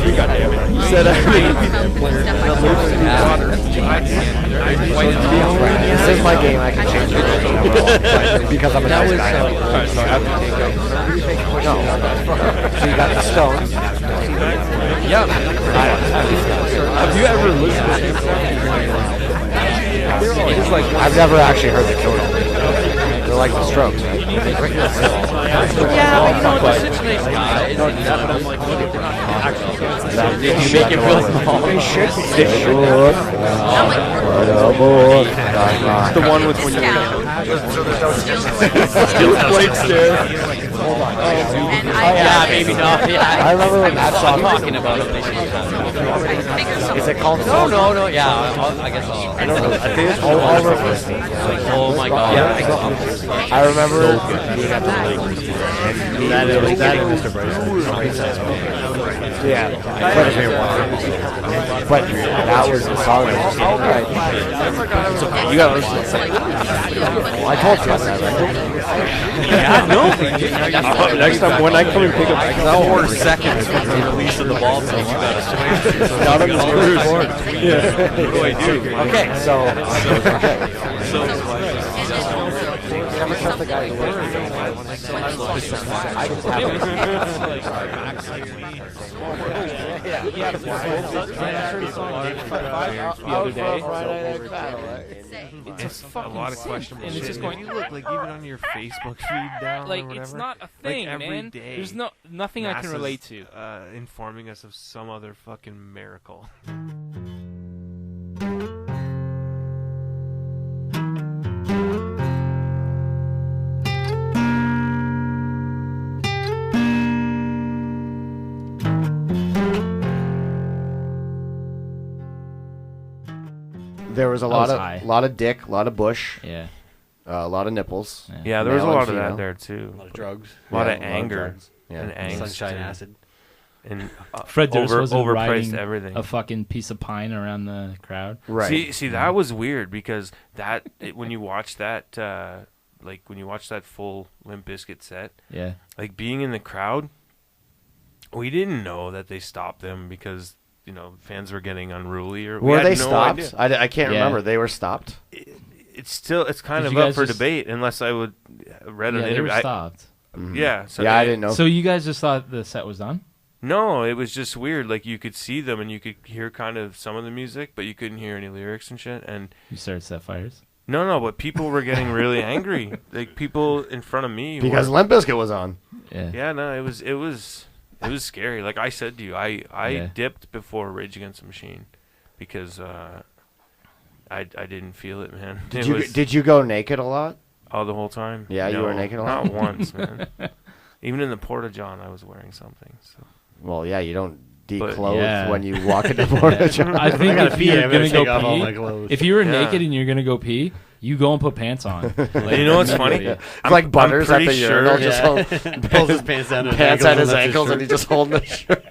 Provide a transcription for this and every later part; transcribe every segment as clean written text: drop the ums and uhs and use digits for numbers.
You said this is my game. I can change it because I'm a nice guy. No. So you got the stones. Yeah. Have you ever listened to him? I've never actually heard the total. They're like the Strokes, right? Yeah, but they're such nice guys. Did you make it feel small? They should. It's the one with when you're steel plates there. Yeah, maybe not. Yeah, I remember when that song was talking about it. Is it called? No. Yeah, I guess I'll. I don't know. I think it's all over. Oh my god. I remember being at the and that Mr. Yeah, but that was the song that just you gotta listen to it. I told you that, right? Yeah, no. Next time when I come and pick up, 4 seconds from the release of the ball, so you gotta switch. Okay, so never trust the guy. I just have the other day. It's a lot of questionable shit. It's just going. You look like even on your Facebook feed down like or whatever. It's not a thing, like every man. day, There's nothing I can relate to. Informing us of some other fucking miracle. There was a lot of dick, a lot of bush, a lot of nipples. Yeah, there was a lot of that there too. A lot of drugs. A lot of anger. And angst. Sunshine acid. And Fred Durst wasn't overpriced riding everything. a fucking piece of pine around the crowd. Right. See, that was weird because when you watch that, when you watch that full Limp Bizkit set, like being in the crowd, we didn't know that they stopped them because fans were getting unruly or were they stopped? I can't remember. They were stopped. It's kind of up for debate unless I would read an interview. They were stopped. Yeah. So I didn't know. So you guys just thought the set was done? No, it was just weird. Like you could see them and you could hear kind of some of the music, but you couldn't hear any lyrics and shit. And you started set fires. No, but people were getting really angry. Like people in front of me because Limp Bizkit was on. Yeah. No, it was scary. Like I said to you, I dipped before Rage Against the Machine because I didn't feel it, man. Did you go naked a lot? Oh, the whole time? Yeah, you were naked a lot? Not once, man. Even in the Porta-John, I was wearing something. So. Well, yeah, you don't declothe when you walk into Porta-John. I think if you're going to go pee, if you were naked and you're going to go pee, you go and put pants on. You know what's funny? It's like Butters at the urinal. Just pulls his pants down to his ankles and he just holding the shirt.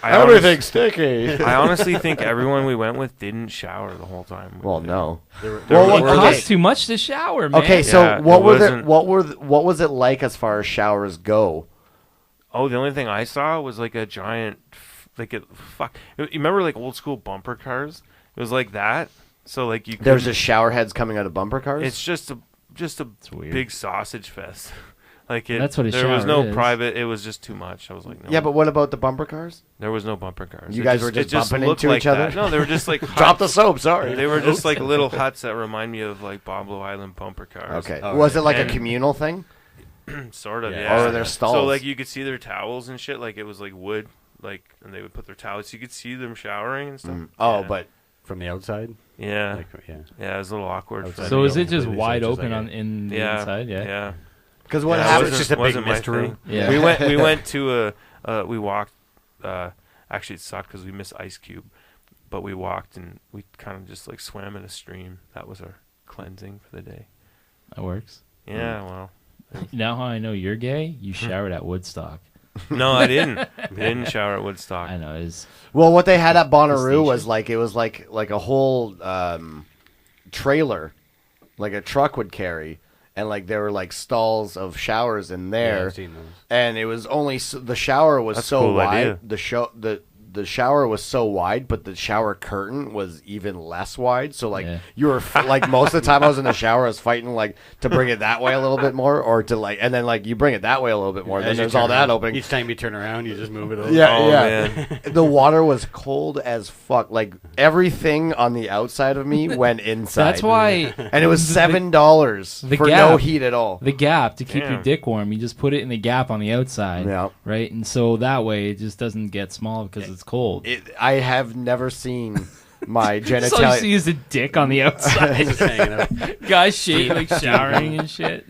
Everything's sticky. I honestly think everyone we went with didn't shower the whole time. Well, no. It costs too much to shower, man. Okay, so what was it like as far as showers go? Oh, the only thing I saw was like a giant, You remember like old school bumper cars? It was like that. So like there's just shower heads coming out of bumper cars. It's just a big sausage fest. That's what there was no private. It was just too much. I was like, no. Yeah, but what about the bumper cars? There was no bumper cars. You guys were just bumping into each other. No, they were just like drop the soap. Sorry, they were just like little huts that remind me of like Bomblo Island bumper cars. Okay, was it like a communal thing? Sort of, yeah. Or were there stalls? So like you could see their towels and shit. Like it was like wood, and they would put their towels. So you could see them showering and stuff. But from the outside. Yeah, it was a little awkward. So is it just wide open in the inside? Yeah. Because what happened? It's just a big mystery. Yeah. We went to we walked. Actually, it sucked because we missed Ice Cube, but we walked and we kind of just like swam in a stream. That was our cleansing for the day. That works. Yeah, well. Now how I know you're gay? You showered at Woodstock. No, I didn't. I didn't shower at Woodstock. I know. Well, what they had at Bonnaroo was like a whole trailer, like a truck would carry, and like there were like stalls of showers in there. Yeah, I've seen those. And it was only the shower was That's a so cool wide. idea. The shower was so wide, but the shower curtain was even less wide. So like you were like most of the time I was in the shower, I was fighting like to bring it that way a little bit more, or to like, and then like you bring it that way a little bit more. Then there's all that opening. Each time you turn around, you just move it over. Man. The water was cold as fuck. Like everything on the outside of me went inside. That's why. And it was $7 for no heat at all. The gap to keep your dick warm. You just put it in the gap on the outside. Yeah. Right, and so that way it just doesn't get small because it's cold. I have never seen my genitalia. That's all you see is a dick on the outside. Just hanging out. Guys shit, like showering and shit.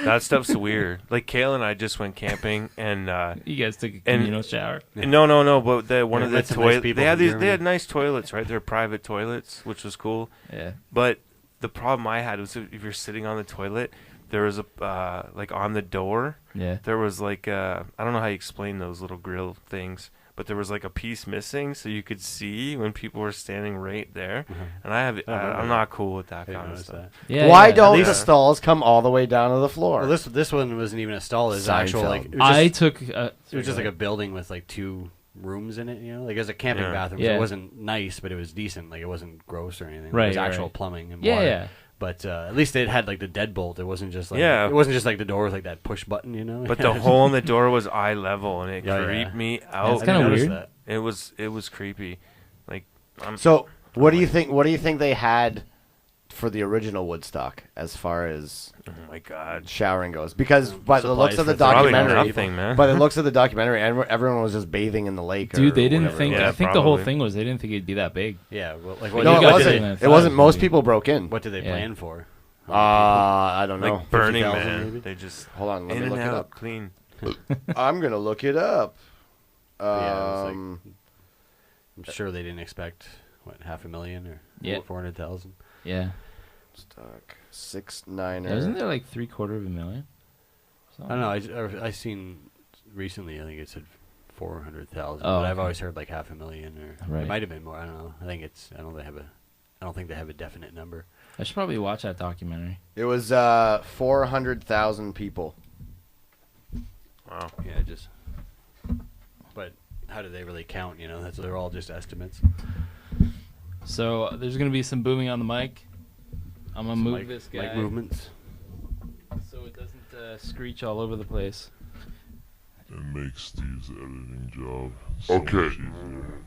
That stuff's weird. Like Kale and I just went camping, and you guys took a communal shower. No. But one of the met some nice toilets, people they had from they had Germany. nice toilets, right? They're private toilets, which was cool. Yeah. But the problem I had was if you're sitting on the toilet, there was a like on the door. Yeah. There was like I don't know how you explain those little grill things. But there was like a piece missing, so you could see when people were standing right there. And I'm not cool with that kind of stuff. Yeah, Why don't the stalls come all the way down to the floor? Well, this one wasn't even a stall. It was actual like. It was just like a building with like 2 rooms in it. You know, like it was a camping bathroom. So it wasn't nice, but it was decent. Like it wasn't gross or anything. Right. It was actual plumbing and water. Yeah. But at least it had like the deadbolt. It wasn't just like it wasn't just like the door with like that push button, you know. But the hole in the door was eye level, and it creeped me out. It's kind of weird. That. It was creepy. Like so, what do you think? What do you think they had for the original Woodstock as far as oh my god, showering goes? Because by the looks of the probably documentary, nothing, man. by the looks of the documentary, everyone was just bathing in the lake. Dude, they didn't whatever. think. Yeah, I think the whole probably. thing was they didn't think it'd be that big. Yeah. Well, like No, it wasn't. It wasn't. Most people broke in. What did they plan for? I don't know. Like Burning 50,000 Man. maybe? They just Hold on, let in me and look it out, up. clean. I'm gonna look it up. Yeah, it was like, I'm sure they didn't expect 500,000 or 400,000. Yeah. Stock 6-9. Isn't there like $750,000? I don't know. I seen recently. I think it said 400,000. Oh, but I've okay. always heard like 500,000 or Right. it might have been more. I don't know. I think it's. I don't think they have a definite number. I should probably watch that documentary. It was 400,000 people. Wow. Yeah, just. But how do they really count? You know, they're all just estimates. So there's gonna be some booming on the mic. I'm gonna move this guy Mic movements. so it doesn't screech all over the place. It makes Steve's editing job so much easier.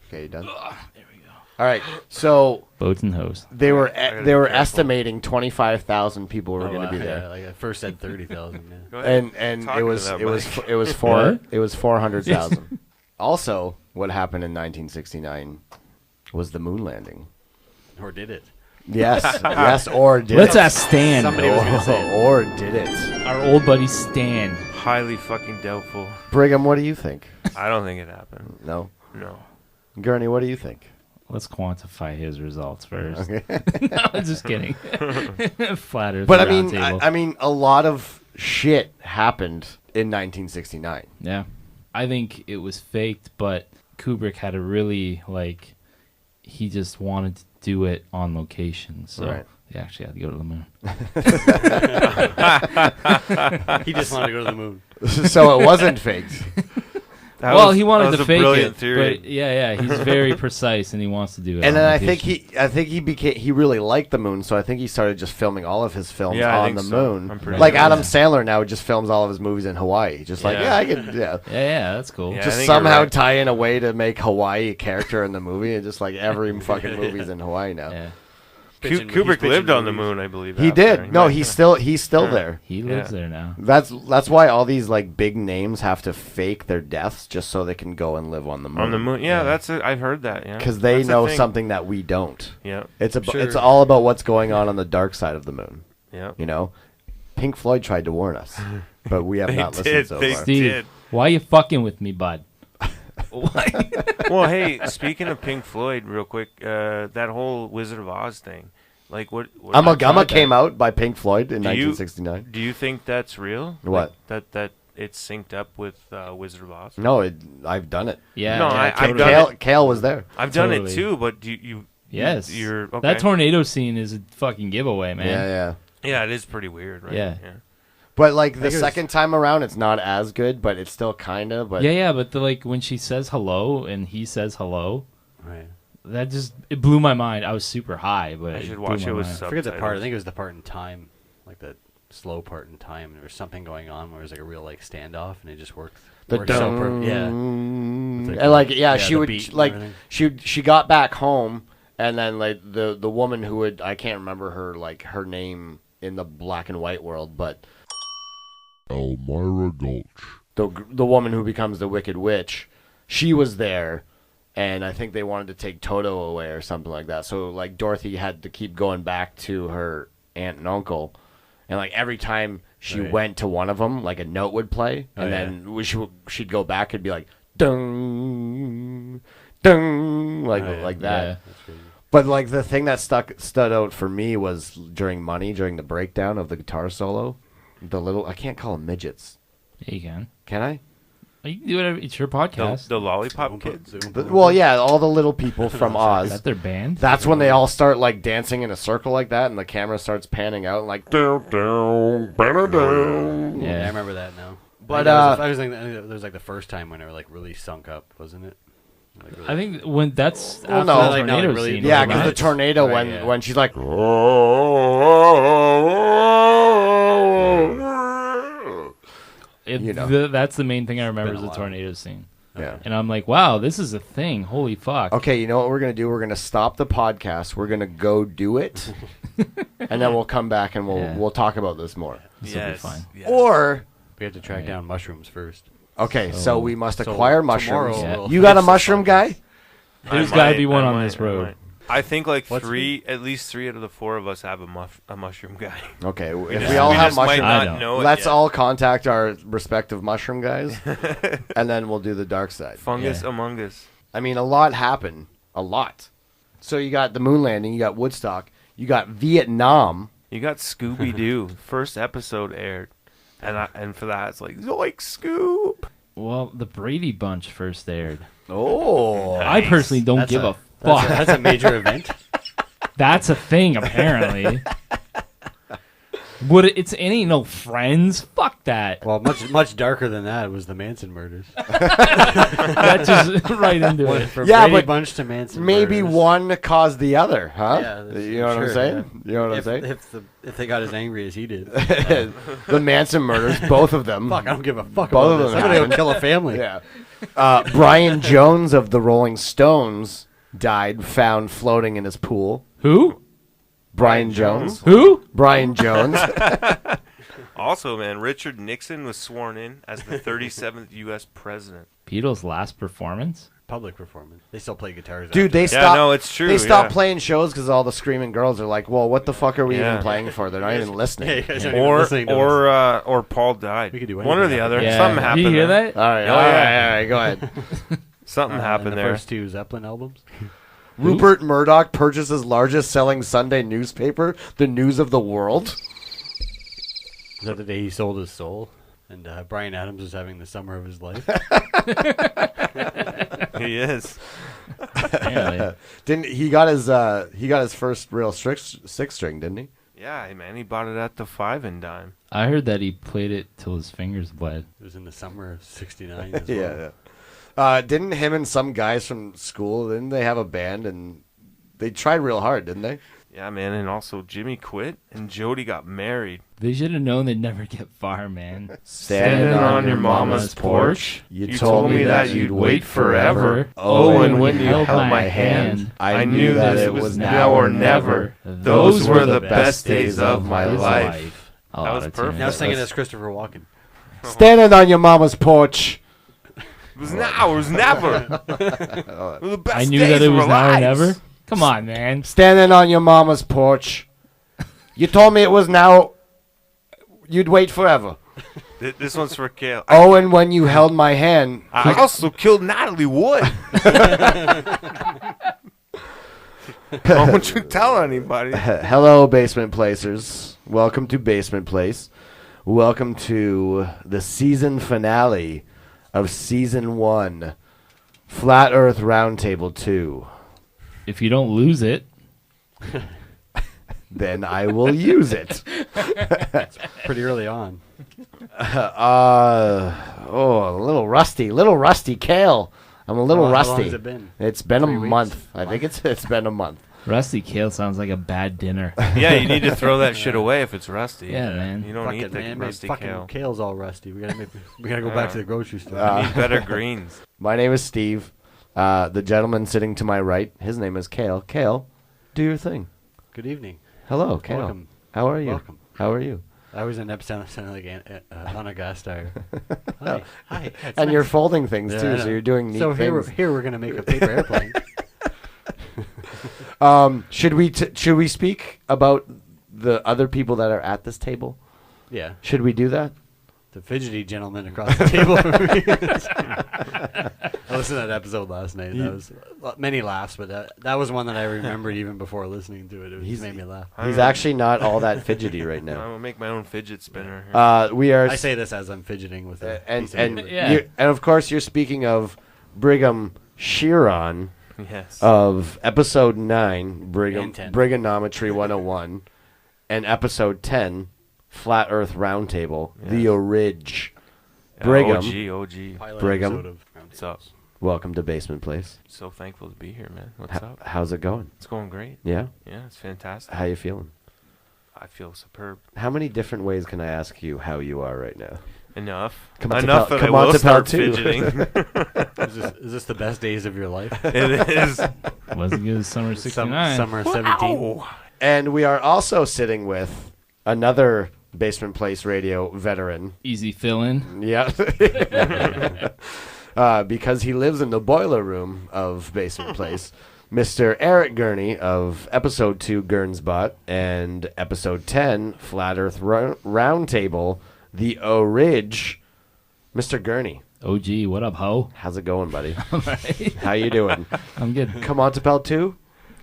Okay, you done? There we go. All right. So Boats and hose. they were gotta they were be careful. estimating 25,000 people were going to be Yeah, there. like I first said 30,000. Yeah. Go ahead. And Talk it to was that it was mic. it was What? 400,000. Also, what happened in 1969 was the moon landing. Or did it? Yes, yes, or did Let's it? ask Stan. Somebody was gonna say it. Or did it? Our old buddy Stan. Highly fucking doubtful. Brigham, what do you think? I don't think it happened. No. No. Gurney, what do you think? Let's quantify his results first. Okay. No, just kidding. Flat Earth But I mean, Roundtable. I mean, a lot of shit happened in 1969. Yeah. I think it was faked, but Kubrick had a really, he just wanted to do it on location. So Right. they actually had to go to the moon. He just wanted to go to the moon. So it wasn't faked. He wanted that to was a fake brilliant it. theory. But yeah, he's very precise and he wants to do it. And on then location. I think he really liked the moon, so I think he started just filming all of his films Yeah, I on think the so. moon. I'm pretty Like sure. Adam Sandler now just films all of his movies in Hawaii. Just like, Yeah. I could, Yeah, that's cool. Yeah. I just think you're somehow right. tie in a way to make Hawaii a character in the movie, and just like every fucking movie's in Hawaii now. Yeah. Kubrick lived on the moon, I believe. He after. did. No, might- he's still there. He lives Yeah. there now. That's why all these like big names have to fake their deaths just so they can go and live on the moon. on the moon. Yeah, that's it. I've heard that. Yeah, Because they That's a know thing. something that we don't. Yeah, It's Sure. it's all about what's going on the dark side of the moon. yeah. You know, Pink Floyd tried to warn us, but we have They not did. listened so They far. Steve, did. why you fucking with me, bud? Well, hey, speaking of Pink Floyd, real quick, that whole Wizard of Oz thing, like what? Amagama came out by Pink Floyd in Do you- 1969. Do you think that's real? What? Like, that it's synced up with Wizard of Oz? No, I've done it. Yeah. No, yeah, I've done it. Kale was there. I've done Totally. it too, but you Yes. you're okay. That tornado scene is a fucking giveaway, man. Yeah, yeah. Yeah, it is pretty weird, right? Yeah. But like the second time around, it's not as good, but it's still kind of. But yeah, but like when she says hello and he says hello, right? It blew my mind. I was super high, but I should watch it with subtitles. I forget the part. I think it was the part in time, like the slow part in time. There was something going on where it was like a real like standoff, and it just worked. She got back home, and then like the woman who would, I can't remember her name in the black and white world, but Elmira Gulch, the woman who becomes the Wicked Witch, she was there, and I think they wanted to take Toto away or something like that. So like Dorothy had to keep going back to her aunt and uncle, and like every time she went to one of them, like a note would play, and then she'd go back and be like dung dung like that. Yeah. But like the thing that stood out for me was during the breakdown of the guitar solo, I can't call them midgets. Yeah, you can. Can I? You can do whatever. It's your podcast. The Lollipop Kids. All the little people from Oz. Is that their band? That's when they all start like dancing in a circle like that, and the camera starts panning out and like. Yeah, I remember that now. But I was thinking it was like the first time when they were like really sunk up, wasn't it? Like really, I think when that's after the tornado scene. Yeah, because the tornado when she's like. That's the main thing I remember is the tornado scene. Yeah. And I'm like, wow, this is a thing. Holy fuck. Okay, you know what we're going to do? We're going to stop the podcast. We're going to go do it. And then we'll come back and we'll talk about this more. This will be fine. Yes. Or we have to track down mushrooms first. Okay, so we must acquire mushrooms. You We'll got a mushroom guy? There's got to be one on this road. I think like at least three out of the four of us have a mushroom guy. Okay, if we all have mushrooms, let's all contact our respective mushroom guys, and then we'll do the dark side. Fungus among us. I mean, a lot happened. A lot. So you got the moon landing, you got Woodstock, you got Vietnam. You got Scooby-Doo. First episode aired. And for that, it's like, Zoink, Scoop. Well, the Brady Bunch first aired. Oh. Nice. I personally don't give a fuck. That's a major event. That's a thing, apparently. It ain't no Friends? Fuck that. Well, much darker than that was the Manson murders. That just right into it. From Brady Bunch to Manson maybe murders. One caused the other, huh? Yeah, you know what I'm saying? Yeah. You know what I'm saying? If they got as angry as he did. The Manson murders, both of them. Fuck, I don't give a fuck both about of this. them. I'm going to kill a family. Yeah. Brian Jones of the Rolling Stones died, found floating in his pool. Who? Brian Jones. Who? Brian Jones. Also, man, Richard Nixon was sworn in as the 37th U.S. president. Beatles' last performance? Public performance. They still play guitars. Dude, they stopped. Yeah, no, it's true. They stopped playing shows because all the screaming girls are like, "Well, what the fuck are we even playing for? They're not even listening." Or Paul died. We could do one or the other. Yeah. Something happened. Did you hear there. that? All right, go ahead. Something happened there. The first two Zeppelin albums. Rupert Murdoch purchases largest selling Sunday newspaper, The News of the World. Is that the day he sold his soul? And Bryan Adams was having the summer of his life. He is. Didn't he got his first real six string, didn't he? Yeah, man, he bought it at the 5 and dime. I heard that he played it till his fingers bled. It was in the summer of '69 as well. Yeah. Didn't him and some guys from school, didn't they have a band, and they tried real hard, didn't they? Yeah, man, and also Jimmy quit, and Jody got married. They should have known they'd never get far, man. Standing on your mama's porch, you told me that you'd wait forever. Oh, and when you held my hand, I knew that it was now or never. Those were the best days of my life. That was perfect. Now singing as Christopher Walken. Standing on your mama's porch. It was now, it was never. It was the best I knew days that it of was our now or lives. never. Come on, man. Standing on your mama's porch. You told me it was now. You'd wait forever. This one's for Kale. Oh, and when you held my hand. I also killed Natalie Wood. Don't you tell anybody. Hello, Basement Placers. Welcome to Basement Place. Welcome to the season finale of Season 1, Flatearth Roundtable 2. If you don't lose it, then I will use it. It's pretty early on. A little rusty. Kale, I'm a little rusty. How long has it been? It's been 3 a weeks? month. I think it's been a month. Rusty kale sounds like a bad dinner. Yeah, you need to throw that shit away if it's rusty. Yeah, man. You don't Fuck eat it, the man. rusty Fucking kale. kale's all rusty. We gotta go back to the grocery store. You need better greens. My name is Steve. The gentleman sitting to my right, his name is Kale. Kale, do your thing. Good evening. Hello, Kale. Welcome. How are you? Welcome. How are you? I was in episode sounding like Anna Gastar. Hi. Hi. That's And nice. you're folding things Yeah, I too, know. so you're doing neat So things. here we're gonna make a paper airplane. Should we speak about the other people that are at this table? Yeah. Should we do that? The fidgety gentleman across the table from me. I listened to that episode last night. That was many laughs, but that was one that I remembered even before listening to it. It just made me laugh. He's actually not all that fidgety right I'm now. gonna make my own fidget spinner. Here. We are. I say this as I'm fidgeting with it. and Yeah. and of course you're speaking of Brigham Shearon Yes. of episode 9, And 10. Brigonometry 101, and episode 10, Flat Earth Roundtable, the Yes. Orig. Yeah, Brigham. OG. Pilot Brigham. episode of What's up? Welcome to Basement Place. So thankful to be here, man. What's up? How's it going? It's going great. Yeah? Yeah, it's fantastic. How you feeling? I feel superb. How many different ways can I ask you how you are right now? Enough. Come on to Enough Pel- that I come on will to start Pel 2. fidgeting. Is this the best days of your life? It is. Wasn't good as summer '69. Summer 17. And we are also sitting with another Basement Place radio veteran. Easy fill-in. Yeah. Because he lives in the boiler room of Basement Place. Mr. Erik Gurney of episode 2, Gurnsbot, and episode 10, Flat Earth Roundtable, the Orig, Mr. Gurney. OG, what up, ho? How's it going, buddy? Alright. How you doing? I'm good. Come on to Pel 2?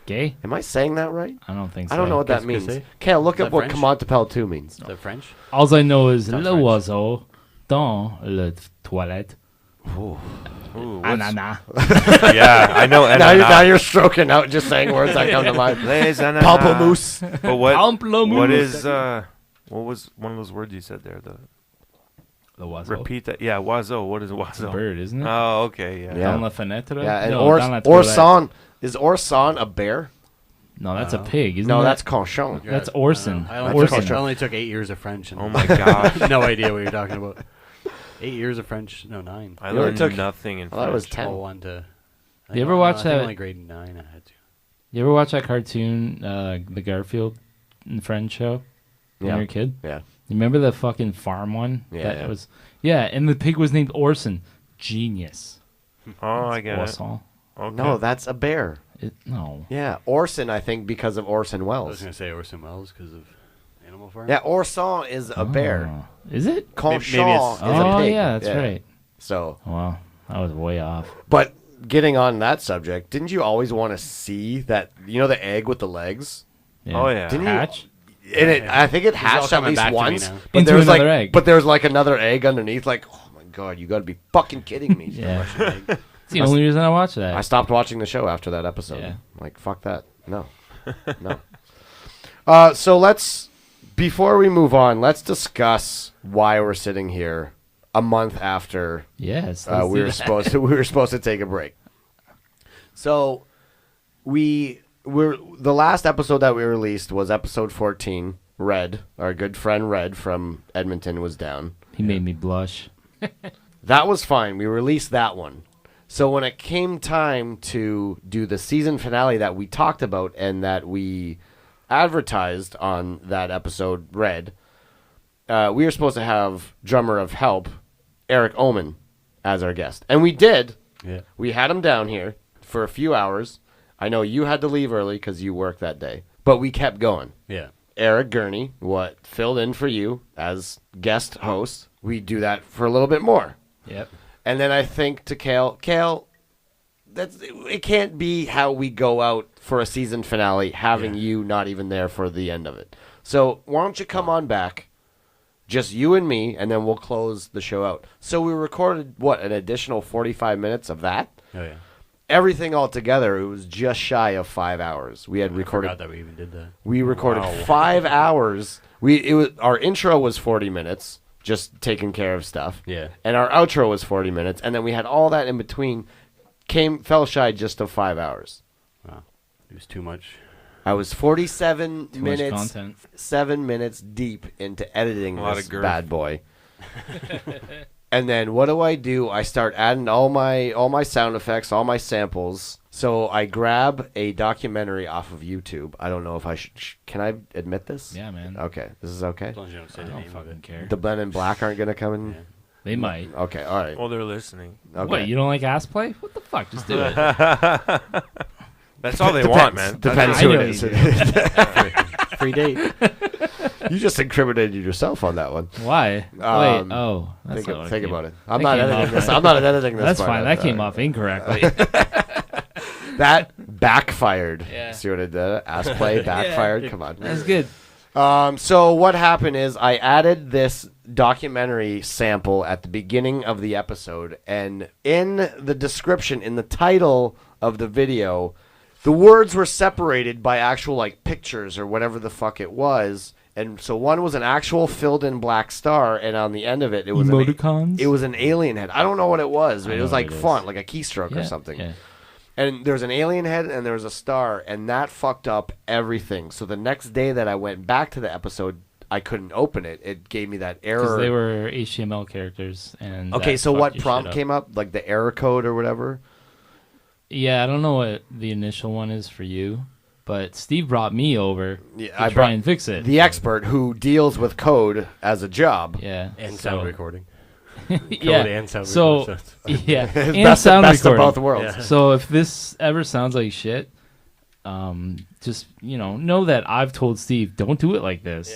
Gay? Am I saying that right? I don't think so. I don't know what that Qu'est-ce que means. c'est? Kale, look Is up that what French? Come on to Pel 2 means. Is that French? All I know is Sounds le French. oiseau dans le toilette. Ooh, what's- Ananas. Yeah, I know. Now you're stroking out just saying words that come to mind. Les ananas. Pamplemousse. But what? Pamplemousse. What is? What was one of those words you said there? The oiseau. Repeat that. Yeah, oiseau. What is It's a oiseau? bird, isn't it? Oh, okay. Yeah. Yeah. Dans la fenêtre? Yeah, and no, dans la toilette. Orson. Is Orson a bear? No, that's a pig, isn't No, it? that's Conchon. That's Orson. I Orson. only took 8 years of French. And Oh my gosh. no idea what you're talking about. 8 years of French. No, 9. I You only learned took- nothing in I thought it was French. 10. Oh, 1 to. You ever watch I think that- only grade 9 I had to. You ever watch that cartoon, the Garfield and Friends show? When Yeah. you were a kid? Yeah. You remember the fucking farm one? Yeah, Yeah, and the pig was named Orson. Genius. Oh, I get it. Orson. Okay. No, that's a bear. No. Yeah, Orson, I think, because of Orson I was Welles. going to say Orson Welles because of Animal Farm. Yeah, Orson is a bear. Oh. Is it? Conchon is a Oh, pig. yeah, that's right. So, Wow, I was way off. but getting on that subject, didn't you always want to see that, the egg with the legs? Yeah. Oh, yeah. Didn't you- Hatch? And I think it It's all hatched at coming least back to me once. now. But Into there was another egg. But there was like another egg underneath. Like, oh my god, you got to be fucking kidding me! Yeah. It's the only reason I watch that. I stopped watching the show after that episode. Yeah. Like, fuck that. No, no. So before we move on, let's discuss why we're sitting here a month after Yes. we were supposed to take a break. So the last episode that we released was episode 14. Red, our good friend Red from Edmonton, was down. He made me blush. That was fine. We released that one. So when it came time to do the season finale that we talked about and that we advertised on that episode, Red, we were supposed to have drummer of Help, Erik Oman, as our guest. And we did. Yeah. We had him down here for a few hours. I know you had to leave early because you worked that day. But we kept going. Yeah. Erik Gurney, what filled in for you as guest host. We do that for a little bit more. Yep. And then I think to Kale, it can't be how we go out for a season finale having you not even there for the end of it. So why don't you come on back, just you and me, and then we'll close the show out. So we recorded, an additional 45 minutes of that? Oh, yeah. everything all together, it was just shy of 5 hours. We had recorded. I forgot that we even did that. We recorded 5 hours. Our intro was 40 minutes, just taking care of stuff. Yeah. And our outro was 40 minutes, and then we had all that in between. Fell shy just of 5 hours. Wow, it was too much. I was 47 Too minutes, much content. 7 minutes deep into editing this girth. bad boy. And then what do? I start adding all my sound effects, all my samples. So I grab a documentary off of YouTube. I don't know if I should. Can I admit this? Yeah, man. Okay, this is okay. As long as you don't say I the don't name of fucking it. care. The Men in Black aren't gonna come in. Yeah. They might. Okay, all right. Well, they're listening. Okay. What, you don't like ass play? What the fuck? Just do it. That's all they want, man. Depends I who know it is. you do. Free date. You just incriminated yourself on that one. Why? Wait. Oh, that's Think, not what think came- about it. I'm that not came editing off this. right. I'm not editing this. That's part fine. out. That came off incorrectly. That backfired. Yeah. See what I did? Ass play backfired. Yeah. Come on. That's good. So what happened is I added this documentary sample at the beginning of the episode, and in the description, in the title of the video, the words were separated by actual like pictures or whatever the fuck it was. And so one was an actual filled-in black star, and on the end of it, it was Emoticons? it was an alien head. I don't know what it was, but I it know was what like it is. font, like a keystroke or something. Yeah. And there was an alien head and there was a star, and that fucked up everything. So the next day that I went back to the episode, I couldn't open it. It gave me that error. Because they were HTML characters. And Okay, that so fucked what your prompt shit up. came up? Like the error code or whatever? Yeah, I don't know what the initial one is for you, but Steve brought me over Yeah, to I try brought and fix it. The expert who deals with code as a job. Yeah. And so- sound recording. yeah. and sound So, recording. yeah. Best, and sound best of recording. both worlds. Yeah. So if this ever sounds like shit, just, know that I've told Steve, don't do it like this.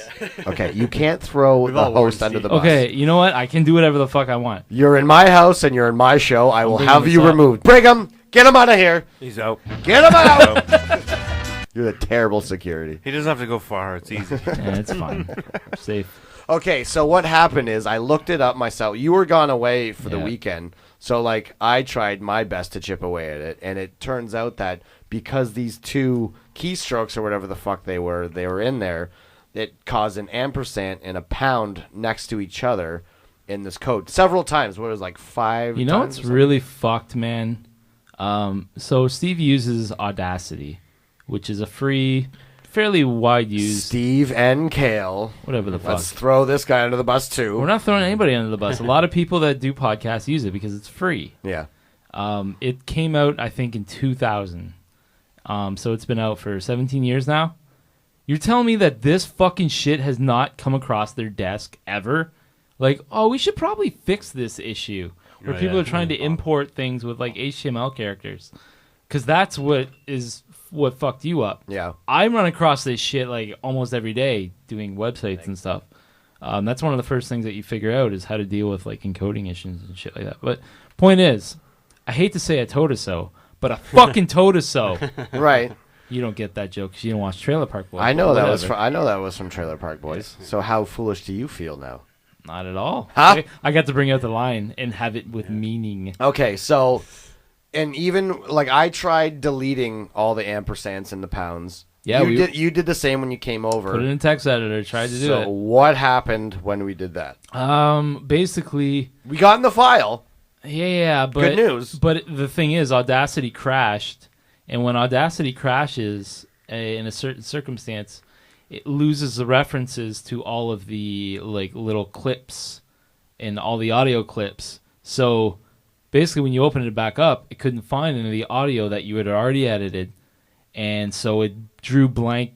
Okay, you can't throw We've the all host warned under Steve. the bus. Okay, you know what? I can do whatever the fuck I want. You're in my house and you're in my show. I will bringing have this you up. removed. Brigham, get him out of here. He's out. Get him out. You're the terrible security. He doesn't have to go far. It's easy. Yeah, it's fine. Safe. Okay, so what happened is I looked it up myself. You were gone away for the Yeah. weekend, so like I tried my best to chip away at it, and it turns out that because these two keystrokes or whatever the fuck they were in there, it caused an ampersand and a pound next to each other in this code several times. What was it, like 5 You know times what's or something? really fucked, man? So Steve uses Audacity, which is a free, fairly wide use, Steve and Kale. whatever the fuck. Let's throw this guy under the bus too. We're not throwing anybody under the bus. A lot of people that do podcasts use it because it's free. Yeah. It came out, I think, in 2000. So it's been out for 17 years now. You're telling me that this fucking shit has not come across their desk ever? Like, oh, we should probably fix this issue. Where people are trying to import things with, like, HTML characters. Because that's what fucked you up. Yeah. I run across this shit, like, almost every day doing websites and stuff. That's one of the first things that you figure out is how to deal with, like, encoding issues and shit like that. But point is, I hate to say I told us so, but I fucking told us so. Right. You don't get that joke because you don't watch Trailer Park Boys. I know that was Whatever. I know that was from Trailer Park Boys. So how foolish do you feel now? Not at all. Huh? I got to bring out the line and have it with meaning. Okay, so, and even, like, I tried deleting all the ampersands and the pounds. Yeah, you did the same when you came over. Put it in text editor. Tried to do So it. what happened when we did that? Basically, We got in the file. yeah, but Good news. But the thing is, Audacity crashed, and when Audacity crashes in a certain circumstance, it loses the references to all of the like little clips and all the audio clips. So basically, when you open it back up, it couldn't find any of the audio that you had already edited, and so it drew blank.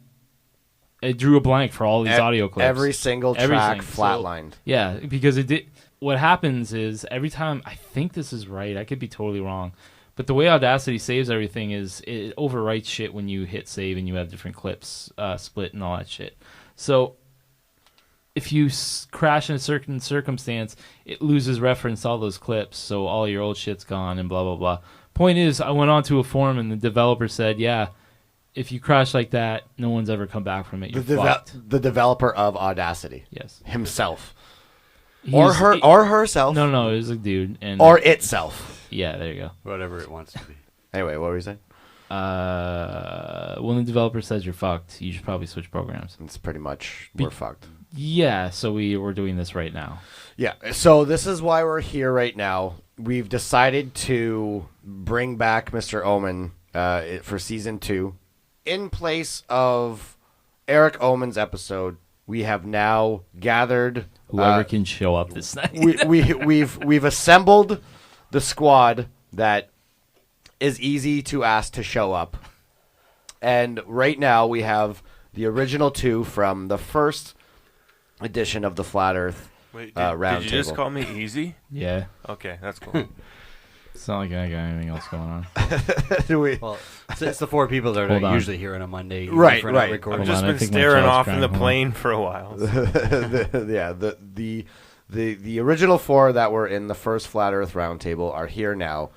It drew a blank for all these audio clips. Every single track Everything. flatlined. Yeah, because it did. What happens is every time, I think this is right, I could be totally wrong, but the way Audacity saves everything is it overwrites shit when you hit save and you have different clips split and all that shit. So if you crash in a certain circumstance, it loses reference to all those clips, so all your old shit's gone and blah, blah, blah. Point is, I went onto a forum and the developer said, yeah, if you crash like that, no one's ever come back from it. You're fucked. The developer of Audacity. Yes. Himself. He Or was- her or herself. No, it was a dude. And Or itself. yeah, there you go. Whatever it wants to be. Anyway, what were you saying? When the developer says you're fucked, you should probably switch programs. It's pretty much we're fucked. Yeah, so we're doing this right now. Yeah, so this is why we're here right now. We've decided to bring back Mr. Omen for season 2. In place of Eric Omen's episode, we have now gathered whoever can show up this night. we've assembled the squad that is easy to ask to show up. And right now we have the original 2 from the first edition of the Flat Earth Roundtable. Did you just call me easy? Yeah. Okay, that's cool. It's not like I got anything else going on. Well, it's the 4 people that are usually here on a Monday. Right. I've just been staring off in the plane for a while. The original 4 that were in the first Flat Earth Roundtable are here now.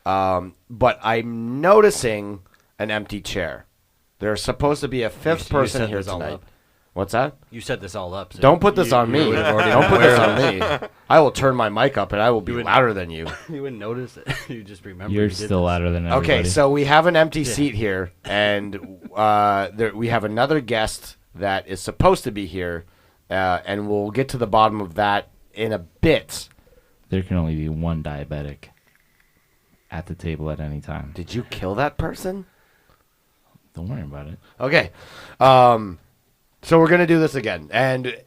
But I'm noticing an empty chair. There's supposed to be a 5th person here tonight. What's that? You set this all up. So don't put this on me. Don't put this on me. I will turn my mic up and I will be louder than you. You wouldn't notice it. You just remember. You're still louder than everybody. Okay, so we have an empty seat here, and we have another guest that is supposed to be here, and we'll get to the bottom of that in a bit. There can only be one diabetic at the table at any time. Did you kill that person? Don't worry about it. Okay. So we're going to do this again, and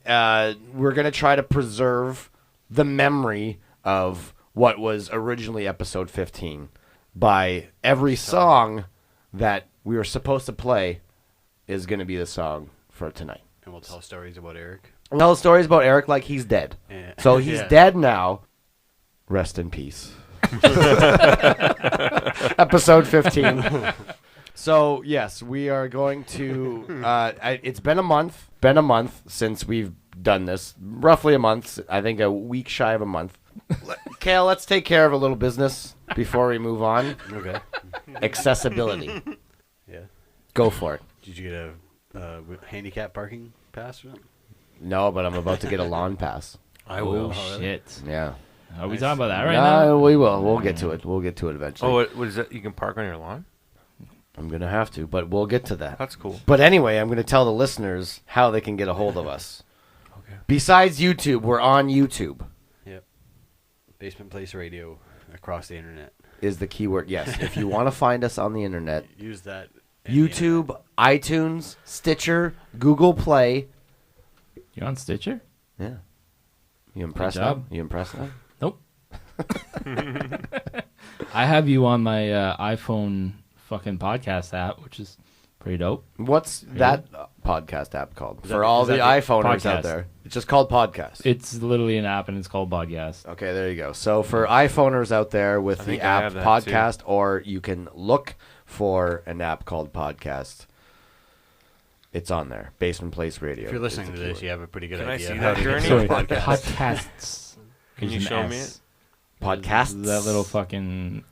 we're going to try to preserve the memory of what was originally episode 15 by every song that we were supposed to play is going to be the song for tonight. And we'll tell stories about Erik. We'll tell stories about Erik like he's dead. Yeah. So he's dead now. Rest in peace. Episode 15. So, yes, we are going to... it's been a month since we've done this. Roughly a month. I think a week shy of a month. Kale, let's take care of a little business before we move on. Okay. Accessibility. Yeah. Go for it. Did you get a handicap parking pass or something? No, but I'm about to get a lawn pass. I will. Oh, shit. Yeah. Are we talking about that right now? We will. We'll get to it. We'll get to it eventually. Oh, what is that? You can park on your lawn? I'm going to have to, but we'll get to that. That's cool. But anyway, I'm going to tell the listeners how they can get a hold of us. Okay. Besides YouTube, we're on YouTube. Yep. Basement Place Radio across the internet. Is the keyword. Yes. If you want to find us on the internet. Use that. YouTube, iTunes, Stitcher, Google Play. You on Stitcher? Yeah. You impressed job. now? You impressed now? Nope. I have you on my iPhone fucking podcast app, which is pretty dope. What's that podcast app called? For all the iPhoners out there. It's just called Podcast. It's literally an app, and it's called Podcast. Okay, there you go. So for iPhoners out there with the app Podcast, or you can look for an app called Podcast. It's on there. Basement Place Radio. If you're listening to this, you have a pretty good idea. Can I see that, Gurney? Sorry, podcasts. Can you show me it? Podcasts? That little fucking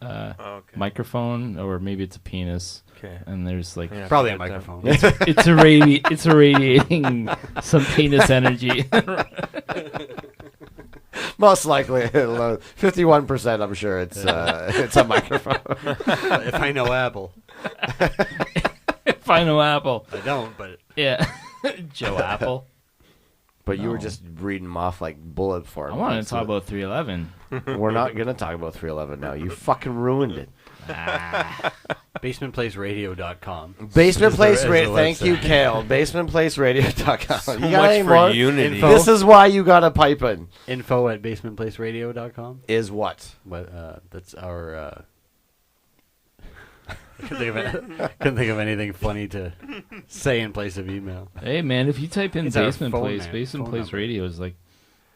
microphone, or maybe it's a penis. Okay. And there's like probably a microphone. It's irradiating some penis energy. Most likely, 51%. I'm sure it's a microphone. If I know Apple. If I know Apple. I don't, but yeah, Joe Apple. But you were just reading them off like bullet for him. I wanted to talk about 311. We're not gonna talk about 311 now. You fucking ruined it. BasementPlaceRadio.com. Basement Place Radio. Thank you, Kale. BasementPlaceRadio.com. So you got much any for more? unity. Info? This is why you got to pipe in. Info at BasementPlaceRadio.com. Is what? That's our. I couldn't think of anything funny to say in place of email. Hey man, if you type in It's our Basement phone, Place, man. Basement Phone Place number. Radio is like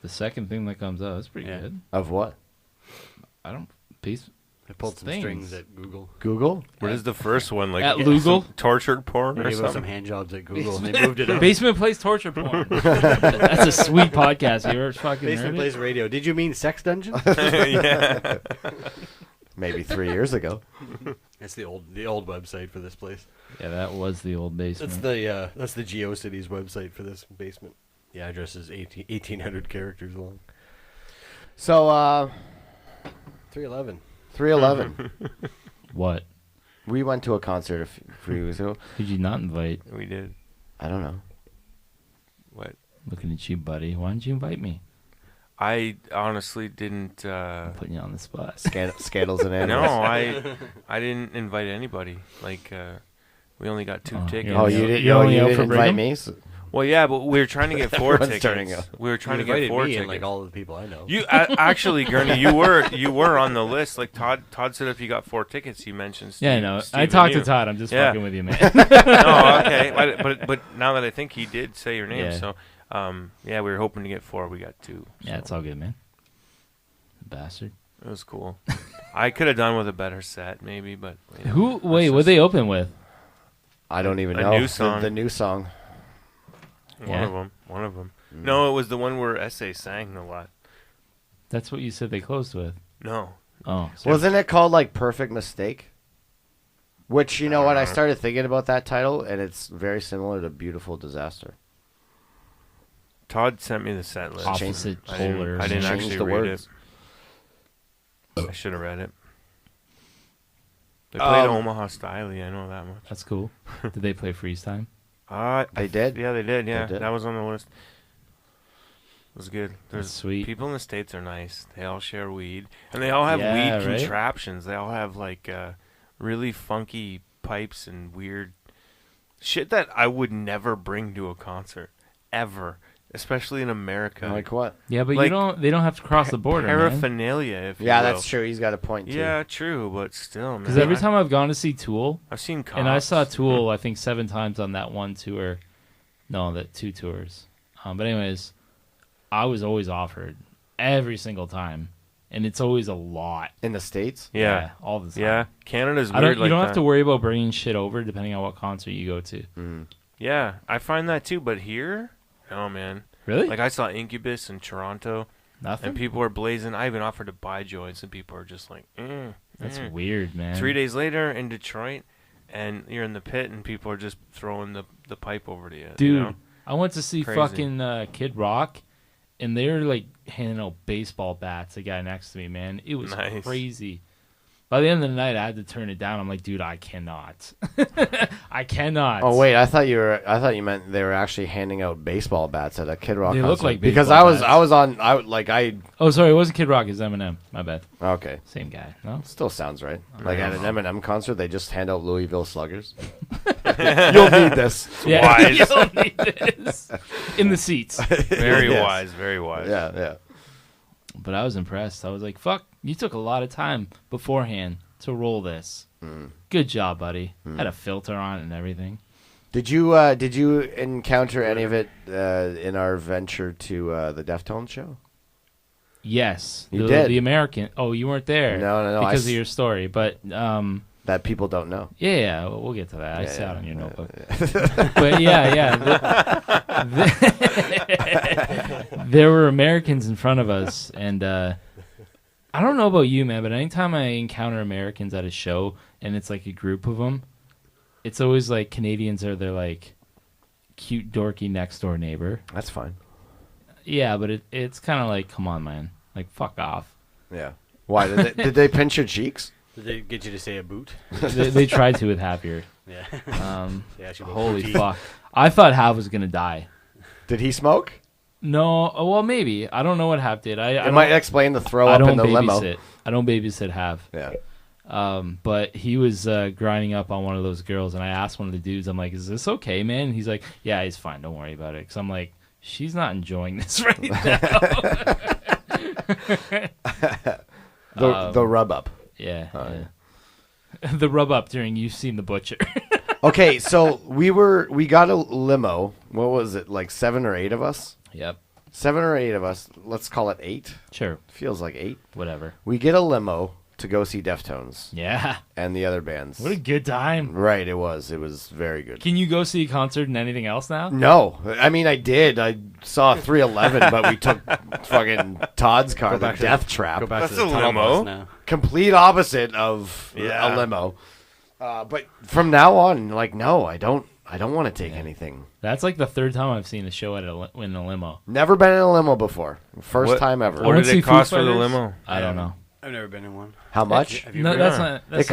the second thing that comes up. That's pretty Yeah. good. Of what? I don't. Base. I pulled some Things. strings at Google. Google? What is the first one? Like At Lugal? some tortured porn They or gave us some something? hand jobs at Google, and they moved it up. Basement Place torture porn. That's a sweet podcast. You ever fucking Basement heard Place it? Radio. Did you mean Sex Dungeon? Yeah. Maybe 3 years ago. That's the old website for this place. Yeah, that was the old basement. That's the GeoCities website for this basement. The address is 1,800 characters long. So, 311. 311. What? We went to a concert a few years ago. Did you not invite? We did. I don't know. What? Looking at you, buddy. Why didn't you invite me? I honestly didn't. I'm putting you on the spot. Scandals and animals. No, I didn't invite anybody. Like, we only got 2 tickets. Oh, you didn't invite me? Well, yeah, but we were trying to get 4 Everyone's turning tickets. up. We were trying to get 4 tickets. And, like all of the people I know. You actually, Gurney, you were on the list. Like Todd said, if you got 4 tickets, you mentioned. Steve, yeah, I know. Steve I talked to Todd. I'm just fucking with you, man. No, okay, but now that I think he did say your name, so we were hoping to get 4. We got 2. So. Yeah, it's all good, man. Bastard. It was cool. I could have done with a better set, maybe, but what they open with? I don't even know. New song. The new song. One of them. No, it was the one where Essay sang a lot. That's what you said they closed with. No. Oh, sorry. Wasn't it called like Perfect Mistake? Which, you know what, I started thinking about that title, and it's very similar to Beautiful Disaster. Todd sent me the set list. Opposite polars. I didn't Change actually the read words. it. I should have read it. They played Omaha Style, I know that much. That's cool. Did they play Freeze Time? They did? Yeah, they did. Yeah, They did. that was on the list. It was good. That's sweet. People in the States are nice. They all share weed. And they all have weed contraptions. They all have, like, really funky pipes and weird shit that I would never bring to a concert. Ever. Especially in America. Like what? Yeah, but like they don't have to cross the border, man. Paraphernalia, if you will. That's true. He's got a point, too. Yeah, true, but still, man. Because every time I've gone to see Tool, I've seen cops. and I saw Tool, I think 7 times on that one tour. No, that 2 tours. But anyways, I was always offered every single time, and it's always a lot. In the States? Yeah. All the time. Yeah, Canada's weird you don't have to worry about bringing shit over depending on what concert you go to. Mm. Yeah, I find that too, but here, oh man. Really? Like I saw Incubus in Toronto. Nothing? And people were blazing. I even offered to buy joints, and people are just like, That's weird, man. 3 days later in Detroit, and you're in the pit, and people are just throwing the pipe over to you. Dude, you know? I went to see fucking Kid Rock, and they were like handing out baseball bats. The guy next to me, man, it was crazy. By the end of the night, I had to turn it down. I'm like, dude, I cannot. I cannot. Oh wait, I thought you meant they were actually handing out baseball bats at a Kid Rock concert. They look like because Oh, sorry, it wasn't Kid Rock. It's Eminem. My bad. Okay, same guy. No, still sounds right. Like at an Eminem concert, they just hand out Louisville Sluggers. You'll need this. Yeah, wise. You'll need this in the seats. Very wise. Very wise. Yeah. But I was impressed. I was like, fuck, you took a lot of time beforehand to roll this. Good job, buddy. Had a filter on it and everything. Did you encounter any of it in our venture to the Deftones show? Yes. You did. The American. Oh, you weren't there. No. Because of your story. But that people don't know. Yeah, we'll get to that. I saw it on your notebook. But yeah. There were Americans in front of us, and I don't know about you, man, but anytime I encounter Americans at a show, and it's like a group of them, it's always like Canadians are their like cute, dorky next door neighbor. That's fine. Yeah, but it's kind of like, come on, man, like fuck off. Yeah. Why did they pinch your cheeks? Did they get you to say a boot? they tried to with Happier. Yeah. Holy fuck! I thought Hav was gonna die. Did he smoke? No. Well, maybe. I don't know what Hav did. I might explain the throw up in the limo. I don't babysit Hav. Yeah. But he was grinding up on one of those girls, and I asked one of the dudes, I'm like, "Is this okay, man?" And he's like, "Yeah, he's fine. Don't worry about it." Because I'm like, she's not enjoying this right now. The rub up. Yeah. The rub up during You've Seen the Butcher. Okay, so we got a limo. What was it, like 7 or 8 of us? Yep. 7 or 8 of us. Let's call it 8. Sure. Feels like 8. Whatever. We get a limo to go see Deftones. Yeah. And the other bands. What a good time. Right, it was. It was very good. Can you go see a concert and anything else now? No. I mean, I did. I saw 311, but we took fucking Todd's car, the Death Trap. Go back That's to the a tunnel limo. bus now. Complete opposite of a limo. But from now on, like, no, I don't want to take anything. That's like the 3rd time I've seen a show in a limo. Never been in a limo before. First time ever. What did it cost for the limo? I don't know. I've never been in one. How much? Have you No, been? that's not. It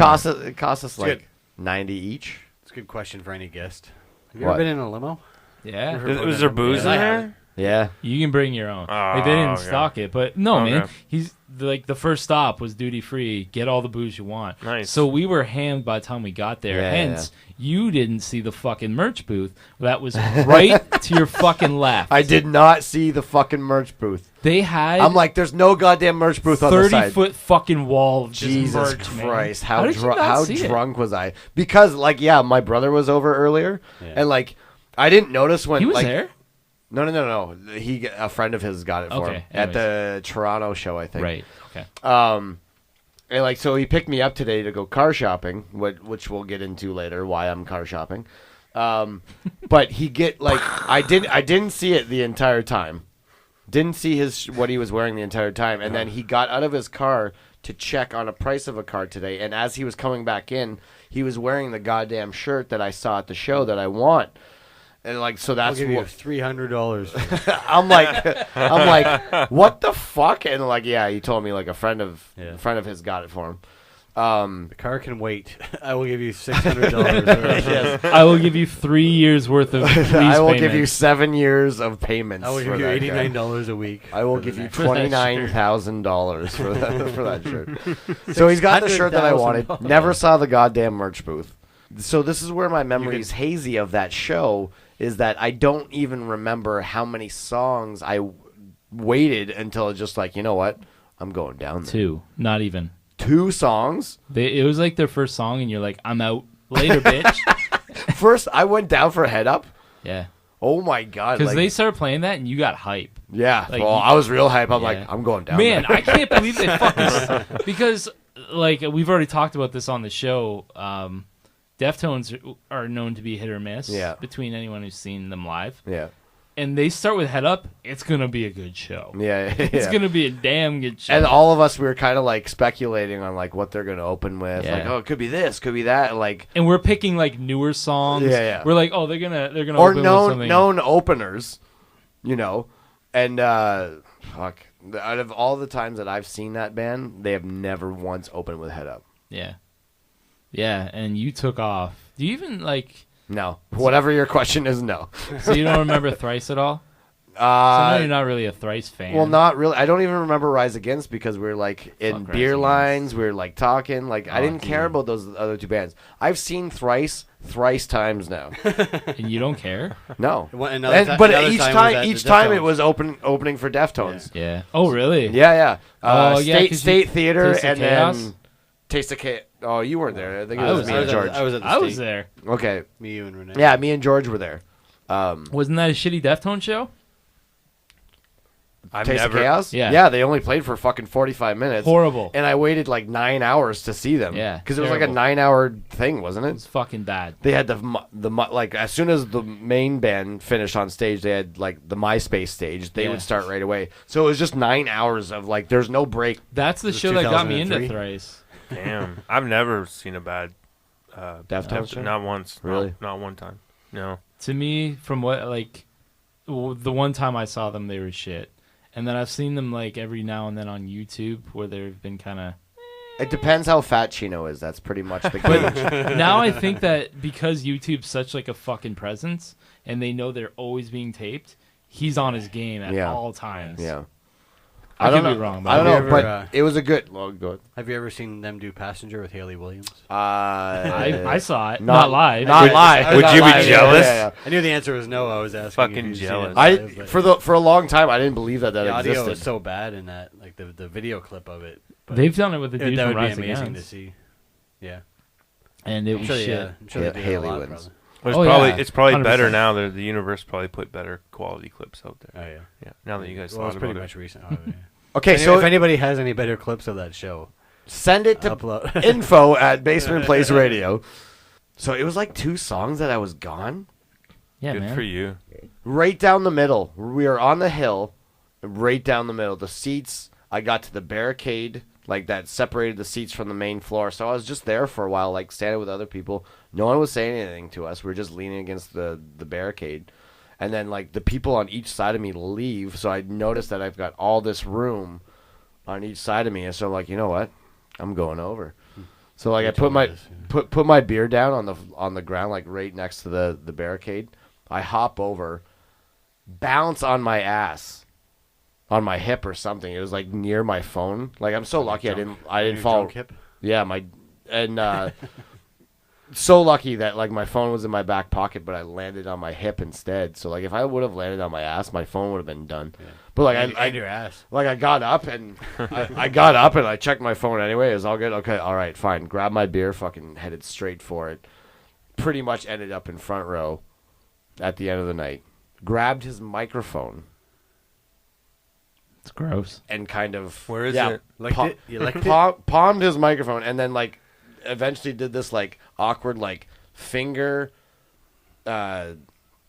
cost us like $90 each. It's a good question for any guest. Have you ever been in a limo? Yeah. Was there booze in there? Yeah. You can bring your own. They didn't stock it, but no, man. He's like the first stop was duty free. Get all the booze you want. Nice. So we were hammed by the time we got there. Hence, you didn't see the fucking merch booth. That was right to your fucking left. I did not see the fucking merch booth. They had. I'm like, there's no goddamn merch booth on the side. 30-foot fucking wall of Jesus merch, Christ! Man. How drunk was I? Because my brother was over earlier, and like I didn't notice when he was there. No. A friend of his got it for him at the Toronto show, I think. Right. Okay. And like, so he picked me up today to go car shopping, which we'll get into later. Why I'm car shopping. But I didn't see it the entire time. Didn't see what he was wearing the entire time, and then he got out of his car to check on a price of a car today. And as he was coming back in, he was wearing the goddamn shirt that I saw at the show that I want. And like, so that's I'll give you $300. I'm like, what the fuck? And like, yeah, he told me like a friend of his got it for him. The car can wait. I will give you $600. Yes. I will give you 3 years worth of lease I will payments. give you 7 years of payments. I will give you $89 a week. I will give you $29,000 for that shirt. So he's got the shirt that I wanted. Never saw the goddamn merch booth. So this is where my memory's hazy of that show is that I don't even remember how many songs I waited until it's just like, you know what? I'm going down there. 2. Not even. 2 songs? It was like their first song, and you're like, I'm out. Later, bitch. First, I went down for Head Up. Yeah. Oh, my God. Because they started playing that, and you got hype. Yeah. Like, well, I was real hype. I'm like, I'm going down Man, there. I can't believe they fucking... Because, like, we've already talked about this on the show. Deftones are known to be hit or miss between anyone who's seen them live. Yeah. And they start with Head Up, it's going to be a good show. Yeah. It's going to be a damn good show. And all of us, we were kind of like speculating on like what they're going to open with. Yeah. Like, oh, it could be this, could be that. Like, and we're picking like newer songs. Yeah. We're like, oh, they're gonna or open with something. known openers, you know. And fuck, out of all the times that I've seen that band, they have never once opened with Head Up. Yeah. Yeah, and you took off. Do you even like? No. Whatever your question is, no. So you don't remember Thrice at all? So I know you're not really a Thrice fan. Well, not really. I don't even remember Rise Against because we were like in beer lines. We were like talking. Like I didn't care about those other 2 bands. I've seen Thrice times now. And you don't care? No. But each time it was opening for Deftones. Yeah. Oh, really? Yeah. State Theater Taste of and Chaos? Then Taste of Chaos. Oh, you weren't there. I think it was me and George. I was at the I was State. there. Okay. Me, you, and Renee. Yeah, me and George were there. Wasn't that a shitty Deftones show? Taste of Chaos? Yeah. Yeah, they only played for fucking 45 minutes. Horrible. And I waited like 9 hours to see them. Yeah, Because it was like a 9-hour thing, wasn't it? It's fucking bad. They had like as soon as the main band finished on stage, they had like the MySpace stage. They would start right away. So it was just 9 hours of like there's no break. That's the show that got me into Thrice. Damn, I've never seen a bad Deftones show? Not once. Really? Not one time. No. To me, from what like the one time I saw them, they were shit. And then I've seen them like every now and then on YouTube where they've been kind of. It depends how fat Chino is. That's pretty much the gauge. Now I think that because YouTube's such like a fucking presence and they know they're always being taped, he's on his game at all times. Yeah. I could be wrong. I don't know, but it was a good. Well, go ahead. Have you ever seen them do Passenger with Haley Williams? I saw it. Not live. Not live. Would you be jealous? Yeah. I knew the answer was no. I was asking. Fucking jealous. For a long time I didn't believe that the existed. audio was so bad in that, like the video clip of it. They've done it with the dude that from would be Rise amazing Against. to see. Yeah, and it was shit. I'm sure they do Haley a lot, wins. It's probably 100%. better now. The universe probably put better quality clips out there. Oh yeah. Now that you guys Well, thought it's pretty about much it. recent. Oh, yeah. Okay, So so if anybody has any better clips of that show, send it to upload. info@basementplace.radio. So it was like 2 songs that I was gone. Yeah, Good man. for you. Right down the middle. We were on the hill, right down the middle. The seats, I got to the barricade, like that separated the seats from the main floor. So I was just there for a while, like standing with other people. No one was saying anything to us. We were just leaning against the barricade. And then, like, the people on each side of me leave, so I noticed that I've got all this room on each side of me. And so I'm like, you know what? I'm going over. So like I put my beer down on the ground, like right next to the barricade. I hop over, bounce on my ass, on my hip or something. It was like near my phone. Like I'm so lucky I didn't fall. Hip? Yeah, so lucky that like my phone was in my back pocket, but I landed on my hip instead. So like if I would have landed on my ass, my phone would have been done. Yeah. But like I your ass. Like I got up and I got up and I checked my phone anyway. It was all good. Okay, all right, fine. Grabbed my beer, fucking headed straight for it. Pretty much ended up in front row at the end of the night. Grabbed his microphone. It's gross. And kind of where is it? Palmed his microphone and then like eventually did this like awkward like finger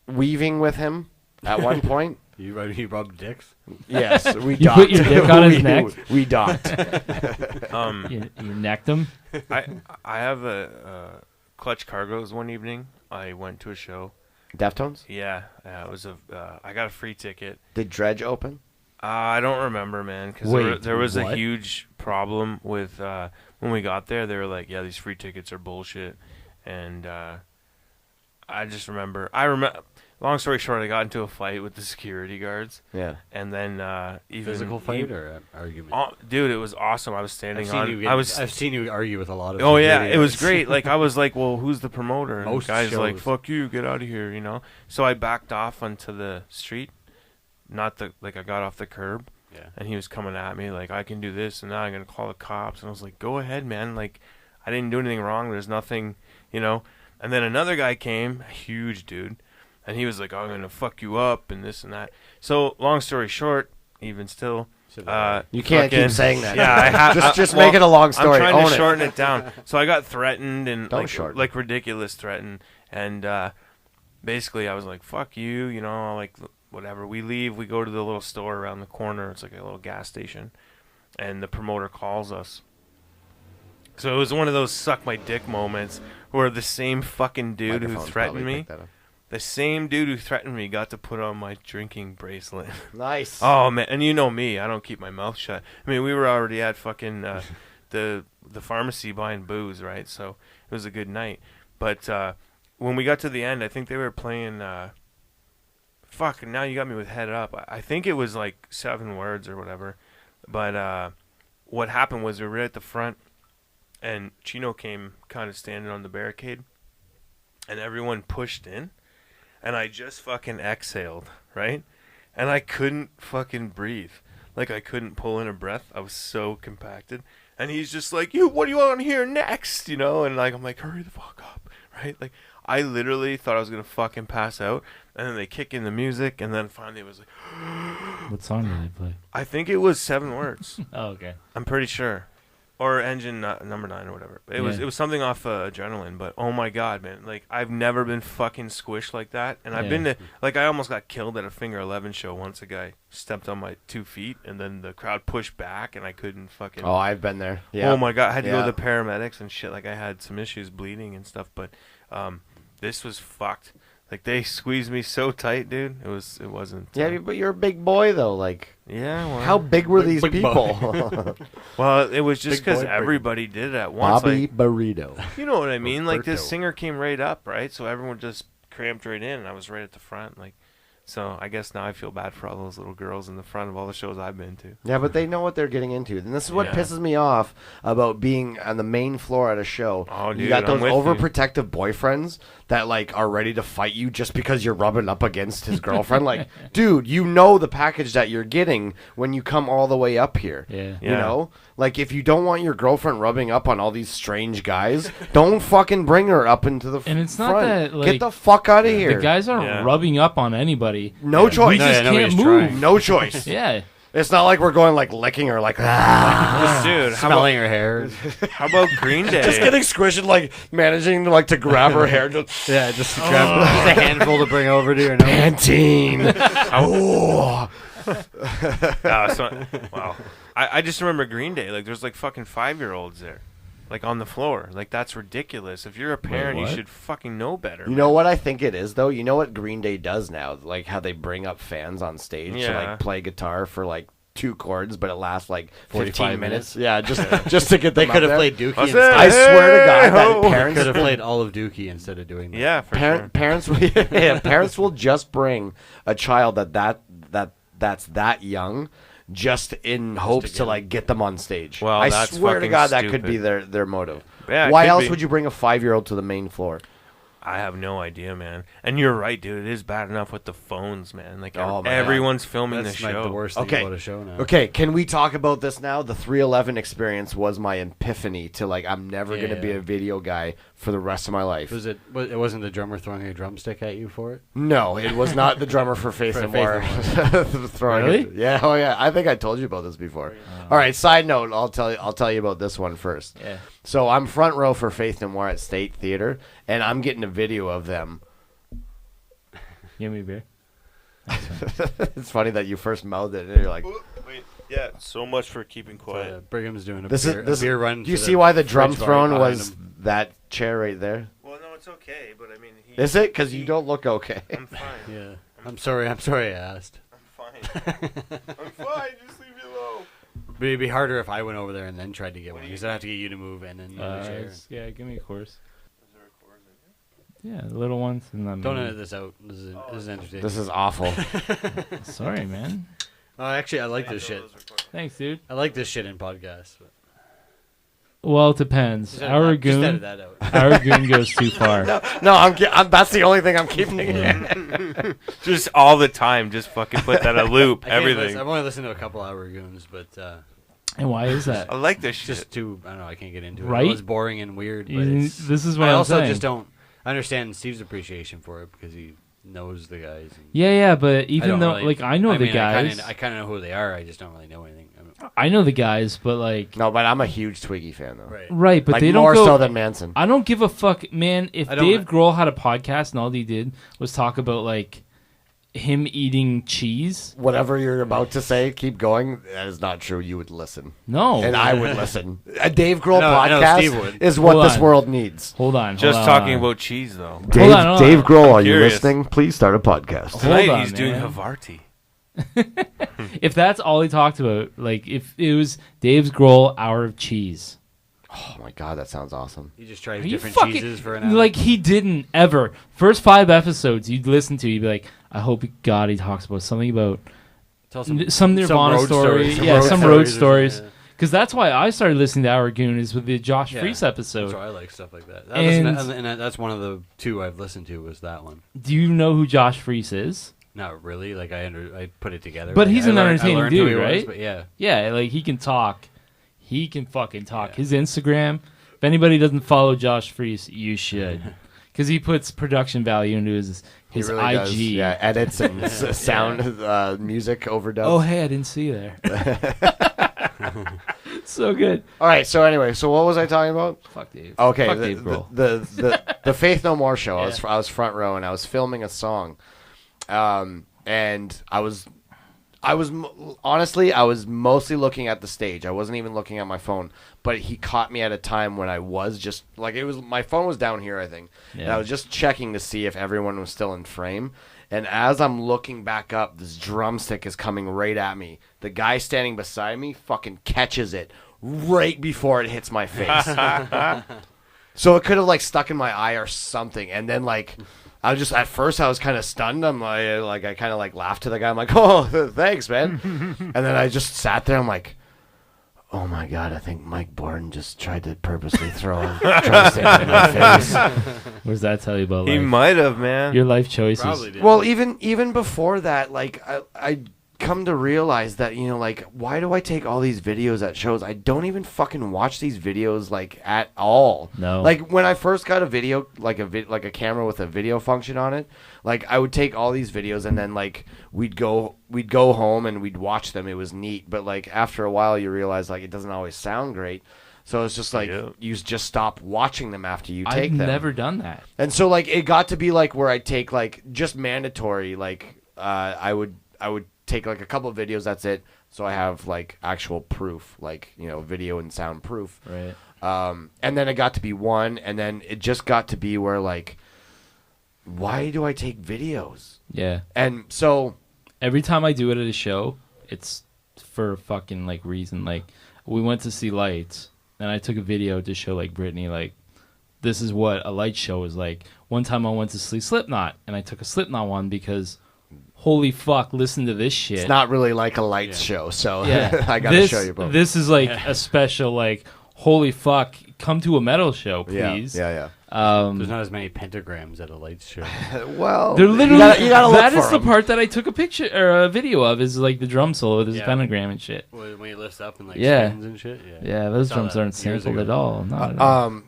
weaving with him at one point. You rubbed dicks? Yes, we you docked. Put your dick on his neck? We docked. You necked him? I have a Clutch Cargo's one evening. I went to a show. Deftones? Yeah, it was I got a free ticket. Did Dredge open? I don't remember, man, because there was a huge problem with when we got there. They were like, "Yeah, these free tickets are bullshit," and I just remember. Long story short, I got into a fight with the security guards. Yeah, and then even physical fight or argument. Dude, it was awesome. I was standing I've seen you argue with a lot of. Oh yeah, it was great. Like I was like, "Well, who's the promoter?" And Most the guy's shows. like, "Fuck you, get out of here," you know. So I backed off onto the street. I got off the curb, and he was coming at me like, I can do this, and now I'm gonna call the cops. And I was like, go ahead, man. Like, I didn't do anything wrong. There's nothing, you know. And then another guy came, a huge dude, and he was like, I'm gonna fuck you up and this and that. So long story short, even still, you can't keep saying that. Yeah, I have. Just make it a long story. I'm trying to shorten it down. So I got threatened and like ridiculous threatened, and basically I was like, fuck you, you know, like. Whatever, we leave, we go to the little store around the corner. It's like a little gas station, and the promoter calls us. So it was one of those suck my dick moments where the same fucking dude who threatened me, got to put on my drinking bracelet. Nice. Oh man, and you know me, I don't keep my mouth shut. I mean, we were already at fucking the pharmacy buying booze, right? So it was a good night. But when we got to the end, I think they were playing. Fuck, now you got me with Head Up. I think it was like 7 words or whatever. But what happened was we were at the front, and Chino came kind of standing on the barricade, and everyone pushed in, and I just fucking exhaled, right? And I couldn't fucking breathe. Like, I couldn't pull in a breath. I was so compacted. And he's just like, what do you want to hear next? You know? And like, I'm like, hurry the fuck up, right? Like, I literally thought I was going to fucking pass out. And then they kick in the music, and then finally it was like... What song did they play? I think it was 7 words. Oh, okay. I'm pretty sure. Or Engine Number 9 or whatever. It was something off Adrenaline, but oh my god, man. Like, I've never been fucking squished like that. And I've been to... Like, I almost got killed at a Finger 11 show once. A guy stepped on my 2 feet, and then the crowd pushed back, and I couldn't fucking... Oh, I've been there. Yeah. Oh my god, I had to go to the paramedics and shit. Like, I had some issues bleeding and stuff, but this was fucked. Like, they squeezed me so tight, dude. It wasn't. Yeah, but you're a big boy, though. Like, yeah. Well, how big were these people? Well, it was just because everybody did it at once. Bobby Burrito. You know what I mean? Like, this singer came right up, right? So everyone just cramped right in, and I was right at the front. Like, so I guess now I feel bad for all those little girls in the front of all the shows I've been to. Yeah, but they know what they're getting into. And this is what pisses me off about being on the main floor at a show. Oh, dude, you got those overprotective boyfriends that, like, are ready to fight you just because you're rubbing up against his girlfriend. Like, dude, you know the package that you're getting when you come all the way up here. Yeah. You know? Like, if you don't want your girlfriend rubbing up on all these strange guys, don't fucking bring her up into the front. And it's not that, like... Get the fuck out of here. The guys aren't rubbing up on anybody. No choice. We just can't move. No choice. Yeah. It's not like we're going, like, licking her, like, dude, smelling her hair. How about Green Day? Just getting squished and, like, managing to, like, to grab her hair. Just grab just a handful to bring over to your nose. Pantene. Oh. Wow. I just remember Green Day. Like, there's, like, fucking 5-year-olds there. Like, on the floor. Like, that's ridiculous. If you're a parent, you should fucking know better. You know what I think it is, though? You know what Green Day does now? Like, how they bring up fans on stage to, like, play guitar for, like, 2 chords, but it lasts like 45 minutes. Yeah, just to get them. They could have there. played Dookie. I swear to God, that parents could have played all of Dookie instead of doing that. Yeah, for sure. Parents will just bring a child that's that young, just in hopes to like get them on stage. Well, I that's swear to fucking God, that stupid. could be their motive. Yeah, why else would you bring a 5-year-old to the main floor? I have no idea, man. And you're right, dude. It is bad enough with the phones, man. Like Oh, my everyone's filming That's the like show. the worst thing about a show now. Okay, can we talk about this now? The 311 experience was my epiphany to like I'm never gonna be a video guy for the rest of my life. It wasn't the drummer throwing a drumstick at you for it? No, it was not the drummer for Faith and More throwing Really? it. Yeah, oh yeah. I think I told you about this before. All right, side note, I'll tell you about this one first. Yeah. So I'm front row for Faith and More at State Theater, and I'm getting a video of them. Give me a beer. It's funny that you first mouthed it, and you're like, Wait, yeah. So much for keeping quiet. Brigham's doing a "This beer, is a beer run. Do you to see the why the drum fridge bar throne behind was him. that chair right there? Well, no, it's okay, but I mean, Is it? Because you don't look okay. I'm fine. Yeah. I'm sorry I asked. I'm fine. I'm fine. Just leave me alone. But it'd be harder if I went over there and then tried to get one, because I'd have to get you to move and then move the chair. Yeah, give me a course. Is there a chorus in here? Yeah, the little ones. And then Don't edit this out. This is entertaining. This is awful. Sorry, man. Oh, actually, I like this shit. Thanks, dude. I like this shit in podcasts. But Well, it depends. just Our edit goon, that out. our goon goes too far. No, I'm that's the only thing I'm keeping in. Just all the time. Just fucking put that a loop. Everything. I've only listened to a couple hour goons, but And why is that? I like this shit. just too. I don't know. I can't get into it. Right? It's boring and weird. But This is what I I'm also saying. just don't understand Steve's appreciation for it because he knows the guys. And Yeah, but I even don't though, really- like, I know the mean, guys. I kind of know who they are. I just don't really know anything. I know the guys, but like, No, but I'm a huge Twiggy fan though. right, but Like they don't more go. so than Manson. I don't give a fuck, man. If I don't- Dave Grohl had a podcast and all he did was talk about like him eating cheese, Whatever you're about to say, keep going. That is not true. You would listen, no, and I would listen. A Dave Grohl I know Steve podcast would. is what Hold this on. world needs. Hold on, Just hold talking on. about cheese, though. Dave, hold Dave on. Grohl, are you curious. listening? Please start a podcast. Tonight on, he's doing man. Havarti. If that's all he talked about, like if it was Dave's Grohl hour of cheese, Oh my god, that sounds awesome. He just tries are you different fucking cheeses for an hour. like he didn't ever. First 5 episodes you'd listen to, you'd be like, I hope God he talks about something about Tell some Nirvana road story, stories. some road or stories. something, Because that's why I started listening to Our Goon is with the Josh yeah. Freese That's episode. why I like stuff like that. And- That's one of the 2 I've listened to was that one. Do you know who Josh Freese is? Not really. Like I put it together. But Like, he's I an learned- I entertaining learned who dude, he was, right? but yeah. Yeah, like he can talk. He can fucking talk. Yeah. His Instagram. If anybody doesn't follow Josh Freese, you should, because he puts production value into his He really IG. does. Yeah, edits and sound, music overdubs. Oh, hey, I didn't see you there. So good. All right. So anyway, so what was I talking about? Fuck Dave. Okay, Fuck the, Dave Grohl. the Faith No More show. I was front row and I was filming a song, and I was honestly I was mostly looking at the stage. I wasn't even looking at my phone. But he caught me at a time when I was just like it was. My phone was down here, I think, and I was just checking to see if everyone was still in frame. And as I'm looking back up, this drumstick is coming right at me. The guy standing beside me fucking catches it right before it hits my face. So it could have like stuck in my eye or something. And then like I was just at first I was kind of stunned. I'm like I kind of like laughed to the guy. I'm like, oh, thanks, man. And then I just sat there. I'm like, oh my god, I think Mike Borden just tried to purposely throw a drumstick in my face. What does that tell you about He life? might have, man. Your life choices. Probably did. Well, even before that, like I come to realize that, you know, like, why do I take all these videos at shows? I don't even fucking watch these videos like at all. No. Like when I first got a video, like a camera with a video function on it, like I would take all these videos and then like we'd go home and we'd watch them. It was neat, but like after a while you realize like it doesn't always sound great. So it's just like you just stop watching them after you take I've them. never done that. And so like it got to be like where I'd take like just mandatory, like I would take like a couple of videos, that's it. So I have like actual proof, like, you know, video and sound proof. Right. And then it got to be one, and then it just got to be where like, why do I take videos? Yeah. And so Every time I do it at a show, it's for a fucking like reason. Like we went to see lights, and I took a video to show like Brittany like this is what a light show is like. One time I went to see Slipknot, and I took a Slipknot one because holy fuck, listen to this shit. It's not really like a lights show, so yeah. I gotta show you both. This is like a special like holy fuck, come to a metal show, please. Yeah. There's not as many pentagrams at a lights show. Well, they're literally you gotta look that for is the them. part that I took a picture or a video of is like the drum solo with his pentagram and shit. When he lifts up and like spins and shit. Yeah, those drums aren't sampled at all. Not at all.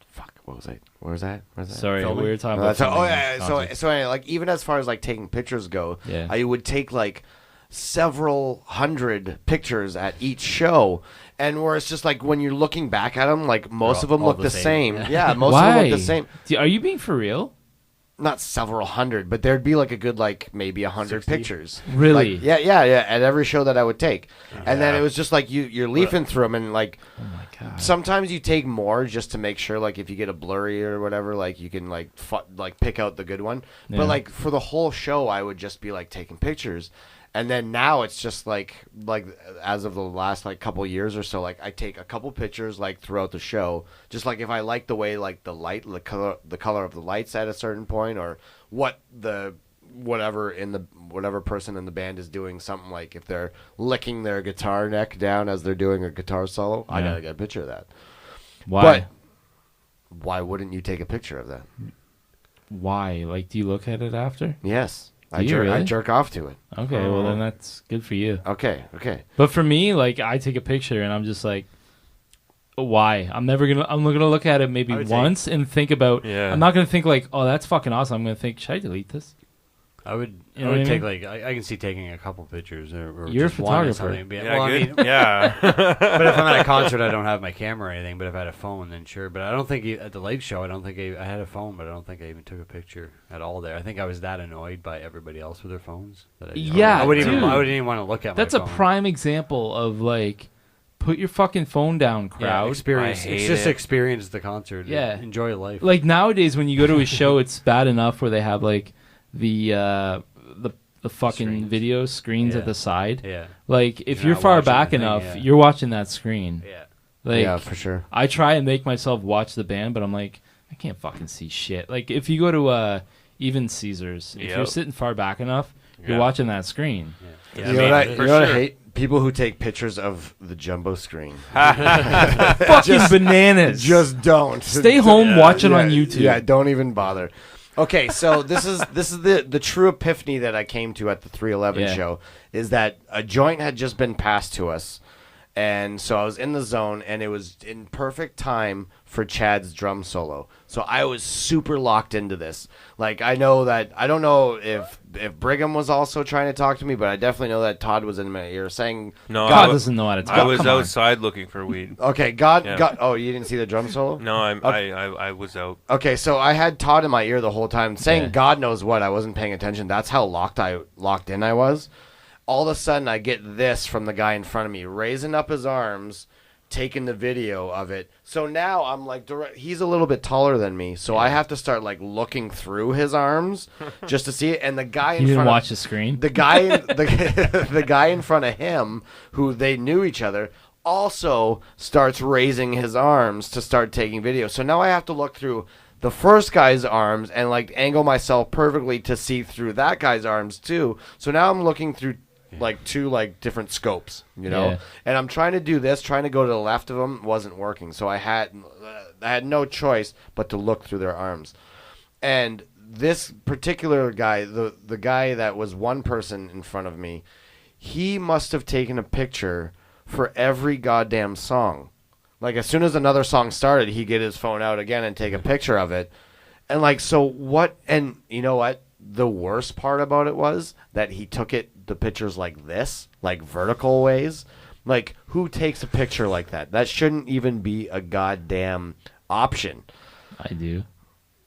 Fuck, what was I? Where was that? Sorry, Filming? we were talking about. So anyway, like even as far as like taking pictures go, I would take like several hundred pictures at each show, and where it's just like when you're looking back at them, like most of them look the same. Yeah, most of them look the same. Are you being for real? Not several hundred, but there'd be like a good like maybe 100 pictures. Really? Like, yeah. At every show that I would take, and then it was just like you're leafing through them, and like, oh my god. Sometimes you take more just to make sure, like if you get a blurry or whatever, like you can like pick out the good one. Yeah. But like for the whole show, I would just be like taking pictures. And then now it's just like as of the last like couple years or so, like I take a couple pictures like throughout the show, just like if I like the way like the color of the lights at a certain point, or whatever person in the band is doing something, like if they're licking their guitar neck down as they're doing a guitar solo, I gotta get a picture of that. Why? But why wouldn't you take a picture of that? Why? Like, do you look at it after? Yes. I jerk off to it. Okay, well then that's good for you. Okay. But for me, like I take a picture and I'm just like, why? I'm gonna look at it maybe once and think about. Yeah. I'm not gonna think like, oh, that's fucking awesome. I'm gonna think, should I delete this? I would take like I can see taking a couple pictures or you're just a photographer. Yeah, but if I'm at a concert, I don't have my camera or anything. But if I had a phone, then sure. But I don't think at the light show, I had a phone, but I don't think I even took a picture at all there. I think I was that annoyed by everybody else with their phones that I wouldn't even want to look at. That's my phone. A prime example of like, put your fucking phone down, crowd. Yeah, experience. It's just experience the concert. Yeah, enjoy life. Like nowadays, when you go to a show, it's bad enough where they have like the fucking video screens at the side. Yeah. Like if you're far back enough, you're watching that screen. Yeah. Like, yeah, for sure. I try and make myself watch the band, but I'm like, I can't fucking see shit. Like if you go to even Caesars, if you're sitting far back enough, you're watching that screen. Yeah. You know what I hate? People who take pictures of the jumbo screen. Fucking bananas. Just don't. Stay home, watch it on YouTube. Yeah, don't even bother. Okay, so this is the true epiphany that I came to at the 311 show, is that a joint had just been passed to us, and so I was in the zone, and it was in perfect time for Chad's drum solo. So I was super locked into this. Like I don't know if Brigham was also trying to talk to me, but I definitely know that Todd was in my ear saying, God doesn't know how to talk. I was outside looking for weed. Okay, God. Oh, you didn't see the drum solo? No, I was out. Okay, so I had Todd in my ear the whole time saying God knows what. I wasn't paying attention. That's how locked in I was. All of a sudden, I get this from the guy in front of me, raising up his arms, taking the video of it. So now I'm like, he's a little bit taller than me, so I have to start like looking through his arms just to see it. And the guy in front watch the screen. The guy, the guy in front of him, who they knew each other, also starts raising his arms to start taking video. So now I have to look through the first guy's arms and like angle myself perfectly to see through that guy's arms too. So now I'm looking through like two like different scopes, you know, and I'm trying to do this, trying to go to the left of them, wasn't working. So I had no choice but to look through their arms. And this particular guy, the guy that was one person in front of me, he must have taken a picture for every goddamn song. Like as soon as another song started, he'd get his phone out again and take a picture of it. And like, so what? And you know what? The worst part about it was that he took the pictures like this, like vertical ways. Like, who takes a picture like that? That shouldn't even be a goddamn option. I do.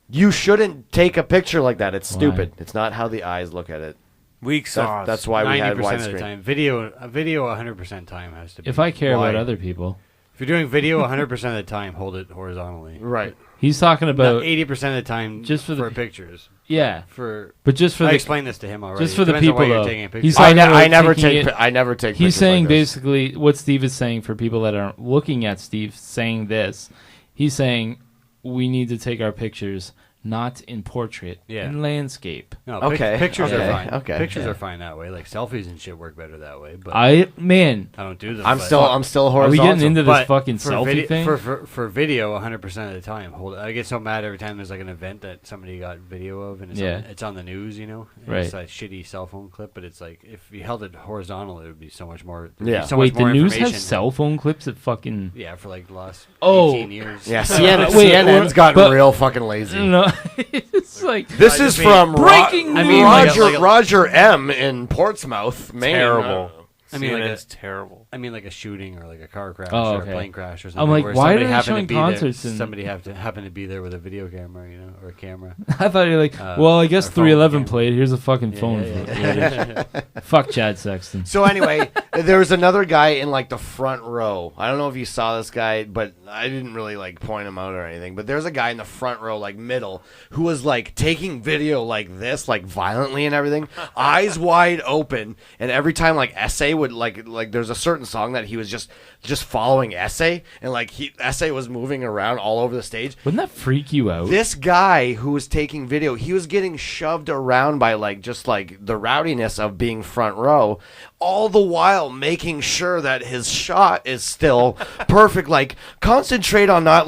You shouldn't take a picture like that. It's stupid. It's not how the eyes look at it. Weak sauce. That's why we had 90% of the time. Video 100% time has to be. If I care about other people. If you're doing video 100% of the time, hold it horizontally. Right. He's talking about 80% of the time just for pictures. Yeah, For but just for I the explained this to him already. just for the Depends on why people you're though. taking a picture. He's I talking about never taking take. it- I never take. He's pictures saying like this. basically what Steve is saying for people that aren't looking at Steve saying this. He's saying we need to take our pictures not in portrait, in landscape. No, Okay, pictures okay, are fine. okay. Pictures are fine that way. Like selfies and shit work better that way. But I don't do them. I'm but- still Are we horizontal. getting into this But fucking for selfie thing? For video, 100% of the time. I get so mad every time there's like an event that somebody got video of, and it's on the news, you know. And Right. It's a shitty cell phone clip, but it's like if you held it horizontal, it would be so much more. Yeah. So Wait, much more the news information. has cell phone clips that fucking. Yeah, for like the last Oh. 18 years. Yeah, Wait, CNN's gotten but- real fucking lazy. No, it's like This is from breaking news. Roger M in Portsmouth, Maine. Terrible. I mean, like CNN's terrible. I mean, like a shooting or like a car crash Oh, or okay. a plane crash or something. I'm like, where why are somebody they happened to showing be there- concerts and- Somebody happened to be there with a video camera, you know, or a camera. I thought you were like, well, I guess or phone 311 camera. played. Here's a fucking Yeah, phone. yeah, Fuck Chad Sexton. So anyway, there was another guy in like the front row. I don't know if you saw this guy, but I didn't really like point him out or anything. But there's a guy in the front row, like middle, who was like taking video like this, like violently and everything, eyes wide open. And every time like Essay would like there's a certain song that he was just following Essay, and like Essay was moving around all over the stage. Wouldn't that freak you out? This guy who was taking video, he was getting shoved around by just the rowdiness of being front row, all the while making sure that his shot is still perfect. Like, concentrate on not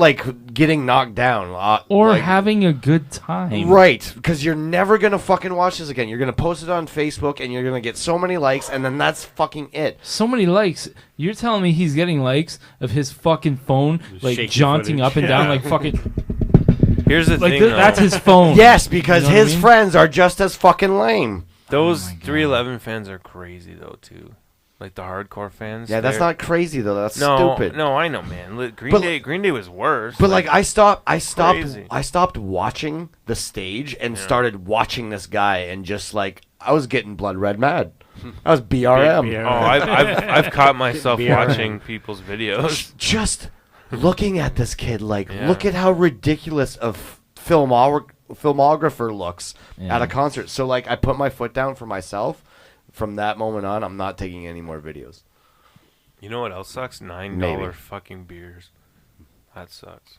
getting knocked down or having a good time. Right, because you're never gonna fucking watch this again. You're gonna post it on Facebook, and you're gonna get so many likes, and then that's fucking it. So many likes. You're telling me he's getting likes of his fucking phone, like Shaky jaunting footage. up and down, like fucking. Here's the Like thing, that's though. his phone. Yes, because You know what I his mean? friends are just as fucking lame. Those Oh my God. 311 fans are crazy though too, like the hardcore fans. Yeah, that's they're- not crazy though. That's no, stupid. No, I know, man. But- Green Day was worse. But I stopped Crazy. watching the stage and started watching this guy, and just I was getting blood red mad. I was BRM. BRM. Oh, I've caught myself BRM. watching people's videos. Just looking at this kid, Yeah. look at how ridiculous a filmographer looks Yeah. at a concert. So I put my foot down for myself. From that moment on, I'm not taking any more videos. You know what else sucks? $9 Maybe. fucking beers. That sucks.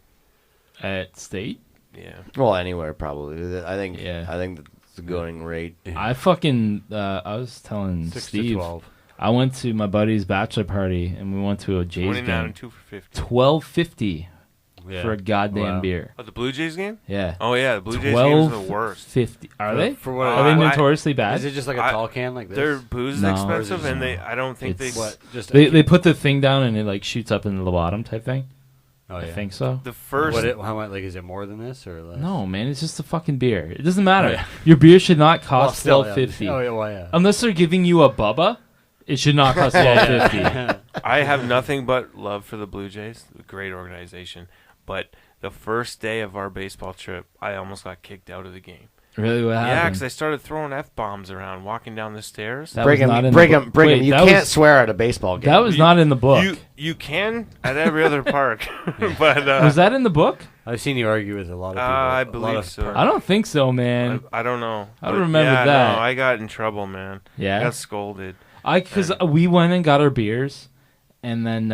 At State. Yeah. Well, anywhere probably. I think that's the going rate. I fucking. I was telling 6 to Steve. 12. I went to my buddy's bachelor party and we went to a Jays 29 game. and 2 for 50. $12.50 Yeah. for a goddamn Wow. beer. Oh, the Blue Jays game? Yeah. Oh yeah, the Blue Jays games are the worst. $12.50. Are they? For what? Are they I- notoriously bad? Is it just like a tall can like this? Their booze is No. expensive, and I don't think It's- they. What? Just They put the thing down and it shoots up into the bottom type thing. Oh, yeah. I think so. The first. How much? Like, is it more than this or less? No, man, it's just a fucking beer. It doesn't matter. Yeah. Your beer should not Well, cost still, $12.50. Oh yeah, well, yeah. Unless they're giving you a Bubba, it should not cost $12.50. I have nothing but love for the Blue Jays. Great organization, but the first day of our baseball trip, I almost got kicked out of the game. Really, what Yeah, happened? because I started throwing f-bombs around, walking down the stairs. That was not in the Brigham. book. Wait, You that can't was- swear at a baseball game. That was not in the book. You can at every other park, but Was that in the book? I've seen you argue with a lot of people. I a lot believe of so. I don't think so, man. I don't know. I But remember yeah, that. No, I got in trouble, man. I Yeah, got scolded because we went and got our beers, and then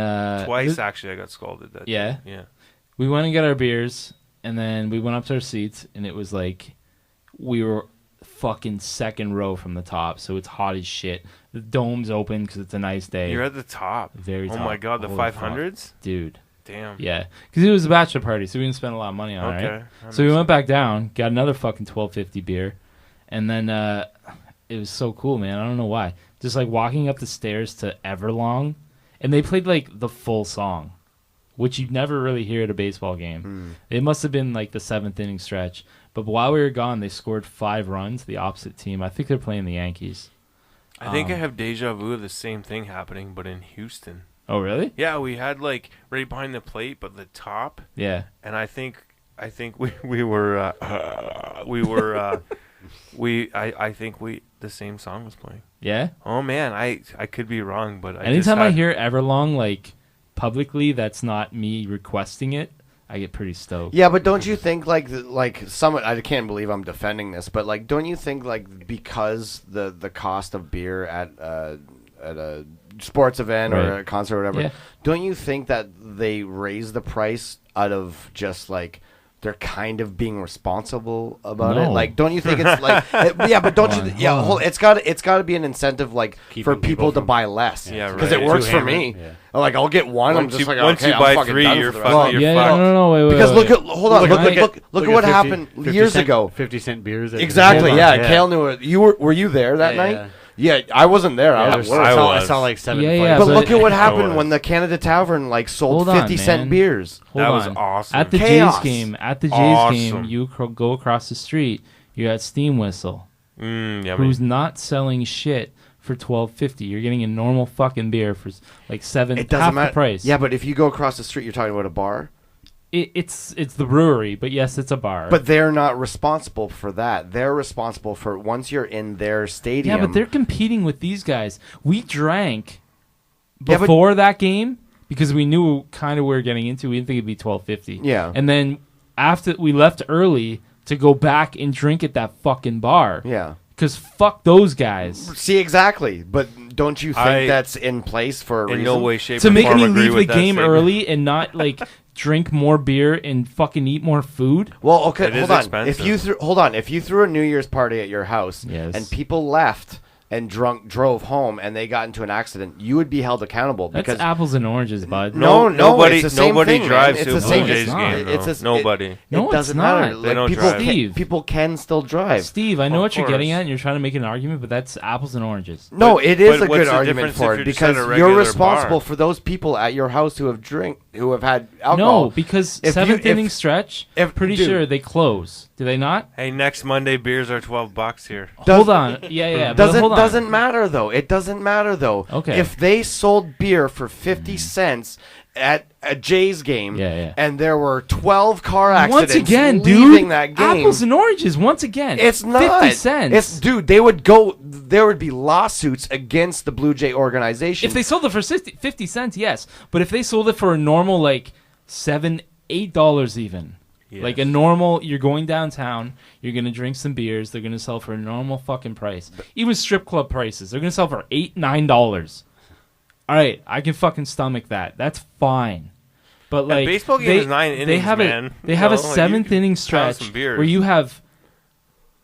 twice. Actually, I got scolded. That Yeah? day. Yeah. we went and got our beers, and then we went up to our seats, and it was like we were fucking second row from the top, so it's hot as shit. The dome's open because it's a nice day. You're at the top. Very Oh top. my god, the Holy 500s. dude. Damn. Yeah, because it was a bachelor party, so we didn't spend a lot of money on it. Okay. Right? That So we makes went back down, got another fucking $12.50 beer, and then it was so cool, man. I don't know why. Just walking up the stairs to Everlong, and they played the full song, which you never really hear at a baseball game. It must have been the seventh inning stretch. But while we were gone, they scored 5 runs. The opposite team. I think they're playing the Yankees. I think I have deja vu of the same thing happening, but in Houston. Oh, really? Yeah, we had right behind the plate, but the top, Yeah. and I think we were the same song was playing. Yeah. Oh man, I could be wrong, but Anytime I hear Everlong publicly, that's not me requesting it. I get pretty stoked. Yeah, but don't you think like some? I can't believe I'm defending this, but like, don't you think like because the cost of beer at a sports event or a concert or whatever, don't you think that they raise the price out of just like they're kind of being responsible about it? Like, don't you think it's like but don't you? It's got to be an incentive like for people to buy less. Yeah, because it works for me. Yeah. Like I'll get one. I'm just like, once okay, you I'm buy fucking 3, done you're for the rest. fucked. No, wait. Because look at what 50 happened years ago. 50-cent beers. Exactly. Yeah, Kale knew it. Were you there that night? Yeah, I wasn't there. I saw like 7. But look at what happened when the Canada Tavern like sold 50-cent beers. That was awesome. At the Jays game, you go across the street. You got Steam Whistle, who's not selling shit for $12.50. You're getting a normal fucking beer for like $7. It doesn't matter. The price. Yeah, but if you go across the street, you're talking about a bar. It's the brewery, but yes, it's a bar. But they're not responsible for that. They're responsible for once you're in their stadium. Yeah, but they're competing with these guys. We drank before that game because we knew kind of what we were getting into. We didn't think it'd be $12.50. Yeah. And then after we left early to go back and drink at that fucking bar. Yeah. Because fuck those guys. See, exactly. But don't you think that's in place for a reason? In no way, shape, to or make form me agree leave the with that game statement. early and not like drink more beer and fucking eat more food. Well, okay, it hold is on. expensive. If you threw a New Year's party at your house and people left and drove home and they got into an accident, you would be held accountable because that's apples and oranges, bud. Nobody it's the same thing, drives man. to a It's the Blue same. Jays game. Nobody. It doesn't matter. They don't people drive. people can still drive. Steve, I know Of what you're getting course. at, and you're trying to make an argument, but that's apples and oranges. No, it is a what's good the argument difference for if it you're just at a because regular you're responsible bar? for those people at your house who have had alcohol. No, because If seventh you- inning stretch, pretty dude. sure they close. Do they not? Hey, next Monday beers are $12 here. Hold on. Yeah. but hold on. Doesn't matter though. It doesn't matter though. Okay. If they sold beer for 50 cents at a Jays game, and there were 12 car accidents Once again, leaving dude, that game, apples and oranges. Once again, it's not 50 cents. There would be lawsuits against the Blue Jay organization If they sold it for 50 cents, yes. But if they sold it for a normal like $7, $8 even. Yes. Like a normal, you're going downtown, you're going to drink some beers, they're going to sell for a normal fucking price. Even strip club prices, they're going to sell for $8, $9. All right, I can fucking stomach that. That's fine. But like baseball game is 9 innings, they have man. They have a Like, you seventh can inning have stretch some beers. where you have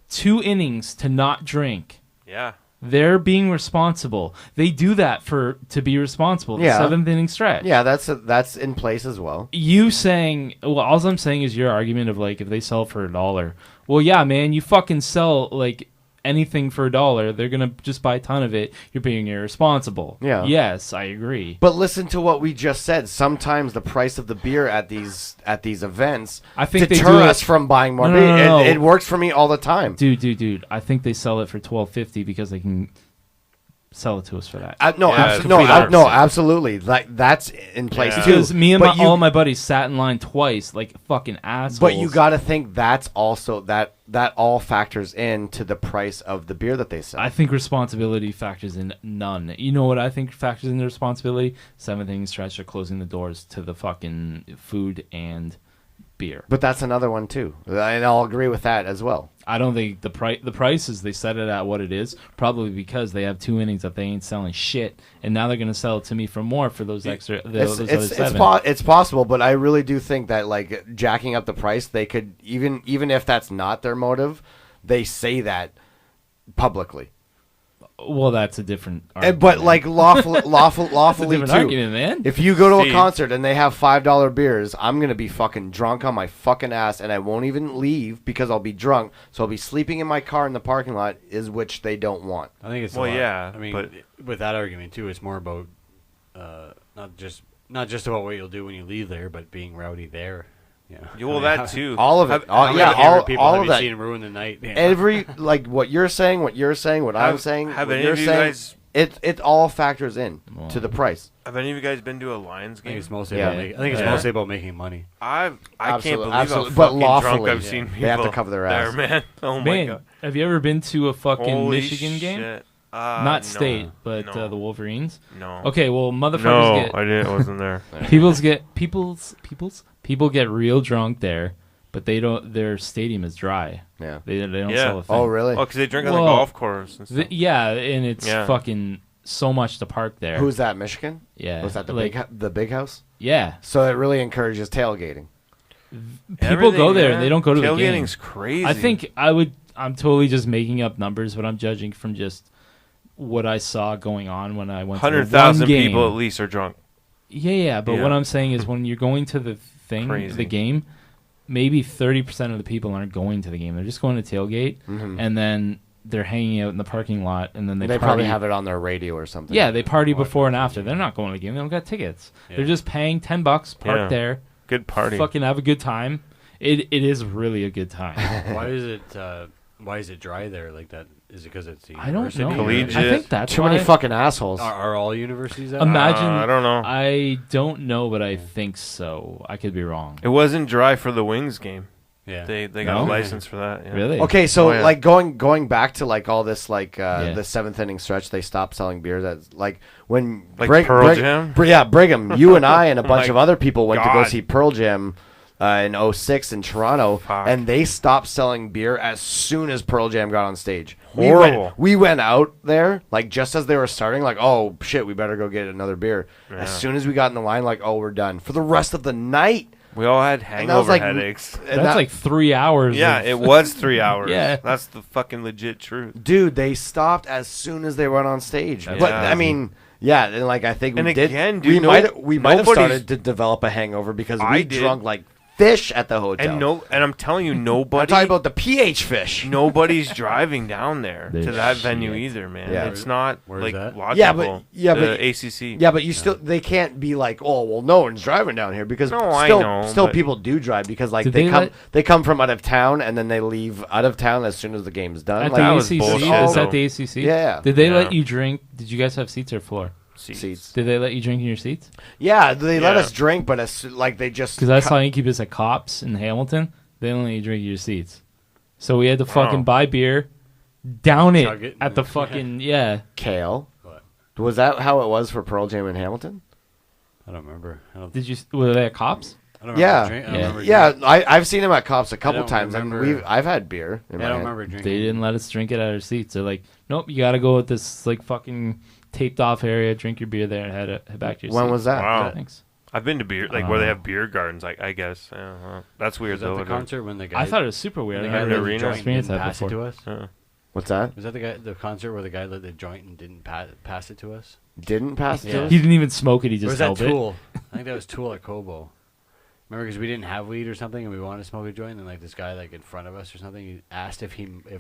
2 innings to not drink. Yeah. They're being responsible. They do that to be responsible. The 7th inning stretch. Yeah, that's in place as well. You saying, well, all I'm saying is your argument of like if they sell for $1. Well, yeah, man, you fucking sell like anything for $1. They're gonna just buy a ton of it. You're being irresponsible. Yeah. Yes, I agree. But listen to what we just said. Sometimes the price of the beer at these events I think deter they do us from buying more beer. No. It works for me all the time. Dude. I think they sell it for $12.50 because they can sell it to us for that. Absolutely. Like that's in place too. Because me and all my buddies sat in line twice, like fucking assholes. But you got to think that's also that all factors into the price of the beer that they sell. I think responsibility factors in none. You know what I think factors in the responsibility? 7th inning stretch are closing the doors to the fucking food and beer. But that's another one too, and I'll agree with that as well. I don't think the prices they set it at what it is, probably because they have 2 innings that they ain't selling shit, and now they're going to sell it to me for more for those extra. Those other 7. It's possible, but I really do think that like jacking up the price, they could even if that's not their motive, they say that publicly. Well, that's a different argument. But like lawfully different too. argument, man. If you go to a concert and they have $5 beers, I'm gonna be fucking drunk on my fucking ass, and I won't even leave because I'll be drunk. So I'll be sleeping in my car in the parking lot, which they don't want. I think it's yeah. I mean, but with that argument too, it's more about not just about what you'll do when you leave there, but being rowdy there. Yeah. Well, that too. All of it. How many people all have of you that. seen ruin the night? Yeah. Every like what you're saying, what I'm saying, have what any you're of you saying. guys- It all factors in to the price. Have any of you guys been to a Lions I game? think it's mostly Yeah. about making money. I can't believe how absolutely. fucking But lawfully, drunk I've seen people they have to cover their ass. there, man. Oh my Man, god. have you ever been to a fucking Holy Michigan game? shit. Not no, state, but no. the Wolverines. No. Okay, well, motherfuckers No, get I wasn't there. peoples People get real drunk there, but they don't. Their stadium is dry. Yeah. They don't sell a thing. Oh, really? Oh, because they drink on the golf course and stuff. Yeah, and it's fucking so much to park there. Who's that, Michigan? Yeah. Was that the big house? Yeah. So it really encourages tailgating. People go there and they don't go to the game. Tailgating's crazy. I think I'm totally just making up numbers, but I'm judging from just what I saw going on when I went to the 100,000 game. people at least are drunk. Yeah, but what I'm saying is when you're going to the thing, the game, maybe 30% of the people aren't going to the game. They're just going to tailgate, and then they're hanging out in the parking lot, and then they probably have it on their radio or something. Yeah, they party before and after. They're not going to the game. They don't got tickets. They're just paying $10, park there. Good party. Fucking have a good time. It is really a good time. Why is it dry there like that? Is it because it's the I don't university? know. Collegiate. I think that's too many fucking assholes. Are all universities that? Imagine. I don't know. I don't know, but I think so. I could be wrong. It wasn't dry for the Wings game. Yeah, they got a license for that. Yeah. Really? Okay, so like going back to like all this like the 7th inning stretch, they stopped selling beer. That's like when Pearl Jam. Brigham, you and I and a bunch My of other people went to go God. see Pearl Jam in 2006 in Toronto, and they stopped selling beer as soon as Pearl Jam got on stage. Horrible. We went out there like just as they were starting, like, oh shit, we better go get another beer. Yeah. As soon as we got in the line, like, oh, we're done for the rest of the night. We all had hangover headaches. That's like 3 hours. Yeah, it was 3 hours. Yeah. That's the fucking legit truth. Dude, they stopped as soon as they went on stage. That's But crazy. I mean, yeah, and like I think we And did. again, we dude, might have nobody's- started to develop a hangover because I we did. drunk like fish at the hotel. And I'm telling you, nobody. I'm talking about the pH fish. Nobody's driving down there There's to that shit. venue either, man. Yeah. It's not Where's like that? logical. Yeah, the but ACC. Yeah, but you still they can't be like, oh well, no one's driving down here because No, I still know, still but- people do drive because like Did they come from out of town and then they leave out of town as soon as the game's done. At Like, the that was ACC? bullshit, Is that though. the ACC? Yeah. Did they Yeah. let you drink? Did you guys have seats or floor? seats. Did they let you drink in your seats? Yeah, they let Yeah. us drink, but like they just Because I saw Incubus at Cops in Hamilton. They only let you drink in your seats. So we had to fucking buy beer, down Chug it it, at the fucking, yeah. Kale. What? Was that how it was for Pearl Jam in Hamilton? I don't remember. Were they at Cops? I don't Yeah, remember. I don't Yeah. remember Yeah, drinking. I've seen him at Cops a couple don't times, and remember- I've had beer. In Yeah, my I don't hand. remember drinking. They didn't let us drink it at our seats. They're like, nope, you got to go with this like fucking taped off area, drink your beer there, and head back to your seat. When was that? Wow. Thanks. I've been to beer where they have beer gardens. I guess that's weird Was that though. the concert when the guy? I thought it was super weird. the I guy never lit the arena joint and experienced didn't that pass it before. to us. What's that? Was that the concert where the guy lit the joint and didn't pass it to us? Didn't pass it to Yeah. us? He didn't even smoke it. He Or just was that held it. Tool? I think that was Tool at Kobo. Remember, because we didn't have weed or something, and we wanted to smoke a joint, and like this guy, like in front of us or something, he asked if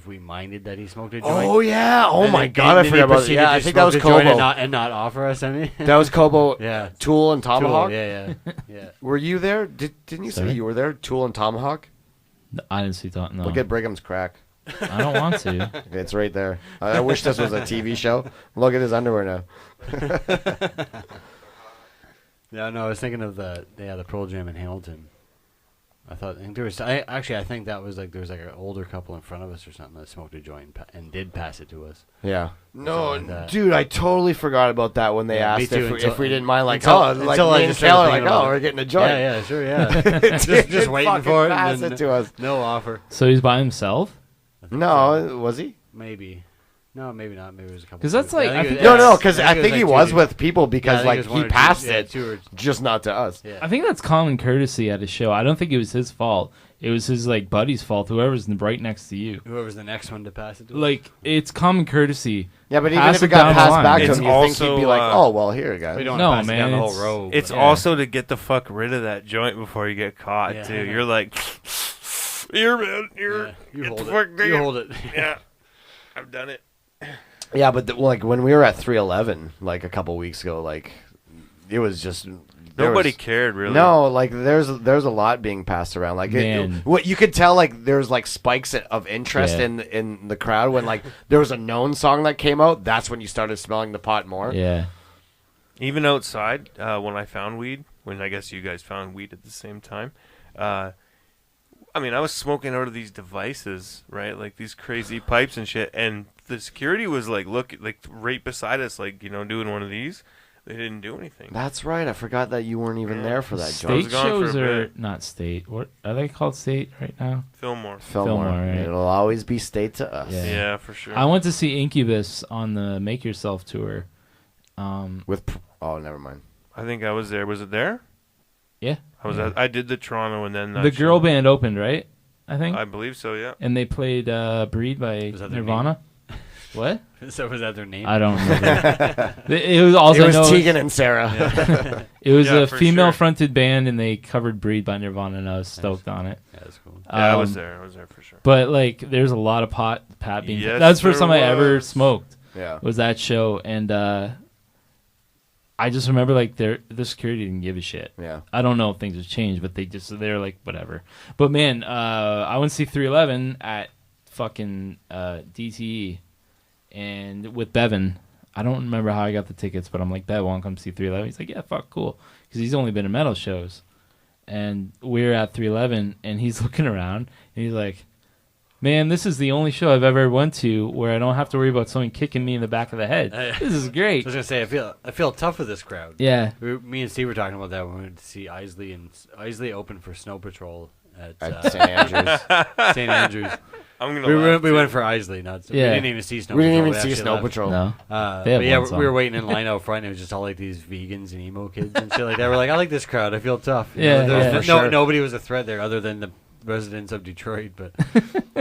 we minded that he smoked a joint. Oh yeah! Oh And my then- god! and I then he forgot about that. proceeded Yeah, to I think that was smoke a joint Kobo. and not offer us any. That was Kobo. Yeah, Tool and Tomahawk. Tool, yeah. Were you there? Didn't you say Sorry? you were there? Tool and Tomahawk. I didn't see that. No, Look at Brigham's crack. I don't want to. It's right there. I wish this was a TV show. Look at his underwear now. Yeah, no, I was thinking of the Pearl Jam in Hamilton. I think there was. I think that was like there was like an older couple in front of us or something that smoked a joint and did pass it to us. Yeah. No, Something like that. dude, I totally forgot about that when they Yeah, me asked too, if we didn't mind, like, until I me and just started Taylor, like, thinking about oh, it. we're getting a joint. Yeah, sure, yeah. just waiting Fucking for it. pass And then it to us. No offer. So he's by himself? No, was he? Maybe. No, maybe not. Maybe it was a couple. 'Cause that's people. like- Yeah, I think it No, was- because I think it he was was two with people Yeah, because I think like it was he one or two- passed yeah, it, two or- just not to us. Yeah. I think that's common courtesy at a show. I don't think it was his fault. It was his like buddy's fault. Whoever's right next to you. Whoever's the next one to pass it to. Like it's common courtesy. Yeah, but even Pass if it it got down the passed line. back to It's him, you think he'd also, be like, uh, oh, well, here, we guys. don't No, pass it down man, the whole it's- row. It's but- also to get the fuck rid of that joint before you get caught Yeah. too. You're like, here, man, here, Yeah, you get hold the it. fuck You down. hold it. Yeah, I've done it. Yeah, but like when we were at 311, like a couple weeks ago, like it was just Nobody cared really. No, like there's a lot being passed around. Like Man. what you could tell, like there's like spikes of interest Yeah. in the crowd when like there was a known song that came out. That's when you started smelling the pot more. Yeah. Even outside, when I found weed, when I guess you guys found weed at the same time, I mean, I was smoking out of these devices, right? Like these crazy pipes and shit, and the security was like, look, like right beside us, like, you know, doing one of these. They didn't do anything. That's right. I forgot that you weren't even there for that. State gone shows for a are bit. not state. What are they called? State right now? Fillmore. Fillmore. Right? It'll always be state to us. Yeah. Yeah, for sure. I went to see Incubus on the Make Yourself tour. Oh, never mind. I think I was there. Was it there? Yeah. I did the Toronto and then The girl band opened, right? I think. I believe so. Yeah. And they played "Breed" by Was that their Nirvana. What? So was that their name? I don't remember. It was also It was Tegan and Sarah. It was Yeah, a for female-fronted band, and they covered "Breed" by Nirvana, and I was stoked on it. Yeah, that's cool. Yeah, I was there. I was there for sure. But like, there's a lot of Pat being. Yes, That's the first there time I ever was. smoked. Yeah. Was that show, and I just remember like the security didn't give a shit. Yeah. I don't know if things have changed, but they're like whatever. But man, I went to see 311 at fucking DTE, and with Bevan. I don't remember how I got the tickets, but I'm like, Bev, want to come see 311? He's like, yeah, fuck, cool, because he's only been to metal shows, and we're at 311, and he's looking around, and he's like, man, this is the only show I've ever went to where I don't have to worry about someone kicking me in the back of the head. This is great. I was gonna say I feel tough with this crowd. Yeah. Me and Steve were talking about that when we went to see Isley, and Isley opened for Snow Patrol at St. Andrews. St. Andrews. I'm gonna. We went for Isley, not. Yeah. We didn't even see Snow We Patrol. didn't even see actually Snow left. Patrol. No. They But have yeah, one we were song. waiting in line out front, and it was just all like these vegans and emo kids and shit like that. We're like, I like this crowd. I feel tough. You Yeah, know, there was yeah. no, For sure. nobody was a threat there other than the residents of Detroit. But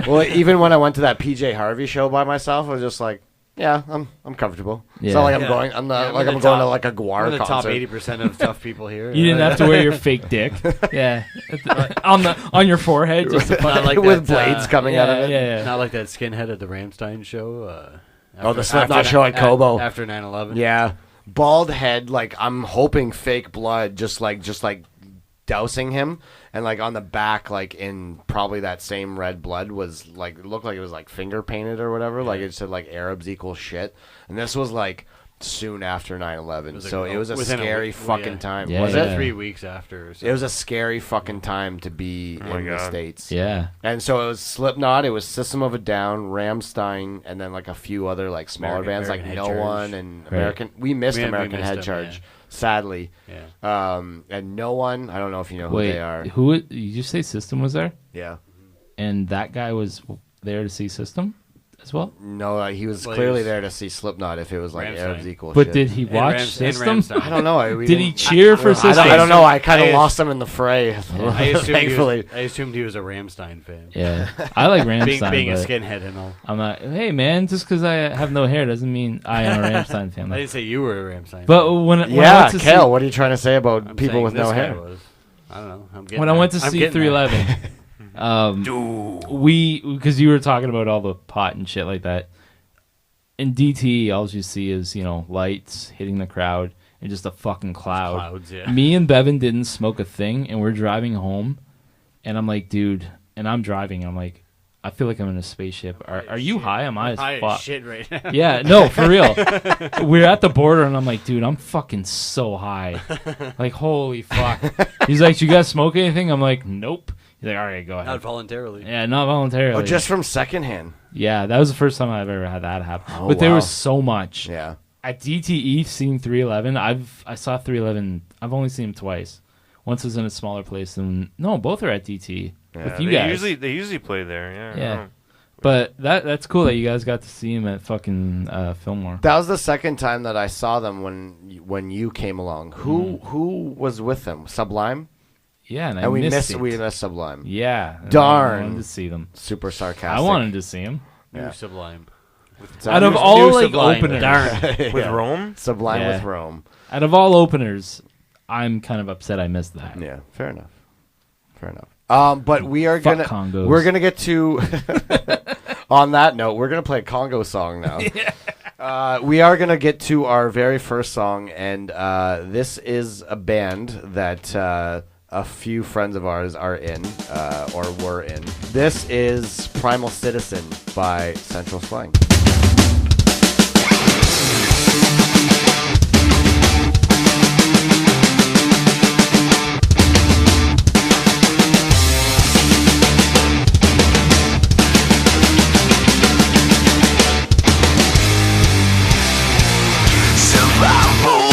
Well, even when I went to that PJ Harvey show by myself, I was just like, yeah, I'm comfortable. It's not like I'm Yeah. going. I'm not Yeah, like we're I'm the going to top- like a we're Guar the top concert. 80% of tough people here. You didn't have to wear your fake dick. Yeah. on your forehead. Just to Not like with that, blades coming out of it. Yeah. Not like that skinhead at the Ramstein show. The Slipknot show at Kobo. After 9/11. Yeah, bald head. Like I'm hoping fake blood, just like dousing him, and like on the back, like in probably that same red blood was like, it looked like it was like finger painted or whatever. Like it said like Arabs equal shit, and this was like soon after 9/11, so it was a within a scary week- fucking time. Yeah, Was yeah. it? 3 weeks after. Or It was a scary fucking time to be my in the God. States. Yeah. And so it was Slipknot, it was System of a Down, Ramstein, and then like a few other like smaller bands American like Head No Charge. One and Right. American. We missed We American missed Head them, Charge, yeah. sadly. Yeah. And No One, I don't know if you know who Wait, they are. who did you say System was there? Yeah. And that guy was there to see System as well? No, he was Well, he clearly was- there to see Slipknot if it was like Ramstein. Arabs equal But shit. did he watch and System? Ramstein. I don't know. Did he cheer for System? I don't know. I kind of I- lost him in the fray. Thankfully. I assumed he was a Ramstein fan. Yeah. I like Ramstein. Being a but skinhead and all. I'm like, hey man, just because I have no hair doesn't mean I am a Ramstein fan. I didn't say you were a Ramstein But fan. when I Yeah, went to Kel, what are you trying to say about I'm people saying with this no guy hair? was. I don't know. I'm getting when I there. went to I'm see getting there. 311, because you were talking about all the pot and shit like that. In DT, all you see is lights hitting the crowd and just a fucking cloud. Clouds, yeah. Me and Bevan didn't smoke a thing, and we're driving home, and I'm like, dude, and I'm driving, and I'm like, I feel like I'm in a spaceship. Are you high? I'm high as High fuck. as shit right now. Yeah, no, for real. We're at the border, and I'm like, dude, I'm fucking so high. Like, holy fuck. He's like, you guys smoke anything? I'm like, nope. He's like, all right, go ahead. Not voluntarily. Yeah, not voluntarily. Oh, just from secondhand. Yeah, that was the first time I've ever had that happen. Oh, but there wow. was so much. Yeah. At DTE, seeing 311, I saw 311. I've only seen him twice. Once was in a smaller place, and no, both are at DTE with you guys. They usually play there. Yeah. Yeah. But that's cool that you guys got to see him at fucking Fillmore. That was the second time that I saw them when you came along. Who was with them? Sublime? Yeah, and And we missed it. missed Sublime. Yeah. Darn. I wanted to see them. Super sarcastic. I wanted to see him. Yeah. New Sublime. Out of New all like Sublime. openers, With Yeah. Rome. Sublime Yeah. with Rome. out of all openers, I'm kind of upset I missed that. Yeah, fair enough. Fair enough. But we are Fuck gonna Congos. we're gonna get to on that note, we're gonna play a Congo song now. We are gonna get to our very first song, and this is a band that a few friends of ours are in or were in. This is Primal Citizen by Central Slang. Survival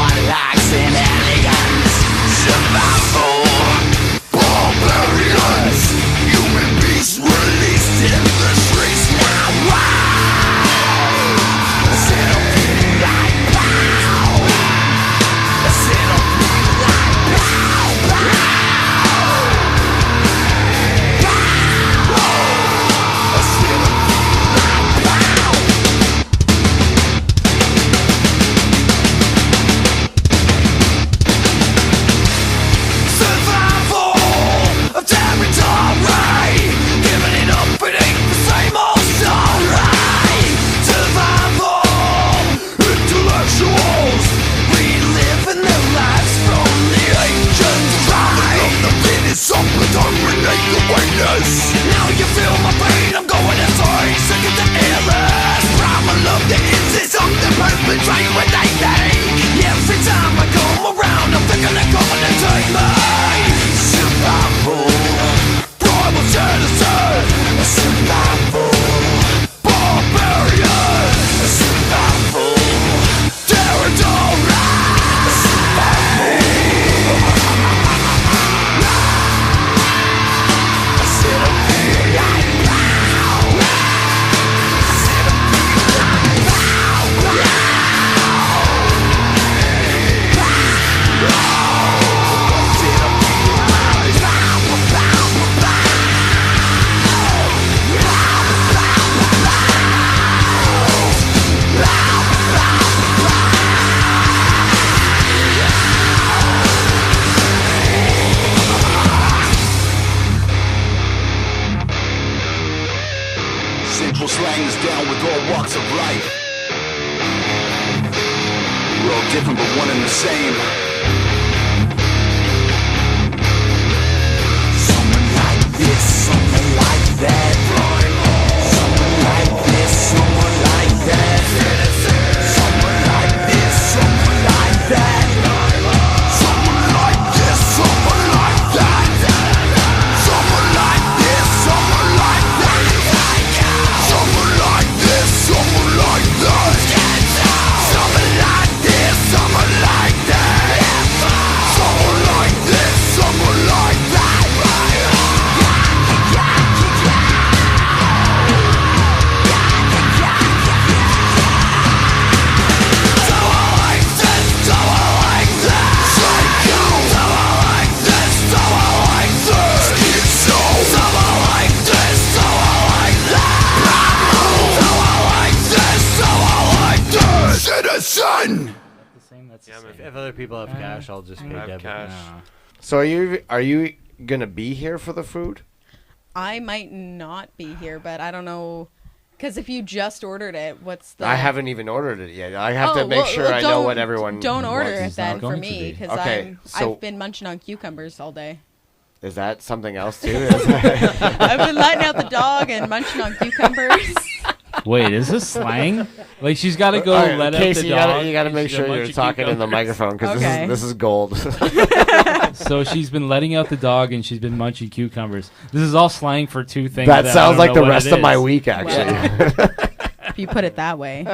warlocks and elegance. Survival, barbarians, human beasts released in the streets. Wow, wow. A centipede like pow. A centipede like pow, pow. Pow. A centipede like pow. Survival of territory, giving it up, it ain't the same old story. Survival, intellectuals, reliving their lives from the ancient time. The pit is something to dominate the witness. Now you feel my pain, I'm going insane, sick of the illness. Problem of the insist on the perpetrate what they think. Every time I come around, I'm thinking they're coming to take me. Survival, primal genocide. Survival, barbarian. Survival, territory. Survival. A centipede like pow. Centipede like pow. Central Slang is down with all walks of life. We're all different but one and the same. Someone like this, someone like that. Someone like this, someone like that. Someone like this, someone like that. Someone like this, someone like that. Someone like this, someone like that. Someone like this, someone like that. Someone like this, someone like that. Someone like this, someone like that. Someone like this, someone like that. Psycho. Someone like this, someone like this. Schizo. Someone like this, someone like that. Someone like this, someone like this. Citizen. If other people have cash, I'll just pay have debit. cash. So are you gonna be here for the food? I might not be here, but I don't know. Because if you just ordered it, what's the... I haven't even ordered it yet. I have to make sure I know what everyone Don't order wants. it then not for going to me, be. because Okay, so- I've been munching on cucumbers all day. Is that something else too? I've been letting out the dog and munching on cucumbers. Wait, is this slang? Like she's got to go All right, let Casey, out the dog. you gotta and make she's sure a bunch you're of talking in the cucumbers. microphone because Okay. this is gold. So she's been letting out the dog and she's been munching cucumbers. This is all slang for two things. That I sounds don't like know the what rest it of my is. week, actually. If you put it that way.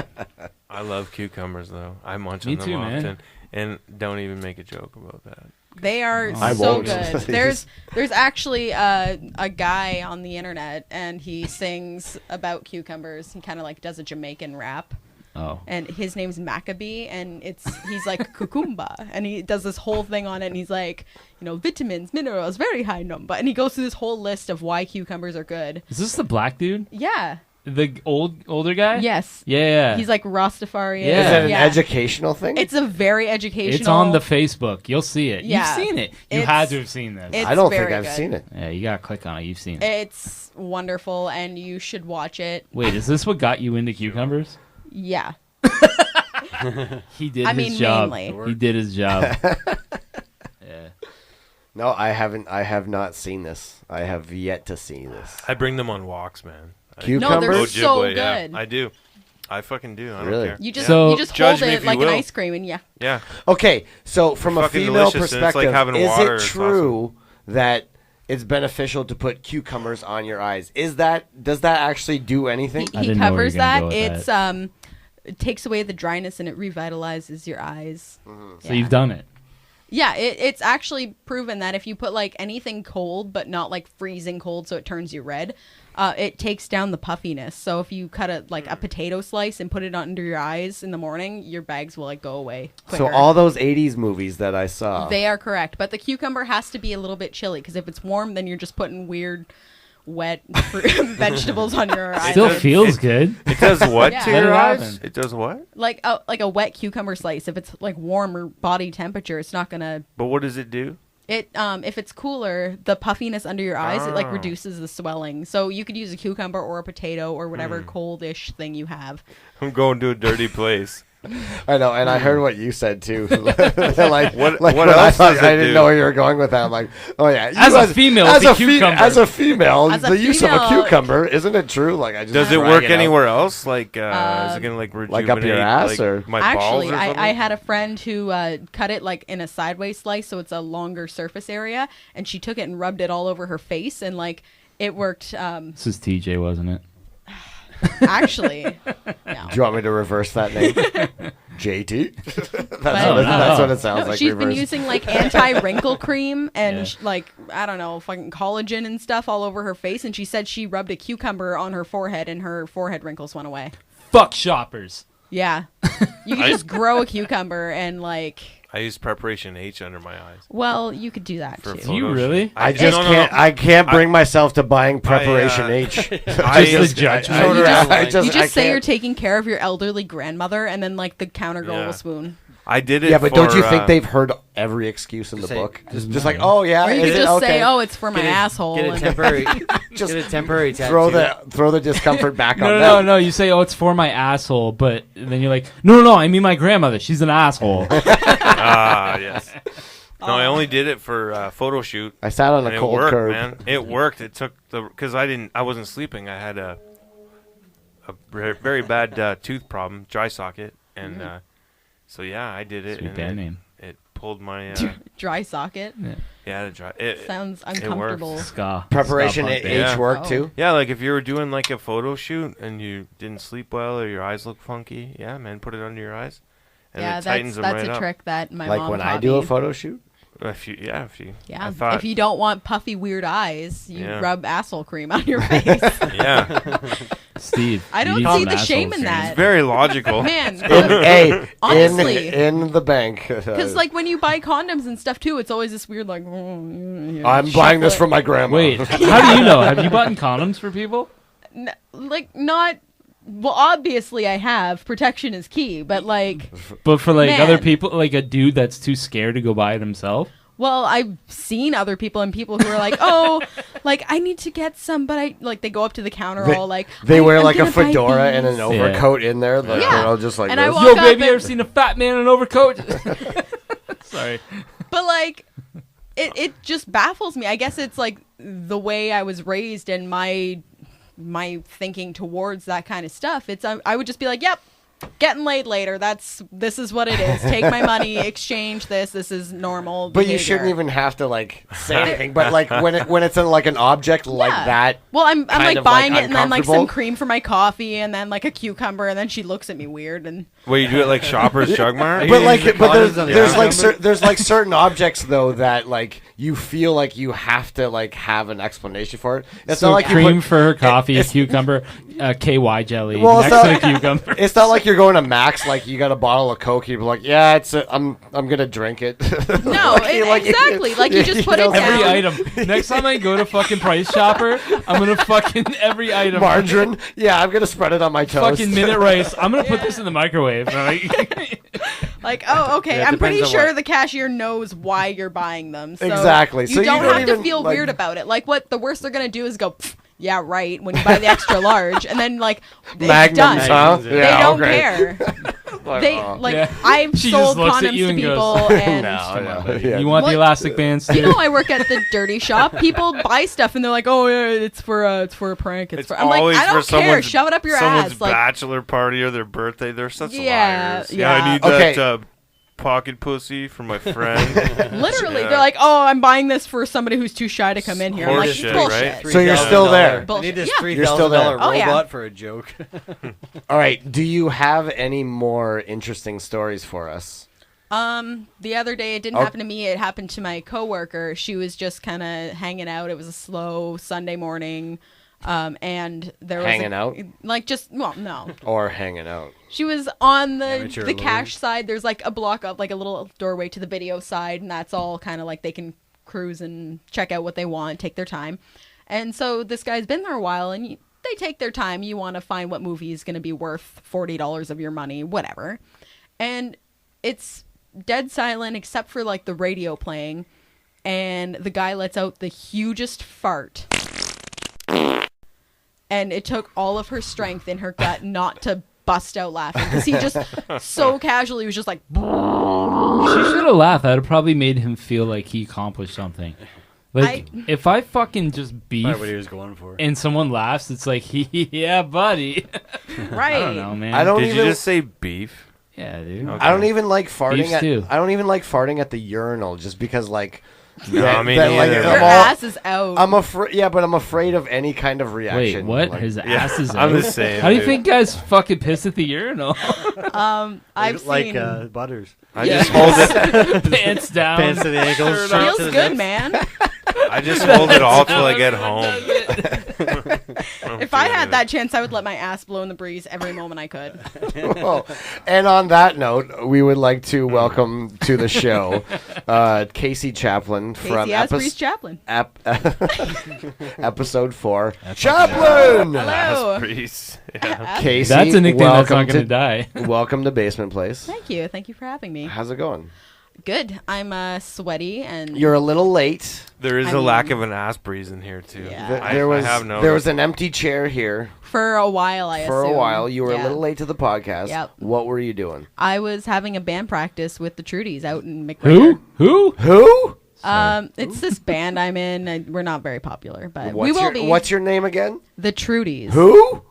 I love cucumbers though. I munch Me on them too, often, man. and don't even make a joke about that. They are I so won't. good. There's actually a guy on the internet, and he sings about cucumbers. He kind of like does a Jamaican rap. Oh. And his name's Maccabee, and he's like cucumba, and he does this whole thing on it, and he's like, vitamins, minerals, very high number, and he goes through this whole list of why cucumbers are good. Is this the black dude? Yeah. The older guy? Yes. Yeah. He's like Rastafarian. Yeah. Is it an educational thing? It's a very educational. It's on the Facebook. You'll see it. Yeah. You've seen it. You It's- had to have seen this. it's I don't think very I've good. seen it. Yeah, you gotta click on it. You've seen it. It's wonderful, and you should watch it. Wait, is this what got you into cucumbers? Yeah. He did I his mean, job. mainly. He did his job. Yeah. No, I haven't. I have not seen this. I have yet to see this. I bring them on walks, man. Cucumbers? No, they're so Ojibwe, yeah. good. I do. I fucking do. I Really? don't care. You just So- you just Judge hold me it if you like an will. ice cream, and Yeah. Okay, so from a Fucking female delicious, and it's like perspective, having is water. it It's true that it's beneficial to put cucumbers on your eyes? Does that actually do anything? I he didn't know where covers you were gonna that. go with It's it takes away the dryness and it revitalizes your eyes. So you've done it. Yeah, it's actually proven that if you put like anything cold, but not like freezing cold, so it turns you red, it takes down the puffiness. So if you cut a potato slice and put it under your eyes in the morning, your bags will like go away quicker. So all those 80s movies that I saw. They are correct, but the cucumber has to be a little bit chilly because if it's warm, then you're just putting weird, wet vegetables on your eyes. Still feels good. It does what Yeah. to Let your it eyes? happen. It does what? Like a wet cucumber slice. If it's like warmer body temperature, it's not gonna. But what does it do? It if it's cooler, the puffiness under your eyes it like reduces the swelling. So you could use a cucumber or a potato or whatever coldish thing you have. I'm going to a dirty place. I know, and I heard what you said too. like What when else does it I didn't do? know where you were going with that. I'm like, oh yeah. As a female, as it's a a cucumber. as a female, As a the use of a female- cucumber, isn't it true? Like, I just Does it drag work out. anywhere else? Like, is it gonna like rejuvenate Like up your ass, like, or- my balls Actually, or something? I had a friend who cut it like in a sideways slice, so it's a longer surface area, and she took it and rubbed it all over her face, and like it worked. This is TJ, wasn't it? Actually, no. Do you want me to reverse that name? JT. But- That's what it sounds No, like. she's been reversed. using like anti-wrinkle cream and like I don't know, fucking collagen and stuff all over her face, and she said she rubbed a cucumber on her forehead and her forehead wrinkles went away. Fuck shoppers. Yeah, you could just grow a cucumber and like. I use Preparation H under my eyes. Well, you could do that For too. photo You shoot. really? I just can't. I can't bring myself to buying Preparation H. Just the judgment. You just say you're taking care of your elderly grandmother, and then like the counter girl Yeah. will swoon. I did it. Yeah, but don't you for, think they've heard every excuse in the Say- book? Just like, oh yeah, Or you is could it? just Okay. say, "Oh, it's for my Get a- asshole." Get a and- temporary, Just get a temporary tattoo. throw the discomfort back on No. them. You say, "Oh, it's for my asshole," but then you're like, "No. I mean my grandmother. She's an asshole." yes. No, I only did it for photo shoot. I sat on And a it cold worked, curb. man. It worked. It took because I wasn't sleeping. I had a very bad tooth problem, dry socket, and so yeah, I did it. Sweet and band name. It pulled my dry socket. the dry. It Sounds worked. uncomfortable. Ska. Preparation Ska H punk Yeah. work Oh. too. Yeah, like if you were doing like a photo shoot and you didn't sleep well or your eyes look funky, yeah, man, put it under your eyes, and Yeah, it tightens that's them right a up. trick that my Like mom when taught I do me. a photo shoot. If you. Yeah, I thought, if you don't want puffy weird eyes, you Yeah. rub asshole cream on your face. yeah, Steve. I you don't need see some the asshole shame in cream. that. it's very logical. Man, Honestly, in the bank. because like when you buy condoms and stuff too, it's always this weird like. I'm buying this from my grandma. Wait, how do you know? Have you bought condoms for people? Like not. Well, obviously I have. Protection is key, but like. But for like Man. other people, like a dude that's too scared to go buy it himself. Well, I've seen other people and people who are like, oh, like I need to get some, but I like they go up to the counter They- all like They I'm wear like a gonna buy fedora and an these. overcoat in there. Like, Yeah. they're all just like And I this. walk Yo, up baby, you and- ever seen a fat man in an overcoat? Sorry. But like it just baffles me. I guess it's like the way I was raised and my thinking towards that kind of stuff. It's I would just be like, yep, getting laid later. This is what it is. Take my money, exchange this. This is normal. But you behavior. shouldn't even have to like say anything. But like when it's in like an object like Yeah. that. Well, I'm kind like of, buying like, it and then like some uncomfortable. cream for my coffee and then like a cucumber and then she looks at me weird and Well, you do it like Shoppers Drug Mart. But like, but condoms on the there's like cucumber? there's like certain objects though that like you feel like you have to like have an explanation for it. It's So not like cream you put, for her coffee, it's- cucumber, KY jelly Well, it's next to not- the cucumber. It's not like you're going to Max. Like you got a bottle of Coke. You're like, yeah, I'm gonna drink it. no, exactly. Like you just put it Every down. item. Next time I go to fucking Price Chopper, I'm gonna fucking every item. Margarine. Yeah, I'm gonna spread it on my toast. Fucking minute rice. I'm gonna put this in the microwave. Like, oh, okay. Yeah, it I'm pretty depends on sure what. the cashier knows why you're buying them. So Exactly. You So you don't don't have to even, feel like- weird about it. Like, what the worst they're gonna do is go, "Pfft, yeah, right. When you buy the extra large, and then like it's Magnums, done. huh? They They Yeah, don't okay. care. They like Yeah. I've She sold just looks at condoms you to and people, goes, and Yeah. You want What- the elastic band, Steve? you know I work at the dirty shop. People buy stuff and they're like, "Oh yeah, it's for a prank." It's I'm like, always I don't for care. someone's, Shove it up your someone's ass. Like, bachelor party or their birthday. They're such Yeah, liars. yeah. I need Okay. that pocket pussy for my friend. Literally, they're like, "Oh, I'm buying this for somebody who's too shy to come in here." I'm like, Horseshit, bullshit. right? So you're still there. I need this Yeah. You're still there. $3,000 Oh, robot yeah. for a joke. All right. Do you have any more interesting stories for us? The other day, it didn't happen to me. It happened to my coworker. She was just kind of hanging out. It was a slow Sunday morning, and there was Hanging out? like just no. Or hanging out? She was on Amateur the allure. cash side. There's like a block up, like a little doorway to the video side, and that's all kind of like they can cruise and check out what they want, take their time. And so this guy's been there a while, and they take their time. You want to find what movie is going to be worth $40 of your money, whatever. And it's dead silent except for like the radio playing, and the guy lets out the hugest fart. And it took all of her strength in her gut not to bust out laughing, because he just so casually was just like, She should have laughed. That would have probably made him feel like he accomplished something. Like, if I fucking just beef Probably what he was going for. and someone laughs, it's like, yeah, buddy. right. I don't know, man. Did you just say beef? Yeah, dude. Okay. I don't even like farting Beef stew. I don't even like farting at the urinal, just because like. No, me that, like, neither. Your ass is out. I'm afraid. Yeah, but I'm afraid of any kind of Wait, reaction. what? Like, His ass is I'm out? the same. How do you dude. think guys fucking piss at the urinal? I've like seen Butters. I just hold it. Pants down. Pants to the ankles. Shirt shirt off. to feels the good, nips. man. I just hold it all till I get home. If I had that chance, I would let my ass blow in the breeze every moment I could. Oh, and on that note, we would like to welcome to the show Casie Chaplin from Casie Asprey's Chaplin. episode 4. Chaplin! Hello. Breeze. Yeah. Casey, That's a nickname that's welcome not going to die. Welcome to Basement Place. Thank you. Thank you for having me. How's it going? Good. I'm sweaty and You're a little late. There is I a lack mean- of an ass breeze in here too. Yeah. I There was have noticed. there was an empty chair here for a while. I for a assume. while. You were Yeah. a little late to the podcast. Yep. What were you doing? I was having a band practice with the Trudies out in McGregor. Who? Who? It's this band I'm in. We're not very popular, but we will be. What's your name again? The Trudies. Who?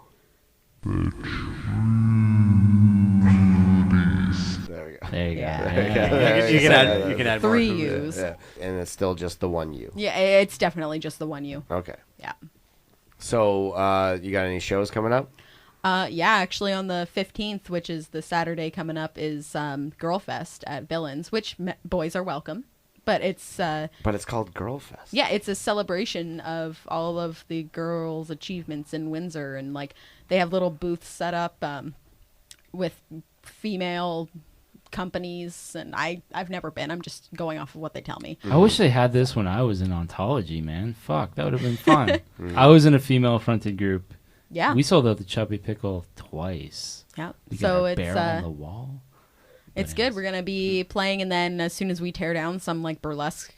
There we go. There you Yeah. go. Okay. You can add more 3 to it. U's. Yeah. And it's still just the one U. Yeah, it's definitely just the one U. Okay. Yeah. So, you got any shows coming up? Yeah, actually on the 15th, which is the Saturday coming up, is Girl Fest at Billings, which boys are welcome. But it's But it's called Girl Fest. yeah, it's a celebration of all of the girls' achievements in Windsor, and like they have little booths set up with female companies, and I've never been. I'm just going off of what they tell me. I wish they had this when I was in ontology, man. Fuck, that would have been fun. I was in a female-fronted group. Yeah. We sold out the Chubby Pickle twice. Yeah. We got So our it's barrel on the wall. it's good. We're gonna be playing, and then as soon as we tear down, some like burlesque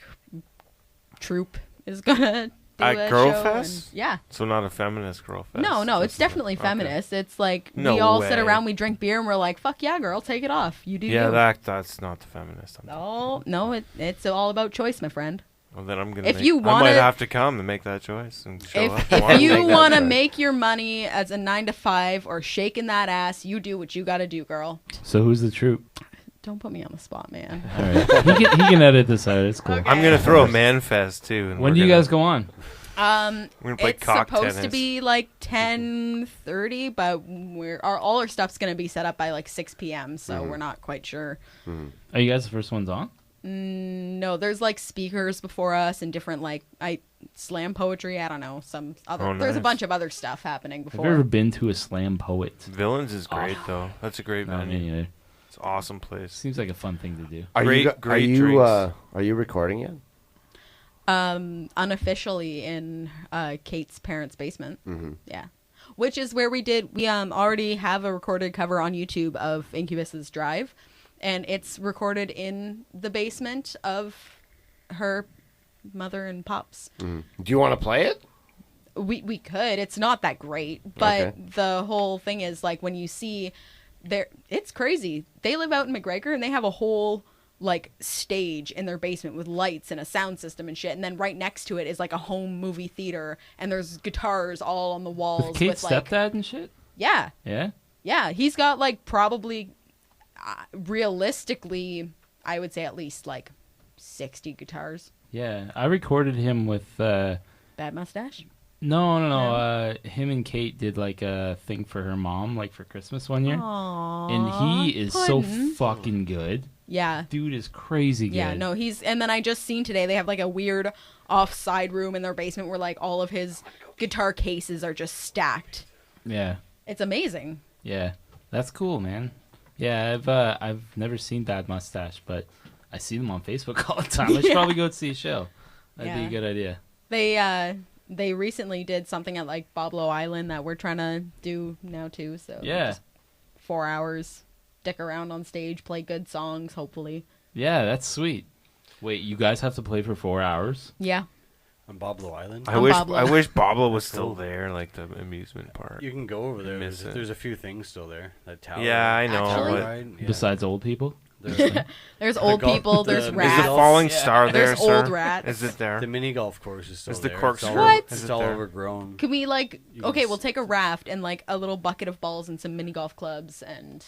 troupe is gonna do At a Girl show, Fest? and- yeah. So not a feminist girl fest. No, it's definitely Okay. feminist. It's like No we all sit way. around, we drink beer, and we're like, "Fuck yeah, girl, take it off. You do Yeah, you." that's not the feminist. No, it's all about choice, my friend. Well, then I'm gonna. If you I wanna- might have to come and make that choice and show up. If you make that want to choice. make your money as a 9 to 5 or shaking that ass, you do what you got to do, girl. So who's the troop? Don't put me on the spot, man. All right. he can edit this out. It's cool. Okay. I'm gonna throw a man fest too. And When we're do you gonna- guys go on? We're gonna play It's cock supposed to tennis. be like 10:30, but all our stuff's gonna be set up by like 6 p.m. So we're not quite sure. Are you guys the first ones on? No, there's like speakers before us and different like slam poetry. I don't know, some other. Oh, There's a nice. bunch of other stuff happening Have before. you ever been to a slam poet? Villains is great though. That's a great No, venue. me neither. It's an awesome place. Seems like a fun thing to do. Are Great- you great are you recording yet? Unofficially in Kate's parents' basement. Yeah. Which is where we already have a recorded cover on YouTube of Incubus's Drive, and it's recorded in the basement of her mother and pops. Do you want to play it? We could. It's not that great, but Okay. the whole thing is like when you see it's crazy. They live out in McGregor and they have a whole like stage in their basement with lights and a sound system and shit, and then right next to it is like a home movie theater, and there's guitars all on the walls With Kate's like stepdad and shit? yeah, Yeah? he's got like probably realistically I would say at least like 60 guitars. Yeah, I recorded him with. Bad Mustache? No. Him and Kate did like a thing for her mom, like for Christmas one year. Aww, and he is so Puddin'. fucking good. Yeah. Dude is crazy good. Yeah, no, and then I just seen today they have like a weird offside room in their basement where like all of his guitar cases are just stacked. Yeah. It's amazing. Yeah. That's cool, man. Yeah, I've never seen Bad Mustache, but I see them on Facebook all the time. I should probably go see a show. That'd be a good idea. They recently did something at like Boblo Island that we're trying to do now too. So just 4 hours, stick around on stage, play good songs, hopefully. Yeah, that's sweet. Wait, you guys have to play for 4 hours? Yeah. On Boblo Island? I wish Boblo was still there, like the amusement park. You can go over there. There's a few things still there. That tower. Yeah, I know. Actually? Besides old people? There's old people, there's rats. Is the falling star there, There's sir? old rats. Is it there? The mini golf course is still Is the there. corkscrew? What? It's all overgrown. Can we like, okay, we'll take a raft and like a little bucket of balls and some mini golf clubs and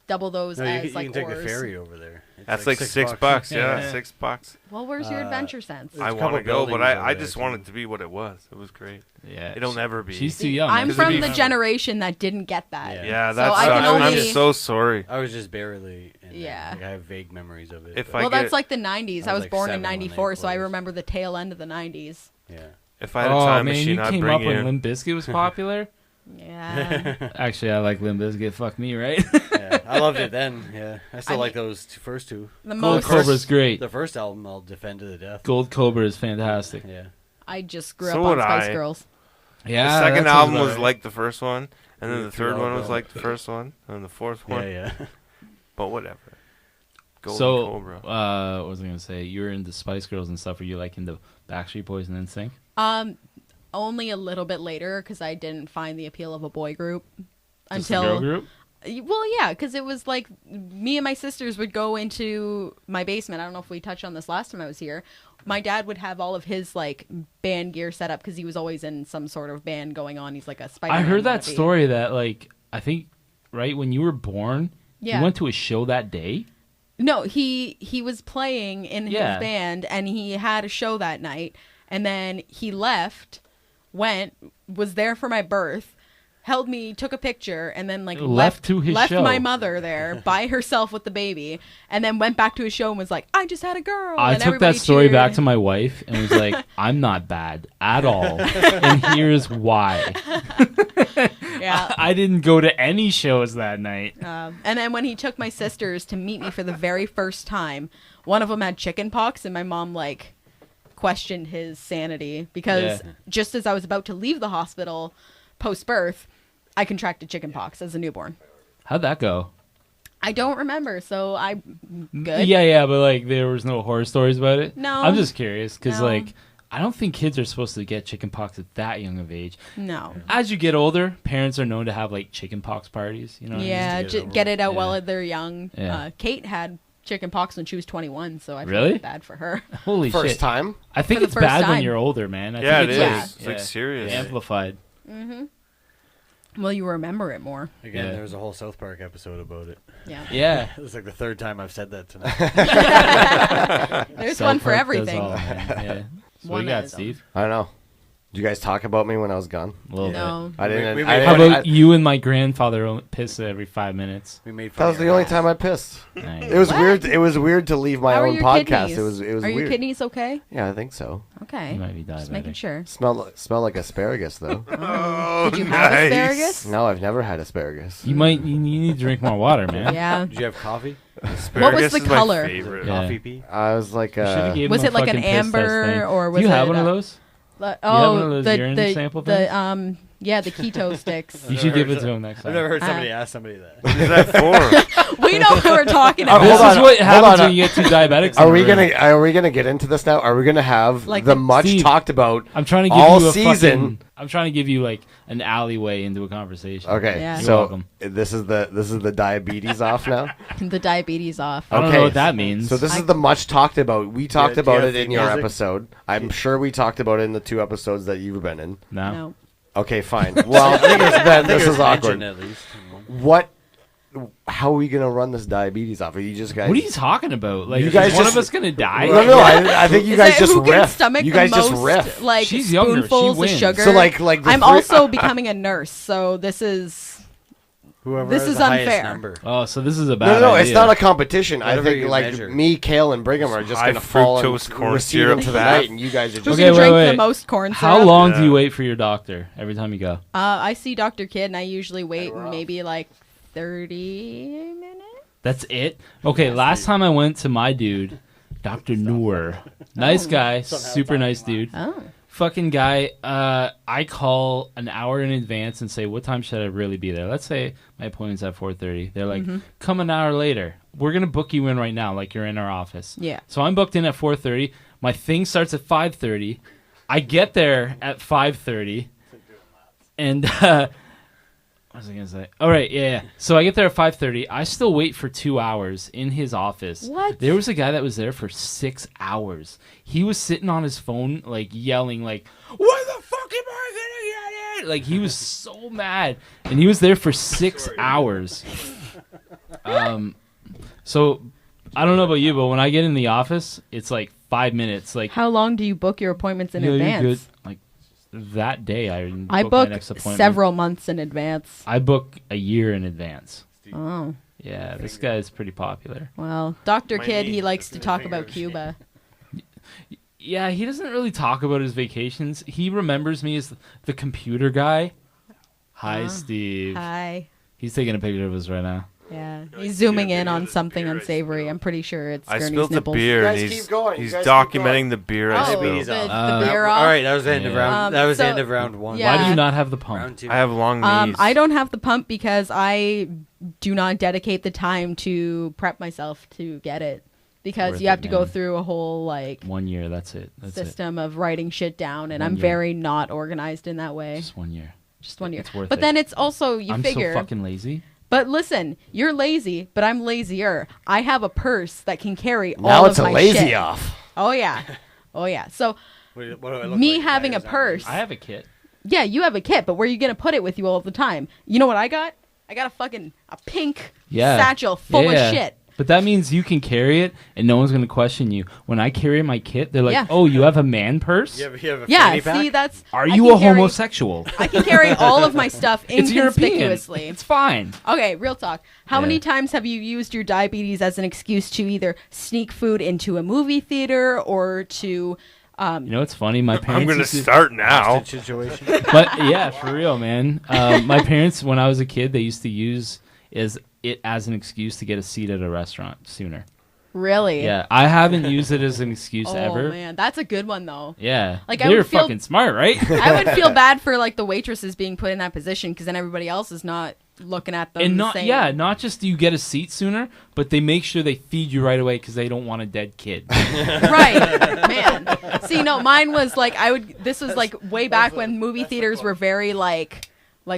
double those as you like can oars. take a ferry over there. It's That's like $6. Yeah, $6. Well, where's your adventure sense? I want to go, but I just want it to be what it was. It was great. Yeah, it'll never be. She's too young. I'm from the generation that didn't get that. Yeah, so that's. I can only... I'm so sorry. I was just barely. Yeah. Like, I have vague memories of it. Well, that's like the 90s. I was like born in 7 when they '94, so I closed. remember the tail end of the 90s. Yeah. If I had a time man, machine, you I'd came bring up you when in. Limp Bizkit was popular. Yeah. Actually, I like Limp Bizkit. Fuck me, right? Yeah, I loved it then. Yeah, I still like those first two. Gold Cobra's great. The first album I'll defend to the death. Gold Cobra is fantastic. Yeah. I just grew up on Spice Girls. Yeah. The second that sounds album about was right. like the first one, and then the third one was like the first one, and the fourth one. Yeah. But whatever. Golden Cobra. What was I gonna say? You were into Spice Girls and stuff. Were you like into Backstreet Boys and NSYNC? Only a little bit later because I didn't find the appeal of a boy group Just until a girl group. Well, yeah, because it was like me and my sisters would go into my basement. I don't know if we touched on this last time I was here. My dad would have all of his like band gear set up because he was always in some sort of band going on. He's like a Spider-Man. I heard that wannabe. story that like I think right when you were born, you went to a show that day. No, he was playing in his band and he had a show that night, and then he left, was there for my birth, held me, took a picture, and then like left show. my mother there by herself with the baby, and then went back to his show and was like, I just had a girl. I and took that story back to my wife and was like, I'm not bad at all, and here's why. Yeah, I didn't go to any shows that night. And then when he took my sisters to meet me for the very first time, one of them had chicken pox, and my mom like questioned his sanity because just as I was about to leave the hospital post-birth, I contracted chicken pox as a newborn. How'd that go? I don't remember, so I good. Yeah, but like there was no horror stories about it. No, I'm just curious because No. like I don't think kids are supposed to get chicken pox at that young of age. No. As you get older, parents are known to have like chicken pox parties. You know? Yeah, get it out Yeah. while they're young. Yeah. Kate had chicken pox when she was 21, so I feel Really? like bad for her. Holy shit! First time? I think For the it's first bad when time. you're older, man. I Yeah, think it it's is. like, It's like serious. amplified. Mm-hmm. Well, you remember it more. Again, there was a whole South Park episode about it. Yeah. Yeah. It's like the third time I've said that tonight. There's South one for Park does everything. all, man. Yeah. So what One do you got, of them. Steve? I don't know. Did you guys talk about me when I was gone? A little No. I didn't. We I How didn't- about you and my grandfather piss every 5 minutes? We made that fun was of the your only ass. time I pissed. Nice. It was What? weird. It was weird to leave my How are own your podcast. kidneys? It was Are weird. your kidneys okay? Yeah, I think so. Okay. You might be Just making diabetic. sure. Smell like asparagus though. Did you have asparagus? No, I've never had asparagus. You need to drink more water, man. Yeah. Did you have coffee? What was the is my color? favorite. Yeah. Coffee pee? I was like, You should've gave Was him it a like an fucking piss test amber thing. or was Do you have it one of a- those? Oh, you have one of those the urine sample things? yeah, the keto sticks. You should give it to him next time. I've never heard somebody ask somebody that. What is that for? We know what we're talking Oh, about. This hold is on, what hold happens on. when you get two diabetics. Are in we the room. gonna get into this now? Are we gonna have Like the the- much Steve, talked about I'm trying to give all you a season? fucking. I'm trying to give you like an alleyway into a conversation. Okay, Yeah. You're so welcome. this is the diabetes off now. The diabetes off. I don't know what that means. So this is the much talked about. We talked do you about have it in theme your music? episode. I'm sure we talked about it in the 2 episodes that you've been in. no. No. Okay, fine. Well, then this is awkward. Mentioned at least. What how are we gonna run this diabetes off? Are you just guys? What are you talking about? Like, You guys is one just- of us gonna die? No, I think you Is guys it just who can riff. stomach You guys the just most, riff. like She's younger. She spoonfuls of wins. sugar. So like the I'm also becoming a nurse, so this is Whoever This has is the highest unfair. number. Oh, so this is a bad No, idea. it's not a competition. I Whatever think you like measure. me, Kale, and Brigham are just High gonna fall and fructose corn recede syrup into the bath. night, and you guys are who just. Okay, can wait, drink wait. the most corn syrup. How long do Yeah. you wait for your doctor every time you go? I see Dr. Kidd, and I usually wait maybe like 30 minutes. That's it? Okay, last time I went to my dude, Dr. Noor. Nice guy, super nice dude. Oh. Fucking guy, I call an hour in advance and say, what time should I really be there? Let's say my appointment's at 4:30. They're like, come an hour later. We're going to book you in right now, like you're in our office. Yeah. So I'm booked in at 4:30. My thing starts at 5:30. I get there at 5:30. And, what was I going to say? All right, yeah. So I get there at 5:30. I still wait for 2 hours in his office. What? There was a guy that was there for 6 hours. He was sitting on his phone, like, yelling, like, when the fuck am I gonna get it? Like, he was so mad. And he was there for 6 hours. So, I don't know about you, but when I get in the office, it's like 5 minutes. Like, How long do you book your appointments in "Yeah, you're advance? good." Like, that day, I I my book next appointment. several months in advance. I book a year in advance. Oh. Yeah, this guy's pretty popular. Well, Dr. My Kidd, knee. he likes to talk about Cuba. Yeah, he doesn't really talk about his vacations. He remembers me as the computer guy. Hi, Steve. Hi. He's taking a picture of us right now. Yeah, he's zooming in on something unsavory. I'm pretty sure it's I Gurney's spilled the nipples. beer, You and guys keep going. You he's guys keep documenting going. the beer Oh, I the, spilled. the beer off. All right, that was the end of Yeah. round. That was the so- end of round one. Yeah. Why do you not have the pump? Round two. I have long knees. I don't have the pump because I do not dedicate the time to prep myself to get it. Because Worth you have it, to go man. through a whole like 1 year, that's it. That's system of writing shit down, and 1 I'm year. very not organized in that way. it. Just 1 year. Just 1 year. It's worth But it. then it's also you I'm figure. so fucking lazy. But listen, you're lazy, but I'm lazier. I have a purse that can carry Now all it's of a my lazy shit. off. Oh yeah, oh yeah. So What do I look me like? having a Is that purse. I have a kit. Yeah, you have a kit, but where are you gonna put it with you all the time? You know what I got? I got a pink satchel full of shit. But that means you can carry it, and no one's going to question you. When I carry my kit, they're like, Yeah. oh, you have a man purse? You have a Yeah, fanny pack? see, that's. Are I you can a carry- homosexual? I can carry all of my stuff It's European. inconspicuously. It's fine. Okay, real talk. How Yeah. many times have you used your diabetes as an excuse to either sneak food into a movie theater or to? You know what's funny? My parents. I'm going to used to- start now. Hostage situation. But yeah, for real, man. My parents, when I was a kid, they used to use it as an excuse to get a seat at a restaurant sooner. Really? Yeah, I haven't used it as an excuse Oh ever. man, that's a good one though. Yeah, Like, I they're would feel- fucking smart, right? I would feel bad for like the waitresses being put in that position because then everybody else is not looking at them. And the not same. not just do you get a seat sooner, but they make sure they feed you right away because they don't want a dead kid. Right, man. See, no, mine was like this was like way back when movie theaters were very like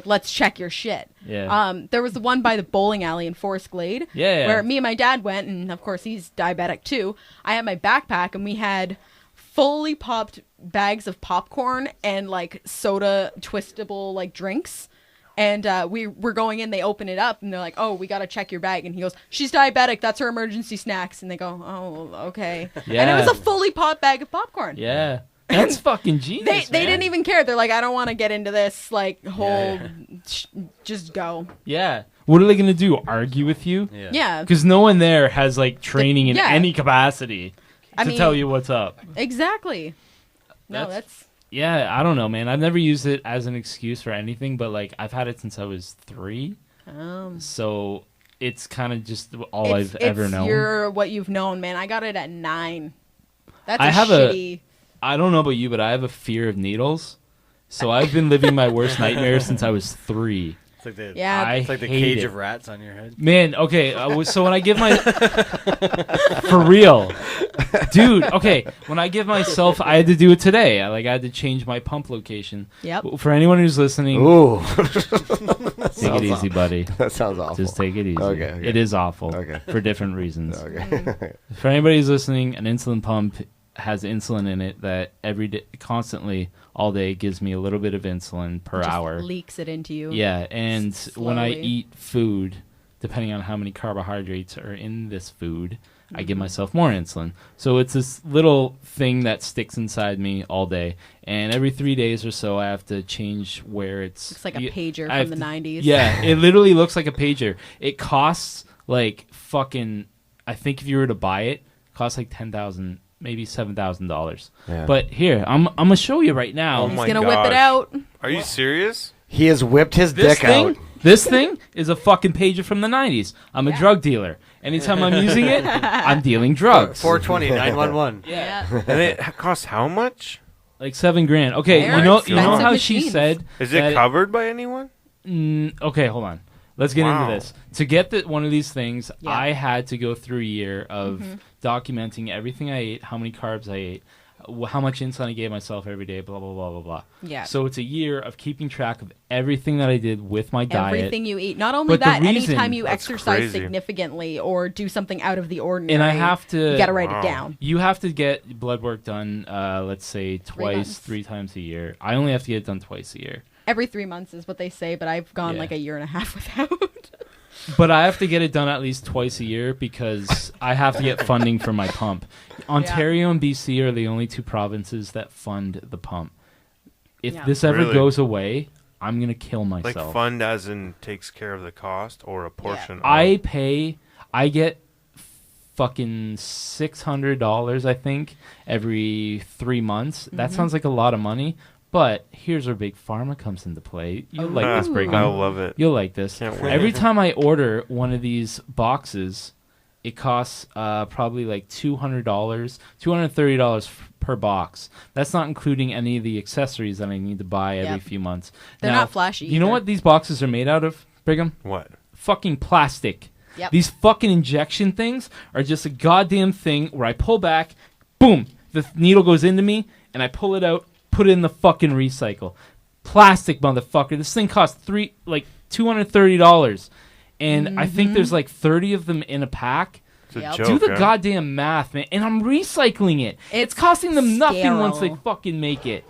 let's check your shit. Yeah. There was the one by the bowling alley in Forest Glade. Yeah. Where me and my dad went, and of course he's diabetic too. I had my backpack, and we had fully popped bags of popcorn and like soda twistable like drinks. And we were going in, they open it up, and they're like, oh, we got to check your bag. And he goes, she's diabetic, that's her emergency snacks. And they go, oh, okay. Yeah. And it was a fully popped bag of popcorn. Yeah. That's fucking genius. They man. didn't even care. They're like, I don't want to get into this like whole just go. Yeah. What are they gonna do? Argue with you? Yeah. Because no one there has like training in yeah. any capacity I to mean- tell you what's up. Exactly. No, that's Yeah, I don't know, man. I've never used it as an excuse for anything, but like I've had it since I was 3, so it's kind of just all I've ever known. What you've known, man. I got it at 9. That's I have shitty. I don't know about you, but I have a fear of needles. So I've been living my worst nightmare since I was 3. It's like the, Yeah. it's like the hate cage it. of rats on your head. Man, okay, so when I give my... For real. Dude, okay, when I give myself... I had to do it today. I had to change my pump location. Yep. For anyone who's listening, Ooh. take it easy, buddy. That sounds awful. Just take it easy. Okay. It is awful. Okay. For different reasons. Okay. For anybody who's listening, an insulin pump has insulin in it that every day, constantly, all day, gives me a little bit of insulin per Just hour. leaks it into you. Yeah, and when I Slowly. eat food, depending on how many carbohydrates are in this food, I give myself more insulin. So it's this little thing that sticks inside me all day. And every 3 days or so, I have to change where it's... Looks like a pager from the 90s. Yeah, it literally looks like a pager. It costs like fucking... I think if you were to buy it, costs like $10,000, maybe $7,000. Yeah. But here, I'm going to show you right now. Oh He's my going to whip it gosh. out. Are you serious? He has whipped his dick out. This thing is a fucking pager from the 90s. I'm a drug dealer. Anytime I'm using it, I'm dealing drugs. 420, 911. Yeah. And it costs how much? Like $7,000. Okay, They're you know expensive how she machines. said... Is that it covered by anyone? Okay, hold on. Let's get Wow. into this. To get one of these things, Yeah. I had to go through a year of documenting everything I ate, how many carbs I ate, how much insulin I gave myself every day, blah, blah, blah, blah, blah. Yeah. So it's a year of keeping track of everything that I did with my diet. Everything you eat. Not only But the that, reason- anytime you That's exercise crazy. significantly or do something out of the ordinary, And I have to... you got to write Wow. it down. You have to get blood work done, let's say, months. 3 times a year. I only have to get it done twice a year. Every 3 months is what they say, but I've gone Yeah. like a year and a half without. But I have to get it done at least twice a year because I have to get funding for my pump. Ontario and BC are the only 2 provinces that fund the pump. If Yeah. this ever Really? goes away, I'm going to kill Like myself. fund as in takes care of the cost or a portion? I get fucking $600, I think, every 3 months. That sounds like a lot of money. But here's where Big Pharma comes into play. You'll like this, Brigham. I love it. You'll like this. Can't wait. Every time I order one of these boxes, it costs probably like $200, $230 per box. That's not including any of the accessories that I need to buy every Yep. few months. They're Now, not flashy You know either. what these boxes are made out of, Brigham? What? Fucking plastic. Yep. These fucking injection things are just a goddamn thing where I pull back, boom, the needle goes into me, and I pull it out, put it in the fucking recycle. Plastic, motherfucker. This thing costs $230, and I think there's like 30 of them in a pack. It's a Yep. joke. Do the huh? goddamn math, man. And I'm recycling it. It's costing them nothing once they sterile. fucking make it.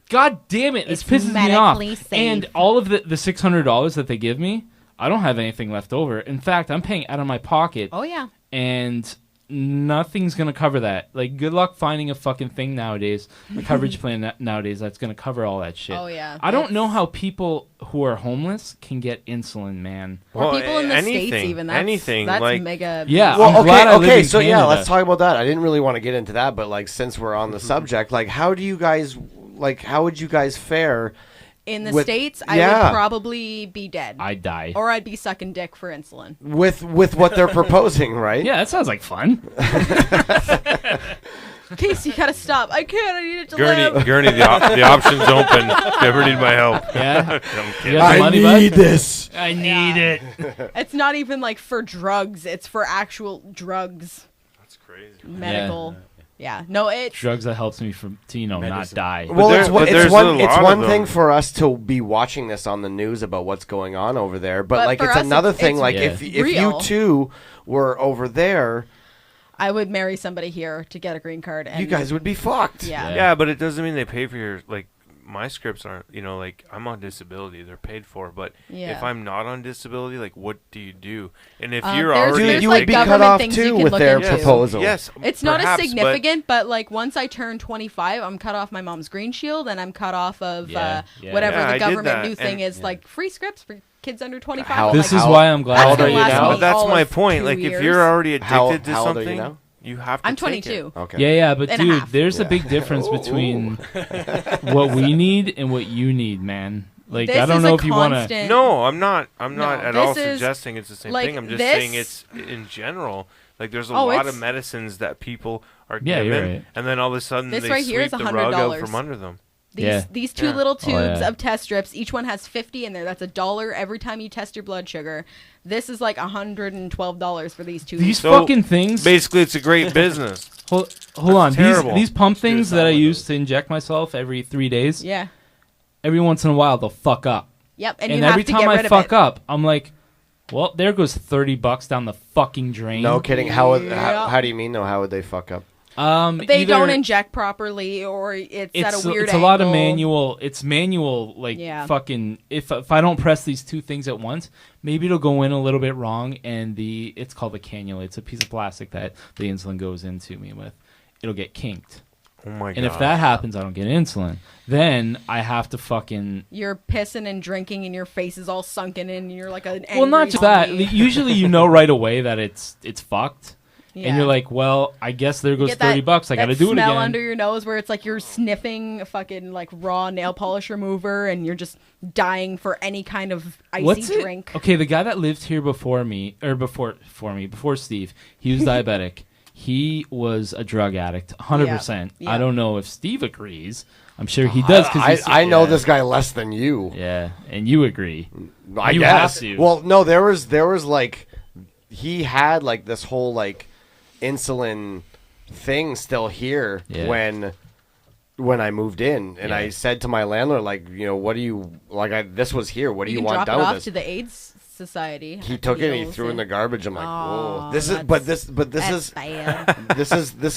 God damn it. This It's pisses me off. medically safe. And all of the $600 that they give me, I don't have anything left over. In fact, I'm paying out of my pocket. Oh, yeah. And nothing's going to cover that. Like, good luck finding a fucking thing nowadays, a coverage plan nowadays that's going to cover all that shit. Oh, yeah. I don't know how people who are homeless can get insulin, man. Or Well, people in the anything, States even. That's, anything, That's like- mega... Yeah. Well, I'm glad I live okay, in so yeah, Canada. let's talk about that. I didn't really want to get into that, but like since we're on the subject, like how would you guys fare In the with- States, I yeah. would probably be dead. I'd die. Or I'd be sucking dick for insulin. with what they're proposing, right? Yeah, that sounds like fun. Casey, you gotta stop. I can't. I need it to live. Gurney, the option's open. If you ever need my help. Yeah. I'm You kidding. got the money, bud? this. I need it. It's not even like for drugs. It's for actual drugs. That's crazy. Medical. Yeah. No, it... Drugs that helps me to not Medicine. die. Well, there- it's but it's there's one a lot it's of one them. thing for us to be watching this on the news about what's going on over there, but But like for it's us, another it's- thing. it's Like Yeah. if you real. two were over there, I would marry somebody here to get a green card. And you guys would be fucked. Yeah. Yeah, but it doesn't mean they pay for your, like, my scripts aren't, like, I'm on disability. They're paid for. But Yeah. if I'm not on disability, like, what do you do? And if there's- you're already... there's, you like, would be cut government off things you too can with look their into. proposal. Yes, It's not perhaps, as significant, but like once I turn 25, I'm cut off my mom's green shield and I'm cut off of Yeah. whatever Yeah, I the did government that, new thing and- is, like free scripts for kids under 25. How- I'm This like, is how- why I'm glad. how old that's are gonna you last now? me But that's all my of point. 2 Like, years. if you're already addicted How- to how old are you something, now? you have to I'm take 22. it. Okay. Yeah, but And a dude, half. there's a Yeah. big difference between what we need and what you need, man. Like, This I don't is know a if you want to. constant- No, I'm not No, at all this is- suggesting it's the same like, thing. I'm just this- saying it's in general. Like, there's a Oh, lot it's- of medicines that people are Yeah, you're given, right. and then all of a sudden This they right here sweep is the rug out $100. from under them. These two Yeah. little Oh, tubes yeah. of test strips, each one has 50 in there. That's $1 every time you test your blood sugar. This is like $112 for these two. These So, fucking things. Basically, it's a great business. Hold on. terrible. These pump things that I done with use to inject myself every 3 days. Yeah. Every once in a while, they'll fuck up. Yep. And, And you every have to time get I rid fuck of it. up, I'm like, well, there goes $30 down the fucking drain. No kidding. How do you mean though? How would they fuck up? they don't inject properly, or it's at a weird It's angle. a lot of manual. It's manual, like fucking. If I don't press these two things at once, maybe it'll go in a little bit wrong, and it's called a cannula. It's a piece of plastic that the insulin goes into me with. It'll get kinked. Oh my god! And if that happens, I don't get insulin. Then I have to fucking. You're pissing and drinking, and your face is all sunken in, and you're like an angry Well, not just that. zombie. Usually, you know right away that it's fucked. Yeah. And you're like, well, I guess there goes You get $30. I got to do it again. smell under your nose where it's like you're sniffing a fucking like raw nail polish remover, and you're just dying for any kind of icy drink. Okay, the guy that lived here before me, or before Steve, he was diabetic. He was a drug addict, 100%. Yeah. I don't know if Steve agrees. I'm sure he does. I know this guy less than you. Yeah, and you agree. I you guess. Have to. Well, no, there was like, he had like this whole like insulin thing still here when I moved in, and I said to my landlord, like, you know, what do you like? This was here. What do you want done with this? To the AIDS Society. He took it and he threw it in the garbage. I'm like, whoa, this is bad. this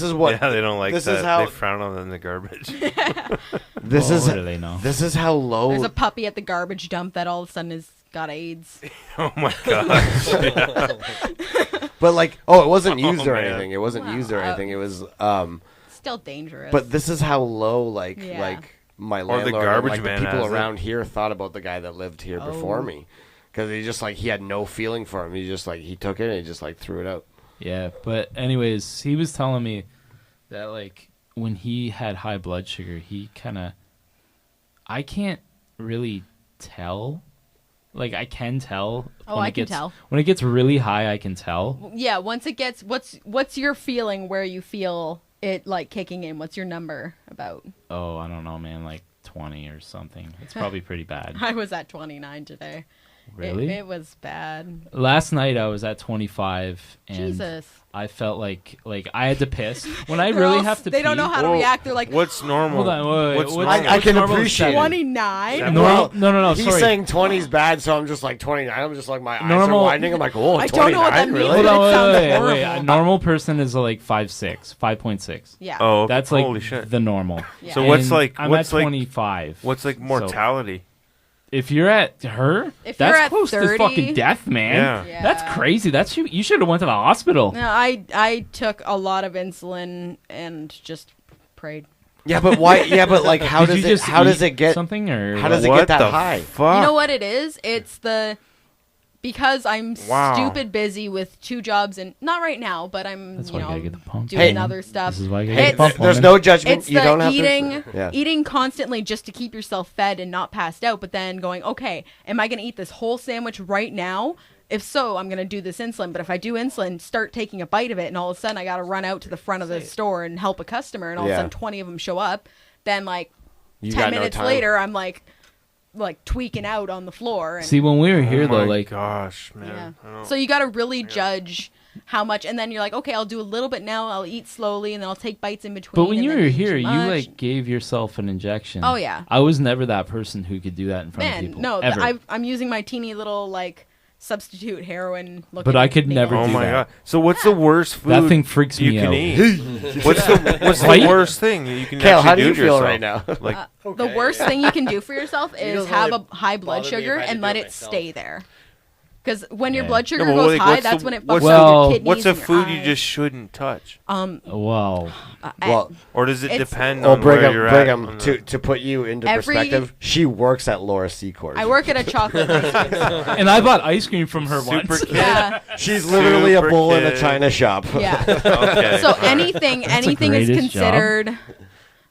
is what. Yeah, they don't like this that. Is how, they frown on it in the garbage. This well, is what do they know? This is how low. There's a puppy at the garbage dump that all of a sudden has got AIDS. Oh my gosh. Yeah. But like, it wasn't used or man. anything. It wasn't used or anything. It was still dangerous. But this is how low like my landlord the garbage and, like, man the people has around here thought about the guy that lived here before me, because he just like he had no feeling for him. He just like he took it and he just like threw it out. Yeah, but anyways, he was telling me that like when he had high blood sugar, he kind of, I can't really tell. Like I can tell. I can tell. When it gets really high, I can tell. Yeah, once it gets, what's your feeling where you feel it like kicking in? What's your number about? Oh, I don't know, man. Like 20 or something. It's probably pretty bad. I was at 29 today. Really? It was bad. Last night I was at 25, and Jesus. I felt like I had to piss. When I really have to they pee. don't know how to react. They're like, what's normal? Hold on, wait, What's normal? I can appreciate 29. No. He's Sorry. saying 20 is bad, so I'm just like 29. I'm just like my eyes Normal- are widening. I'm like, oh, I 29, don't know what that means. really? Hold on, It sounds wait. horrible. A normal person is like 5'6", 5.6. Yeah. Oh, That's like holy shit. the normal. Yeah. So what's And like? I'm What's at like? 25. What's like mortality? If you're at her, If that's you're at close 30, to fucking death, man. Yeah. That's crazy. You should have went to the hospital. No, I took a lot of insulin and just prayed. Yeah, but why? Yeah, but like, how Did does you it? just How does eat it get? something, or How does it What get that the high? Fuck? You know what it is? It's because I'm Wow. stupid busy with 2 jobs, and not right now, but I'm That's why I gotta get the pump. doing Hey. other stuff. This is why I gotta Hey, get the pump. There's woman. no judgment. It's You don't the have eating, to. Yeah. eating constantly just to keep yourself fed and not passed out, but then going, okay, am I going to eat this whole sandwich right now? If so, I'm going to do this insulin. But if I do insulin, start taking a bite of it, and all of a sudden I got to run out to the front of the store and help a customer, and all of a sudden 20 of them show up. Then like You 10 got no minutes time. later, I'm like tweaking out on the floor. And, See, when we were here Oh though, my like gosh, yeah. man. I don't- So you got to really judge how much, and then you're like, okay, I'll do a little bit now. I'll eat slowly, and then I'll take bites in between. But when and you then were eat here, too you much. like gave yourself an injection. Oh, yeah. I was never that person who could do that in front of Man, people. no, ever. I'm using my teeny little like substitute heroin. But I could never Oh do my that. god! So what's the worst food That thing freaks you me can out. eat? What's the Right? worst thing you can Kale, actually how do you to feel yourself? right now? Like The worst thing you can do for yourself is doesn't have really a high blood bother me if sugar I had to and do let it it myself. stay there. Because when your Yeah. blood sugar No, but goes like, high, what's that's the- when it what's fucks the- up Well, your kidneys what's a and your food you eyes. just shouldn't touch? Wow. Well, Or does it It's- depend well, on where Brigham, you're at? Brigham, on the- to put you into Every- perspective, she works at Laura Secord. I work at a chocolate ice cream store. And I bought ice cream from her Super once. kid. Yeah, She's literally a Super bull in a kid. china shop. yeah. Okay. So anything is greatest job. considered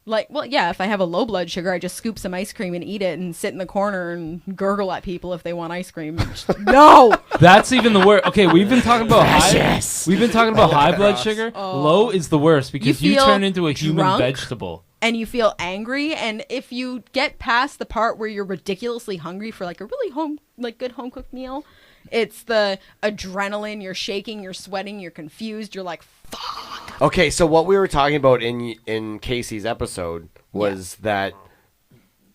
like, well, yeah, if I have a low blood sugar, I just scoop some ice cream and eat it and sit in the corner and gurgle at people if they want ice cream. No. That's even the worst. Okay, we've been talking about high. We've been talking about high blood sugar. Oh. Low is the worst because you feel turn into a human drunk. vegetable. And you feel angry, and if you get past the part where you're ridiculously hungry for like a really good home cooked meal, it's the adrenaline. You're shaking, you're sweating, you're confused. You're like, fuck. Okay, so what we were talking about in Casey's episode was that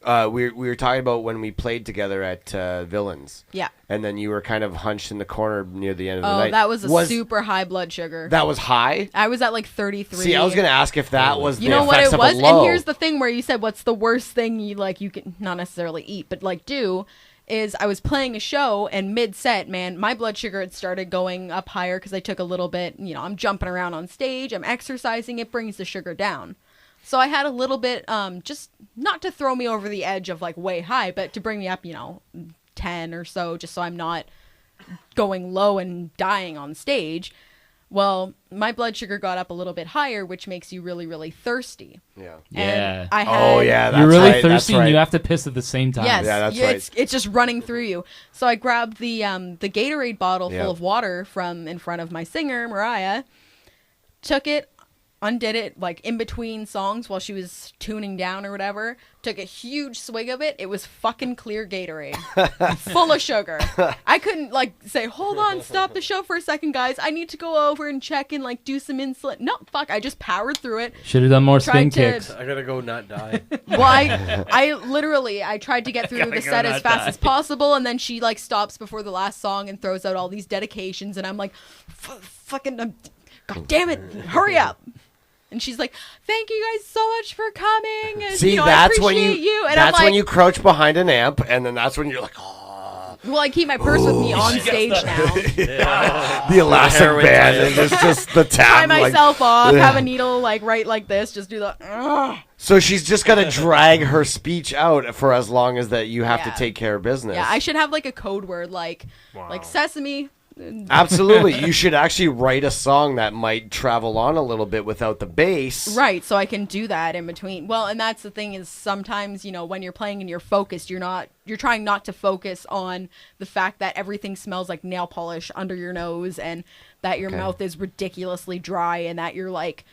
we were talking about when we played together at Villains. Yeah. And then you were kind of hunched in the corner near the end of the night. Oh, that was a super high blood sugar. That was high? I was at like 33. See, I was going to ask if that was you the know what effects it of was? a low. And here's the thing where you said, what's the worst thing you can not necessarily eat, but like do, is I was playing a show and mid-set, man, my blood sugar had started going up higher because I took a little bit, I'm jumping around on stage, I'm exercising, it brings the sugar down. So I had a little bit, just not to throw me over the edge of like way high, but to bring me up, 10 or so, just so I'm not going low and dying on stage. Well, my blood sugar got up a little bit higher, which makes you really, really thirsty. Yeah. And I had, that's you're really right, thirsty and you have to piss at the same time. Yes, yeah, that's right. It's just running through you. So I grabbed the Gatorade bottle full of water from in front of my singer, Mariah, took it, undid it like in between songs while she was tuning down or whatever, took a huge swig of it. It was fucking clear Gatorade. Full of sugar. I couldn't like say, hold on, stop the show for a second, guys. I need to go over and check and like do some insulin. No, fuck, I just powered through it. Should have done more spin kicks. I gotta go not die. Well, I literally, I tried to get through the set as fast as possible, and then she like stops before the last song and throws out all these dedications, and I'm like, fucking, God damn it, hurry up. And she's like, "Thank you guys so much for coming." And, See, I that's when appreciate you. And that's I'm like, when you crouch behind an amp, and then that's when you're like, oh. Well, I keep my purse with me on stage now. The elastic band, and it's just the tab. Tie myself off, have a needle like right like this, just do the. So she's just gonna drag her speech out for as long as that you have to take care of business. Yeah, I should have like a code word like sesame. Absolutely. You should actually write a song that might travel on a little bit without the bass. Right, so I can do that in between. Well, and that's the thing is sometimes, when you're playing and you're focused, you're trying not to focus on the fact that everything smells like nail polish under your nose and that your mouth is ridiculously dry and that you're like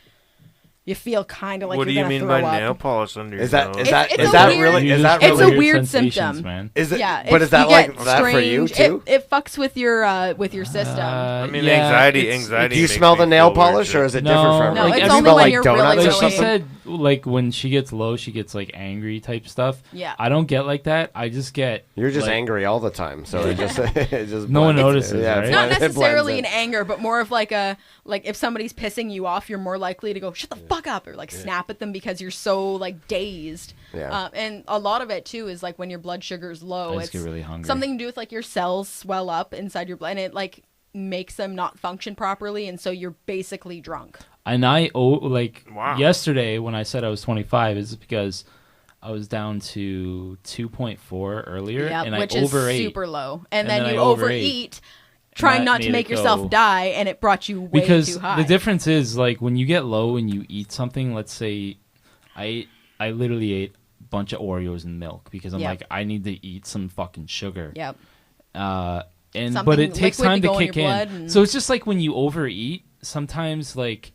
you feel kind of like what you're do you gonna mean throw by up. nail polish under your nose? It's a weird symptom. Is it? Yeah, but is that like that for you strange. too? It fucks with your system. I mean, anxiety. Do you smell the nail polish, or is it different for everyone? No, like, it's only when you're donuts really, or She something? said, like when she gets low, she gets like angry type stuff. Yeah. I don't get like that. I just get. You're just like, angry all the time, so it just no one blends. notices. Yeah, right? it's Not it necessarily blends in anger, but more of like if somebody's pissing you off, you're more likely to go shut the fuck up or like snap at them because you're so like dazed. Yeah. And a lot of it too is like when your blood sugar's low, I just get really hungry. something to do with like your cells swell up inside your blood, and it like makes them not function properly, and so you're basically drunk. And yesterday when I said I was 25 is because I was down to 2.4 earlier, and which I overate. is super low, and then I you overate. overeat, trying not to make yourself die, and it brought you way because too high. the difference is like when you get low and you eat something. Let's say I literally ate a bunch of Oreos and milk because I'm like I need to eat some fucking sugar. Yep. But it takes time to kick in. So it's just like when you overeat, sometimes like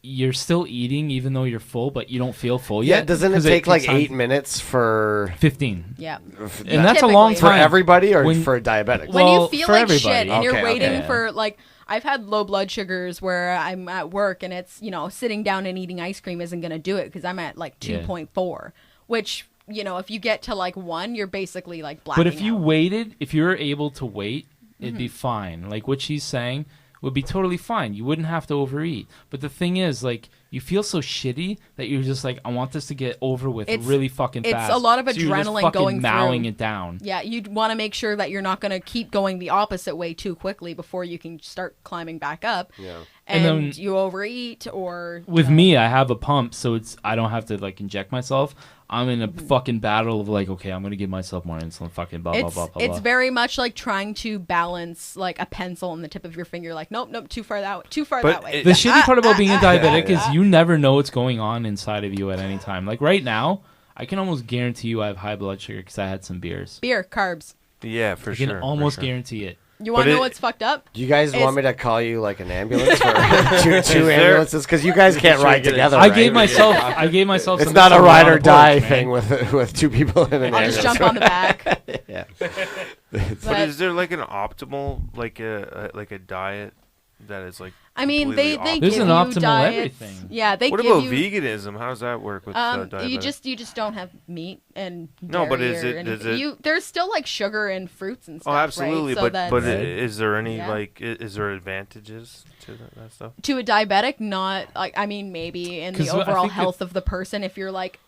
you're still eating even though you're full, but you don't feel full yet. Yeah, doesn't it take like 8 minutes for 15? Yeah, and that's a long time for everybody or for diabetics. When you feel like everybody. shit and you're waiting for like. I've had low blood sugars where I'm at work and it's, sitting down and eating ice cream isn't going to do it because I'm at like 2.4, which, if you get to like 1, you're basically like blacking But if you out. waited, if you were able to wait, it'd be fine. Like what she's saying would be totally fine. You wouldn't have to overeat. But the thing is, like, you feel so shitty that you're just like, I want this to get over with really fucking fast. It's a lot of So you're just adrenaline fucking going mowing through. it down. Yeah, you'd want to make sure that you're not going to keep going the opposite way too quickly before you can start climbing back up. Yeah. And then you overeat or... With me, I have a pump, so I don't have to, like, inject myself. I'm in a fucking battle of, like, okay, I'm going to give myself more insulin, fucking blah, blah, blah, blah, It's blah. very much like trying to balance, like, a pencil on the tip of your finger. Like, nope, too far that way. The shitty part about being a diabetic is you never know what's going on inside of you at any time. Like, right now, I can almost guarantee you I have high blood sugar because I had some beers. Beer, carbs. Yeah, for I sure. can almost guarantee it. You want to know what's fucked up? Do you guys want me to call you like an ambulance for two ambulances? Because you guys can't ride together. I gave myself. It's not a ride or die thing with two people in an ambulance. I'll just jump on the back. Yeah. But is there like an optimal like a diet that is like I mean, they completely give There's you an optimal diets. everything. Yeah, they What give about you. veganism? How does that work with diabetic? You just don't have meat and No, but dairy is or it- anything. is it- There's still like sugar and fruits and stuff. Oh, absolutely. Right? So but that's- is there any Yeah. like is there advantages to that stuff? to a diabetic, not like I mean maybe in 'Cause the I overall think health of the person. If you're like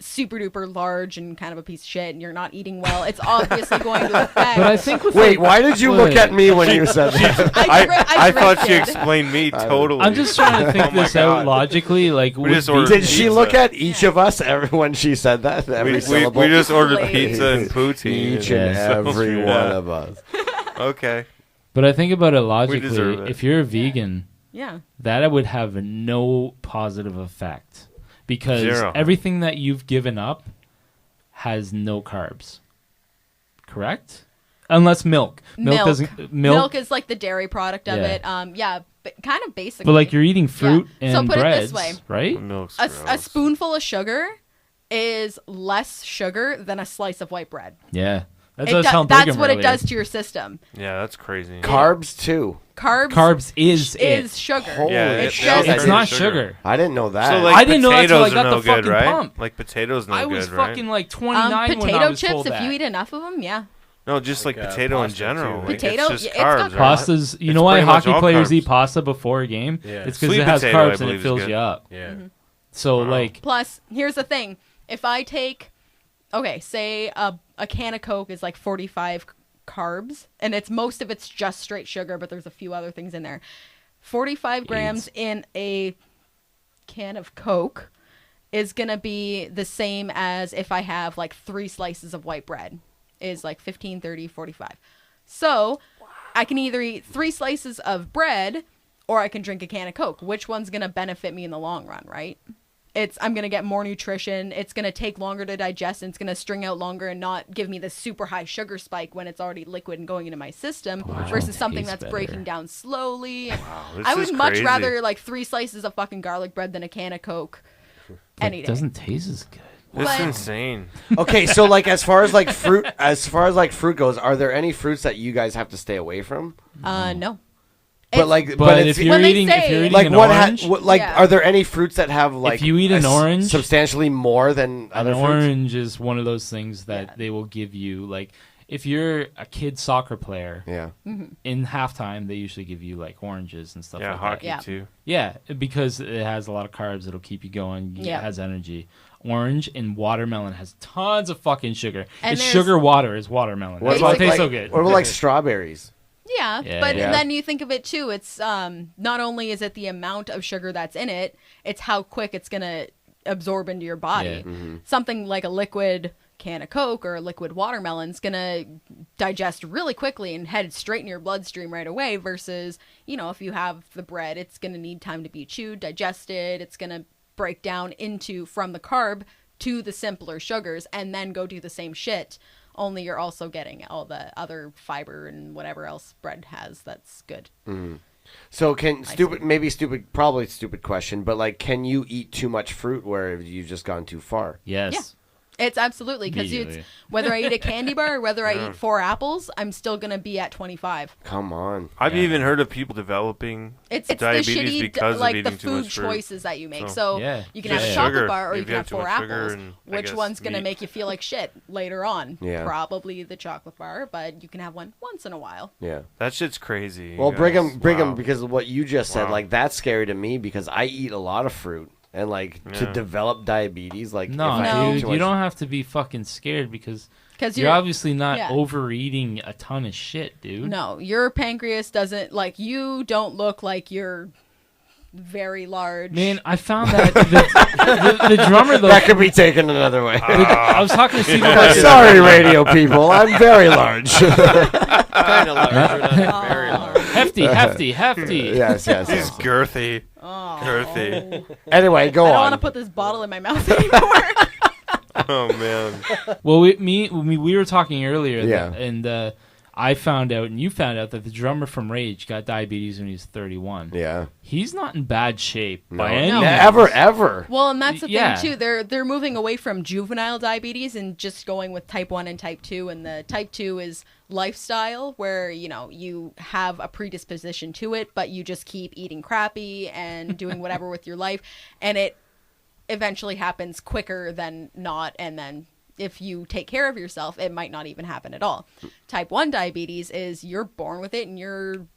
super duper large and kind of a piece of shit and you're not eating well, it's obviously going to affect. But I think with Wait, like, why did you look at me when you said that? I thought she drifted. explained me totally. I'm just trying to think Oh my this out God. logically. Like, We would just ordered Did she pizza. look at each of us when she said that? Every we syllable? just ordered Kool-aid. pizza and poutine. Each and Yeah. every Yeah. one of us. Okay. But I think about it deserve logically. it. If you're a vegan, Yeah. that would have no positive effect because Zero. everything that you've given up has no carbs. Correct? Unless milk. Milk. Doesn't Milk is like the dairy product of Yeah. it. Yeah, kind of basically. But like you're eating fruit Yeah. So and put it breads, this way. right? Milk's a gross. spoonful of sugar is less sugar than a slice of white bread. Yeah. That's It what I was do- telling that's Brigham what it earlier. does to your system. Yeah, that's crazy. Carbs too. Carbs is it. sugar. Holy Yeah, it's it- just It's not sugar. I didn't know that. So like I didn't know that till I potatoes got are the no good, fucking right? pump. Like potatoes no I was good, right? fucking like 29 when I potato was chips. told If that. you eat enough of them, yeah. No, just like Like, potato in pasta, general. too, Like, Potato, it's just yeah, it's got carbs, right? Pastas, you It's know why pretty much hockey all players carbs. eat pasta before a game? Yeah. It's because Sweet it has potato, I carbs and believe, it is fills good. you up. Yeah. So Wow. like, Plus, here's the thing: if I take, okay, say a can of Coke is like 45 carbs, and most of it's just straight sugar, but there's a few other things in there. 45 grams in a can of Coke is gonna be the same as if I have like 3 slices of white bread. Is like 15, 30, 45. So I can either eat 3 slices of bread or I can drink a can of Coke. Which one's going to benefit me in the long run, right? I'm going to get more nutrition. It's going to take longer to digest, and it's going to string out longer and not give me this super high sugar spike when it's already liquid and going into my system versus something tastes that's better. breaking down slowly. And This I is would much crazy. rather like 3 slices of fucking garlic bread than a can of Coke any it day. doesn't taste as good. This But- is insane. Okay, so like as far as like fruit goes, are there any fruits that you guys have to stay away from? No. But It's- like, But it's if you're when they eating, say- an like orange, Yeah. are there any fruits that have like you eat an orange- substantially more than an other fruits? orange is one of those things that Yeah. they will give you. Like if you're a kid soccer player, Yeah. in halftime they usually give you like oranges and stuff Yeah, like hockey Yeah. too. that. Yeah, because it has a lot of carbs. It'll keep you going. Yeah. It has energy. Orange and watermelon has tons of fucking sugar. And It's there's- sugar water is watermelon. That's why it tastes so good. What about like strawberries? Yeah, Yeah, but yeah. then you think of it too. It's not only is it the amount of sugar that's in it, it's how quick it's gonna absorb into your body. Yeah. Something like a liquid can of Coke or a liquid watermelon's gonna digest really quickly and head straight in your bloodstream right away. Versus, if you have the bread, it's gonna need time to be chewed, digested. It's gonna break down from the carb to the simpler sugars, and then go do the same shit. Only you're also getting all the other fiber and whatever else bread has that's good. So probably stupid question, but like, can you eat too much fruit where you've just gone too far? Yes. Yeah. It's absolutely, because Immediately. whether I eat a candy bar or whether I eat 4 apples, I'm still going to be at 25. Come on. I've even heard of people developing It's the diabetes shitty, because of like the eating too food much fruit. choices that you make. So- So Yeah. you can Yeah, have a yeah. chocolate Sugar. bar or you If can you have have too 4 much sugar apples. and, I Which guess, one's going to meat. make you feel like shit later on? Yeah. Probably the chocolate bar, but you can have one once in a while. Yeah. That shit's crazy. Well, guys. Brigham, Wow. because of what you just said, Wow. like that's scary to me because I eat a lot of fruit, and like to Yeah. develop diabetes, like No, if I No. eat dude, too you much- don't have to be fucking scared because Because you're obviously not yeah. overeating a ton of shit, dude. No, your pancreas doesn't, you don't look like you're very large. Man, I found that the drummer though. That could be taken another way. I was talking to Steve about this. Sorry, radio people, I'm very large. Kind of large, but not very large. Hefty. yes. He's girthy. Oh. Girthy. Anyway, go I don't on. want to put this bottle in my mouth anymore. Oh man. Well, we were talking earlier, Yeah. and I found out, and you found out, that the drummer from Rage got diabetes when he was 31. Yeah. He's not in bad shape by No. any No. means. Ever. Well, and that's the Yeah. thing too. They're moving away from juvenile diabetes and just going with type 1 and type 2. And the type 2 is lifestyle, where you have a predisposition to it, but you just keep eating crappy and doing whatever with your life, and it eventually happens quicker than not. And then if you take care of yourself, it might not even happen at all. Type 1 diabetes is you're born with it, and your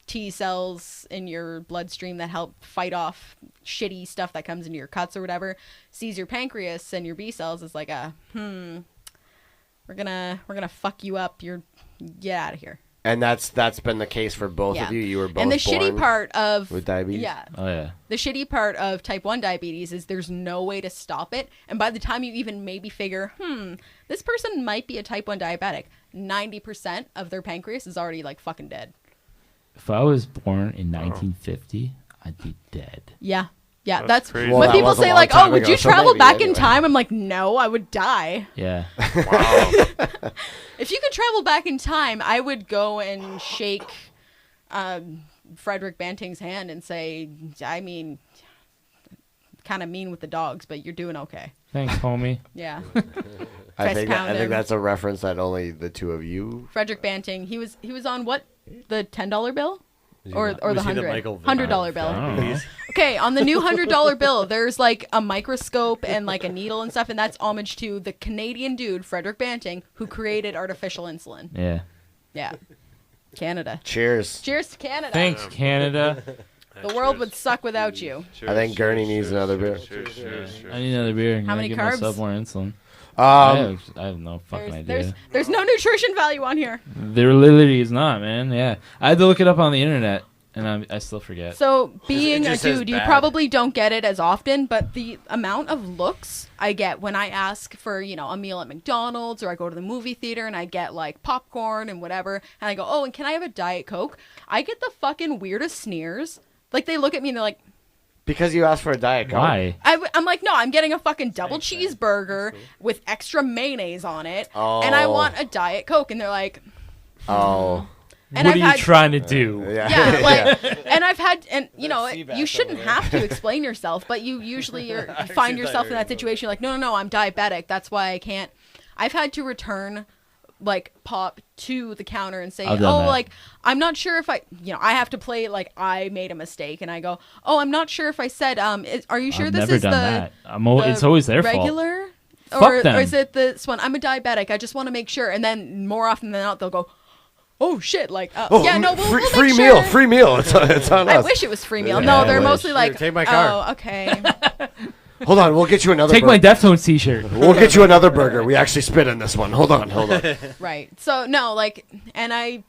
T cells in your bloodstream that help fight off shitty stuff that comes into your cuts or whatever sees your pancreas and your B cells as like we're gonna fuck you up. Get out of here. And that's been the case for both of you. You were both and the shitty born part of with diabetes. Yeah. Oh yeah. The shitty part of type 1 diabetes is there's no way to stop it. And by the time you even maybe figure, this person might be a type 1 diabetic, 90% of their pancreas is already like fucking dead. If I was born in 1950, I'd be dead. Yeah. Yeah, that's crazy. Well, when that people was a say long like, time "Oh, would ago, you so travel maybe back in anyway. time?" I'm like, "No, I would die." Yeah. Wow. If you could travel back in time, I would go and shake Frederick Banting's hand and say, I mean, kind of mean with the dogs, but you're doing okay. Thanks, homie. Yeah. I Fist pound him. think that's a reference that only the two of you. Frederick Banting, he was on what? The $10 bill? Or the Was he the Michael $100 I bill. don't know. Okay, on the new $100 bill, there's like a microscope and like a needle and stuff, and that's homage to the Canadian dude, Frederick Banting, who created artificial insulin. Yeah. Yeah. Canada. Cheers. Cheers to Canada. Thanks, Canada. The world would suck without you. I think Gurney needs another beer. I need another beer. How many give carbs? myself more insulin. I have no fucking idea. There's no nutrition value on here. There literally is not, man. Yeah. I had to look it up on the internet, and I still forget. So, being a just says dude, you bad. probably don't get it as often, but the amount of looks I get when I ask for, a meal at McDonald's, or I go to the movie theater and I get like popcorn and whatever, and I go, "Oh, and can I have a Diet Coke?" I get the fucking weirdest sneers. Like, they look at me and they're like, Because you asked for a Diet Coke. Why? I'm like, no, I'm getting a fucking double cheeseburger with extra mayonnaise on it, and I want a Diet Coke. And they're like, Oh. And What I've are you had- trying to do? yeah, like, and I've had, and you shouldn't have to explain yourself, but you usually find yourself in that situation. You're like, no, I'm diabetic. That's why I can't. I've had to return like pop to the counter and say, I've done that. like, I'm not sure if I have to play it like I made a mistake, and I go, oh, I'm not sure if I said, are you sure I've this never is done the that. It's always their fault. regular? Fuck them. Or is it this one? I'm a diabetic. I just want to make sure. And then more often than not, they'll go, oh shit, like, yeah, no, we'll make free sure. meal, free meal. It's on I us. wish it was free meal. Yeah, No, I they're wish. mostly like, Here, take my car. oh, okay. Hold on, we'll get you another. Take my Deftones t-shirt. We'll get you another burger. We actually spit in this one. Hold on. Right. So no, like, and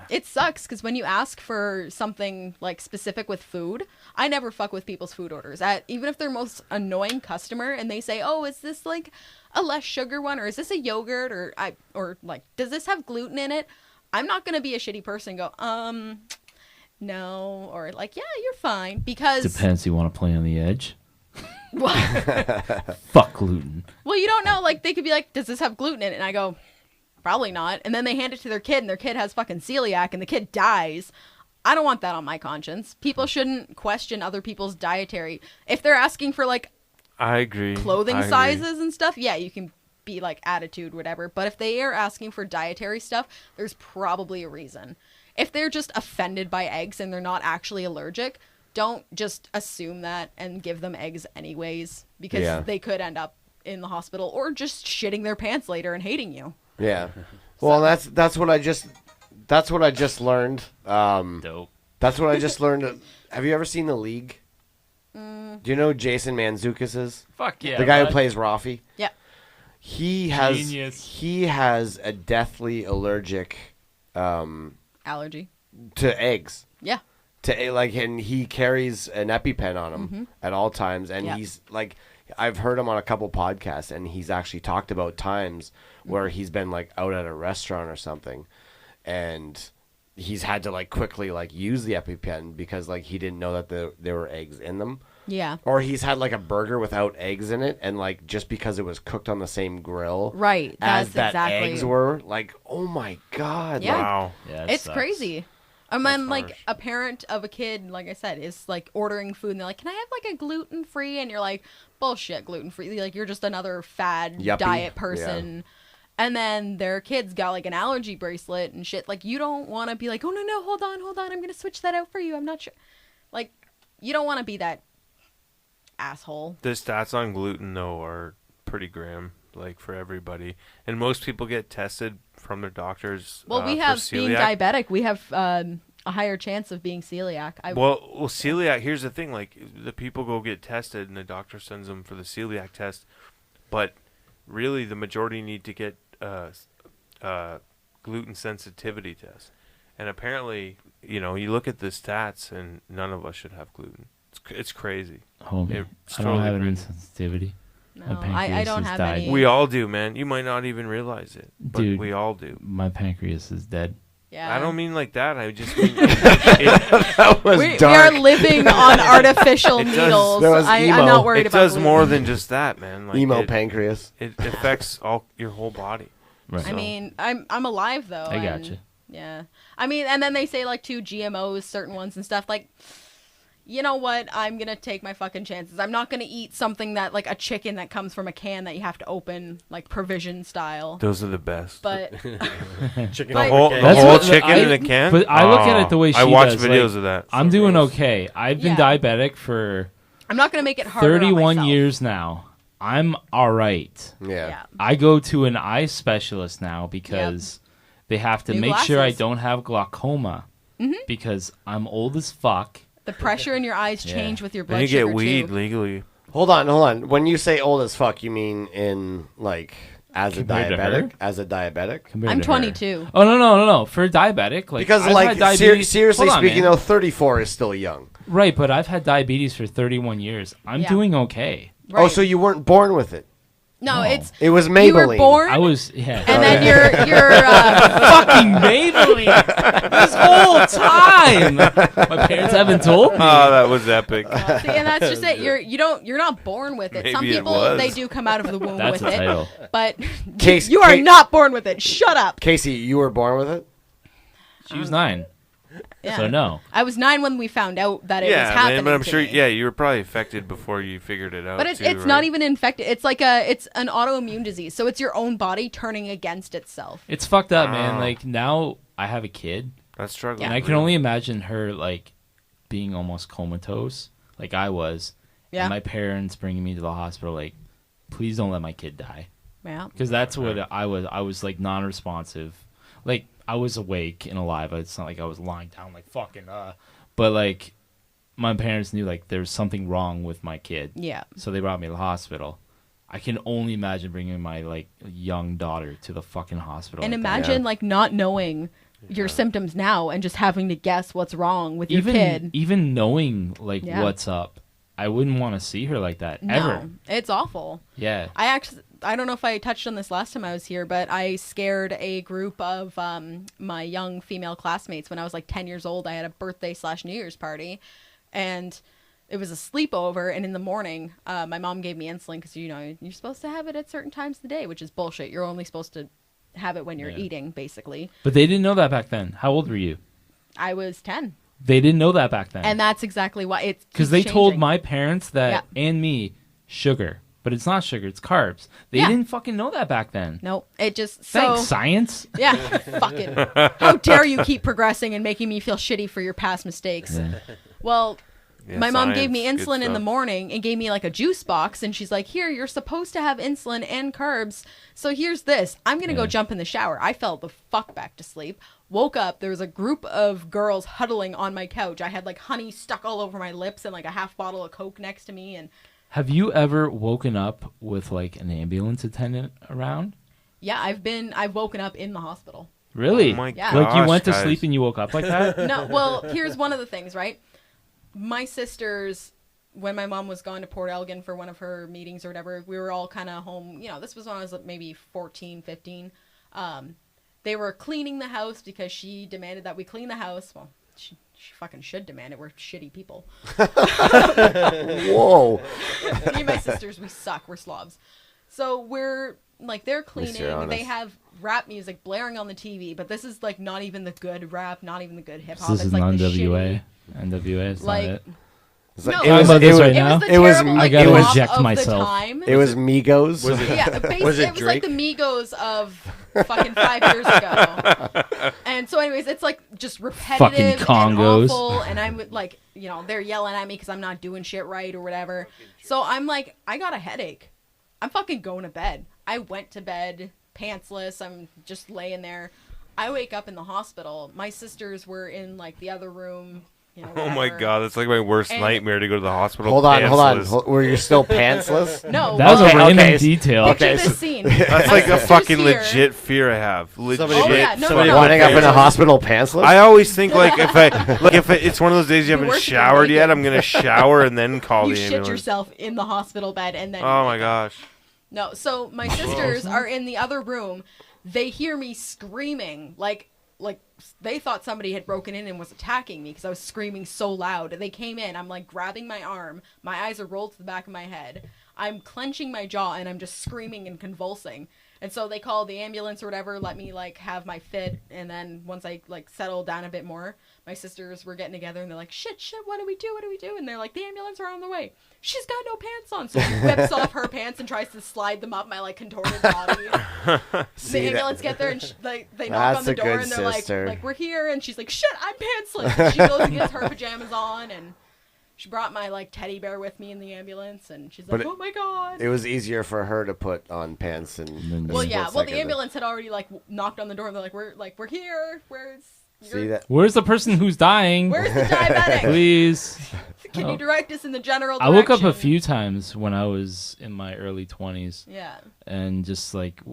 it sucks because when you ask for something like specific with food, I never fuck with people's food orders. Even if they're most annoying customer and they say, oh, is this like a less sugar one, or is this a yogurt, or like, does this have gluten in it? I'm not gonna be a shitty person and go, no, or like, yeah, you're fine, because Depends. You want to play on the edge? well, Fuck gluten. you don't know. Like, they could be like, does this have gluten in it? And I go, probably not. And then they hand it to their kid, and their kid has fucking celiac, and the kid dies. I don't want that on my conscience. People shouldn't question other people's dietary. If they're asking for like I agree. clothing sizes and stuff, yeah, you can be like attitude, whatever. But if they are asking for dietary stuff, there's probably a reason. If they're just offended by eggs and they're not actually allergic, don't just assume that and give them eggs anyways, because they could end up in the hospital or just shitting their pants later and hating you. Yeah. Well, that's what I just learned. Dope. That's what I just learned. Have you ever seen The League? Do you know who Jason Mantzoukas is? Fuck yeah. The guy who bud. plays Rafi. Yeah. He Genius. has a deathly allergic Allergy. to eggs. Yeah. And he carries an EpiPen on him at all times, and he's like, I've heard him on a couple podcasts, and he's actually talked about times where he's been like out at a restaurant or something, and he's had to like quickly like use the EpiPen because like he didn't know that there were eggs in them. Yeah. Or he's had like a burger without eggs in it, and like just because it was cooked on the same grill, Right. as That's that exactly. eggs were, like, oh my god, Yeah. like, Wow. Yeah, it It's sucks. crazy. And That's then, like, harsh. a parent of a kid, like I said, is, like, ordering food, and they're like, can I have, like, a gluten-free? And you're like, bullshit, gluten-free. Like, you're just another fad Yuppie. diet person. And then their kids got, like, an allergy bracelet and shit. Like, you don't want to be like, oh, no, hold on. I'm going to switch that out for you. I'm not sure. Like, you don't want to be that asshole. The stats on gluten, though, are pretty grim, like, for everybody. And most people get tested from their doctors. Well, we for have, being celiac. diabetic, we have a higher chance of being celiac. Well, celiac, here's the thing. Like, the people go get tested, and the doctor sends them for the celiac test. But really, the majority need to get gluten sensitivity test. And apparently, you look at the stats, and none of us should have gluten. It's crazy. Homie, It's I don't totally have any crazy. sensitivity. No, My I pancreas don't has have died. any. We all do, man. You might not even realize it, but Dude. we all do. My pancreas is dead. Yeah. I don't mean like that. I just mean that was We dark. are living on artificial It does- needles. that was I'm emo. not worried it about does gluten. more than just that, man. Like Emo it, pancreas. it affects your whole body. Right. I mean, I'm alive though. I and, gotcha. Yeah. I mean, and then they say like too GMOs, certain ones and stuff. Like, you know what? I'm gonna take my fucking chances. I'm not gonna eat something that like a chicken that comes from a can that you have to open like provision style. Those are the best. But Chicken Like- the That's whole what- chicken I- in a can. but I look at it the way I she watch does, videos like, of that. I'm doing okay. I've been Yeah. diabetic for I'm not gonna make it harder. on 31 myself. years now. I'm all right. Yeah. Yeah. I go to an eye specialist now because they have to New make sure I glasses. don't have glaucoma because I'm old as fuck. The pressure in your eyes Yeah. change with your Then blood you sugar get weed too. legally. Hold on. When you say old as fuck, you mean in like as a Compared to diabetic? her? As a diabetic? compared I'm to her. 22. Oh no! For diabetic, like Because I've like had diabetes. seriously Hold on, speaking, man. though, 34 is still young. Right? But I've had diabetes for 31 years. I'm Yeah. doing okay. Oh, Right. so you weren't born with it? No, No. it's It was you Maybelline. were born, I was yeah. and then you're fucking Maybelline this whole time. My parents haven't told me. Oh, that was epic. see, and that's just it. You're not born with it. Some Maybe it people was. they do come out of the womb That's with a it, title. but Case- you are Ca- not born with it. Shut up. Casey, you were born with it? She was 9, Yeah. so no. I was 9 when we found out that it was Yeah, happening. man, but I'm to sure. me. Yeah, you were probably affected before you figured it out. But it's too, not right? even infected. It's like it's an autoimmune disease. So it's your own body turning against itself. It's fucked up, man. Wow. Like now I have a kid, That's struggling. and I can only imagine her like being almost comatose, like I was. Yeah. And my parents bringing me to the hospital, like, please don't let my kid die, Yeah. because that's what I was. I was like non-responsive. Like I was awake and alive. It's not like I was lying down like fucking. But like my parents knew like there was something wrong with my kid. Yeah. So they brought me to the hospital. I can only imagine bringing my like young daughter to the fucking hospital. And like that. imagine like not knowing your symptoms now and just having to guess what's wrong with your kid. even knowing like Yeah. what's up, I wouldn't want to see her like that ever. No, it's awful. Yeah. I don't know if I touched on this last time I was here, but I scared a group of my young female classmates when I was like 10 years old. I had a birthday/New Year's party, and it was a sleepover. And in the morning, my mom gave me insulin because you're supposed to have it at certain times of the day, which is bullshit. You're only supposed to have it when you're eating, basically. But they didn't know that back then. How old were you? I was 10, They didn't know that back then. and that's exactly why it's because keeps they told changing. my parents that Yeah. and me sugar, but it's not sugar, it's carbs. They Yeah. didn't fucking know that back then. Nope, it just Thanks, so science. yeah, fucking. How dare you keep progressing and making me feel shitty for your past mistakes? Yeah. Well, Yeah, my mom gave me science, good insulin in the stuff. morning and gave me like a juice box, and she's like, "Here, you're supposed to have insulin and carbs. So here's this. I'm gonna go jump in the shower." I fell the fuck back to sleep. Woke up. There was a group of girls huddling on my couch. I had like honey stuck all over my lips and like a half bottle of Coke next to me. And Have you ever woken up with like an ambulance attendant around? yeah, I've woken up in the hospital. Really? Oh my Yeah. Like you went to gosh, sleep guys. and you woke up like that? No, well, here's one of the things, right? My sisters, when my mom was gone to Port Elgin for one of her meetings or whatever, we were all kind of home. This was when I was maybe 14, 15. They were cleaning the house because she demanded that we clean the house. Well, she fucking should demand it. We're shitty people. Whoa. Me and my sisters, we suck. We're slobs. So we're like, they're cleaning. They have rap music blaring on the TV, but this is like not even the good rap, not even the good hip hop. This is like NWA. NWA is like, not it. No, it was I gotta reject myself. It was Migos. Was it, yeah, was it was like the Migos of fucking 5 years ago. And so, anyways, it's like just repetitive and awful. And I'm like, you know, they're yelling at me because I'm not doing shit right or whatever. So I'm like, I got a headache. I'm fucking going to bed. I went to bed pantsless. I'm just laying there. I wake up in the hospital. My sisters were in like the other room. You know, oh my god, that's like my worst nightmare to go to the hospital. Hold on. Were you still pantsless? No. That was a random detail. Picture this scene. That's like a fucking legit fear I have. Legit. Somebody winding up in a hospital pantsless? I always think like if it's one of those days you haven't showered yet, I'm gonna shower and then call the ambulance. You shit yourself in the hospital bed and then. Oh my gosh. No, so my sisters are in the other room. They hear me screaming like they thought somebody had broken in and was attacking me because I was screaming so loud. They came in. I'm like grabbing my arm. My eyes are rolled to the back of my head. I'm clenching my jaw and I'm just screaming and convulsing. And so they called the ambulance or whatever, let me like have my fit. And then once I like settled down a bit more, my sisters were getting together and they're like, shit, what do we do? And they're like, the ambulance are on the way. She's got no pants on. So she whips off her pants and tries to slide them up my like contorted body. The ambulance get there and they knock on the door and they're like, we're here. And she's like, shit, I'm pantsless. And she goes and gets her pajamas on and she brought my like teddy bear with me in the ambulance, and she's like, "Oh my god!" It was easier for her to put on pants and. Well, yeah. Well, the ambulance had already like knocked on the door, and they're like, "We're here. Where's the person who's dying? Where's the diabetic? Please, can you direct us in the general direction?" I woke up a few times when I was in my early 20s. Yeah. And just like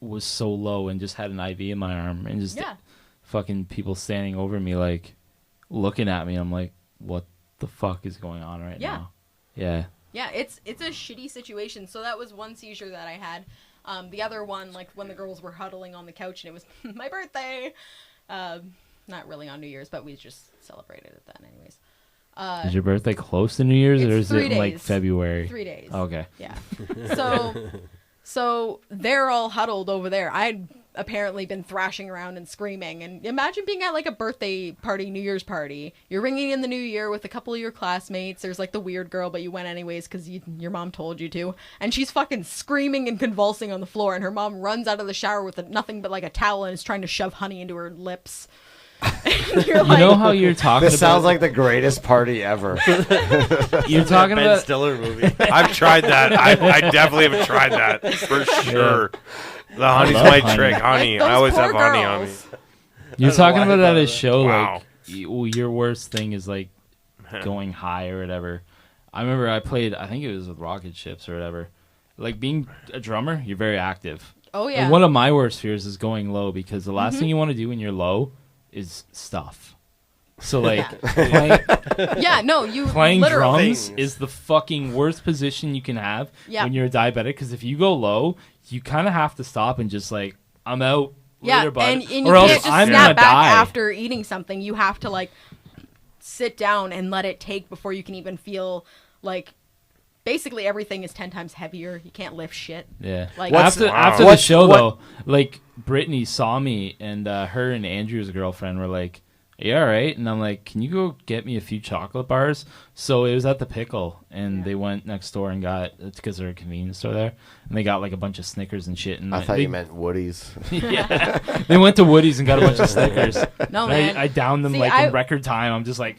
was so low and just had an IV in my arm and just fucking people standing over me like looking at me. I'm like, what the fuck is going on right now? Yeah. Yeah, it's a shitty situation. So that was one seizure that I had. The other one, like when the girls were huddling on the couch and it was my birthday. Not really on New Year's, but we just celebrated it then anyways. Is your birthday close to New Year's or is 3 it days. like February? 3 days. Okay. Yeah. So they're all huddled over there. I'd apparently been thrashing around and screaming. And imagine being at like a birthday party, New Year's party. You're ringing in the new year with a couple of your classmates. There's like the weird girl, but you went anyways because your mom told you to. And she's fucking screaming and convulsing on the floor. And her mom runs out of the shower with nothing but like a towel and is trying to shove honey into her lips. You know how you're talking this sounds like the greatest party ever. You're talking Ben about Stiller movie. I've tried that. I definitely have tried that for sure. The honey's my trick. Honey. I always have honey on me. You're talking about at a show Wow. like your worst thing is like going high or whatever. I remember I played, I think it was with Rocket Ships or whatever. Like being a drummer, you're very active. Oh yeah. And one of my worst fears is going low because the last thing you want to do when you're low is stuff. So like playing drums is the fucking worst position you can have when you're a diabetic because if you go low, you kind of have to stop and just like, I'm out. Later, bud. And you or can't else just I'm snap gonna back die. after eating something. You have to like sit down and let it take before you can even feel like basically everything is 10 times heavier. You can't lift shit. Yeah. Like after the show though, like Brittany saw me and her and Andrew's girlfriend were like, "Are you all right?" And I'm like, "Can you go get me a few chocolate bars?" So it was at the Pickle, and they went next door and got, it's because they're a convenience store there, and they got like a bunch of Snickers and shit. And I thought you meant Woody's. Yeah, they went to Woody's and got a bunch of Snickers. No man, I downed them in record time. I'm just like,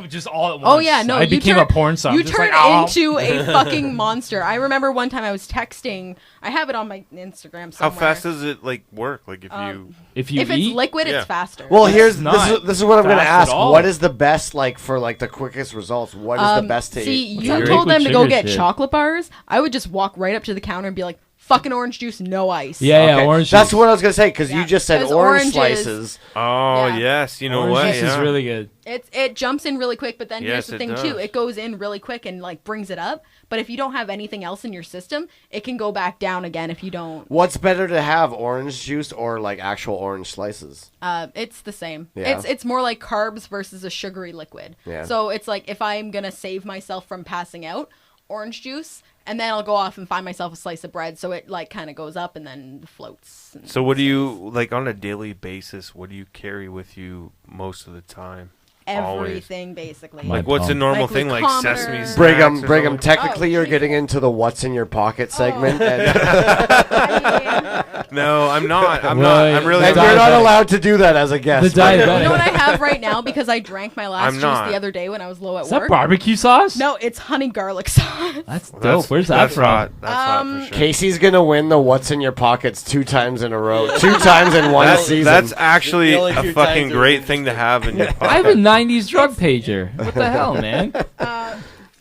just all at once. Oh yeah, no, I became a porn star. You turned into a fucking monster. I remember one time I was texting. I have it on my Instagram somewhere. How fast does it like work? Like if it's liquid, it's faster. Well, this is what I'm going to ask. all. What is the best like for like the quickest results? What is the best to See, eat? you told them to go get chocolate bars. I would just walk right up to the counter and be like, fucking orange juice, no ice. Yeah, orange. That's juice. what I was gonna say because you just said 'Cause orange oranges- slices. Oh Yeah. yes, you know Orange what? juice is really good. It jumps in really quick, but then here's Yes, the it thing does. too. It goes in really quick and like brings it up. But if you don't have anything else in your system, it can go back down again if you don't. What's better to have, orange juice or like actual orange slices? It's the same. Yeah. It's more like carbs versus a sugary liquid. Yeah. So it's like if I'm gonna save myself from passing out, orange juice, and then I'll go off and find myself a slice of bread, so it like kind of goes up and then floats. And So what do you like on a daily basis? What do you carry with you most of the time? everything basically. Like what's a normal Like thing? Like glucometer. sesame snacks Brigham, or Brigham. something? Technically, Oh, you're geez. getting into the "What's in your pocket" segment, and, No, I'm not. I'm Well, not. I'm really. and you're not allowed to do that as a guest. The diabetic. You know what I have right now because I drank my last I'm juice not. the other day when I was low at Is that work. barbecue sauce? No, it's honey garlic sauce. That's dope. Where's that from? Hot. That's hot for sure. Casey's gonna win the "What's in your pockets" 2 times in a row, 2 times in one season. That's actually The only a few fucking times great it- thing to have in your pocket. I have a 90s drug pager. What the hell, man?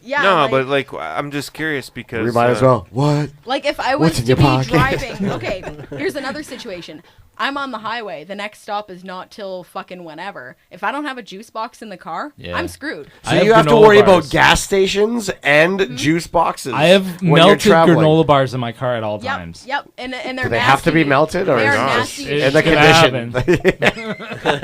Yeah. No, like, but like I'm just curious because we might as well. What? like if I What's was in to your be pocket? driving, okay, here's another situation. I'm on the highway. The next stop is not till fucking whenever. If I don't have a juice box in the car, Yeah. I'm screwed. So I you have to granola worry bars. about gas stations and juice boxes. I have when you're melted traveling. granola bars in my car at all Yep, times. yep, and they're Do they have to be nasty. melted or They are Gosh. nasty. in the It's condition?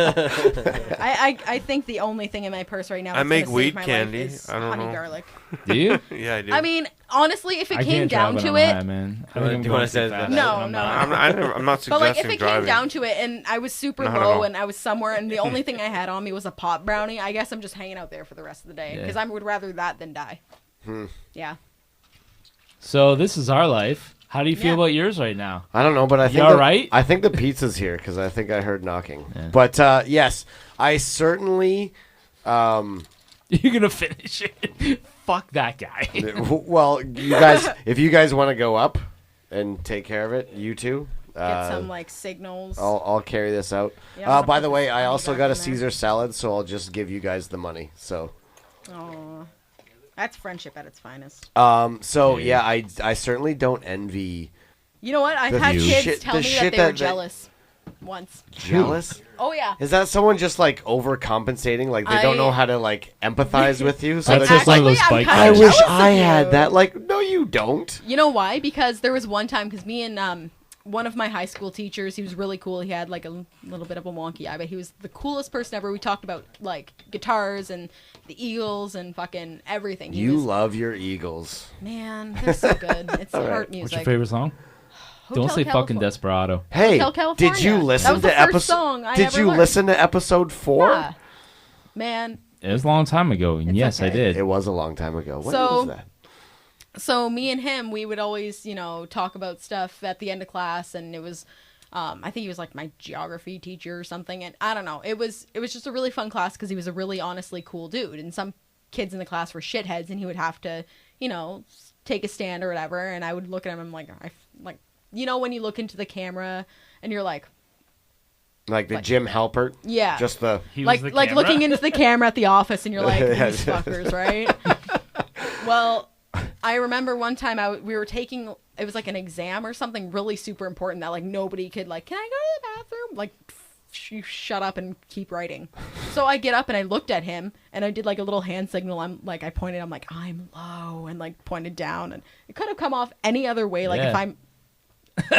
I think the only thing in my purse right now I that's make gonna weed save my candy. life is I don't honey know. garlic. Do you? Yeah, I do. I mean, honestly, if it I came can't down drive to when I'm it, high, man. I Do you think I'm wanna going say too that? fast. No, I'm no. not. I'm not but like suggesting if it driving. came down to it and I was super Not at low all. and I was somewhere and the only thing I had on me was a pop brownie, I guess I'm just hanging out there for the rest of the day Yeah. because I would rather that than die. Yeah. So this is our life. How do you feel Yeah. about yours right now? I don't know, but I think all right? I think the pizza's here because I think I heard knocking. Yeah. But yes, I certainly. You're gonna finish it. Fuck that guy. Well, you guys, if you guys want to go up and take care of it, you two. Get some like signals. I'll carry this out. Yeah, I'm gonna By put the this way, I honey also back got a in there. Caesar salad, so I'll just give you guys the money. So, Aw. That's friendship at its finest. so yeah, I certainly don't envy You know what? I've The had kids shit- tell the me shit that they were that- jealous once. jealous. Oh yeah. Is that someone just like overcompensating? Like they don't I- know how to like empathize with you, so That's they're just just one of like, those I'm bike kinda I rides. wish jealous I of had you. that. Like, no, you don't. You know why? Because there was one time, because me and one of my high school teachers, he was really cool. He had like a little bit of a wonky eye, but he was the coolest person ever. We talked about like guitars and the Eagles and fucking everything. He You was, love your Eagles. man, they're so good. It's All right. heart music. What's your favorite song? Hotel Don't say fucking California. Desperado. Hey, Hotel California. did you That listen was the to first episode? song I Did ever you learned. listen to episode 4? Yeah. Man, It was a long time ago, and It's yes, I okay. did. It was a long time ago. When So- was that? so me and him, we would always, talk about stuff at the end of class, and it was, I think he was like my geography teacher or something, and I don't know. It was just a really fun class because he was a really honestly cool dude, and some kids in the class were shitheads, and he would have to, take a stand or whatever, and I would look at him, and I'm like, when you look into the camera, and you're like, Like the Jim Halpert? yeah, Just the. He was like the like camera? looking into the camera at the office, and you're like, Yeah. these fuckers, right? Well, I remember one time we were taking, it was like an exam or something really super important that like nobody could like, can I go to the bathroom? Like, you shut up and keep writing. So I get up and I looked at him and I did like a little hand signal. I'm like I'm low and like pointed down, and it could have come off any other way. Like Yeah. if I'm,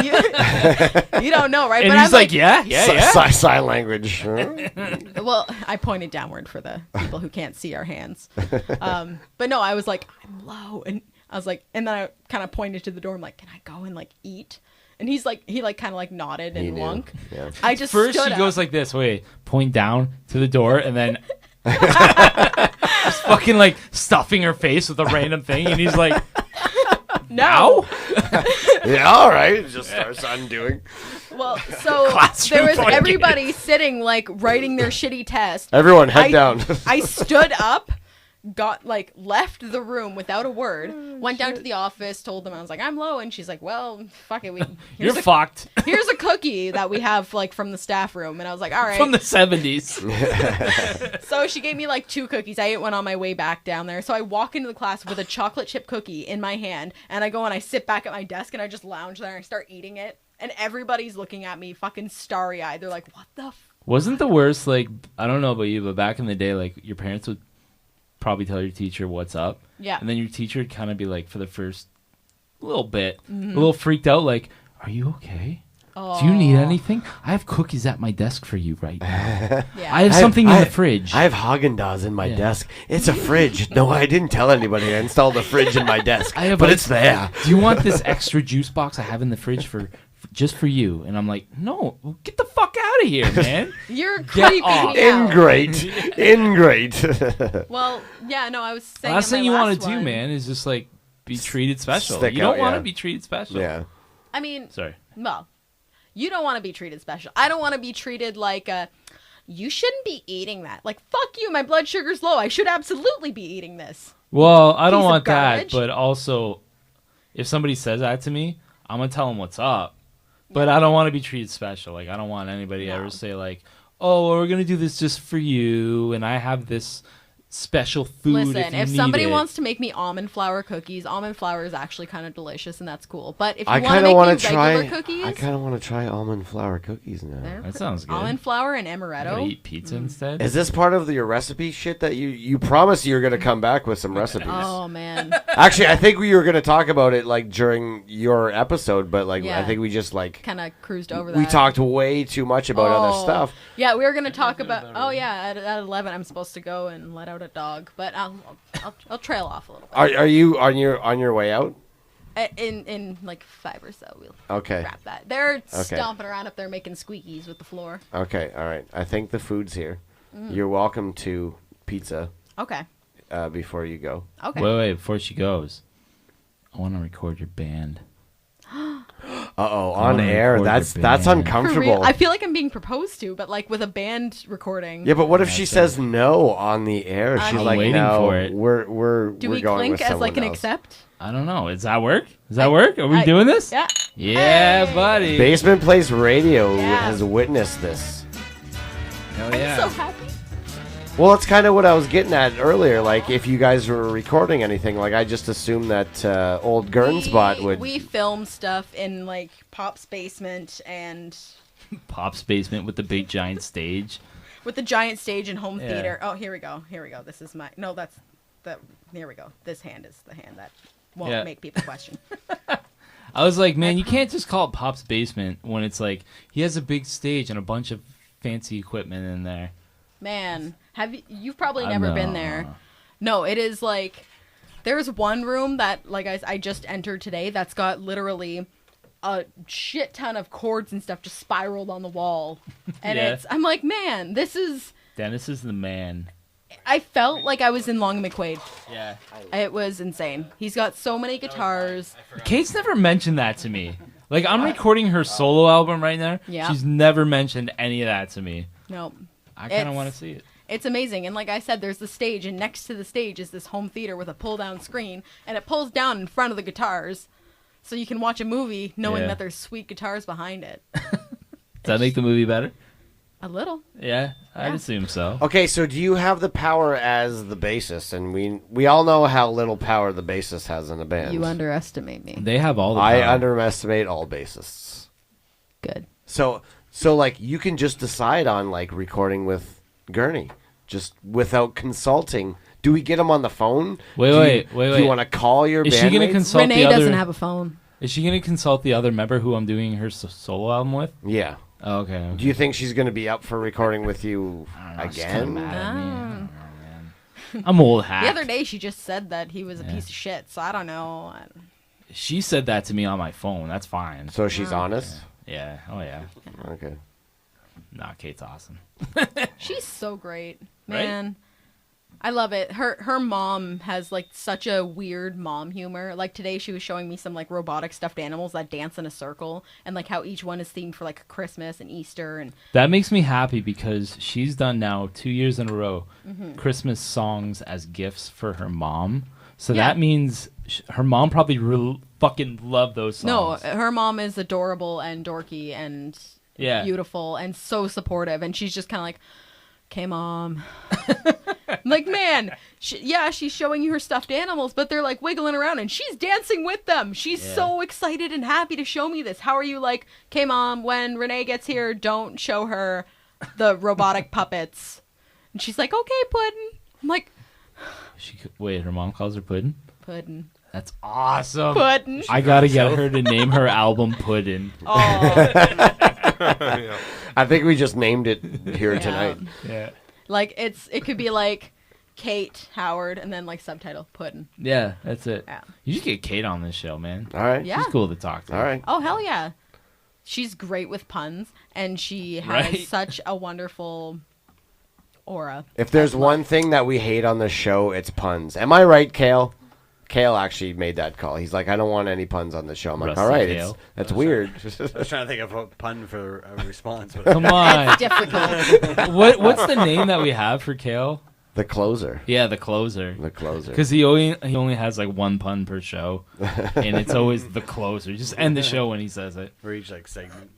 you, you don't know, right? And but he's I'm like, yeah. Sign language. Well, I pointed downward for the people who can't see our hands. But no, I was like, I'm low. And I was like, and then I kind of pointed to the door. I'm like, can I go and like eat? And he's like, he like kind of like nodded He and knew. wunk. Yeah. I just First, stood he up. goes like this. Wait, point down to the door, and then just fucking like stuffing her face with a random thing, and he's like, no. Yeah, all right. Just starts undoing. Well, so Classroom there was pointing. everybody sitting like writing their shitty test. Everyone, head down. I stood up left the room without a word, went down to the office, told them I was like, I'm low, and she's like, well, fuck it, you're fucked. Here's a cookie that we have like from the staff room, and I was like, all right, from the 70s. So she gave me like 2 cookies. I ate one on my way back down there. So I walk into the class with a chocolate chip cookie in my hand, and I go and I sit back at my desk and I just lounge there and I start eating it, and everybody's looking at me fucking starry eyed. They're like, what the Wasn't the worst, like, I don't know about you, but back in the day, like, your parents would probably tell your teacher what's up. Yeah. And then your teacher would kind of be like, for the first little bit, a little freaked out, like, are you okay? Oh. Do you need anything? I have cookies at my desk for you right now. Yeah. I have something in the fridge. I have Haagen-Dazs in my desk. It's a fridge. No, I didn't tell anybody. I installed a fridge in my desk. But it's there. Do you want this extra juice box I have in the fridge just for you? And I'm like, no, get the fuck out of here, man. You're creeping me out. Ingrate. Well, yeah, no, I was saying. Last thing you want to do, man, is just like be treated special. You don't want to be treated special. Yeah. I mean, sorry. Well, you don't want to be treated special. I don't want to be treated like you shouldn't be eating that. Like, fuck you, my blood sugar's low. I should absolutely be eating this. Well, I don't want that, but also, if somebody says that to me, I'm going to tell them what's up. But I don't want to be treated special. Like, I don't want anybody ever say, like, oh, well, we're going to do this just for you, and I have this special food. Listen, if somebody wants to make me almond flour cookies, almond flour is actually kind of delicious, and that's cool. But if you want to make me regular cookies, I kind of want to try almond flour cookies now. That sounds good. Almond flour and amaretto. Eat pizza instead. Is this part of your recipe shit that you promised you were going to come back with some recipes? Oh man. Actually, I think we were going to talk about it like during your episode, but like I think we just like kind of cruised over that. We talked way too much about other stuff. Yeah, we were going to talk about. Oh yeah, at 11, I'm supposed to go and let out a dog, but I'll trail off a little bit. Are you on your way out? In like 5 or so, we'll wrap that. They're stomping around up there making squeakies with the floor. Okay, all right. I think the food's here. You're welcome to pizza. Okay. Before you go. Okay. Wait, before she goes, I want to record your band. On air. That's uncomfortable. I feel like I'm being proposed to, but like with a band recording. Yeah, but what if she says no on the air? She's like, waiting for it. Do we clink as like an accept? I don't know. Does that work? Are we doing this? Yeah. Yeah, buddy. Basement Place Radio has witnessed this. Hell yeah. I'm so happy. Well, that's kind of what I was getting at earlier. Like, if you guys were recording anything, like, I just assumed that old Gurn's bot would... We film stuff in, like, Pop's basement and... Pop's basement with the big giant stage. With the giant stage and home theater. Oh, here we go. This is my... No, that's... Here we go. This hand is the hand that won't make people question. I was like, man, you can't just call it Pop's basement when it's like, he has a big stage and a bunch of fancy equipment in there. Man, you've probably never been there. No, it is like there's one room that like I just entered today that's got literally a shit ton of cords and stuff just spiraled on the wall. And I'm like, man, this is Dennis is the man. I felt like I was in Long McQuaid. Yeah. It was insane. He's got so many guitars. Kate's never mentioned that to me. Like, I'm recording her solo album right now. Yeah. She's never mentioned any of that to me. Nope. I kind of want to see it. It's amazing. And like I said, there's the stage, and next to the stage is this home theater with a pull-down screen, and it pulls down in front of the guitars, so you can watch a movie knowing that there's sweet guitars behind it. Does that make the movie better? A little. Yeah, I'd assume so. Okay, so do you have the power as the bassist? And we all know how little power the bassist has in a band. You underestimate me. They have all the power. I underestimate all bassists. Good. So like, you can just decide on, like, recording with Gurney, just without consulting. Do we get him on the phone? Wait. Do you want to call your bandmates? Is she going to consult Renee doesn't have a phone. Is she going to consult the other member who I'm doing her solo album with? Yeah. Oh, okay. Do you think she's going to be up for recording with you again? I'm old hat. The other day, she just said that he was a piece of shit, so I don't know. She said that to me on my phone. That's fine. So she's honest? Yeah. Oh, yeah. Okay. Nah, Kate's awesome. She's so great. Man. I love it. Her mom has like such a weird mom humor. Like today she was showing me some like robotic stuffed animals that dance in a circle and like how each one is themed for like Christmas and Easter and that makes me happy because she's done now 2 years in a row Christmas songs as gifts for her mom. So that means her mom probably fucking loved those songs. No, her mom is adorable and dorky and beautiful and so supportive and she's just kind of like, okay, Mom. I'm like, man, she's showing you her stuffed animals, but they're like wiggling around and she's dancing with them. She's so excited and happy to show me this. How are you like, okay, Mom, when Renee gets here, don't show her the robotic puppets. And she's like, okay, Puddin'. I'm like, wait, her mom calls her Puddin'? Puddin'. That's awesome. Puddin'. I gotta get her to name her album Puddin'. Oh. I think we just named it here tonight. Yeah. Like it could be like Kate Howard and then like subtitle Puddin'. Yeah, that's it. Yeah. You should get Kate on this show, man. All right. Yeah. She's cool to talk to. All right. Oh, hell yeah. She's great with puns and she has such a wonderful aura. If there's one thing that we hate on the show, it's puns. Am I right, Kale? Kale actually made that call. He's like, I don't want any puns on the show. I'm like, all right, that's weird. I was trying to think of a pun for a response. But Come on. It's difficult. What's the name that we have for Kale? The closer. Yeah, the closer. The closer. Because he only has like one pun per show, and it's always the closer. Just end the show when he says it. For each like segment.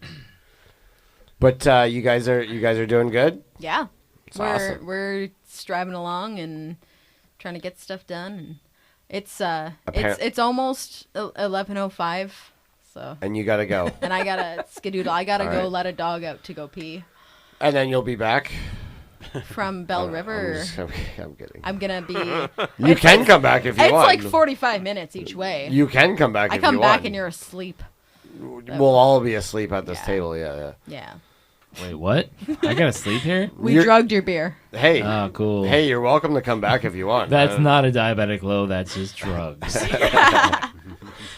But you guys are doing good. Yeah. Awesome. We're striving along and trying to get stuff done and it's almost 11:05, so. And you gotta go. And I gotta skedoodle. I gotta go let a dog out to go pee. And then you'll be back from Bell River. I'm kidding. I'm gonna be. You can come back if you want. It's like 45 minutes each way. You can come back. I if you want. come back and you're asleep. We'll all be asleep at this table. Yeah. Wait, what? I gotta sleep here? We drugged your beer. Hey. Oh, cool. Hey, you're welcome to come back if you want. That's not a diabetic low. That's just drugs.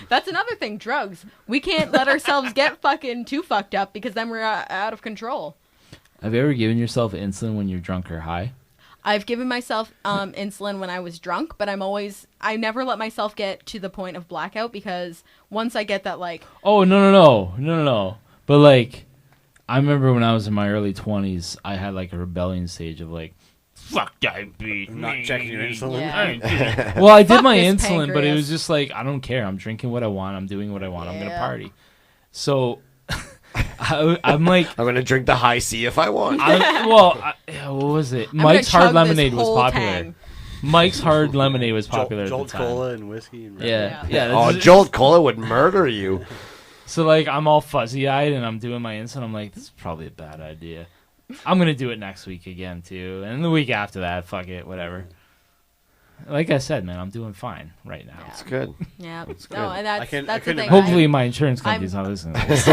That's another thing. Drugs. We can't let ourselves get fucking too fucked up because then we're out of control. Have you ever given yourself insulin when you're drunk or high? I've given myself insulin when I was drunk, but I never let myself get to the point of blackout because once I get that like... Oh, no. But like... I remember when I was in my early 20s, I had like a rebellion stage of like, fuck diabetes. Not checking your insulin. Yeah. Well, I did my this insulin, but it pancreas. was just like, I don't care. I'm drinking what I want. I'm doing what I want. I'm going to party. So I'm like... I'm going to drink the high C if I want. What was it? Mike's Hard Lemonade was popular. Mike's Hard Lemonade was popular Jolt at the time. Cola and whiskey. And yeah. Oh, Jolt Cola would murder you. So, like, I'm all fuzzy-eyed, and I'm doing my insulin. I'm like, this is probably a bad idea. I'm going to do it next week again, too. And the week after that, fuck it, whatever. Like I said, man, I'm doing fine right now. It's good. Yeah. It's good. No, and that's the thing. Hopefully my insurance company's not listening to this.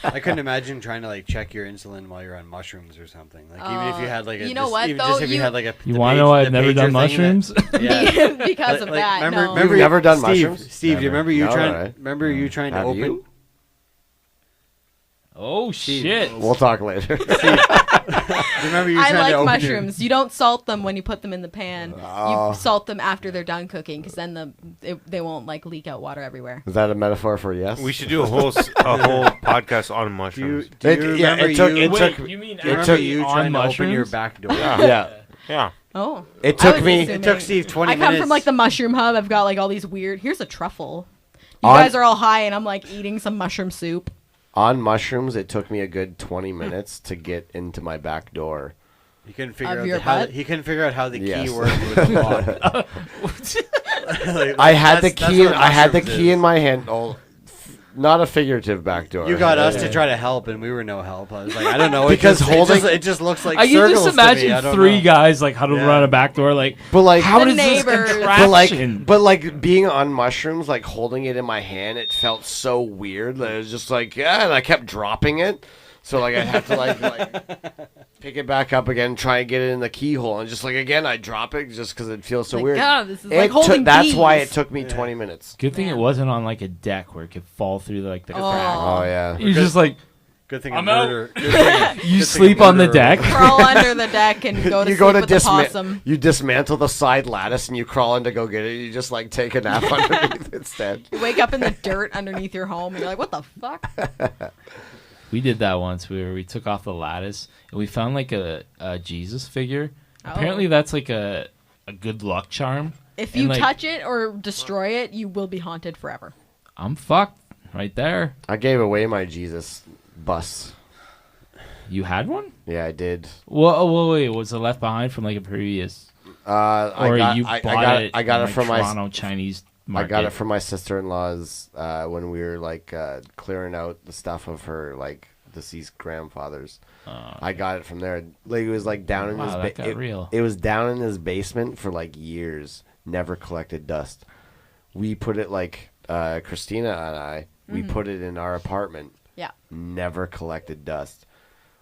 I couldn't imagine trying to like check your insulin while you're on mushrooms or something. Like even if you had like a, you know what, even though, just if you had like a. You want to know I've never done pager mushrooms? Yeah. Because of that. Remember, You've never done mushrooms? Steve, do you remember you No, trying? right. Remember you trying to Have open? you? Oh, shit. We'll talk later. Remember you I trying to like open mushrooms. You don't salt them when you put them in the pan. Oh. You salt them after they're done cooking because then they won't like leak out water everywhere. Is that a metaphor for yes? We should do a whole podcast on mushrooms. Do you remember You mean do you remember you trying to open your back door? Yeah. Oh. It took me. It took Steve 20 I minutes. come from like the mushroom hub. I've got like all these weird. Here's a truffle. You On- guys are all high, and I'm like eating some mushroom soup. On mushrooms, it took me a good 20 minutes to get into my back door. He couldn't figure Of your out how butt? he couldn't figure out how the Yes. key worked with the lock. Like, I had the that's key. what I had the mushrooms key is. in my hand. Oh, not a figurative back door. You got us to try to help, and we were no help. I was like, I don't know. Because it just looks like I can circles just to me. I imagine don't three know. guys like huddled around a back door, like, But like, how The does this neighbors. contraption? but like being on mushrooms, like holding it in my hand, it felt so weird that it was just like, and I kept dropping it. So like I had to like pick it back up again, try and get it in the keyhole, and just like again I drop it just because it feels so Like, weird. God, this is like holding That's why bees. it took me 20 minutes. Good thing it wasn't on like a deck where it could fall through like the crack. Oh yeah. You're just like, Good thing I'm murder. You sleep on the deck. Crawl under the deck and go to sleep with the possum. You dismantle the side lattice and you crawl in to go get it. You just like take a nap underneath instead. You wake up in the dirt underneath your home and you're like, what the fuck? We did that once where we took off the lattice and we found like a Jesus figure. Oh. Apparently that's like a good luck charm. If you like, touch it or destroy it, you will be haunted forever. I'm fucked right there. I gave away my Jesus bus. You had one? Yeah, I did. Well, wait, was it left behind from like a previous? I got it from Toronto Chinese market. I got it from my sister-in-law's when we were like clearing out the stuff of her like deceased grandfather's. I got it from there. Like it was like down in his it was down in his basement for like years. Never collected dust. We put it like Christina and I. We put it in our apartment. Yeah. Never collected dust.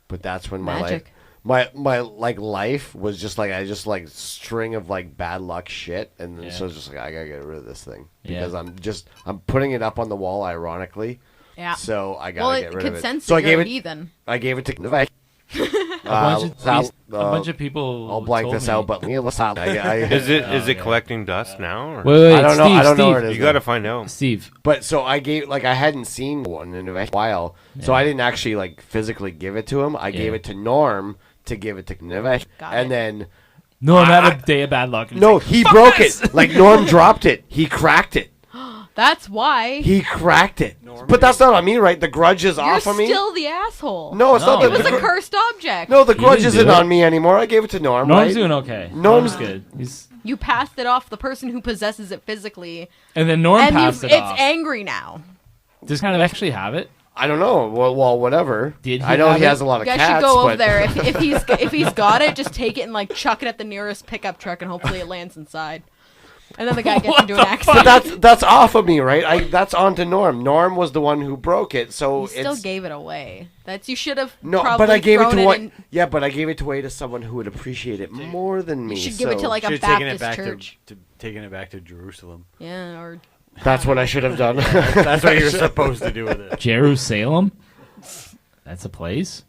But that's when my Magic. my like life was just like I just like string of like bad luck shit, and then so it's just like I gotta get rid of this thing because I'm putting it up on the wall ironically. Yeah. So I gotta get rid of it. Sense So I you're gave a it. heathen. I gave it to a bunch of people. I'll blank this out, but Is it collecting dust now? Or? Wait, I don't know. Steve, I don't know Steve. where it is. You got to find out, Steve. But so I gave I hadn't seen one in a while, so I didn't actually like physically give it to him. I gave it to Norm to give it to Nivek, and then Norm had a day of bad luck. No, he broke it. Like Norm dropped it. He cracked it. That's why. He cracked it. But that's not on me, right? The grudge is off on me. You're still the asshole. No, it's not. It was a cursed object. No, the grudge isn't on me anymore. I gave it to Norm. Norm's doing okay. Norm's good. You passed it off the person who possesses it physically. And then Norm passed it off. It's angry now. Does kind of actually have it? I don't know. Well, whatever. Did he I know have he it? has a lot of You guys cats. should go but over there. If he's got it, just take it and like chuck it at the nearest pickup truck, and hopefully it lands inside. And then the guy gets into an accident. But that's off of me, right? That's on to Norm. Norm was the one who broke it, so you still gave it away. You should have. No, probably but I gave it to one. Yeah, but I gave it away to someone who would appreciate it more than me. You should give it to like a Baptist church. Taking it back to Jerusalem. Yeah, or. That's what I should have done. That's what you're supposed to do with it. Jerusalem? That's a place?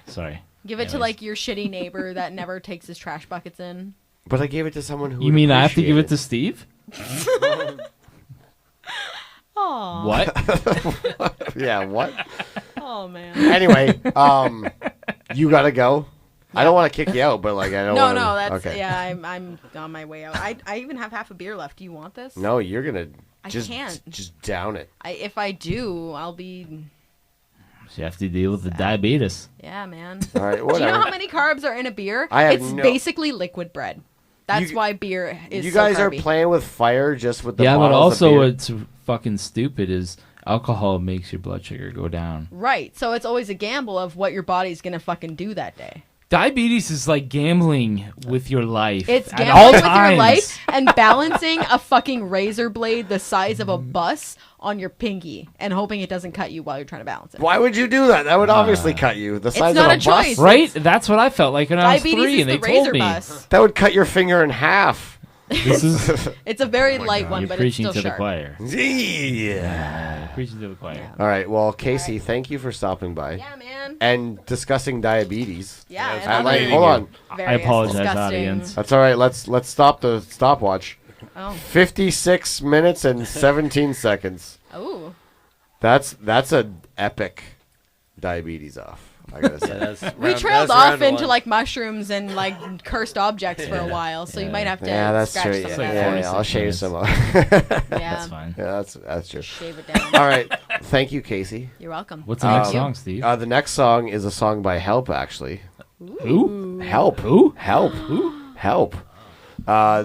Sorry. Give it to like your shitty neighbor that never takes his trash buckets in. But I gave it to someone who. You mean I have to give it to Steve? Aww. What? Yeah, what? Oh man. Anyway, you gotta go. I don't want to kick you out, but like I don't. No, that's okay. yeah. I'm on my way out. I even have half a beer left. Do you want this? No, you're gonna. I just, can't. Just down it. If I do, I'll be. You have to deal with the diabetes. Yeah, man. All right, Do you know how many carbs are in a beer? It's basically liquid bread. That's why beer is. You guys so are playing with fire just with the. Yeah, but bottles also of what's fucking stupid is alcohol makes your blood sugar go down. Right. So it's always a gamble of what your body's gonna fucking do that day. Diabetes is like gambling with your life. It's at gambling all with times. your life and balancing a fucking razor blade the size of a bus on your pinky and hoping it doesn't cut you while you're trying to balance it. Why would you do that? That would obviously cut you. The size not of a a choice. bus. Right? That's what I felt like when I was Diabetes 3 is and they the told razor me. bus. That would cut your finger in half. This is It's a very light one, you're but it's preaching still to the sharp. choir. Yeah. Preaching to the choir. Yeah. All right. Well, Casie, thank you for stopping by. Yeah, man. And discussing diabetes. Yeah, and And, other hold on. I various apologize, disgusting- audience. That's all right. Let's stop the stopwatch. Oh. 56 minutes and 17 seconds. Oh. That's an epic diabetes off. I gotta say. We trailed off into like mushrooms and like cursed objects for a while, so you might have to that's scratch true. some of Yeah, that. yeah, I'll shave you some. Yeah. That's fine. Yeah, that's true. Shave it down. All right. Thank you, Casie. You're welcome. What's the next Thank you. song, Steve? The next song is a song by Help, actually. Who? Help. Who? Help. Who? Help.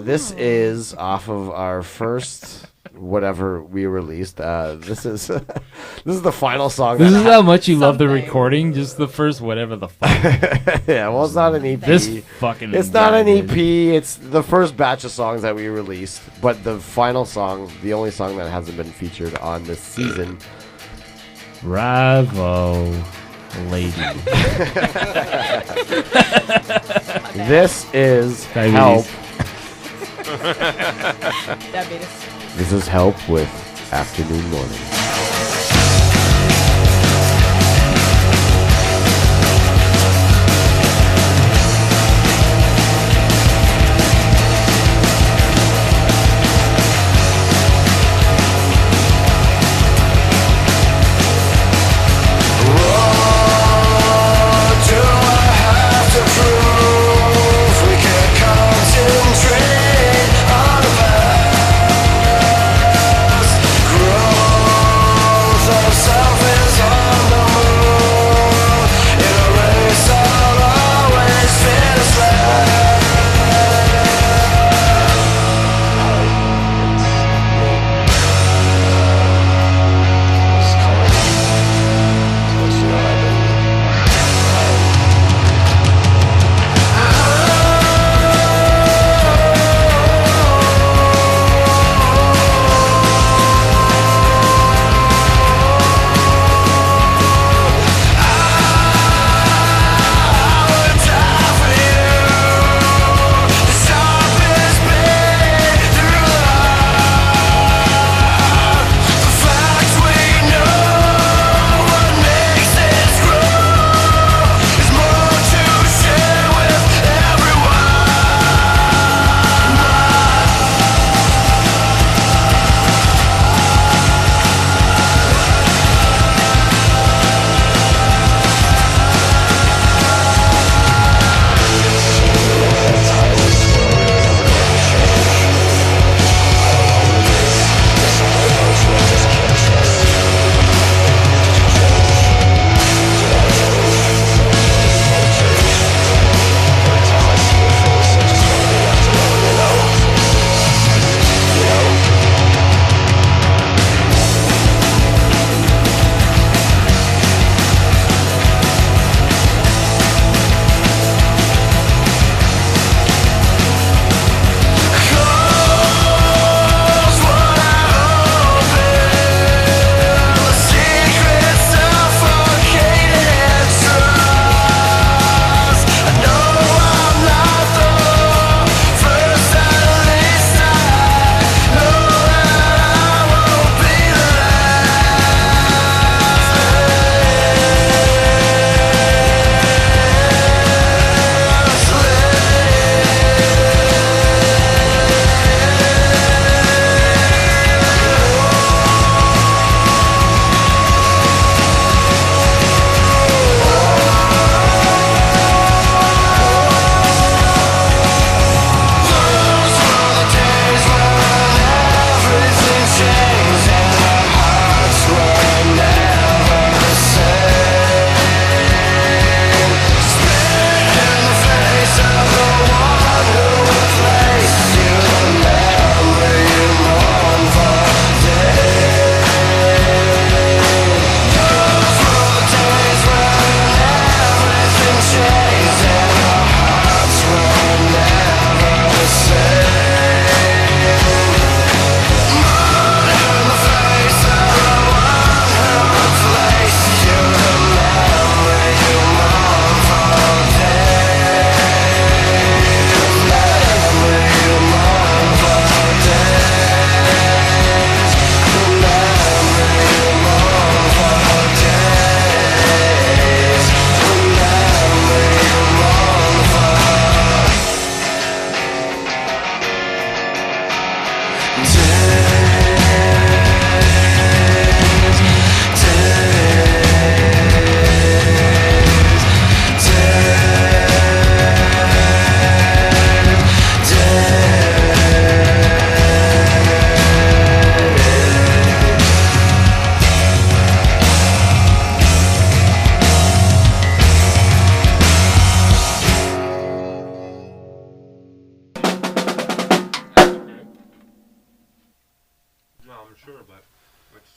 This is off of our first whatever we released. This is the final song. This is how much you love the recording. Just the first whatever the fuck. Yeah, well, it's not an EP. This fucking. It's not an garbage. EP. It's the first batch of songs that we released, but the final song, the only song that hasn't been featured on this season. Bravo, lady. This is Diabetes. Help. Diabetes. This is Help with Afternoon Morning.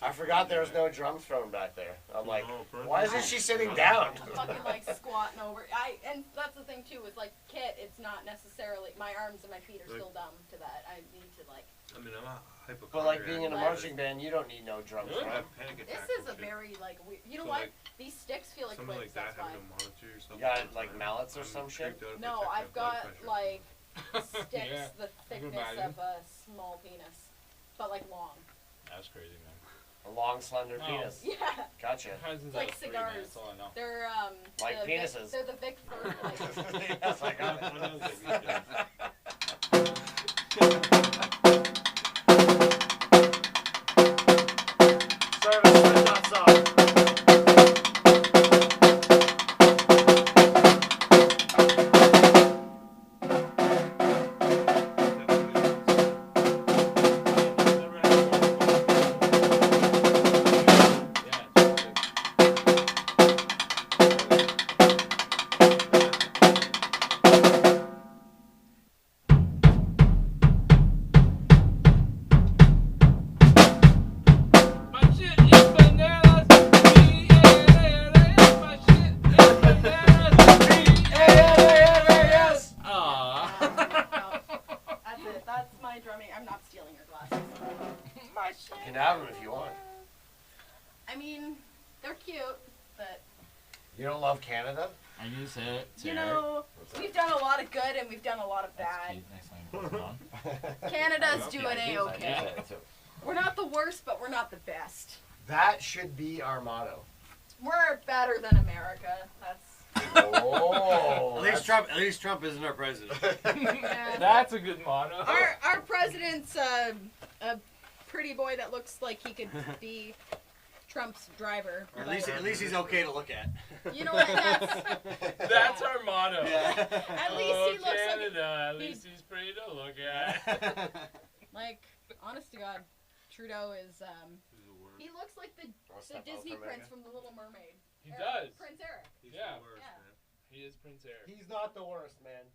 I forgot there was no drum thrown back there. I'm like, why isn't she sitting down? I'm fucking like squatting over. And that's the thing too with like kit. It's not necessarily my arms and my feet are still dumb to that. I need to like. I mean, I'm not hypochondriac. But like being in a marching band, you don't need no drums, right? This is a very like weird. You know what? These sticks feel like whips. That's why. You got like mallets or some shit? No, I've got like sticks the thickness of a small penis, but like long. That's crazy, man. A long, slender penis. Yeah. Gotcha. Like cigars. They're like penises. They're the Vic Firth. Like. Yes, I got Service with that song. You know, we've done a lot of good and we've done a lot of bad. Canada's doing A-okay. We're not the worst, but we're not the best. That should be our motto. We're better than America. That's. Oh, at least Trump isn't our president. Yeah. That's a good motto. Our president's a pretty boy that looks like he could be Trump's driver. Or at least he's okay to look at. You know what? That's our motto. Yeah. At least he looks Canada, at least he's pretty to look at. Like, honest to God, Trudeau is he looks like the Disney prince from The Little Mermaid. He does. Prince Erik. He's the worst, man. He is Prince Erik. He's not the worst, man.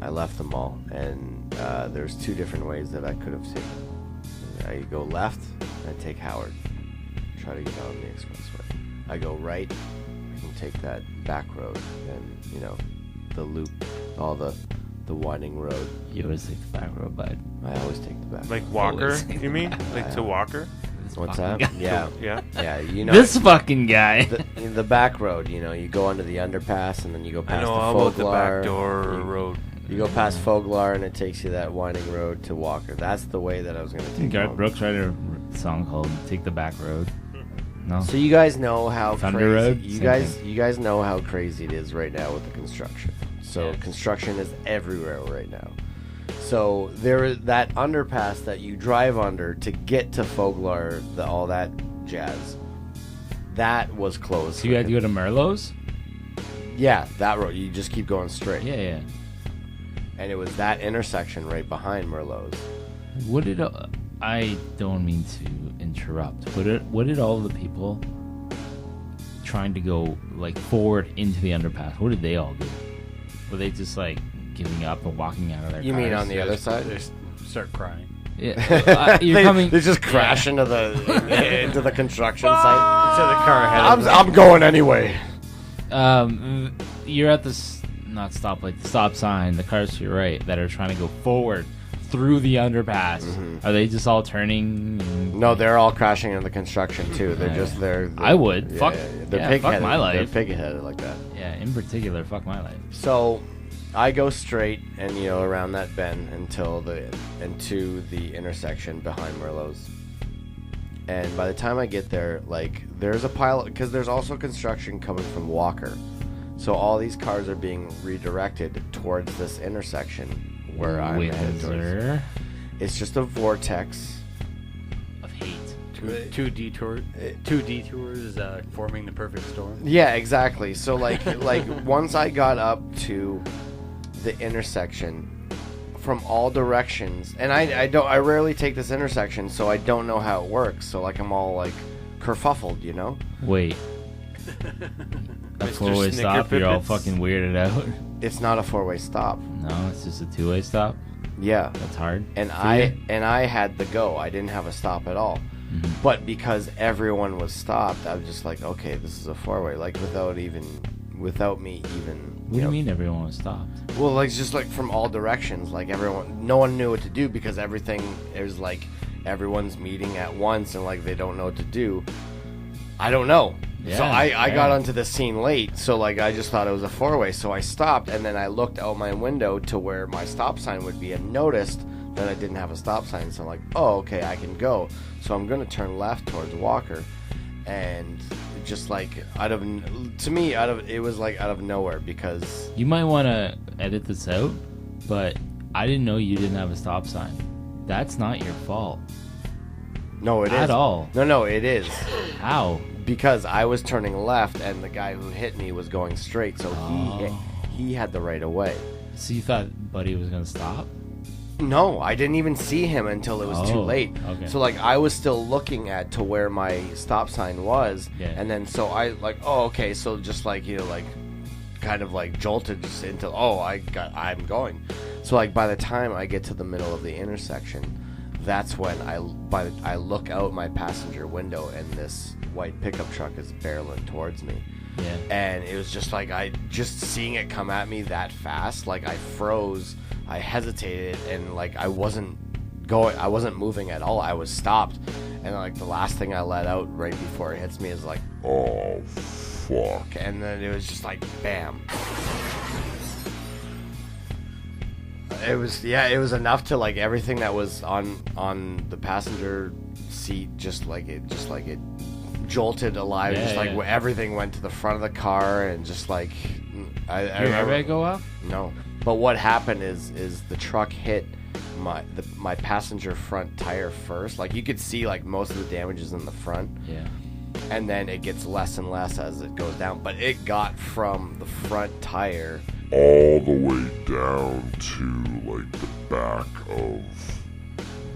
I left the mall, and there's two different ways that I could have taken. I go left, I take Howard, try to get on the expressway. I go right, I can take that back road, and the loop, all the winding road. You always take the back road, bud. I always take the back. Like Walker, you mean? Like to Walker? What's that? Yeah. Yeah, This fucking guy. The back road, you go under the underpass, and then you go past the Foglar. The back door road. You go past Foglar, and it takes you that winding road to Walker. That's the way that I was going to take Garth Brooks wrote a song called "Take the Back Road." No. So you guys know how Thunder crazy. Road? You guys know how crazy it is right now with the construction. So construction is everywhere right now. So there is that underpass that you drive under to get to Foglar, all that jazz. That was closed. So you had to go to Merlot's? Yeah, that road. You just keep going straight. Yeah. And it was that intersection right behind Merlot's. What did I don't mean to interrupt. What did all the people trying to go like forward into the underpass? What did they all do? Were they just like giving up and walking out of their cars? You mean on the other side? They start crying. Yeah, They just crash into the construction site. Into the car ahead. I'm going anyway. You're at this not stoplight, the stop sign. The cars to your right that are trying to go forward through the underpass. Mm-hmm. Are they just all turning? No, they're all crashing into the construction too. They're I would. Yeah, Fuck. They're fuck my life. They're pig-headed like that. Yeah, in particular, fuck my life. So I go straight and around that bend into the intersection behind Merlot's. And by the time I get there, like there's a pile because there's also construction coming from Walker. So all these cars are being redirected towards this intersection where I'm headed towards. It's just a vortex of hate. Two detours forming the perfect storm. Yeah, exactly. So like once I got up to the intersection from all directions, and I rarely take this intersection, so I don't know how it works. So like I'm all like kerfuffled, you know? Wait. A four-way stop? You're all fucking weirded out. It's not a four-way stop. No, it's just a two-way stop. Yeah, that's hard. And I had the go. I didn't have a stop at all. Mm-hmm. But because everyone was stopped, I was just like, okay, this is a four-way. Like without me even. What do you mean everyone was stopped? Well, like just like from all directions, like no one knew what to do because everything is like everyone's meeting at once and like they don't know what to do. I don't know. Yeah, so I got onto the scene late, so like I just thought it was a four-way, so I stopped and then I looked out my window to where my stop sign would be and noticed that I didn't have a stop sign. So I'm like, oh, okay, I can go. So I'm gonna turn left towards Walker, and just like it was like out of nowhere because you might want to edit this out, but I didn't know you didn't have a stop sign. That's not your fault. No, it is at all. No, it is. How? Because I was turning left and the guy who hit me was going straight, so he had the right of way. So you thought Buddy was gonna stop? No, I didn't even see him until it was too late. Okay. So like I was still looking to where my stop sign was, and then so I like, oh, okay, so just like, you know, like kind of like jolted just into, I'm going. So like by the time I get to the middle of the intersection, that's when I look out my passenger window and this white pickup truck is barreling towards me. Yeah. And it was just like just seeing it come at me that fast, like I froze. I hesitated and like I wasn't moving at all. I was stopped, and like the last thing I let out right before it hits me is like, oh fuck, and then it was just like bam. It was enough to like everything that was on the passenger seat just like it jolted alive. Everything went to the front of the car and just like your airbag go off? No. But what happened is the truck hit my passenger front tire first. Like you could see like most of the damage is in the front. Yeah. And then it gets less and less as it goes down. But it got from the front tire all the way down to like the back of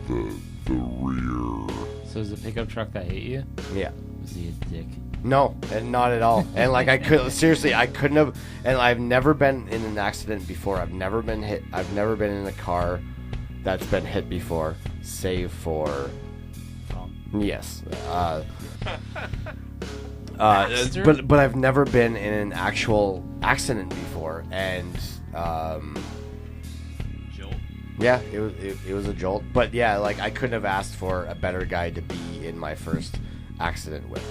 the rear. So is the pickup truck that hit you? Yeah. Was he a dick? No, and not at all. And like I couldn't have. And I've never been in an accident before. I've never been hit. I've never been in a car that's been hit before, save for. Yes. But I've never been in an actual accident before, and jolt. Yeah, it was a jolt. But yeah, like I couldn't have asked for a better guy to be in my first accident with.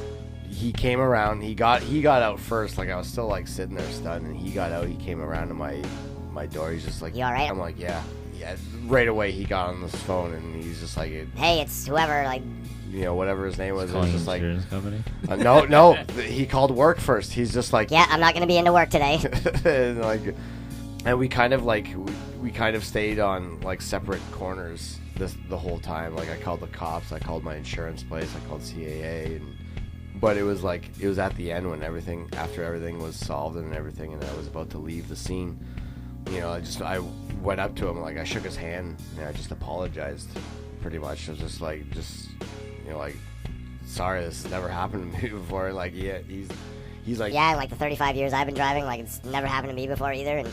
He came around. He got out first. Like I was still like sitting there stunned, and he got out. He came around to my door. He's just like, "You all right?" I'm like, "Yeah." Right away, he got on this phone, and he's just like, "Hey, it's whoever, like, you know, whatever his name was." It was just like, insurance company? No. He called work first. He's just like, "Yeah, I'm not gonna be into work today." and we kind of stayed on like separate corners the whole time. Like I called the cops. I called my insurance place. I called CAA, but it was at the end when after everything was solved and everything, and I was about to leave the scene. You know, I went up to him, like I shook his hand, and I just apologized, pretty much. I was just like, sorry, this has never happened to me before. Like, yeah, he's like, yeah, like the 35 years I've been driving, like it's never happened to me before either.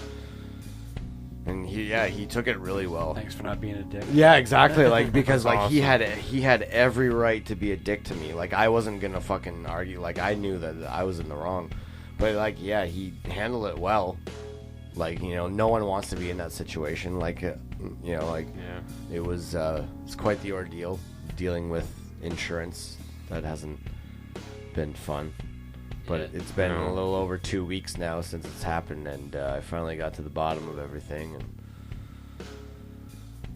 And he took it really well. Thanks for not being a dick. Yeah, exactly. Like because like awesome. he had every right to be a dick to me. Like I wasn't gonna fucking argue. Like I knew that I was in the wrong, but like yeah, he handled it well. Like, you know, no one wants to be in that situation. Like, you know, like it was it's quite the ordeal dealing with insurance. That hasn't been fun. But it's been a little over 2 weeks now since it's happened, and I finally got to the bottom of everything. And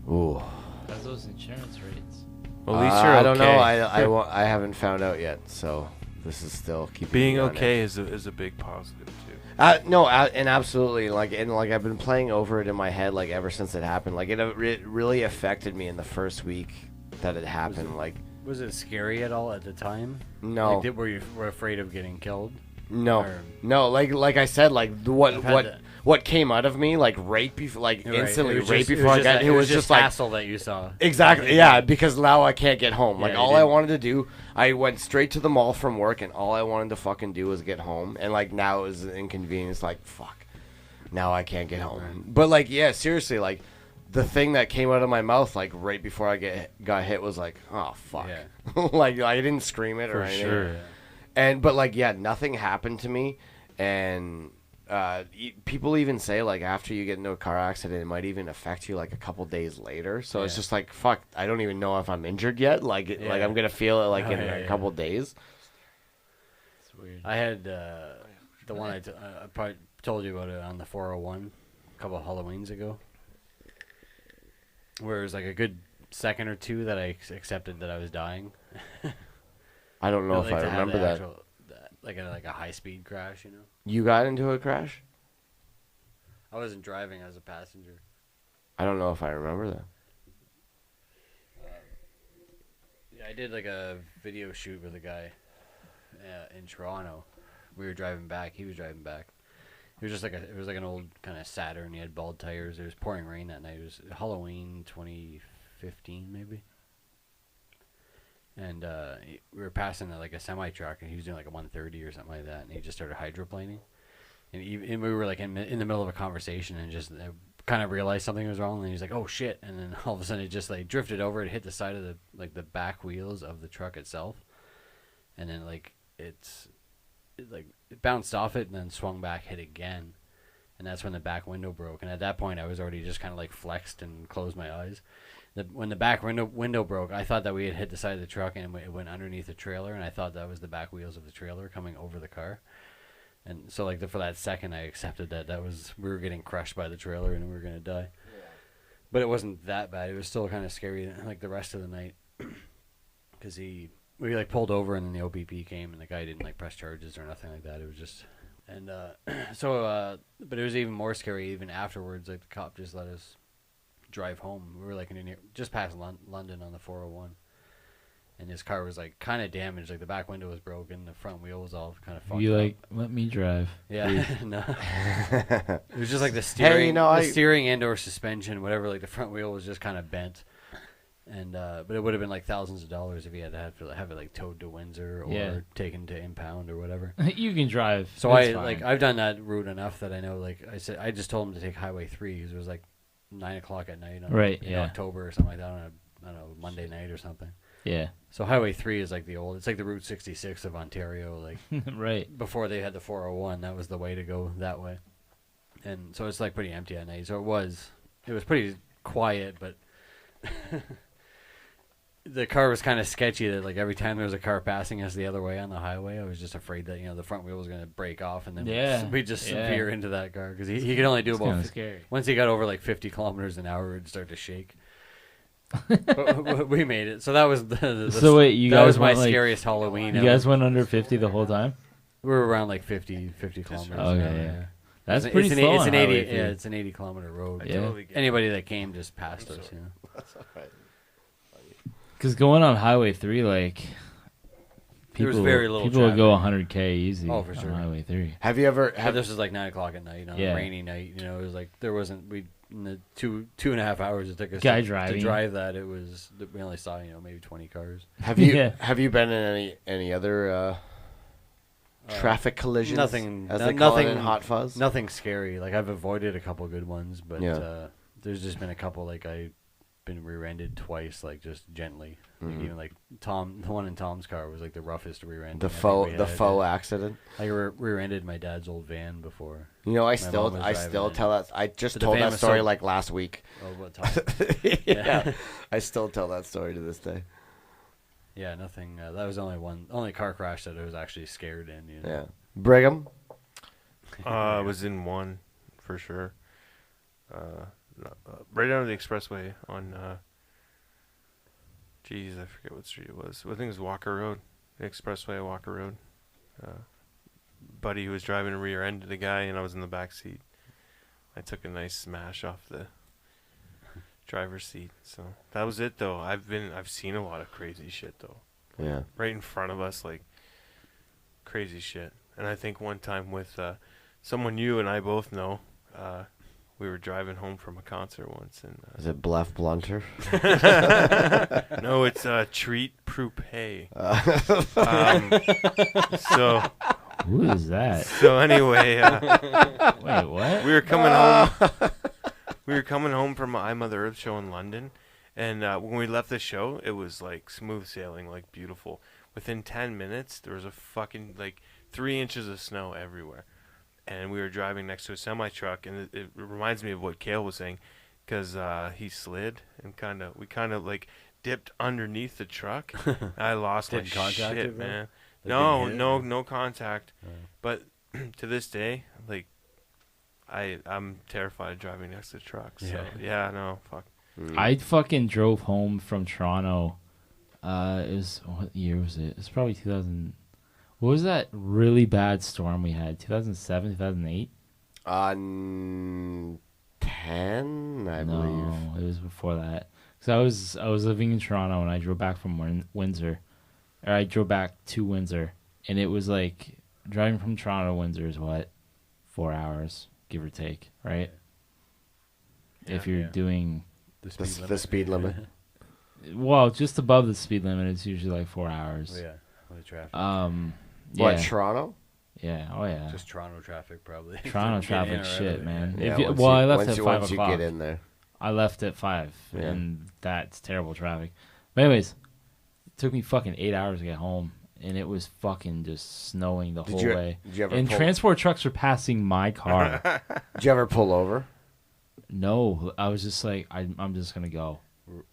ooh, how's those insurance rates? Well, at least you're okay. I don't know. I haven't found out yet, so this is still keeping being me on okay it. is a big positive too. No, and absolutely, like I've been playing over it in my head like ever since it happened. Like it really affected me in the first week that it happened. Like Was it scary at all at the time? No. Like, were you afraid of getting killed? No, Or- no. Like I said, like what came out of me, like right before, like Right. instantly, It was right just- before I got, it was just like hassle that you saw. exactly, yeah. Because now I can't get home. Like Yeah, all you I didn't- wanted to do, I went straight to the mall from work, and all I wanted to fucking do was get home. And like now is an inconvenience. Like fuck, now I can't get home. But like yeah, seriously, like the thing that came out of my mouth, like right before I got hit, was like, oh fuck. Yeah. Like I didn't scream it or For anything. sure. And but like yeah, nothing happened to me, and people even say like after you get into a car accident, it might even affect you like a couple days later. So it's just like fuck, I don't even know if I'm injured yet. Like like I'm gonna feel it like in a couple days. It's weird. I had the one I probably told you about it on the 401 a couple of Halloweens ago, where it was like a good second or two that I accepted that I was dying. I don't know if I remember that. Like a high speed crash, you know. You got into a crash? I wasn't driving; I was a passenger. I don't know if I remember that. Yeah, I did like a video shoot with a guy in Toronto. We were driving back. He was driving back. It was just like it was like an old kind of Saturn. He had bald tires. It was pouring rain that night. It was Halloween 2015 maybe. And we were passing like a semi truck, and he was doing like a 130 or something like that, and he just started hydroplaning. And we were like in the middle of a conversation, and just kind of realized something was wrong. And he's like, "Oh shit!" And then all of a sudden, it just like drifted over and hit the side of the back wheels of the truck itself, and then like it bounced off it and then swung back, hit again, and that's when the back window broke. And at that point, I was already just kind of like flexed and closed my eyes. When the back window broke, I thought that we had hit the side of the truck, and it went underneath the trailer, and I thought that was the back wheels of the trailer coming over the car. And so, like, for that second, I accepted that we were getting crushed by the trailer and we were going to die. Yeah. But it wasn't that bad. It was still kind of scary, like, the rest of the night. Because we, like, pulled over, and then the OPP came, and the guy didn't, like, press charges or nothing like that. It was just... And, but it was even more scary even afterwards. Like, the cop just let us drive home. We were, like, just past London on the 401. And his car was like kind of damaged, like the back window was broken, the front wheel was all kind of fucked You up. like, let me drive. Yeah, no. It was just like the steering, steering and/or suspension, whatever. Like the front wheel was just kind of bent, and but it would have been like thousands of dollars if he had to have it like towed to Windsor or taken to impound or whatever. You can drive. So I've done that route enough that I know. Like I just told him to take Highway 3 because it was like 9 o'clock at night in October or something like that on I don't know, Monday night or something. Yeah. So Highway 3 is like it's like the Route 66 of Ontario, like right. Before they had the 401, that was the way to go that way. And so it's like pretty empty at night. So it was pretty quiet, but the car was kind of sketchy that like every time there was a car passing us the other way on the highway, I was just afraid that, the front wheel was going to break off and then we'd just veer into that car because he could only do about once he got over like 50 kilometers an hour, it'd start to shake. But we made it. So that was so wait, you that guys was my went, scariest Halloween. You guys went under 50 the whole time? We were around like 50 kilometers. Okay, yeah. That's it's pretty slow. It's an 80. Yeah, it's an 80-kilometer road. Yeah. Anybody that came just passed us. That's all right. Because going on Highway 3, like people would go 100K easy. Oh, for sure. On Highway 3. Have you ever? This was like 9 o'clock at night on a rainy night. It was like there wasn't in the 2.5 hours it took us to drive that. It was we only saw maybe 20 cars. Have you been in any other traffic collisions? Nothing. Nothing in Hot Fuzz. Nothing scary. Like I've avoided a couple good ones, but there's just been a couple like I've been rear-ended twice, like just gently. Like even like the one in Tom's car was like the roughest rear-end. The faux accident. I rear-ended my dad's old van before. I still tell that. I just told that story like last week. Oh, what time? Yeah, I still tell that story to this day. Yeah, nothing. That was only car crash that I was actually scared in. Yeah, Brigham. I was in one for sure. Right down the expressway on. Jeez, I forget what street it was. I think it was Walker Road, the expressway, Walker Road. Buddy who was driving rear-ended a guy, and I was in the back seat. I took a nice smash off the driver's seat. So that was it, though. I've seen a lot of crazy shit, though. Yeah. Right in front of us, like crazy shit. And I think one time with someone you and I both know, we were driving home from a concert once, and is it Bluff Blunter? No, it's Treat Proupe. So who is that? So anyway, wait, what? We were coming home. We were coming home from I Mother Earth show in London, and when we left the show, it was like smooth sailing, like beautiful. Within 10 minutes, there was a fucking like 3 inches of snow everywhere. And we were driving next to a semi-truck, and it reminds me of what Kale was saying, because he slid and we kind of like dipped underneath the truck. I lost my shit, man. No contact. But to this day, like I'm terrified of driving next to trucks. So yeah, no, fuck. I fucking drove home from Toronto. What year was it? It's probably 2000. What was that really bad storm we had? 2007, 2008? 10, I believe. No, it was before that. Because I was living in Toronto, and I drove back from Windsor. Or I drove back to Windsor. And it was like, driving from Toronto to Windsor is what? 4 hours, give or take, right? Yeah, if you're doing... The speed limit. Well, just above the speed limit, it's usually like 4 hours. Oh, yeah. With traffic. What, Toronto? Yeah, oh yeah. Just Toronto traffic, probably. Toronto traffic shit, man. Yeah, I left at 5 o'clock. Once you get in there. I left at 5, and that's terrible traffic. But anyways, it took me fucking 8 hours to get home, and it was fucking just snowing the whole way. Did you ever and transport trucks were passing my car. Did you ever pull over? No, I was just like, I'm just gonna go.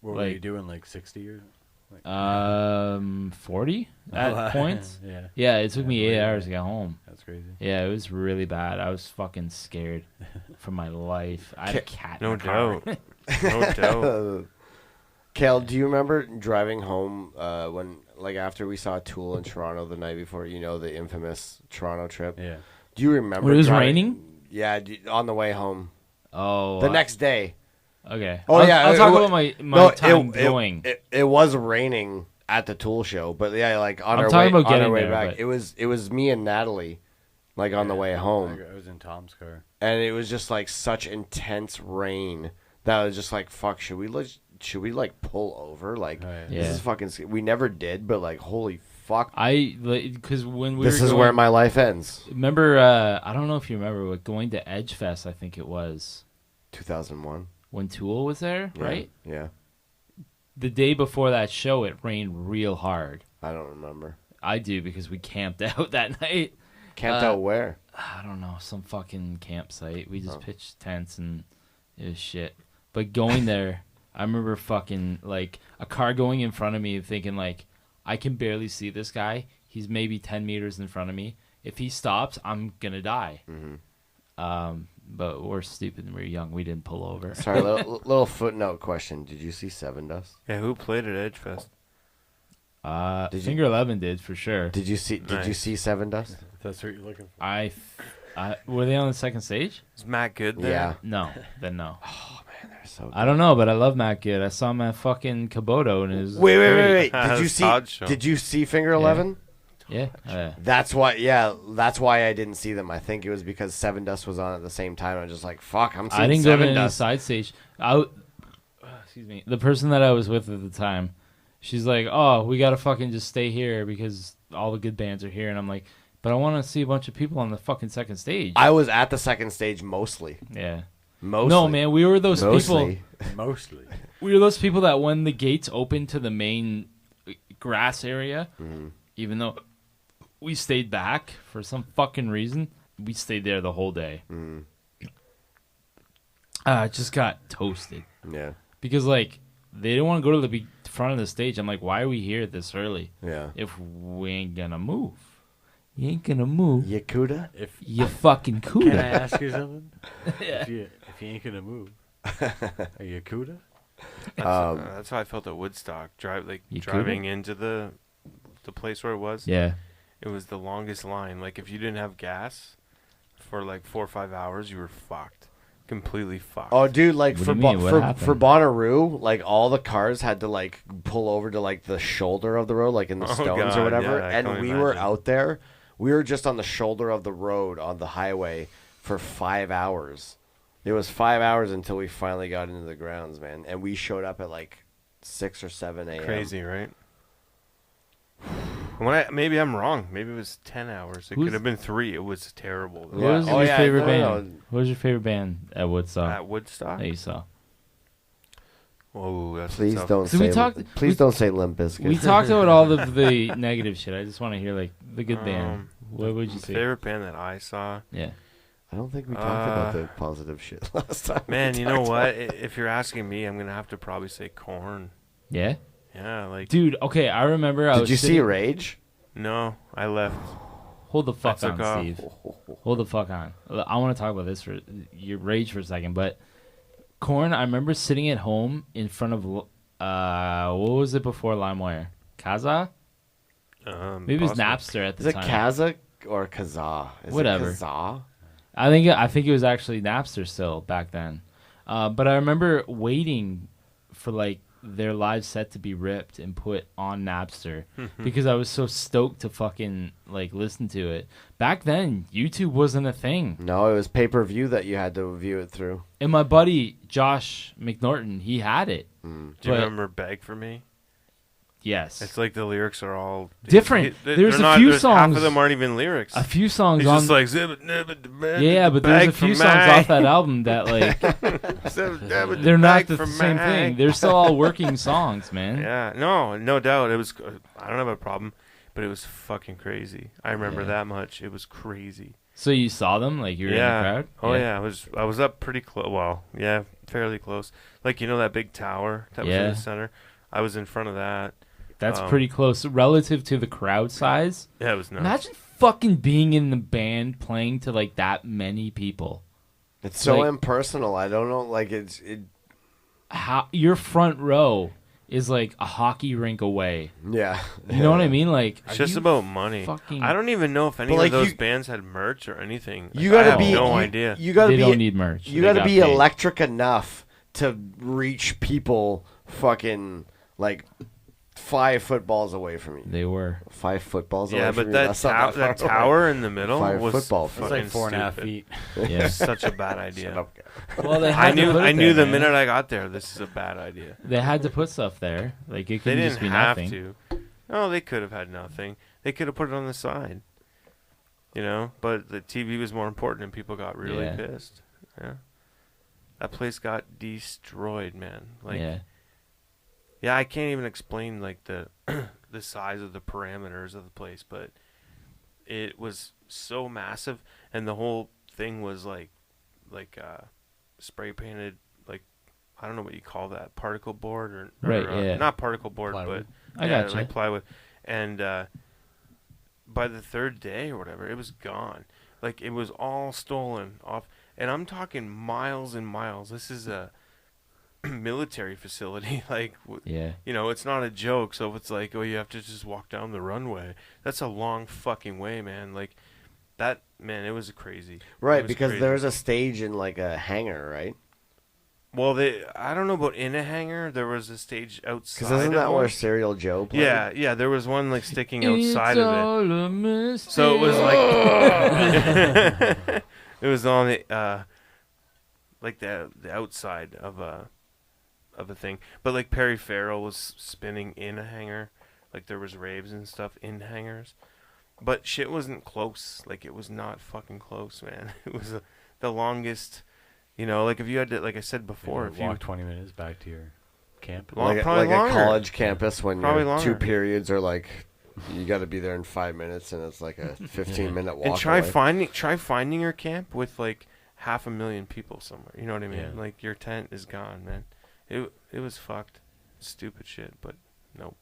What were you doing, like 60 or? 40 at points. Yeah, it took me 8 hours to get home. That's crazy. Yeah, it was really bad. I was fucking scared for my life. I had a cat. No in the car. doubt. No doubt. Kale, do you remember driving home when, like, after we saw Tool in Toronto the night before? You know, the infamous Toronto trip. Yeah. Do you remember? When it was raining? Yeah, on the way home. Oh. The next day. Okay. Oh, yeah. I'll talk about my time going. It was raining at the Tool show, but yeah, like on I'm our talking way, about getting on our way there, back, but- it was me and Natalie, like on the way home, I was in Tom's car. and it was just like such intense rain that I was just like, fuck, should we like pull over? Like, this is fucking. We never did, but like, holy fuck. Because when we This were is going, where my life ends. Remember, I don't know if you remember, but going to Edge Fest, I think it was 2001. when Tool was there, Yeah, right? Yeah. The day before that show, it rained real hard. I don't remember. I do because we camped out that night. Camped out where? I don't know, some fucking campsite. We just pitched tents and it was shit. But going there, I remember fucking like a car going in front of me thinking like, I can barely see this guy. He's maybe 10 meters in front of me. If he stops, I'm going to die. Mm-hmm. But we're stupid and we're young. We didn't pull over. Sorry, little footnote question. Did you see Seven Dust? Yeah, who played at Edge Fest? Finger 11 did for sure. Did you see Seven Dust? That's what you're looking for. Were they on the second stage? Is Matt Good there? Yeah. No, then no. Oh man, they're so good. I don't know, but I love Matt Good. I saw him at fucking Kaboto and it was Wait. It Did you see Finger 11? Yeah. That's why I didn't see them. I think it was because Seven Dust was on at the same time. I was just like, fuck, I'm seeing I didn't Seven go to any Dust. side stage. Excuse me. The person that I was with at the time, she's like, "Oh, we gotta fucking just stay here because all the good bands are here." And I'm like, "But I want to see a bunch of people on the fucking second stage." I was at the second stage mostly. Yeah. Mostly. No, man, we were those people. Mostly. We were those people that when the gates opened to the main grass area, even though we stayed back for some fucking reason, we stayed there the whole day. Just got toasted. Yeah. Because, like, they didn't want to go to the front of the stage. I'm like, why are we here this early? Yeah. If we ain't gonna move. You ain't gonna move. Yakuda? You fucking cuda. Can I ask you something? Yeah. If you ain't gonna move, are you cuda? That's how I felt at Woodstock. Driving into the place where it was. Yeah. It was the longest line. Like, if you didn't have gas for like 4 or 5 hours, you were fucked. completely fucked. Oh, dude, like What for do you mean? What for happened? Bonnaroo, like all the cars had to like pull over to like the shoulder of the road, like in the stones or God, whatever. yeah, I and can we were imagine. out there. We were just on the shoulder of the road on the highway for 5 hours. It was 5 hours until we finally got into the grounds, man. And we showed up at like 6 or 7 a.m. Crazy, right? Maybe I'm wrong. Maybe it was 10 hours. It Who's- could have been 3. It was terrible. What was Oh, your yeah, favorite no, band? no. What was your favorite band at Woodstock At Woodstock? that you saw? Whoa, that's Please tough. don't So say. we talked- please don't say Limp Bizkit. We talked about all of the negative shit. I just want to hear like the good band. What would you say? Favorite band that I saw? Yeah. I don't think we talked about the positive shit last time. Man, we you know talked what? about- If you're asking me, I'm gonna have to probably say Korn. Yeah. Yeah, like Dude, okay, I remember I Did was you see sitting- Rage? no, I left. Hold the fuck I took on, off. Steve. Hold the fuck on. I want to talk about this for your Rage for a second, but Korn, I remember sitting at home in front of what was it before LimeWire? Kaza? Maybe it was Possible. Napster at the Is it time. Kazakh or Kazaa? Is Whatever. It Kazaa? I think it was actually Napster still back then. But I remember waiting for like their live set to be ripped and put on Napster because I was so stoked to fucking like listen to it. Back then, YouTube wasn't a thing. No, it was pay-per-view that you had to view it through. And my buddy Josh McNorton, he had it. Do you But- remember "Beg for Me"? Yes. It's like the lyrics are all Different. There's a few Half songs- of them aren't even lyrics. A few songs He's on. just like zibbit, nibbit, nibbit, yeah, but there's a beg few for songs me. off that album that like Zibbit, nibbit, they're not beg the for same me. thing. They're still all working songs, man. Yeah, no doubt. It was. I don't have a problem, but it was fucking crazy. I remember Yeah. that much. It was crazy. So you saw them, like you were in the crowd? Oh yeah. I was up pretty close. Well, yeah, fairly close. Like, you know that big tower that was in Yeah. the center. I was in front of that. That's pretty close relative to the crowd size. Yeah, it was nuts. Imagine fucking being in the band playing to like that many people. It's so Like- impersonal. I don't know. Like How your front row is like a hockey rink away. Yeah. You know what I mean? Like It's are just you about money. fucking- I don't even know if any like, of those you- bands had merch or anything. You Like, gotta I be. have no you, idea. You gotta They be. don't need merch. You They gotta got be paid. electric enough to reach people. Fucking like 5 footballs away from you. They were. 5 footballs away Yeah, from but you. that, That's not that far away. tower in the middle 5 was football It's field. fucking like 4.5 stupid. feet. Yeah. Such a bad idea. Well, they I had to knew put it I knew there, the man. minute I got there, this is a bad idea. They had to put stuff there. Like it They couldn't didn't just be have nothing. to. No, they could have had nothing. They could have put it on the side. You know, but the TV was more important, and people got really Yeah. pissed. Yeah, that place got destroyed, man. Like, yeah, I can't even explain like the the size of the parameters of the place, but it was so massive, and the whole thing was like spray painted, like, I don't know what you call that, particle board or Right, yeah. not particle board, Plywood. but I yeah, gotcha. like plywood. And by the 3rd day or whatever, it was gone. Like, it was all stolen off, and I'm talking miles and miles. This is a military facility. Like, Yeah. you know, it's not a joke. So if it's like, oh, you have to just walk down the runway, that's a long fucking way, man. Like, that, man, it was crazy. It Right, was because crazy. there's a stage in like a hangar, right? Well, I don't know about in a hangar. There was a stage outside. Because isn't of that one. where Serial Joe played? Yeah, there was one like sticking outside It's of it. all a mistake. So it was like it was on the like the outside of a thing. But like Perry Farrell was spinning in a hangar. Like there was raves and stuff in hangars. But shit wasn't close. Like it was not fucking close, man. It was the longest, you know, like if you had to, like I said before, if you walk 20 minutes back to your camp. Long- Like, probably like a longer. college campus when Probably your 2 longer. periods are like, you got to be there in 5 minutes, and it's like a 15-minute walk and try away. finding your camp with like 500,000 people somewhere. You know what I mean? Yeah. Like your tent is gone, man. It was fucked. Stupid shit, but no.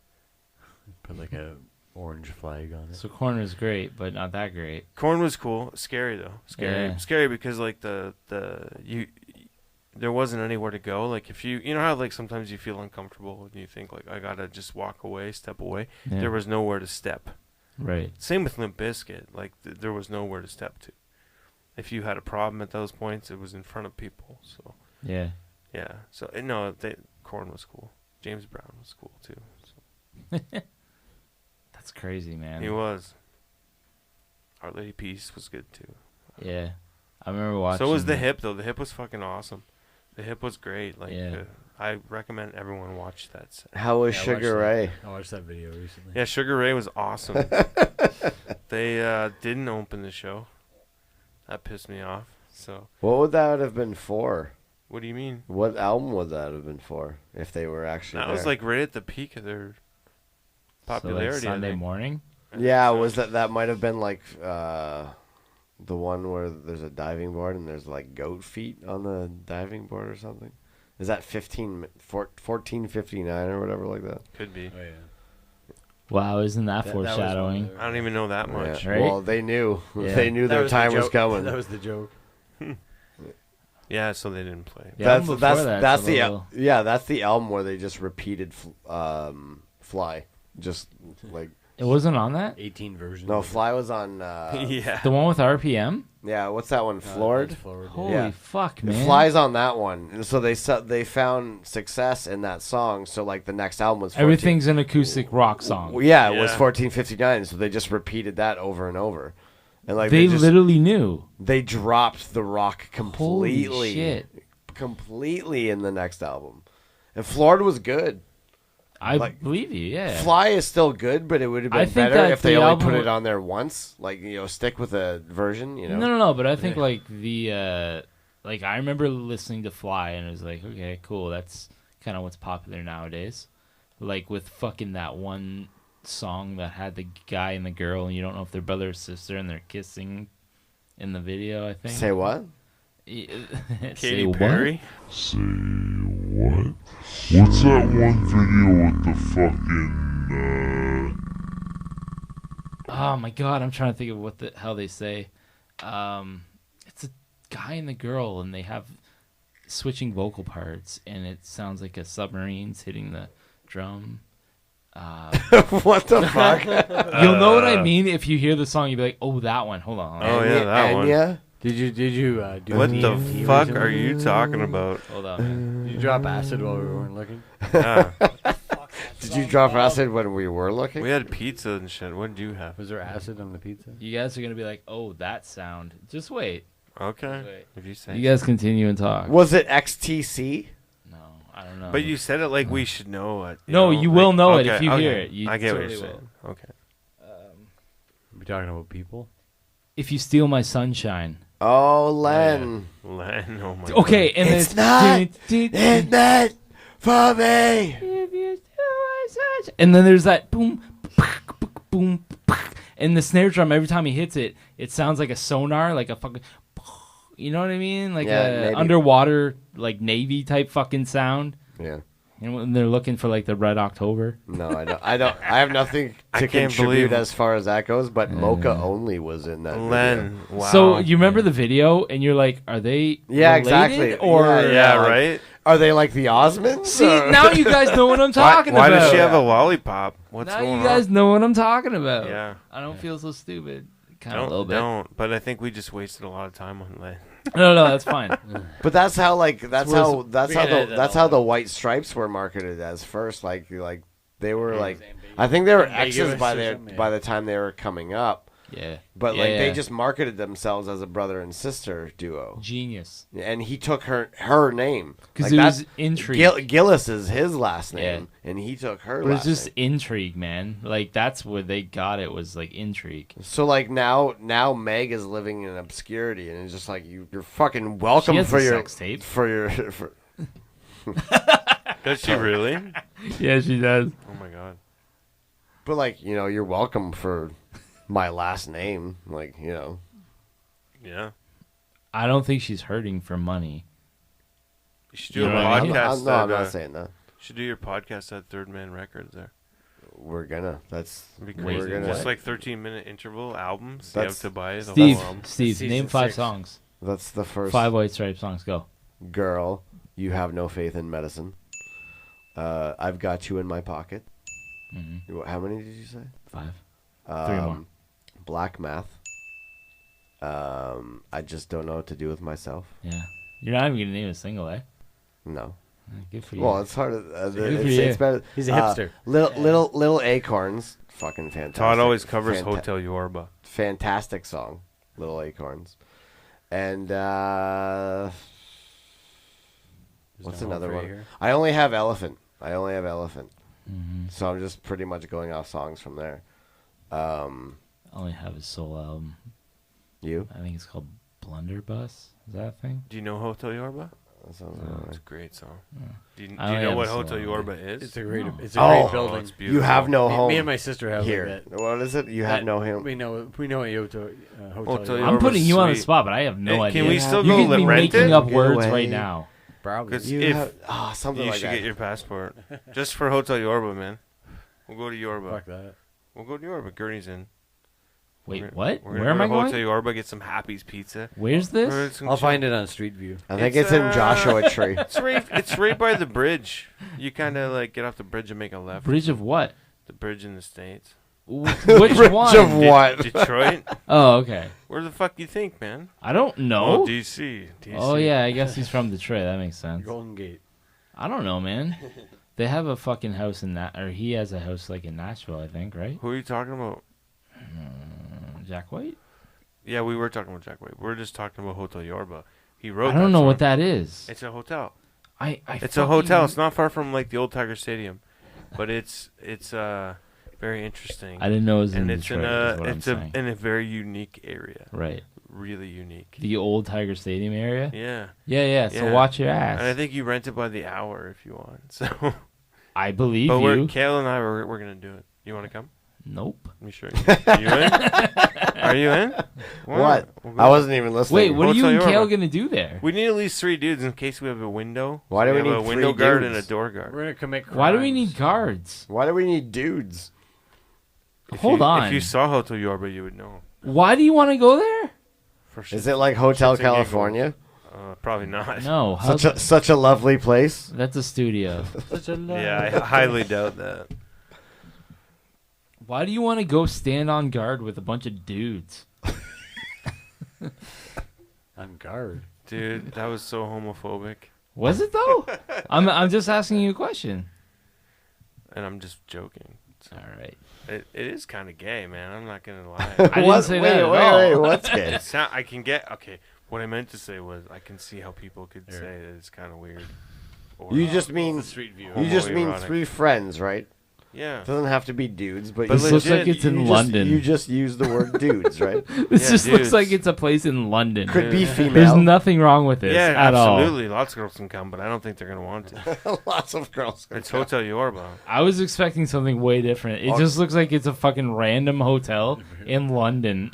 Put like a orange flag on it. So Korn is great, but not that great. Corn was cool. Scary though. Scary. Yeah. Scary because like there wasn't anywhere to go. Like if you know how like sometimes you feel uncomfortable and you think like I gotta just walk away, step away. Yeah. There was nowhere to step. Right. Same with Limp Bizkit. Like there was nowhere to step to. if you had a problem at those points, it was in front of people. So Yeah. yeah. So no, Korn was cool. James Brown was cool too. So. That's crazy, man. He was. Our Lady Peace was good too. Yeah. I remember watching. So was the Hip though. The Hip was fucking awesome. The Hip was great. Like Yeah. I recommend everyone watch that set. How was Sugar Ray? I watched that video recently. Yeah, Sugar Ray was awesome. They didn't open the show. That pissed me off. So What would that have been for? what do you mean? What album would that have been for if they were actually That there? was like right at the peak of their popularity. So like I Sunday think. morning. Yeah, was that might have been like the one where there's a diving board and there's like goat feet on the diving board or something? Is that 1459 or whatever like that? Could be. Oh, yeah. Wow, isn't that That was foreshadowing? one of I don't even know that much. Yeah. Right? Well, they knew. Yeah. They knew That their was the time was joke. coming. That was the joke. Yeah, so they didn't play. The album before that's that's a the little- that's the album where they just repeated Fly, just like It wasn't on that. 18 versions. no of it. Fly was on Yeah. The one with RPM. yeah, what's that one, Floored? That's Floored, yeah. Holy Yeah. fuck, man! Fly's on that one, and so they found success in that song. So like the next album was 14 Everything's an acoustic rock song. Well, yeah, it was Yeah. 1459. So they just repeated that over and over, and like they just, literally knew. they dropped the rock completely, Holy shit! completely in the next album, and Floored was good. I Like, believe you. Yeah. Fly is still good, but it would have I been think better that if they the only album put it would- on there once. Like stick with a version. No. But I think like the like I remember listening to Fly and it was like, okay, cool. That's kind of what's popular nowadays. Like with fucking that one song that had the guy and the girl, and you don't know if they're brother or sister, and they're kissing in the video. I think. Say what? Say Katy what? Perry. Say what? What's that one video with the fucking, Oh my god, I'm trying to think of what the hell they say. It's a guy and the girl, and they have switching vocal parts, and it sounds like a submarine's hitting the drum. What the fuck? You'll know what I mean if you hear the song. You'll be like, "Oh, that one." Hold on. Oh yeah, that one. Enya? Did you do What an the EMT fuck recently? are you talking about? Hold on. Man. Did you drop acid while we weren't looking? Ah, Did you drop acid when we were looking? we had pizza and shit. What did you have? Was there acid on the pizza? You guys are gonna be like, "Oh, that sound." Just wait. Okay, Wait. if you say. You guys continue and talk. Was it XTC? No, I don't know. But you said it like we should know it. No, you will know it if okay, you okay. hear it. You I get what totally you're saying. Okay. We talking about people? If you steal my sunshine. Oh, Len. Len, oh my Okay, and It's it's not. It's not for me. If you steal my sunshine. And then there's that boom, boom, and the snare drum. Every time he hits it, it sounds like a sonar, like a fucking. You know what I mean? Like Yeah, a maybe. underwater, like Navy type fucking sound. Yeah. And when they're looking for like the Red October. No, I don't. I have nothing I to can't contribute believe- as far as that goes. But Mocha only was in that. Video. Len, wow. So you remember the video, and you're like, are they Yeah, related, exactly. Or yeah, like, right? Are they like the Osmonds? See, or- now you guys know what I'm talking Why about. does she have a lollipop? What's now going you guys on? know what I'm talking about. Yeah. I don't feel so stupid. Kind of a little bit. Don't. But I think we just wasted a lot of time on Len. No, that's fine. But that's how that's how the the white stripes were marketed as first. Like they were like I think they were exes by the time they were coming up. Yeah. But Yeah, they yeah. just marketed themselves as a brother and sister duo. Genius. And he took her name Because it was intrigue. Gillis is his last name, and he took her But last it's just name. intrigue, man. Like that's where they got it, was like intrigue. So like now Meg is living in obscurity, and it's just like you're fucking welcome She has for a your sex tape. for Does she really? Yeah, she does. Oh my god. But like you're welcome for my last name, like Yeah. I don't think she's hurting for money. You should do You a know what I mean? podcast. No, I'm at, not saying that. You should do your podcast at Third Man Records there. We're gonna. That's It'd be we're crazy. gonna. Just like 13-minute interval albums. You have That's- to buy the Steve, whole album. Steve, Season name 5 6. songs. That's the first 5 White Stripes songs. Go. girl. You have no faith in medicine. I've got you in my pocket. Mm-hmm. How many did you say? 5. 3 more. Black Math. I just don't know what to do with myself. Yeah. You're not even going to name a single, eh? No. Good for you. Well, it's hard. It's better. He's a hipster. Little Acorns. Fucking fantastic. Todd always covers Hotel Yorba. Fantastic song. Little Acorns. And what's another one? Here? I only have Elephant. So I'm just pretty much going off songs from there. I only have his solo album. You? I think it's called Blunderbuss. Is that a thing? Do you know Hotel Yorba? That sounds It's a great song. Yeah. Do you know what Hotel Yorba is? It's a great, No. it's a great building. It's beautiful. You have no home. Me and my sister have here. What is it? You have no home. We know what Hotel Yorba. I'm putting you on the spot, but I have no idea. Can we still you go could be rent making it? up words right now. Probably. Something you like should that. get your passport just for Hotel Yorba, man. We'll go to Yorba. Fuck that. We'll go to Yorba. Gurney's in. Wait, what? We're Where am I going? going? Hotel Yorba, get some Happy's Pizza. Where's this? I'll find it on Street View. I think it's in Joshua Tree. It's right by the bridge. You kind of like get off the bridge and make a left. Bridge of what? The bridge in the States. Which Bridge one? of what? Detroit. Oh, okay. Where the fuck you think, man? I don't know. Oh, DC. Oh, yeah, I guess he's from Detroit. That makes sense. Golden Gate. I don't know, man. They have a fucking house in that, or he has a house like in Nashville, I think, right? Who are you talking about? Jack White? Yeah, we were talking about Jack White. We're just talking about Hotel Yorba. He wrote. I don't know what that is. It's a hotel. It's a hotel. It's not far from like the old Tiger Stadium, but it's very interesting. I didn't know it was in and it's Detroit. it's in a very unique area. Right. Really unique. The old Tiger Stadium area? Yeah. Yeah. So watch your ass. And I think you rent it by the hour if you want. So. I believe but you. Kale and I we're gonna do it. You want to come? Nope. Are you sure? Are you in? Are you in? What? I wasn't even listening. Wait, what are you and Kale gonna do there? We need at least 3 dudes in case we have a window. Why do we need a window 3 guard dudes? and a door guard? We're gonna commit crimes. Why do we need guards? Why do we need dudes? Hold on. If you saw Hotel Yorba, you would know. Why do you want to go there? Is it like Hotel California? Probably not. No. Such a lovely place. That's a studio. Yeah, I highly doubt that. Why do you want to go stand on guard with a bunch of dudes? On guard, dude. That was so homophobic. Was it though? I'm just asking you a question. And I'm just joking. So. All right. It is kind of gay, man. I'm not gonna lie. I didn't say that at all. Wait, what's gay? I can get okay. What I meant to say was I can see how people could say that it's kind of weird. Or You just mean Street View. you just mean homoerotic. 3 friends, right? Yeah. It doesn't have to be dudes, but This you looks like it's in London. You just use the word dudes, right? This just looks dudes. like it's a place in London. Could be female. There's nothing wrong with this Yeah, at all. absolutely. Lots of girls can come, but I don't think they're gonna want to. Lots of girls. It's Hotel Yorba. I was expecting something way different. It just looks like it's a fucking random hotel in London.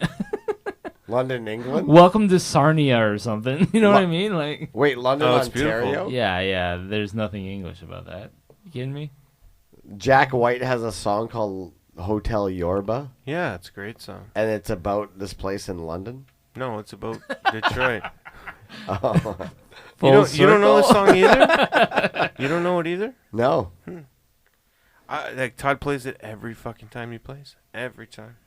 London, England? Welcome to Sarnia or something. You know what I mean? Like, wait, London, Oh, it's Ontario? beautiful. yeah. There's nothing English about that. You kidding me? Jack White has a song called Hotel Yorba, Yeah, it's a great song. and it's about this place in London. No, it's about Detroit. Oh. You don't know the song either? You don't know it either? No. Like Todd plays it every fucking time he plays. Every time.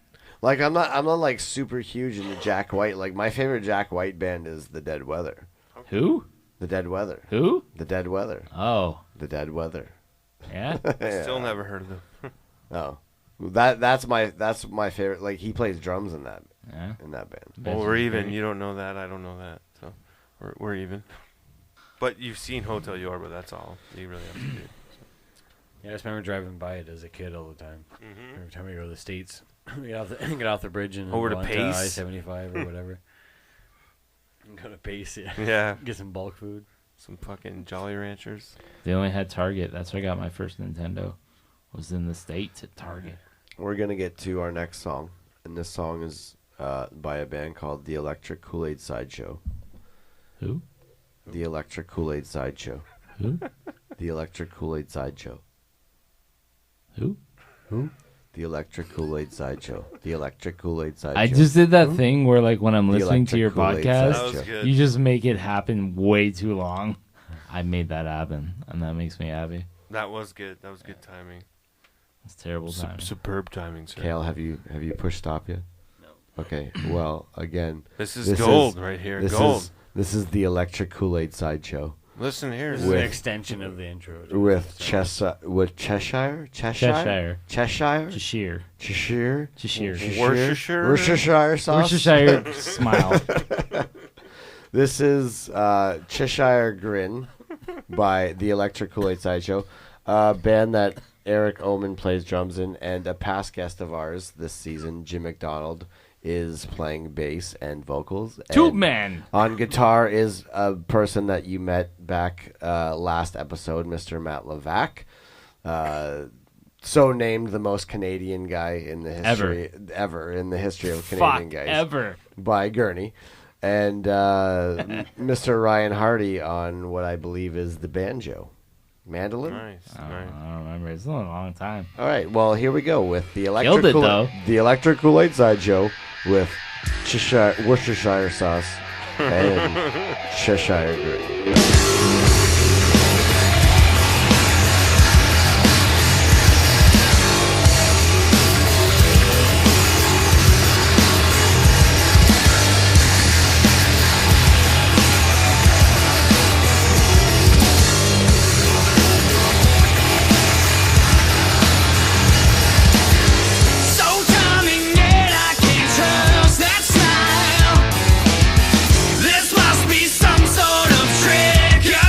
Like I'm not like super huge into Jack White. Like my favorite Jack White band is The Dead Weather. Who? The Dead Weather. Who? The Dead Weather. Oh. The Dead Weather. Yeah? Still never heard of them. Oh. That's my favorite. Like he plays drums in that band. Well, we're even. You don't know that. I don't know that. So we're even. But you've seen Hotel Yorba. That's all you really have to do. Yeah, I just remember driving by it as a kid all the time. Mm-hmm. Every time we go to the States, we get off the bridge and over go to Pace, I-75 or whatever. And go to Pace, yeah. Yeah. Get some bulk food. Some fucking Jolly Ranchers. They only had Target. That's where I got my first Nintendo. Was in the States at Target. We're gonna get to our next song, and this song is by a band called The Electric Kool-aid Sideshow. Who? The Electric Kool-aid Sideshow. Who? The Electric Kool-aid Sideshow. Who? The Electric Kool-aid Sideshow. The Electric Kool-aid Sideshow. I just did that thing where, like, when I'm The listening to Electric your Kool-aid podcast, That was good. you just make it happen way too long. I made that happen, and that makes me happy. That was good. That was good timing. It's terrible timing. Superb timing, sir. Kale, have you pushed stop yet? Okay, well, again, this is gold right here. Gold. This is the Electric Kool-Aid Sideshow. Listen here. This is an extension of the intro. With Cheshire? Cheshire. Worcestershire sauce. Worcestershire smile. This is Cheshire Grin by the Electric Kool-Aid Sideshow, a band that Erik Oman plays drums in, and a past guest of ours this season, Jim McDonald, is playing bass and vocals. Tube Man! On guitar is a person that you met back last episode, Mr. Matt Levac. So named the most Canadian guy in the history ever in the history of Canadian guys. Ever. By Gurney. And Mr. Ryan Hardy on what I believe is the banjo. Mandolin? Nice. I don't remember. It's been a long time. All right. Well, here we go with the Electric Kool-Aid Sideshow with Worcestershire sauce and Cheshire Grin. This must be some sort of trick.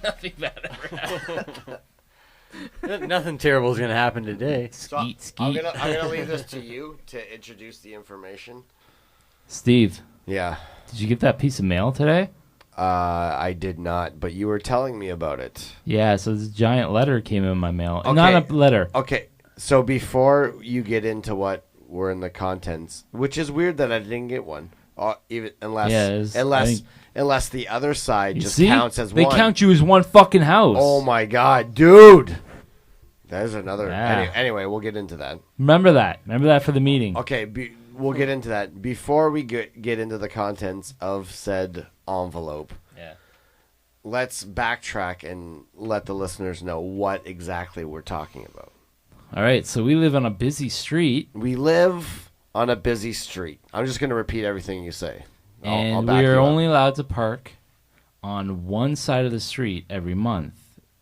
Nothing bad ever happened. Nothing terrible is going to happen today. Skeet. I'm gonna leave this to you to introduce the information. Steve. Yeah. Did you get that piece of mail today? I did not, but you were telling me about it. Yeah, so this giant letter came in my mail. Okay. Not a letter. Okay, so before you get into what were in the contents, which is weird that I didn't get one, even unless the other side just counts as one. They count you as one fucking house. Oh my god, dude! There's another. Yeah. Anyway, we'll get into that. Remember that for the meeting. Okay, we'll get into that. Before we get into the contents of said envelope, let's backtrack and let the listeners know what exactly we're talking about. All right, so we live on a busy street. We live on a busy street. I'm just going to repeat everything you say. And we are only allowed to park on one side of the street every month.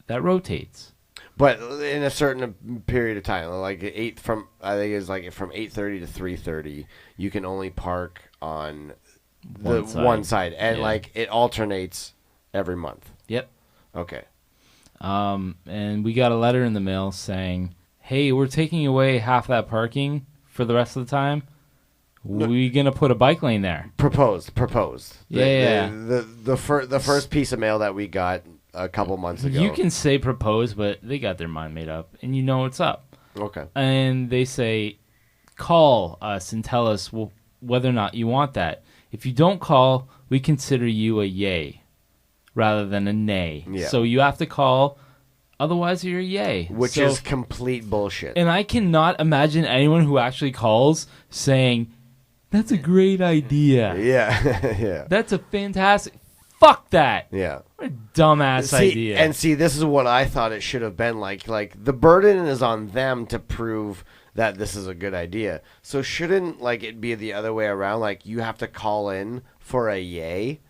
That rotates. But in a certain period of time, like I think it's like from 8:30 to 3:30, you can only park on the one side, and like it alternates every month. Yep. Okay. And we got a letter in the mail saying, "Hey, we're taking away half that parking for the rest of the time. We're gonna put a bike lane there." Proposed. Yeah. The first piece of mail that we got a couple months ago. You can say propose, but they got their mind made up, and you know what's up. Okay. And they say, call us and tell us whether or not you want that. If you don't call, we consider you a yay rather than a nay. Yeah. So you have to call, otherwise you're a yay. Which is complete bullshit. And I cannot imagine anyone who actually calls saying, that's a great idea. Yeah. Yeah. That's a fantastic... Fuck that. Yeah. What a dumbass idea. And this is what I thought it should have been like. Like, the burden is on them to prove that this is a good idea. So shouldn't, like, it be the other way around? Like, you have to call in for a yay?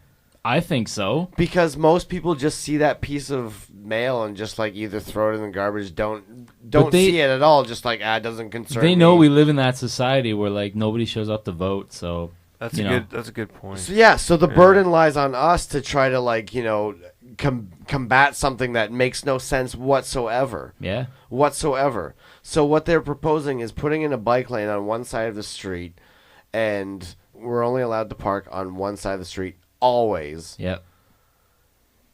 I think so. Because most people just see that piece of mail and just, like, either throw it in the garbage, don't see it at all, just like, it doesn't concern me. They know we live in that society where, like, nobody shows up to vote, so... That's a good point. So the burden lies on us to try to, like, combat something that makes no sense whatsoever. Yeah. Whatsoever. So what they're proposing is putting in a bike lane on one side of the street, and we're only allowed to park on one side of the street always. Yep.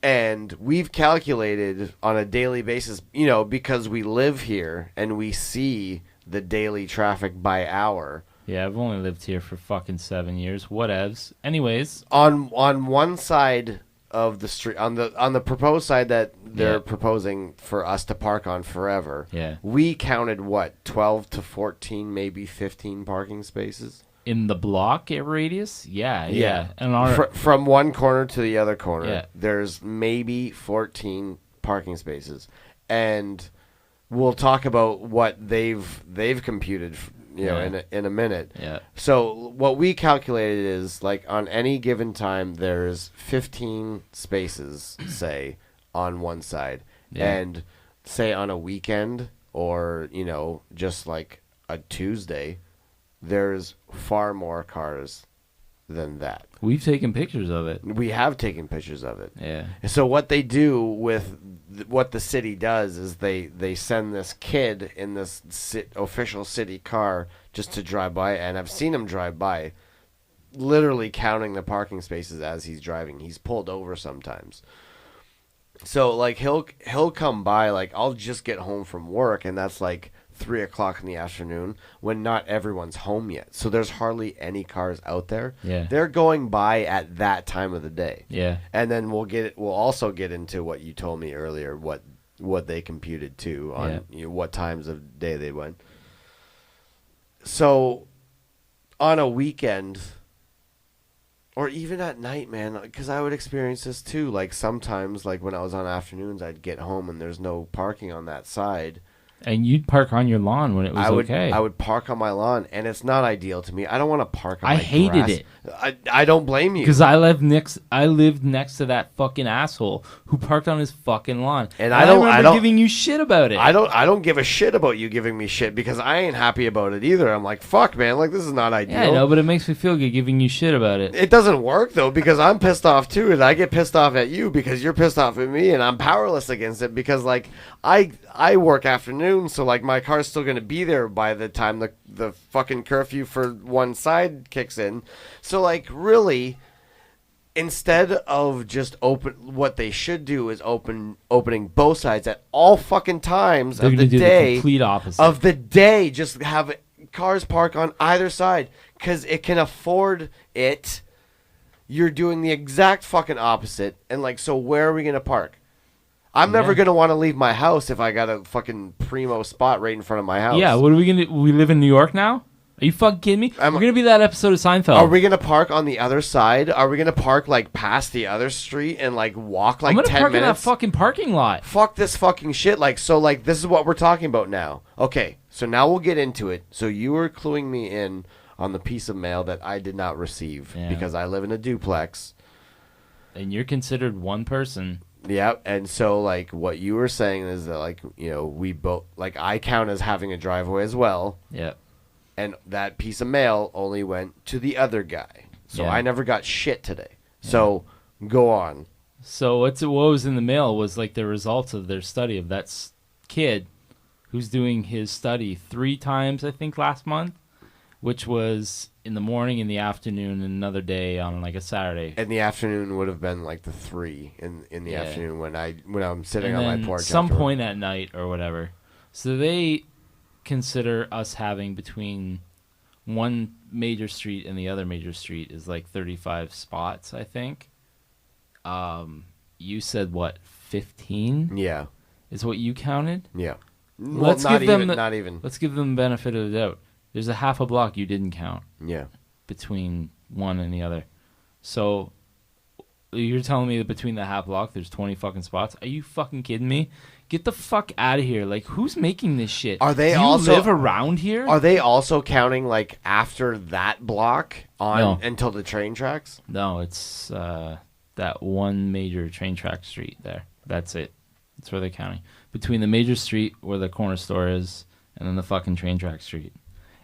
And we've calculated on a daily basis, because we live here and we see the daily traffic by hour. Yeah, I've only lived here for fucking 7 years. Whatevs. Anyways, on one side of the street, on the proposed side that they're proposing for us to park on forever. Yeah. We counted 12 to 14, maybe 15 parking spaces in the block radius. Yeah. And from one corner to the other corner, Yeah. there's maybe 14 parking spaces, and we'll talk about what they've computed. In a minute. Yeah. So what we calculated is, like, on any given time, there's 15 spaces, say, on one side. Yeah. And say on a weekend or, just like a Tuesday, there's far more cars than that. We've taken pictures of it. We have taken pictures of it. Yeah. So what they do with what the city does is they send this kid in this official city car just to drive by, and I've seen him drive by, literally counting the parking spaces as he's driving. He's pulled over sometimes. So, like, he'll come by, like, I'll just get home from work, and that's like 3 o'clock in the afternoon when not everyone's home yet. So there's hardly any cars out there. Yeah. They're going by at that time of the day. Yeah. And then we'll also get into what you told me earlier, what they computed too on what times of day they went. So on a weekend or even at night, man, because I would experience this too. Like sometimes, like when I was on afternoons, I'd get home and there's no parking on that side. And you'd park on your lawn when it was okay. I would park on my lawn, and it's not ideal to me. I don't want to park on my grass. I hated it. I don't blame you. Because I lived next to that fucking asshole who parked on his fucking lawn. And I remember giving you shit about it. I don't give a shit about you giving me shit because I ain't happy about it either. I'm like, fuck, man, like this is not ideal. Yeah, I know, but it makes me feel good giving you shit about it. It doesn't work though because I'm pissed off too, and I get pissed off at you because you're pissed off at me, and I'm powerless against it because like I work afternoons, so like my car's still gonna be there by the time the fucking curfew for one side kicks in. So like really, instead of just what they should do is opening both sides at all fucking times They're of the do day. The complete opposite of the day. Just have cars park on either side because it can afford it. You're doing the exact fucking opposite, and like, so where are we gonna park? I'm never gonna want to leave my house if I got a fucking primo spot right in front of my house. Yeah, what are we gonna do? We live in New York now? Are you fucking kidding me? We're gonna be that episode of Seinfeld. Are we gonna park on the other side? Are we gonna park like past the other street and like walk like 10 minutes? I'm gonna park in that fucking parking lot. Fuck this fucking shit. Like, so like this is what we're talking about now. Okay, so now we'll get into it. So you were cluing me in on the piece of mail that I did not receive because I live in a duplex. And you're considered one person. Yeah, and so like what you were saying is that like, you know, we both like I count as having a driveway as well. Yeah. And that piece of mail only went to the other guy. So I never got shit today. Yeah. So go on. So what was in the mail was like the results of their study of that kid who's doing his study 3 times, I think, last month, which was in the morning, in the afternoon, and another day on like a Saturday. And the afternoon would have been like the 3 in the afternoon when I'm sitting on my porch. Some point at night or whatever. So they consider us having between one major street and the other major street is like 35 spots, I think. You said what, 15? Yeah. Is what you counted? Yeah. Well, not even. Let's give them the benefit of the doubt. There's a half a block you didn't count. Yeah. Between one and the other. So you're telling me that between the half block there's 20 fucking spots? Are you fucking kidding me? Get the fuck out of here. Like, who's making this shit? Are they Do also you live around here? Are they also counting like after that block on until the train tracks? No, it's that one major train track street there. That's it. That's where they're counting. Between the major street where the corner store is and then the fucking train track street.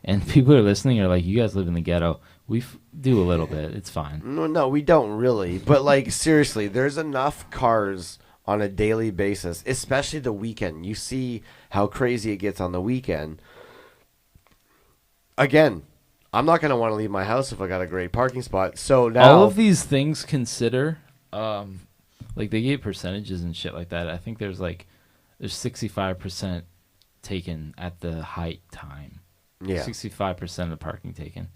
And people are listening are like, you guys live in the ghetto. We do a little bit. It's fine. No, we don't really. But like, seriously, there's enough cars on a daily basis, especially the weekend. You see how crazy it gets on the weekend. Again, I'm not going to want to leave my house if I got a great parking spot. So now all of these things consider, like they gave percentages and shit like that. I think there's 65% taken at the height time. Yeah. 65% of the parking taken.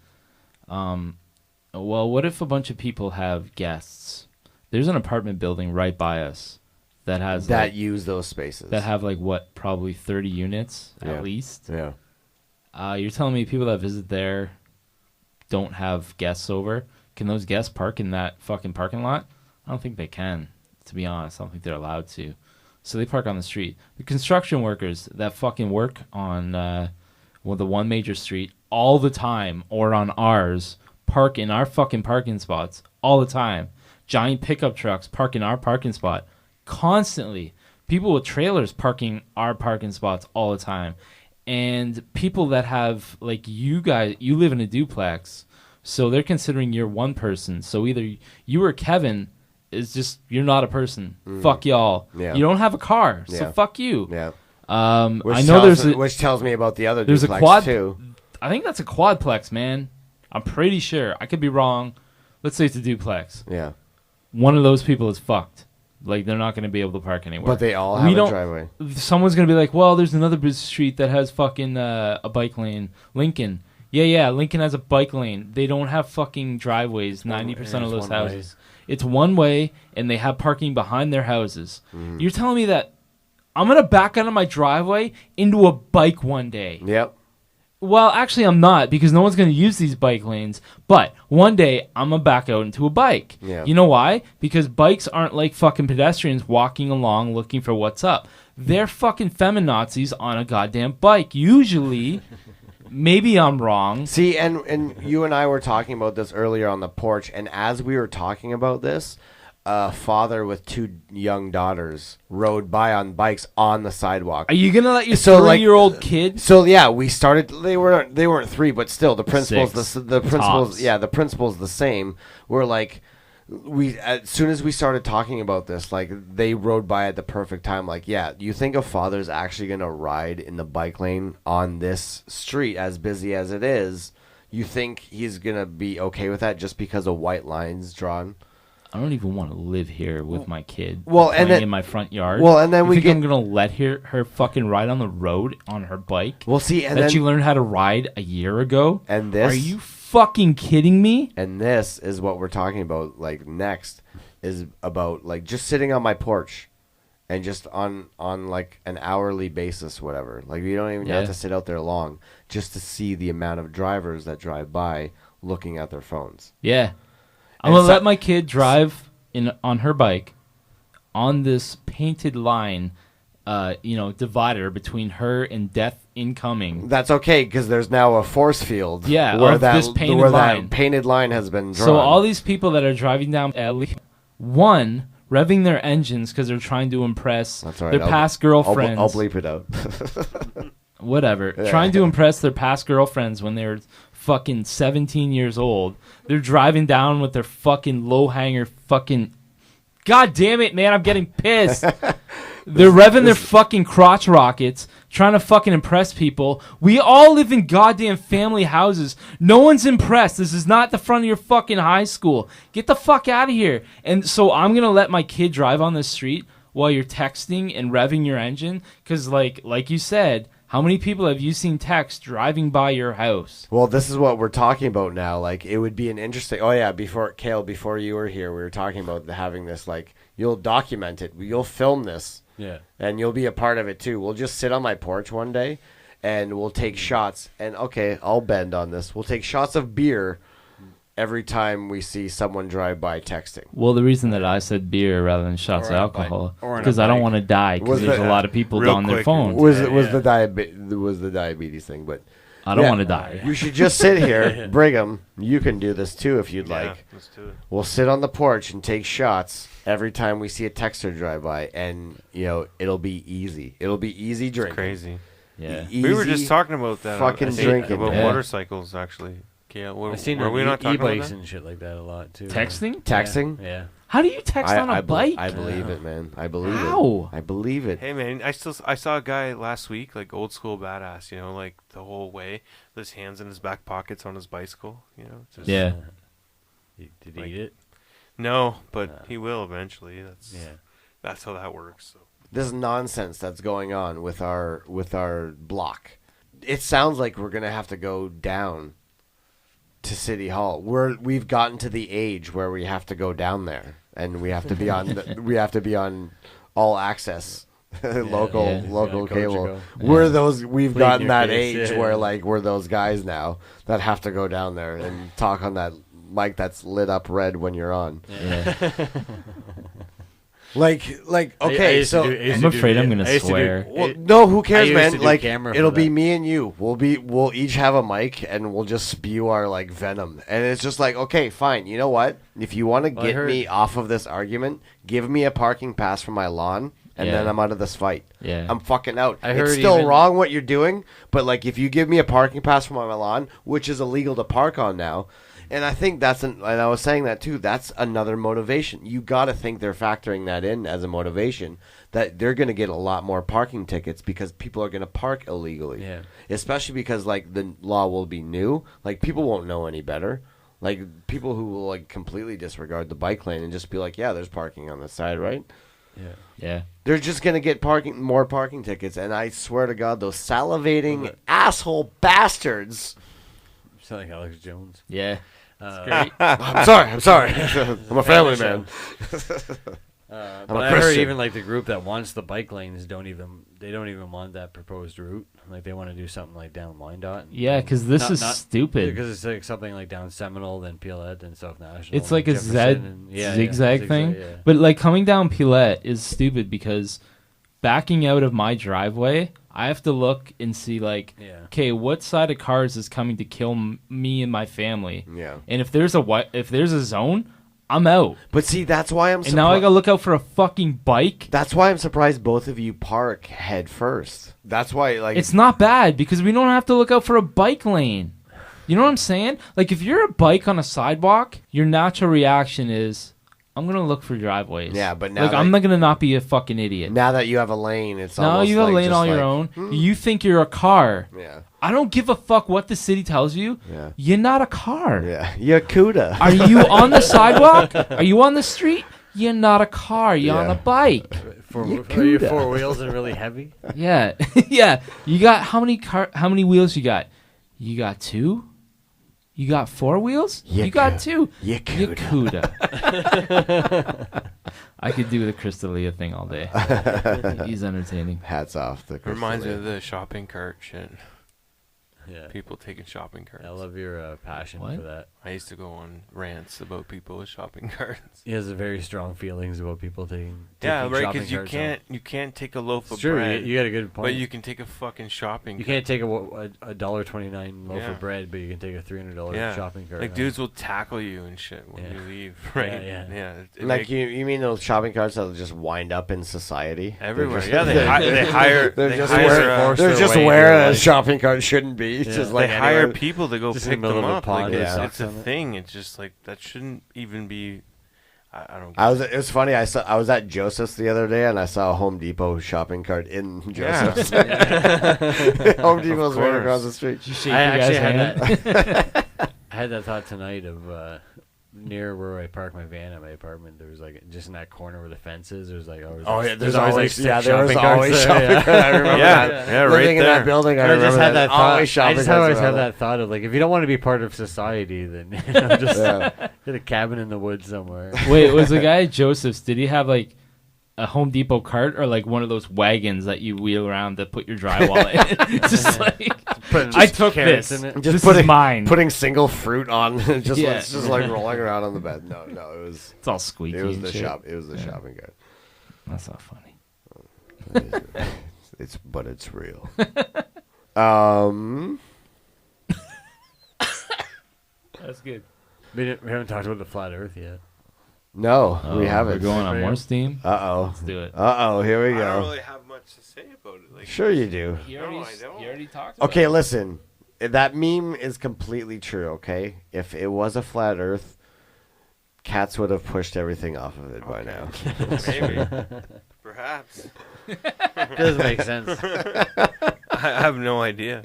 Well, what if a bunch of people have guests? There's an apartment building right by us that has use those spaces that have probably 30 units at least. Yeah. You're telling me people that visit there don't have guests over? Can those guests park in that fucking parking lot? I don't think they can, to be honest. I don't think they're allowed to. So they park on the street. The construction workers that fucking work on the one major street all the time or on ours park in our fucking parking spots all the time. Giant pickup trucks park in our parking spot constantly. People with trailers parking our parking spots all the time. And people that have, like you guys, you live in a duplex, so they're considering you're one person. So either you or Kevin is just, you're not a person. Fuck y'all. Yeah. You don't have a car, so fuck you. Yeah. I know which tells me about the other there's duplex a quad too. I think that's a quadplex, man. I'm pretty sure. I could be wrong. Let's say it's a duplex. Yeah. One of those people is fucked. Like, they're not going to be able to park anywhere. But they all have a driveway. Someone's going to be like, well, there's another street that has fucking a bike lane. Lincoln. Yeah, Lincoln has a bike lane. They don't have fucking driveways, 90% of those houses. It's one way, and they have parking behind their houses. You're telling me that I'm going to back out of my driveway into a bike one day. Yep. Well, actually, I'm not, because no one's going to use these bike lanes. But one day, I'm going to back out into a bike. Yeah. You know why? Because bikes aren't like fucking pedestrians walking along looking for what's up. They're fucking feminazis on a goddamn bike. Usually, maybe I'm wrong. See, and you and I were talking about this earlier on the porch, and as we were talking about this, a father with 2 young daughters rode by on bikes on the sidewalk. Are you gonna let your So, like- 3-year-old kid? So yeah, we started. They weren't 3, but still, the principle's the principle's Tops. yeah, the principle's the same. We're like, as soon as we started talking about this, like they rode by at the perfect time. Like, yeah, you think a father's actually gonna ride in the bike lane on this street as busy as it is? You think he's gonna be okay with that just because a white line's drawn? I don't even want to live here with my kid. Well, playing and then- in my front yard. Well, and then you we think get- I'm gonna let her fucking ride on the road on her bike? Well, see, and that then she learned how to ride a year ago. and this Are you fucking kidding me? And this is what we're talking about. Like next is about like just sitting on my porch, and just on like an hourly basis, whatever. Like you don't even have to sit out there long just to see the amount of drivers that drive by looking at their phones. Yeah. I'm going to let my kid drive on her bike on this painted line, divider between her and death incoming. That's okay because there's now a force field. Yeah, where of this painted where line. that painted line has been drawn. So all these people that are driving down alley, one, revving their engines because they're trying to impress That's all right. their past girlfriends. I'll bleep it out. Whatever. Yeah. Trying to impress their past girlfriends when they're fucking 17 years old. They're driving down with their fucking low hanger fucking... God damn it, man, I'm getting pissed. They're revving their fucking crotch rockets, trying to fucking impress people. We all live in goddamn family houses. No one's impressed. This is not the front of your fucking high school. Get the fuck out of here. And so I'm going to let my kid drive on the street while you're texting and revving your engine? Because like you said... How many people have you seen text driving by your house? Well, this is what we're talking about now. Like, it would be an interesting... Oh, yeah, before you were here, we were talking about having this, like, you'll document it. You'll film this. Yeah. And you'll be a part of it, too. We'll just sit on my porch one day, and we'll take shots. And, okay, I'll bend on this. We'll take shots of beer every time we see someone drive by texting. Well, the reason that I said beer rather than shots of alcohol because I don't want to die because there's a lot of people on their phones. The diabetes thing, but I don't want to die. We should just sit here. Brigham, you can do this too if you'd like. Let's do it. We'll sit on the porch and take shots every time we see a texter drive by, and it'll be easy. It'll be easy drinking. Crazy. Yeah. We were just talking about that. Fucking drinking about yeah. motorcycles actually. Yeah, I've seen we not talking about e-bikes that? and shit like that a lot too. Texting? Yeah. How do you text on a bike? I believe it, man. I believe How? it. I believe it. Hey man, I saw a guy last week, like old school badass, like the whole way, with his hands in his back pockets on his bicycle, just, Yeah. Did he eat it? No, but he will eventually. That's how that works. So. This nonsense that's going on with our block. It sounds like we're gonna have to go down to City Hall. We've gotten to the age where we have to go down there, and we have to be on all access, local cable. We've gotten that age where we're those guys now that have to go down there and talk on that mic that's lit up red when you're on. Yeah. Okay, so I'm afraid I'm gonna swear. Well, no, who cares, man? Camera it'll be me and you. We'll each have a mic and we'll just spew our venom. And it's just okay, fine. You know what? If you want to get me off of this argument, give me a parking pass for my lawn, and then I'm out of this fight. Yeah, I'm fucking out. It's still wrong what you're doing, but if you give me a parking pass for my lawn, which is illegal to park on now. And I think and I was saying that too, that's another motivation. You got to think they're factoring that in as a motivation, that they're going to get a lot more parking tickets because people are going to park illegally. Yeah. Especially because the law will be new. People won't know any better. People who will completely disregard the bike lane and just be yeah, there's parking on the side, right? Yeah. Yeah. They're just going to get more parking tickets. And I swear to God, those salivating asshole bastards. You sound like Alex Jones. Yeah. I'm sorry. I'm a family man. But I heard even like the group that wants the bike lanes don't even want that proposed route. Like they want to do something like down Wyandotte. Yeah, because this is stupid. Because it's like something like down Seminole, then Pilette, then South National. It's like a zigzag thing. Yeah. But like coming down Pilette is stupid because backing out of my driveway, I have to look and see like, okay, what side of cars is coming to kill me and my family? Yeah. And if there's a zone, I'm out. But see, that's why I'm. And now I gotta look out for a fucking bike. That's why I'm surprised both of you park head first. That's why, like, it's not bad because we don't have to look out for a bike lane. You know what I'm saying? Like, if you're a bike on a sidewalk, your natural reaction is, I'm gonna look for driveways. Yeah, but now like I'm not gonna not be a fucking idiot. Now that you have a lane, it's now almost you have like a lane just on your own. You think you're a car. Yeah. I don't give a fuck what the city tells you. Yeah. You're not a car. Yeah. You're CUDA. Are you on the sidewalk? Are you on the street? You're not a car. You're on a bike. Are you 4 wheels and really heavy? Yeah. Yeah. You got how many wheels you got? You got 2? You got 4 wheels? You got 2. You CUDA. I could do the Crystalia thing all day. He's entertaining. Hats off. Reminds me of the shopping cart shit. Yeah. People taking shopping carts. I love your passion for that. I used to go on rants about people with shopping carts. He has very strong feelings about people taking right, because you can't take a loaf of bread. You got a good point. But you can take a fucking shopping cart. You can't take a $1.29 loaf of bread, but you can take a $300 shopping cart. Like, dudes will tackle you and shit when you leave, right? Yeah. Like, you mean those shopping carts that'll just wind up in society? Everywhere. They hire... They're just where a shopping cart shouldn't be. It's just like they hire people to go just pick in the middle them of a up. pond. Like, it's a thing. It's just like, that shouldn't even be... I don't. It was funny. I was at Joseph's the other day and I saw a Home Depot shopping cart in Joseph's. Home Depot's right across the street. I actually had that thought tonight of near where I park my van at my apartment. There was like just in that corner where the fence is. There's like there's always shopping carts. I remember that. Living in that building, I just had that thought. I just always had that thought of like, if you don't want to be part of society, then just get a cabin in the woods somewhere. Wait, was the guy at Joseph's? Did he have like a Home Depot cart or like one of those wagons that you wheel around to put your drywall in? Just like I took this. In it. This is mine. Putting single fruit on. It's just like rolling around on the bed. No, it was. It's all squeaky. It was the shop. It was the shopping cart. That's not funny. But it's real. That's good. We haven't talked about the flat Earth yet. No, we haven't. We're going on more steam. Let's do it. Here we go. I don't really have much to say about it. Like, sure you do. He already talked about Okay, it. listen. That meme is completely true, okay? If it was a flat Earth, cats would have pushed everything off of it by now. Maybe. Perhaps. Doesn't make sense. I have no idea.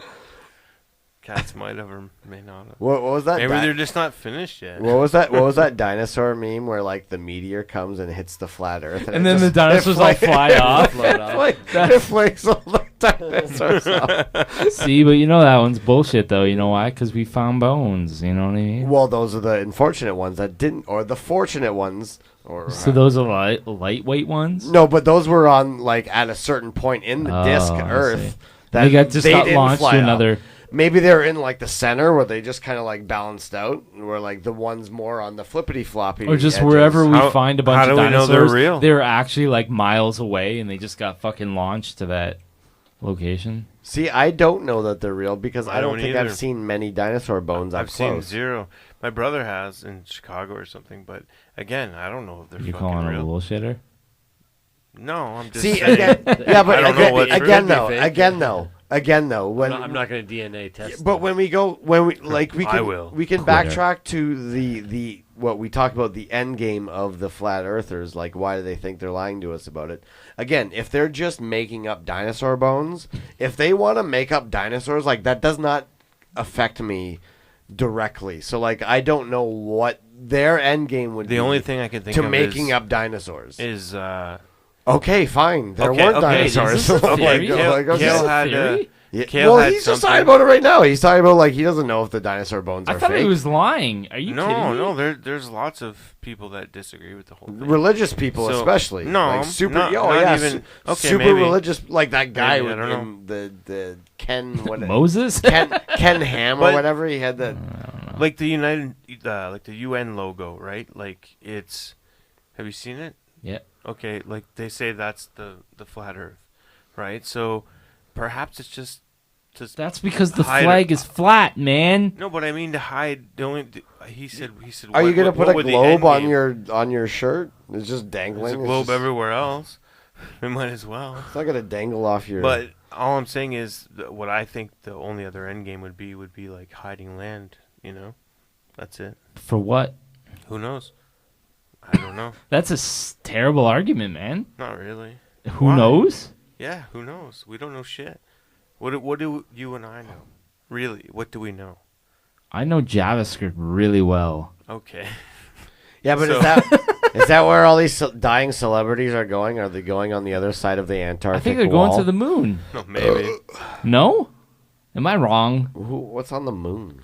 Cats might have or may not have. What was that? Maybe they're just not finished yet. What was that? What was that dinosaur meme where like the meteor comes and hits the flat Earth, and then the dinosaurs all fly off? It flakes all the dinosaurs off. See, but you know that one's bullshit, though. You know why? Because we found bones. You know what I mean? Well, those are the unfortunate ones that didn't, or the fortunate ones. So those are lightweight ones? No, but those were on like at a certain point in the disk Earth that they got launched to another. Maybe they're in like the center where they just kind of like balanced out, where like the ones more on the flippity floppy, or just edges. wherever we find a bunch of dinosaurs, know they're real? They're actually like miles away, and they just got fucking launched to that location. See, I don't know that they're real because I don't think either. I've seen many dinosaur bones. I've seen zero. My brother has in Chicago or something, but again, I don't know if they're You fucking calling real. a bullshitter? No, I'm just See, saying. again, yeah, but I don't know what's again though, when I'm not going to DNA test. But when we can Quitter. backtrack to the what we talked about, the end game of the flat earthers, like why do they think they're lying to us about it? Again, if they're just making up dinosaur bones, if they want to make up dinosaurs, like that does not affect me directly. So like I don't know what their end game would be. The only thing I can think to of making up dinosaurs is okay, fine. There weren't dinosaurs. Kale had Kale had he's just something. talking about it right now. He's talking about like he doesn't know if the dinosaur bones are I thought fake. he was lying. Are you kidding me? No. There's lots of people that disagree with the whole thing. Religious people, So, especially. no, like super. not even. Okay, super maybe. religious. Like that guy Maybe, I with don't know. the Ken Moses? Ken Ham or But- whatever. He had the Like the like the UN logo, right? Like it's. Have you seen it? Yeah. Okay, like they say that's the flat Earth, right? So perhaps it's just to That's because the hide flag it. is flat, man. No, but I mean to hide. The only he said. Are you gonna put a would the globe end on game? your shirt? It's just dangling. There's a It's globe just- everywhere else. It might as well. It's not gonna dangle off your. But all I'm saying is what I think the only other end game would be like hiding land. You know, that's it. For what? Who knows? I don't know. That's a terrible argument, man. Not really. Who Why? knows? Yeah, who knows? We don't know shit. What do you and I know? Really, what do we know? I know JavaScript really well. Okay. Yeah, but So- is that where all these dying celebrities are going? Are they going on the other side of the Antarctic I think they're wall? going to the moon. No, maybe. No? Am I wrong? What's on the moon?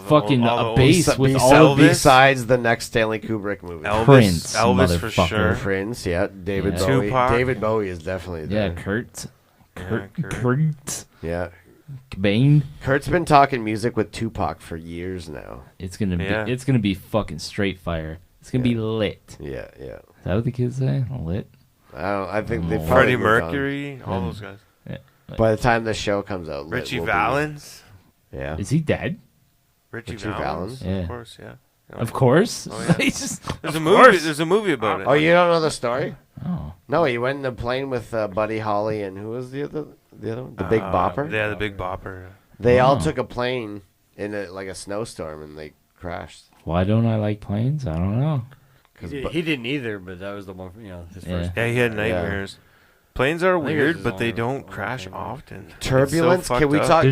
Fucking a base with all Elvis, besides the next Stanley Kubrick movie. Prince, Elvis for motherfucker. sure. Prince, yeah. David Yeah. Bowie. Tupac. David Bowie is definitely there. Yeah, Kurt. Yeah, Kurt. Kurt. Yeah. Cobain. Kurt's been talking music with Tupac for years now. It's gonna Yeah. be. It's gonna be fucking straight fire. It's gonna be lit. Yeah, yeah. Is that what the kids say? Lit. I think they Oh. probably Freddie moved on. Mercury, all those guys. Yeah. By the time the show comes out, lit Richie will be- Valens. Yeah. Is he dead? Richie Valens? Valens. Yeah. Of course, yeah. Of course. Oh, yeah. He's just, There's a of movie. course. There's a movie about it. Oh, you don't know the story? Oh. No, he went in the plane with Buddy Holly and who was the other one? The Big Bopper? Yeah, the Big Bopper. They all Oh. took a plane in like a snowstorm and they crashed. Why don't I like planes? I don't know. He didn't either, but that was the one. His Yeah. first. Yeah, he had nightmares. Planes are think it was weird, his but they own- don't own crash thing. often. Turbulence? It's so Can we fucked talk? up.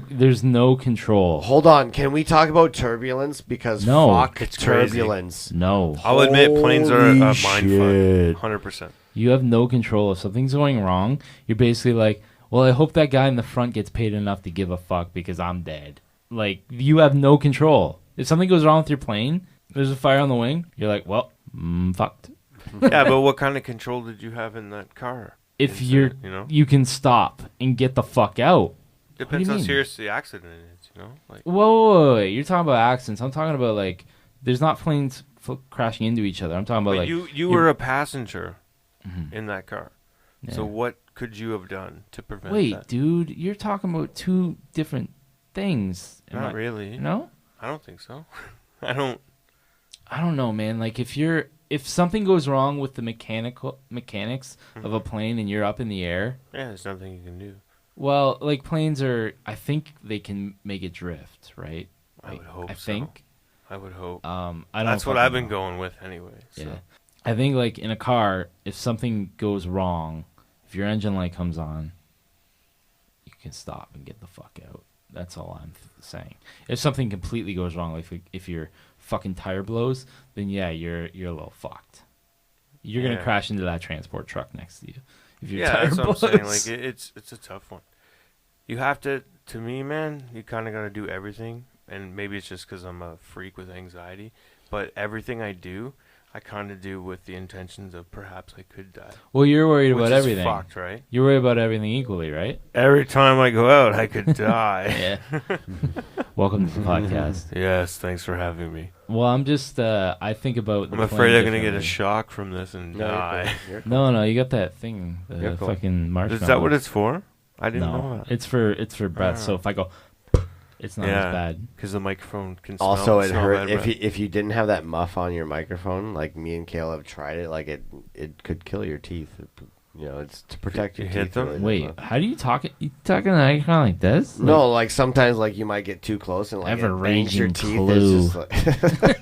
There's no control. Hold on. Can we talk about turbulence? Because No. fuck It's crazy. turbulence. No. I'll admit, planes are a Holy mind shit. fuck. 100%. You have no control. If something's going wrong, you're basically like, well, I hope that guy in the front gets paid enough to give a fuck because I'm dead. Like, you have no control. If something goes wrong with your plane, there's a fire on the wing, you're like, well, fucked. Yeah, but what kind of control did you have in that car? If Incident, you know, you can stop and get the fuck out. depends do you how mean? serious the accident is. You know, like Whoa, you're talking about accidents. I'm talking about, like, there's not planes crashing into each other. I'm talking about, but like... you were a passenger Mhm. in that car. Yeah. So what could you have done to prevent Wait, that? dude, you're talking about two different things. Not really. No? I don't think so. I don't. I don't know, man. Like if something goes wrong with the mechanics of a plane and you're up in the air, Yeah, there's nothing you can do. well, like planes are, I think they can make it drift, right? I would hope I so. think. I would hope. I don't. That's what fucking I've been know. going with anyway. So. Yeah. I think like in a car, if something goes wrong, if your engine light comes on, you can stop and get the fuck out. That's all I'm saying. If something completely goes wrong, like if your fucking tire blows, then yeah, you're a little fucked. You're gonna Yeah. crash into that transport truck next to you. If your Yeah, tire that's blows. what I'm saying. Like it's a tough one. You have to me, man. You kind of got to do everything, and maybe it's just because I'm a freak with anxiety. But everything I do, I kind of do with the intentions of perhaps I could die. Well, you're worried Which about is everything. fucked, right? You're worried about everything equally, right? Every time I go out, I could die. Yeah. Welcome to the podcast. Yes, thanks for having me. Well, I'm just. I think about. I'm the afraid plane I'm gonna get a differently. shock from this and No, you're die. cool. You're cool. No, you got that thing, the You're cool. fucking marshmallow. Is that what it's for? I didn't No, know that. it's for breath. Ah. So if I go, it's not Yeah. as bad. Because the microphone can smell, Also, it smell hurt bad if breath. you didn't have that muff on your microphone. Like me and Kale have tried it. Like it could kill your teeth. It's to protect your You hit teeth. them? really, Wait, but- how do you talk? You talking to the microphone like this? No, like sometimes like you might get too close and like I have it a bangs your raging teeth. clue. It's just like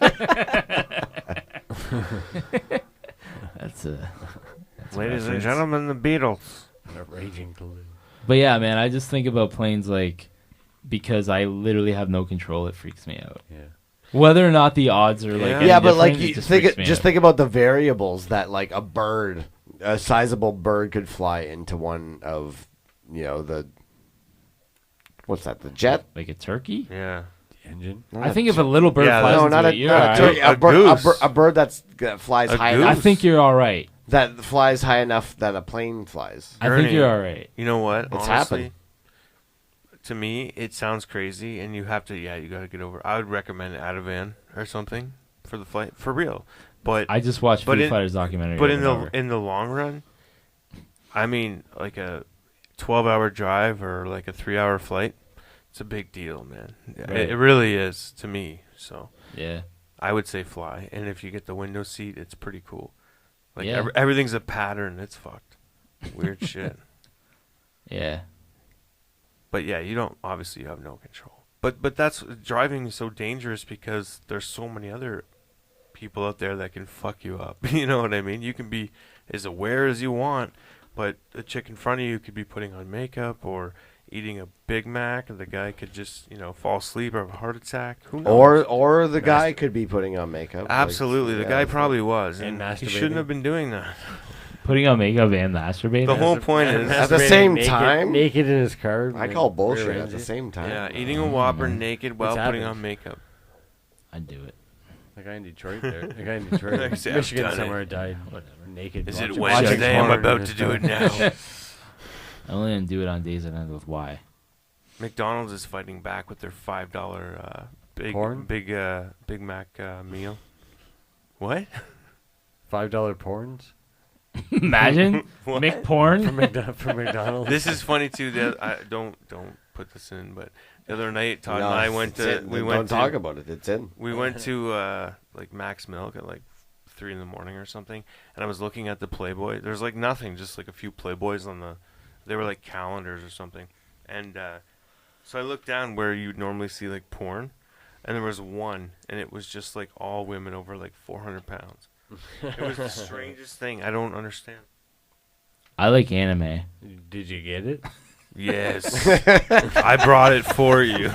That's a. Ladies and reference. gentlemen, the Beatles. A raging glue. But yeah, man, I just think about planes like because I literally have no control. It freaks me out. Yeah. Whether or not the odds are like Yeah. any yeah, but like different, it you just think freaks me out. think about the variables that like a sizable bird could fly into one of the what's that? The jet? Like a turkey? Yeah. The engine. I think if a little bird flies no, into not it, a, you're not all a right. turkey. A bird that flies A high goose? enough. I think you're all right. That flies high enough that a plane flies. I think Gurney, you're all right. You know what? It's Honestly, happened. To me, it sounds crazy, and you have to. Yeah, you got to get over. I would recommend Ativan or something for the flight for real. But I just watched but Foo in- Fighters documentary. But over in the long run, I mean, like a 12-hour drive or like a 3-hour flight, it's a big deal, man. Right. It really is to me. So yeah. I would say fly, and if you get the window seat, it's pretty cool. Like Yeah. everything's a pattern. It's fucked. Weird shit. Yeah. But yeah, you don't. Obviously, you have no control. But that's driving is so dangerous because there's so many other people out there that can fuck you up. You know what I mean? You can be as aware as you want, but the chick in front of you could be putting on makeup or eating a Big Mac, and the guy could just fall asleep or have a heart attack. Who knows? Or the guy could be putting on makeup. Absolutely, the guy probably was, And and he masturbating. shouldn't have been doing that. Putting on makeup and masturbating. The whole point is At the same time, naked in his car. I call bullshit rear at the engine. same time. yeah, eating a Whopper naked while putting happened. on makeup. I'd do it. The guy in Detroit there. The guy in Detroit. Like I said, I've Michigan done it. somewhere died. Whatever. Naked. Is it watching Wednesday? I'm porn about in to his do car. it now. I only gonna do it on days that end with Y. McDonald's is fighting back with their $5 Porn? Big Mac meal. What? $5 porns Imagine What? McPorn. for McDonald's. This is funny too. Don't put this in, but the other night Todd and I went to Don't talk about it. It's in. We went to like Max Milk at like 3 a.m. or something, and I was looking at the Playboy. There's like nothing, just like a few Playboys on the. They were like calendars or something, and so I looked down where you'd normally see like porn, and there was one, and it was just like all women over like 400 pounds. It was the strangest thing. I don't understand. I like anime. Did you get it? Yes, I brought it for you.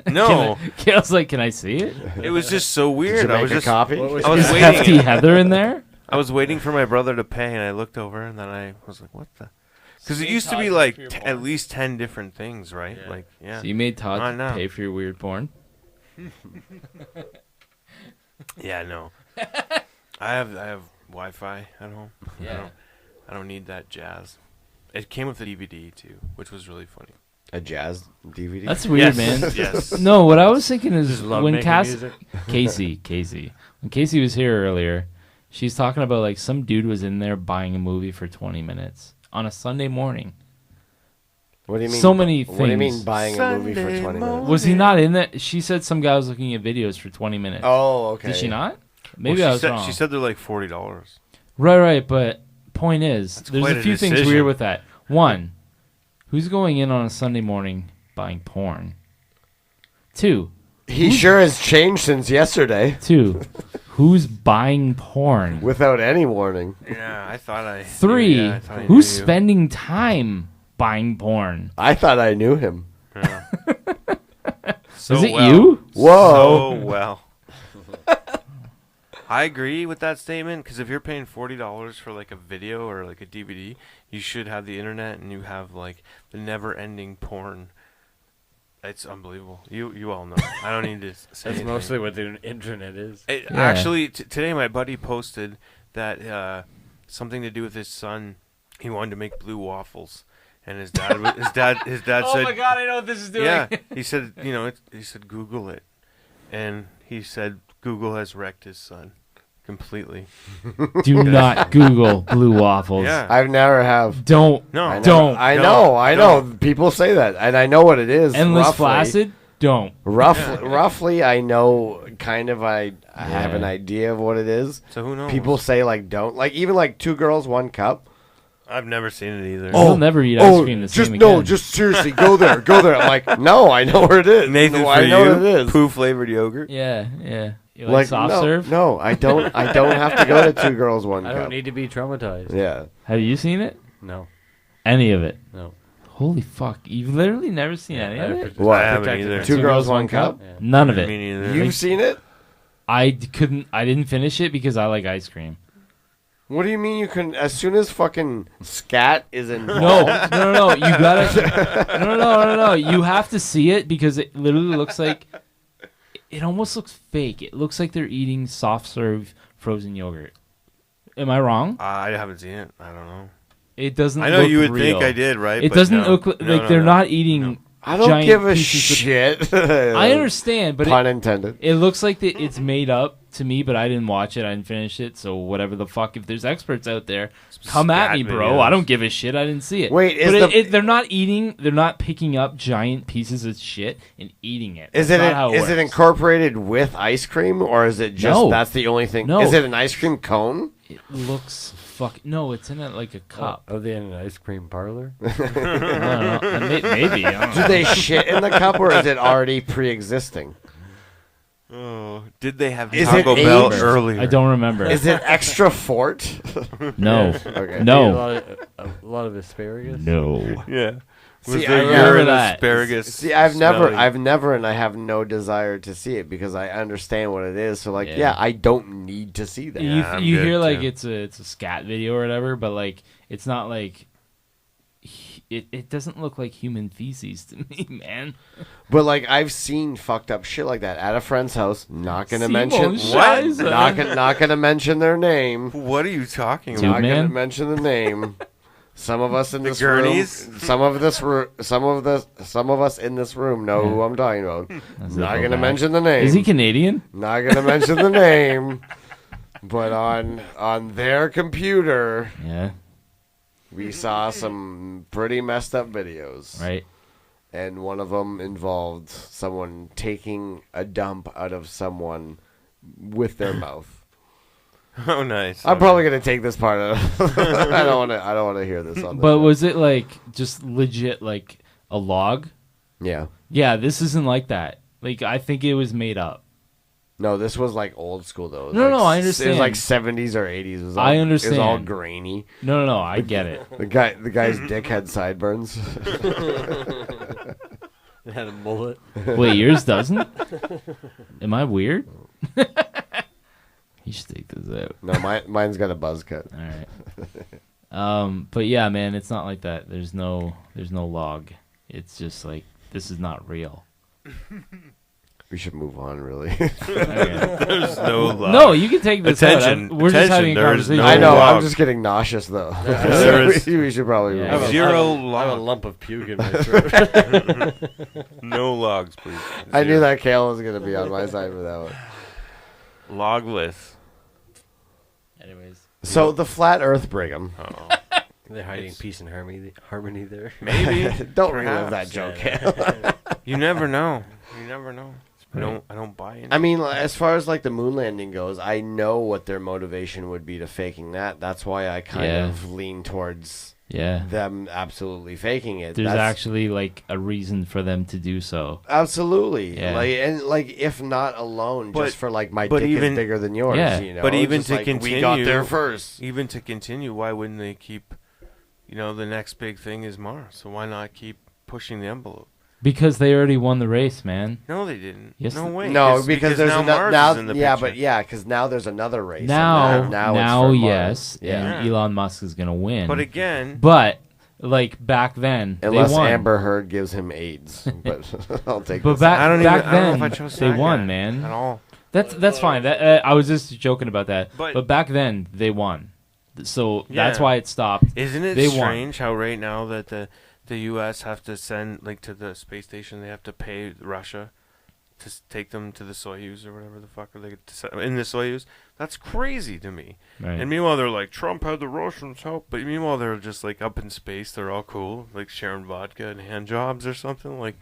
No, I was like, can I see it? it was just so weird. Did you I make was a just copy? I was Is Hefty waiting. Heather in there? I was waiting for my brother to pay, and I looked over, and then I was like, "What the?" Because it used to be like at least 10 different things, right? Yeah. Like, yeah. So you made I Todd know. pay for your weird porn? Yeah, no. I have Wi-Fi at home. Yeah. I don't need that jazz. It came with a DVD too, which was really funny. A jazz DVD. That's weird, Yes, man. yes. No, what I was thinking is Love when making Casey, when Casey was here earlier, she's talking about like some dude was in there buying a movie for 20 minutes on a Sunday morning. What do you mean? So many What do you mean things. buying a movie for 20 minutes? Was he not in that? She said some guy was looking at videos for 20 minutes. Oh, okay. Did she not? Maybe Well, I was wrong. She said they're like $40. Right, but point is, That's there's quite a a few things decision. weird with that. One, who's going in on a Sunday morning buying porn? Two, He sure has changed since yesterday. who's buying porn? Without any warning. Yeah, I thought I. Three, Yeah, I thought I who's knew you. spending time buying porn? I thought I knew him. Yeah. So Is it well. you? Whoa. So well. I agree with that statement because if you're paying $40 for like a video or like a DVD, you should have the internet and you have like the never-ending porn. It's unbelievable. You all know. I don't need to say That's anything. mostly what the internet is. It, Yeah. Actually, today my buddy posted that something to do with his son. He wanted to make blue waffles, and his dad said, Oh my god, I know what this is doing. "Yeah." He said, he said Google it, and he said Google has wrecked his son completely. Do not Google blue waffles. Yeah. I've never have. Don't. No. I Don't. I No, know. I know. don't. People say that, and I know what it is. Endless roughly. flaccid? Don't. Roughly, I know. Kind of. I have an Yeah. idea of what it is. So who knows? People say like don't like even like 2 girls 1 cup. I've never seen it either. You'll never eat ice cream the just same no, again. just seriously, go there, go there. I'm like, no, I know where it is. Nathan, no, for I know you, what it is. poo flavored yogurt. Yeah. You like soft no, serve? No, I don't. I don't have to go to 2 girls 1 I cup. don't need to be traumatized. Yeah. Have you seen it? No. Any of it? No. Holy fuck. You've literally never seen any of it? What? I haven't either. 2 girls 1 cup. Yeah. None of it. Me neither. You've seen it? I didn't finish it because I like ice cream. What do you mean you can? As soon as fucking scat is involved. No. You gotta. No. You have to see it because it literally looks like. It almost looks fake. It looks like they're eating soft serve frozen yogurt. Am I wrong? I haven't seen it. I don't know. It doesn't. I know look you would real. think I did, right? It But doesn't no. look like No, they're no. not eating. No. I don't giant give a pieces of- shit. I understand, but pun intended. It looks like it's made up to me, but I didn't watch it. I didn't finish it. So whatever the fuck. If there's experts out there, come at me, bro. videos. I don't give a shit. I didn't see it. Wait, is but they're not eating. They're not picking up giant pieces of shit and eating it. Is That's it not how is it works. incorporated with ice cream, or is it just No. that's the only thing? No. Is it an ice cream cone? It looks no. It's in like a cup. Are they in an ice cream parlor? I don't know. Maybe. I don't Do know. they shit in the cup, or is it already pre-existing? Oh, did they have Is Taco it Bell aged? earlier? I don't remember. Is it extra fort? No. Okay. No. A lot of asparagus. No. Yeah. Was See, there I remember urine that. asparagus? See, I've never, smelling? and I have no desire to see it because I understand what it is. So, like, Yeah. yeah, I don't need to see that. Yeah, I'm you good, hear like too. it's a scat video or whatever, but like it's not like it doesn't look like human feces to me, man. But like, I've seen fucked up shit like that at a friend's house. Not gonna Simon mention Scheiße. not gonna mention their name. What are you talking Dude, about? Not gonna man. mention the name. Some of us in The this Gurneys? room, some of us in this room know who I'm talking about. That's Not a gonna bad. mention the name. Is he Canadian? Not gonna mention the name. But on their computer, Yeah. we saw some pretty messed up videos. Right. And one of them involved someone taking a dump out of someone with their mouth. Oh, nice. I'm probably gonna take this part out. I don't want to hear this on. But was it like just legit like a log? Yeah. Yeah, this isn't like that. Like I think it was made up. No, this was like old school though. It was No, like, no, I It was understand. like 70s or 80s. It was all, I It was all understand. grainy. No, I get it. The guy's dick had sideburns. It had a mullet. Wait, yours doesn't? Am I weird? You should take this out. No, mine's got a buzz cut. All right. But yeah, man, it's not like that. There's no log. It's just like this is not real. We should move on, really. There's no log. No, you can take this Attention, out. We're just having a there is conversation. no I know. log. I'm just getting nauseous though. There is- we should probably Yeah. move on. Zero I have log. a lump of puke in my throat. No logs, please. I knew Zero. that Kale was gonna be on my side for that one. Logless. Anyways. So the flat Earth Brigham. Oh. They're hiding peace and harmony there. Maybe. Don't relive that Perhaps. joke, Kale. You never know. You never know. I don't buy it. I mean, as far as like the moon landing goes, I know what their motivation would be to faking that. That's why I kind Yeah. of lean towards Yeah. them absolutely faking it. There's That's- actually like a reason for them to do so. absolutely Yeah. like if not alone, But- just for like my but dick even- is bigger than yours. Yeah. You know? But even Just to like, continue, we got there first. Even to continue, why wouldn't they keep? The next big thing is Mars. So why not keep pushing the envelope? Because they already won the race, man. No, they didn't. Yes, no way. No, It's because there's now another Mars is in the yeah, picture. but yeah, because now there's another race. and Now it's for Mars. yes, yeah. and Elon Musk is gonna win. But again, But like back then, Unless they won. Amber Heard gives him AIDS, but I'll take. But this. back I don't back even. I don't then, know if I chose they that won, yet man. At all. That's fine. That I was just joking about that. But- But back then, they won. So that's Yeah. why it stopped. Isn't it They won. strange how right now that the U.S. have to send to the space station, they have to pay Russia to take them to the Soyuz or whatever the fuck are they in the Soyuz? That's crazy to me. Right. And meanwhile, they're like Trump had the Russians help, but meanwhile they're just like up in space. They're all cool, like sharing vodka and hand jobs or something. Like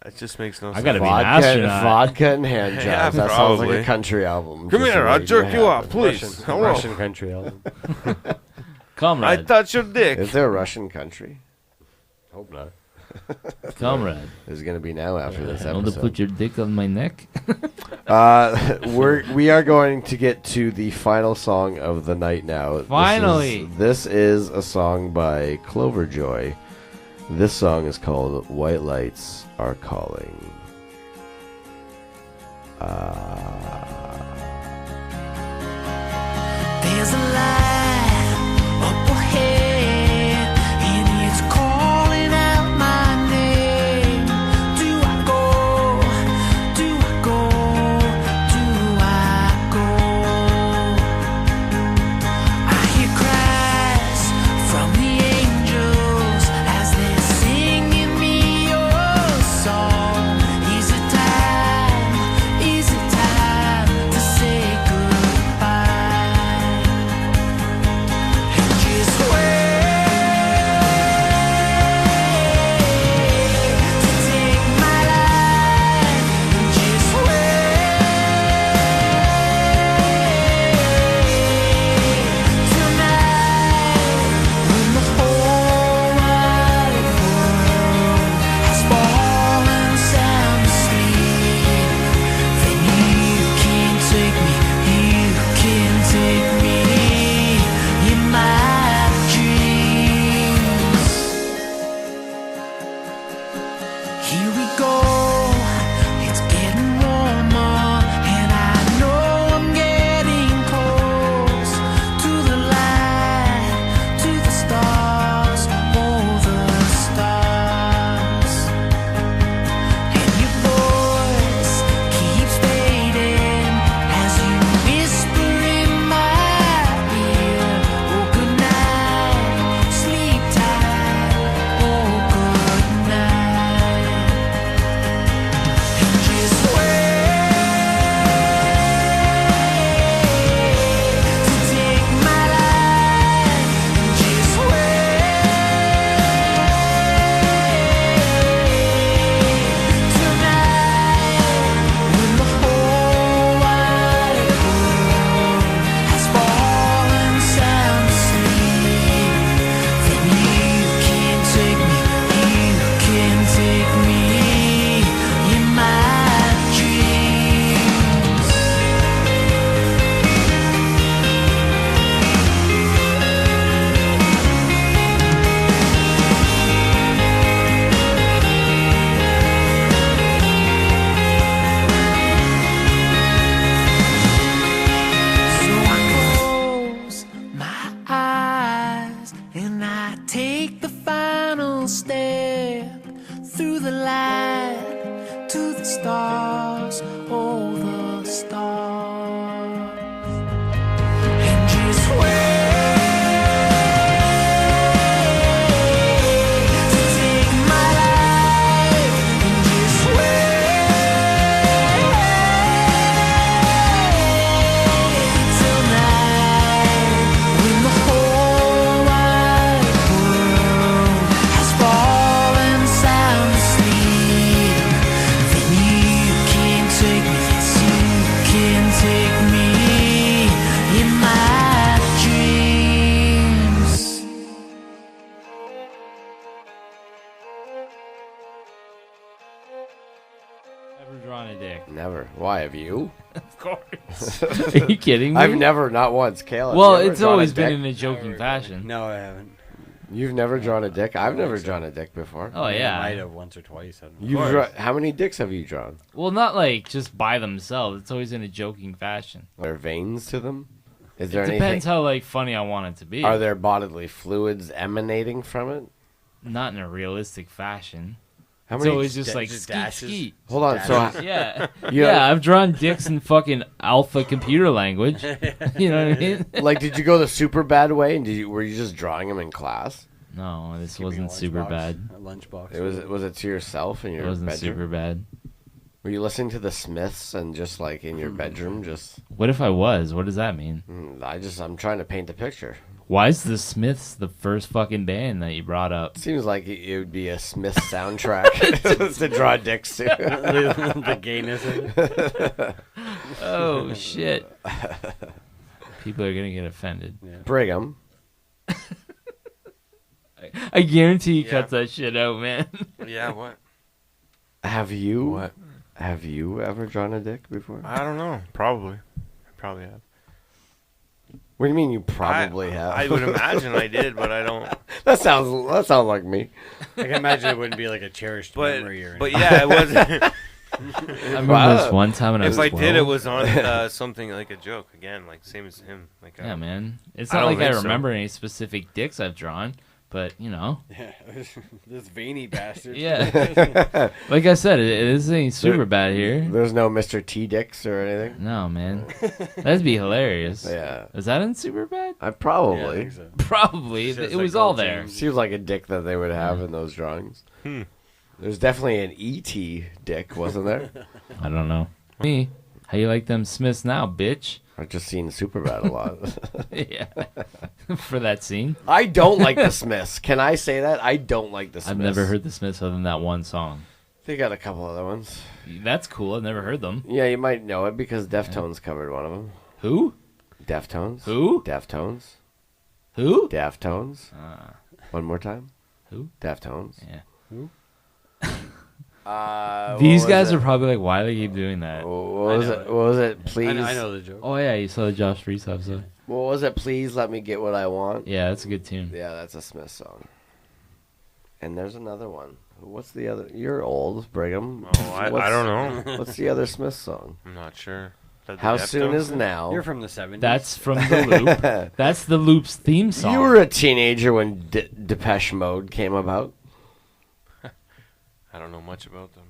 it just makes no sense. I gotta be an astronaut. Vodka and hand jobs. Yeah, that sounds like probably. a country album. Come just here, I'll waiting jerk to you off, happen. please. Hello. Russian country album. I Comrade, touch your dick. Is there a Russian country? Hope not. comrade. There's going to be now after this Want to episode. put your dick on my neck? We are going to get to the final song of the night now. Finally. This is a song by Cloverjoy. This song is called White Lights Are Calling. There's a light when I take the final step through the light to the stars, oh the stars, and just wait to take my life, and just wait till night when the whole wide world has fallen sound asleep. Then you can take me, yes you can take me in my dreams. Never drawn a dick. Never. Why have you? Of course. Are you kidding me? I've never, not once. Kayla, Well, have you ever it's drawn always a been dick? in a joking fashion. No, I haven't. You've never drawn a dick? I've never drawn a dick before. Oh I yeah. might have once or twice. I don't know. How many dicks have you drawn? Well, not like just by themselves. It's always in a joking fashion. Are there veins to them? Is there It depends anything? how like funny I want it to be. Are there bodily fluids emanating from it? Not in a realistic fashion. How It's many? always just like just skeet, dashes? skeet. Hold on. So Yeah. You- Yeah, I've drawn dicks in fucking alpha computer language. You know what I mean? like, did you go the super bad way, and were you just drawing them in class? No, this Keeping a wasn't super lunchbox- bad. A lunchbox. Was it to yourself in It your wasn't bedroom? super bad. Were you listening to the Smiths and just like in your bedroom? Just What if I was? What does that mean? I'm trying to paint the picture. Why is the Smiths the first fucking band that you brought up? Seems like it would be a Smith soundtrack to draw dicks to. The gayness of it. Oh shit! People are gonna get offended. Brigham, I guarantee he Yeah. cuts that shit out, man. Yeah, what? have you What? have you ever drawn a dick before? I don't know. Probably. I probably have. What do you mean you probably have? I would imagine I did, but I don't. that sounds like me. I can imagine it wouldn't be like a cherished memory or But anything. yeah, it wasn't. I remember this one time when I was If I 12. did, it was on something like a joke again, like same as him. Like Yeah, man. It's I not don't like I think so. remember any specific dicks I've drawn, but you know. Yeah, this veiny bastard. Yeah. Like I said, it isn't super bad here. There's no Mr. T dicks or anything. No, man. That'd be hilarious. Yeah, Is that in super bad? I Yeah, I probably. think so. Probably. It's just It was like all gold there. chains. Seems like a dick that they would have in those drawings. There's definitely an E.T. dick, wasn't there? I don't know. Me. How you like them Smiths now, bitch? I've just seen Superbad a lot. Yeah. For that scene. I don't like the Smiths. Can I say that? I don't like the Smiths. I've never heard the Smiths other than that one song. They got a couple other ones. That's cool. I've never heard them. Yeah, you might know it because Deftones covered one of them. Who? Deftones. Who? Deftones. Who? Deftones. One more time. Who? Deftones. Yeah. what These was guys it? are probably like, why do they keep doing that? What was it? What was it? Please. I know the joke. Oh, yeah, you saw the Josh Freese episode. What was it? Please let me get what I want. Yeah, that's a good tune. Yeah, that's a Smith song. And there's another one. What's the other? You're old, Brigham. Oh, I don't know. What's the other Smith song? I'm not sure. That the How soon Deftones is thing? now? You're from the 70s. That's from the Loop. That's the Loop's theme song. You were a teenager when Depeche Mode came about. I don't know much about them.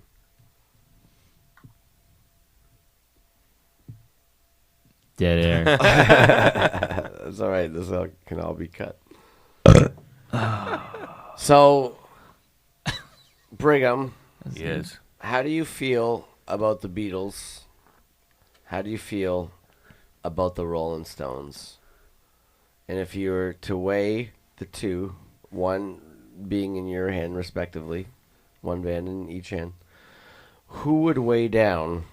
Dead air. That's all right. This can all be cut. So, Brigham, Yes. how do you feel about the Beatles? How do you feel about the Rolling Stones? And if you were to weigh the two, one being in your hand respectively, one band in each hand, who would weigh down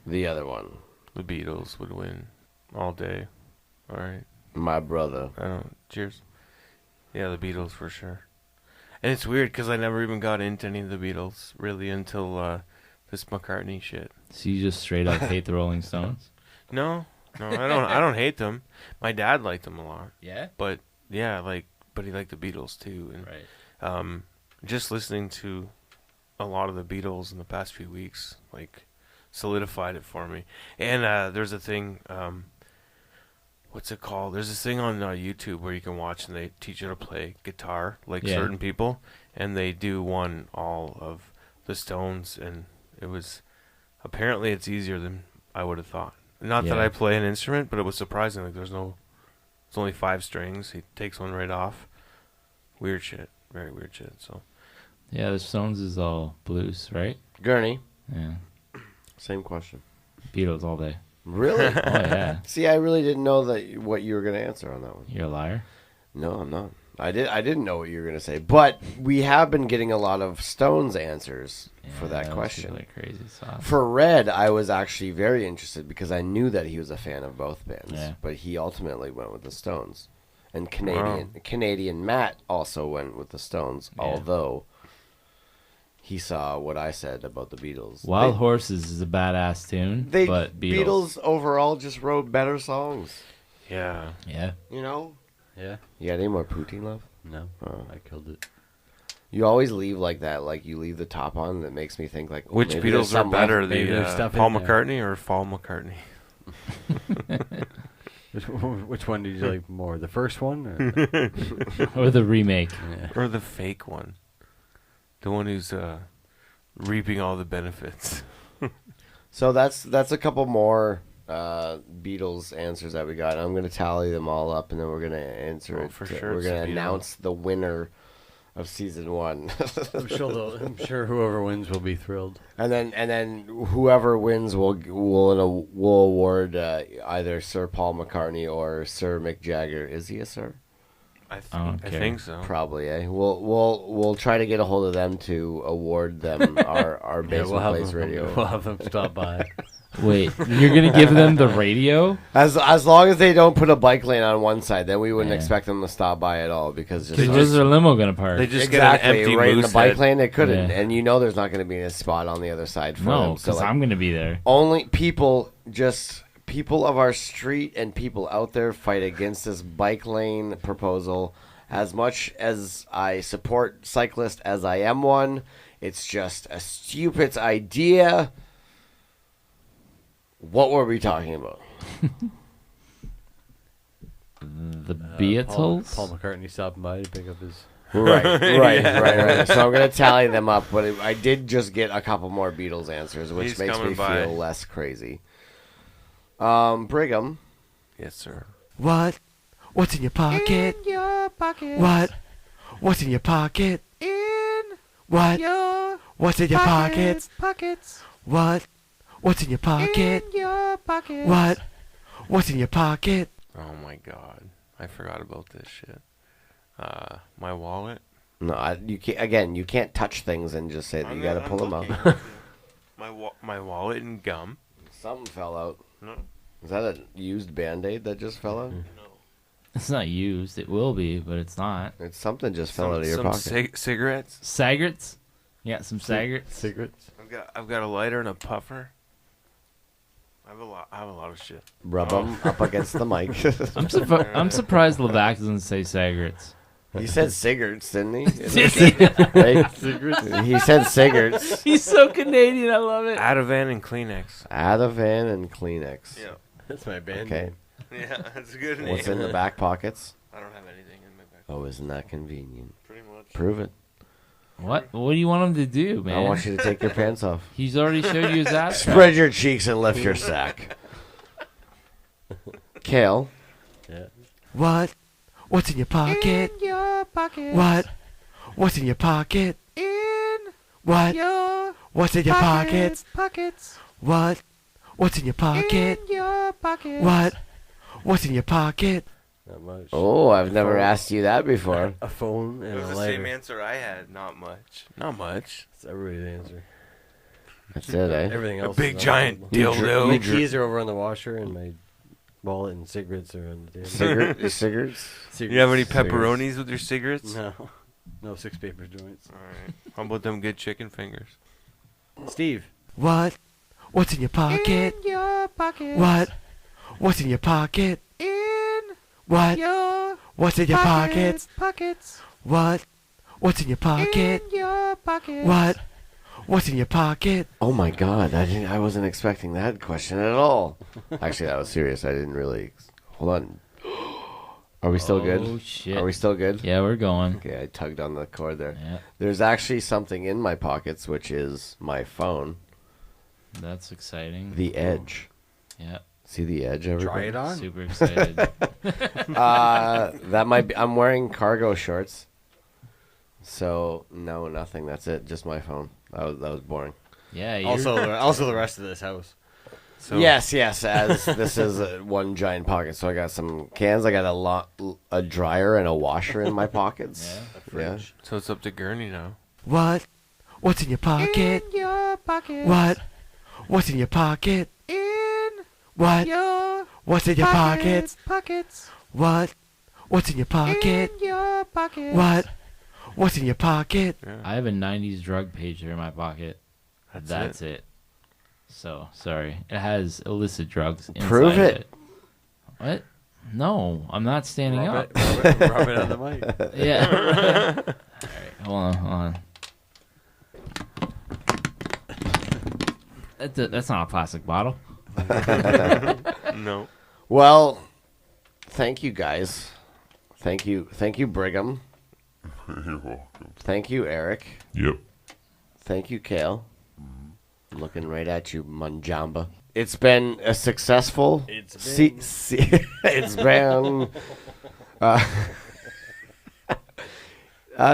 the other one? The Beatles would win all day. All right. My brother. I don't. Cheers. Yeah, the Beatles for sure. And it's weird because I never even got into any of the Beatles really until this McCartney shit. So you just straight up hate the Rolling Stones? No, I don't. I don't hate them. My dad liked them a lot. Yeah? But yeah, but he liked the Beatles too. And Right. just listening to a lot of the Beatles in the past few weeks, solidified it for me. And there's a thing. what's it called? There's this thing on YouTube where you can watch and they teach you to play guitar, like certain people, and they do one all of the Stones, and it was apparently it's easier than I would have thought. Not that I play an instrument, but it was surprising. Like it's only 5 strings. He takes one right off. Weird shit, very weird shit. So yeah, the Stones is all blues, right? Gurney. Yeah. Same question. Beatles all day. Really? Oh yeah. See, I really didn't know what you were going to answer on that one. You're a liar. No, I'm not. I didn't know what you were going to say, but we have been getting a lot of Stones answers for that question. Like crazy sauce. For Red, I was actually very interested because I knew that he was a fan of both bands, but he ultimately went with the Stones. And Canadian Matt also went with the Stones, although he saw what I said about the Beatles. Wild Horses is a badass tune, but Beatles overall just wrote better songs. Yeah. Yeah. You know? Yeah. You got any more poutine love? No. Oh. I killed it. You always leave like that, like you leave the top on. That makes me think like, which Beatles are better, the Paul McCartney or Paul McCartney? Which one did you like more, the first one or the remake, or the fake one, the one who's reaping all the benefits? So that's a couple more Beatles answers that we got. I'm going to tally them all up, and then we're going to answer it. For sure, we're going to announce the winner of season 1. I'm sure whoever wins will be thrilled. And then whoever wins will award either Sir Paul McCartney or Sir Mick Jagger. Is he a sir? I think so. Probably, eh? We'll try to get a hold of them to award them our Basement Place radio. We'll have them stop by. Wait, you're gonna give them the radio? As long as they don't put a bike lane on one side, then we wouldn't expect them to stop by at all because where's their limo gonna park? They just exactly get an empty right in the bike head. lane. They couldn't, and you know there's not going to be a spot on the other side for them. No, because I'm gonna be there. Only people of our street and people out there fight against this bike lane proposal. As much as I support cyclists as I am one, it's just a stupid idea. What were we talking about? The Beatles? Paul McCartney stopping by to pick up his... Right. So I'm going to tally them up, but I did just get a couple more Beatles answers, which makes me feel less crazy. Brigham. Yes, sir. What's in your pocket? In your pocket. What's in your pocket? In What's in your pockets? Pockets. What's in your pocket? In your pocket. What's in your pocket? Oh my God, I forgot about this shit. My wallet. No, you can't touch things and just say that. You got to pull them out. My wallet and gum. Something fell out. No. Is that a used Band-Aid that just fell out? No. It's not used. It will be, but it's not. It's something just fell out of your pocket. Cigarettes. Sagrets? Yeah, some Sagrets. Cigarettes. I've got a lighter and a puffer. I have a lot of shit. Rub them up against the mic. I'm surprised Levac doesn't say Sagrets. He said cigarettes, didn't he? Did he? Cigarettes? He said cigarettes. He's so Canadian. I love it. Ativan and Kleenex. Ativan and Kleenex. Yeah. That's my band Okay. name. Yeah, that's a good name. What's in the back pockets? I don't have anything in my back. Oh, isn't that convenient? Pretty much. Prove it. What do you want him to do, man? I want you to take your pants off. He's already showed you his ass. Spread your cheeks and lift your sack. Kale. Yeah. What's in your pocket? In your pocket. What's in your pocket? In Your What's in your pockets? Pockets. What's in your pocket? In your pocket. What's in your pocket? Not much. Oh, I've never asked you that before. A phone It and was a the lighter. same answer I had. Not much. Not much. That's everybody's answer. That's it, eh? Everything else. big is giant unbelievable. dildo. My keys are over on the washer, and my wallet and cigarettes are on the table. Cigarettes? You have any pepperonis with your cigarettes? No 6 paper joints. All right. How about them good chicken fingers? Steve. What's in your pocket? In your pocket. What's in your pocket? In Your What's in your pockets? Pockets. What's in your pocket? In your pocket. What's in your pocket? Oh my God! I wasn't expecting that question at all. Actually, that was serious. I didn't really Hold on. Are we still good? Oh, shit. Are we still good? Yeah, we're going. Okay, I tugged on the cord there. Yeah. There's actually something in my pockets, which is my phone. That's exciting. The Edge. Yeah. See the Edge, everybody? Try it on. Super excited. That might be... I'm wearing cargo shorts. So, no, nothing. That's it. Just my phone. That was boring. Yeah. Also the rest of this house. So Yes, as this is one giant pocket. So I got some cans. I got a dryer and a washer in my pockets. Yeah. So it's up to Gurney now. What? What's in your pocket? In your pocket. What? What's in your pocket? In What? your What's in your pocket? pockets. What? What's in your pocket? In your pockets. What? What's in your pocket? I have a 90s drug pager in my pocket. That's it. So, sorry. It has illicit drugs inside Prove of it. What? No, I'm not standing up. Rub it on the mic. Yeah. All right, hold on. That's not a plastic bottle. No. Well, thank you guys. Thank you, Brigham. You're welcome. Thank you, Erik. Yep. Thank you, Kale. Looking right at you, Manjamba. It's been a successful. It's been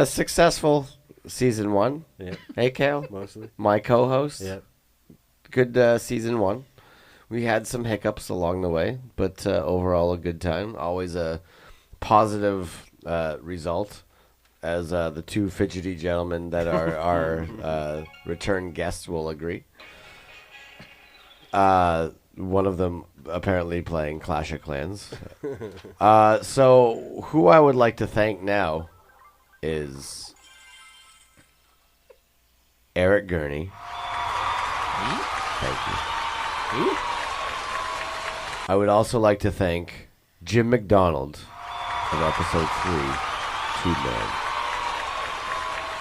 successful season 1. Yeah. Hey, Kale. Mostly. My co-host. Yeah. Good season 1. We had some hiccups along the way, but overall a good time. Always a positive result, as the two fidgety gentlemen that are our return guests will agree. One of them apparently playing Clash of Clans. So who I would like to thank now is Erik Gurney. Thank you. I would also like to thank Jim McDonald of episode 3, Two Man.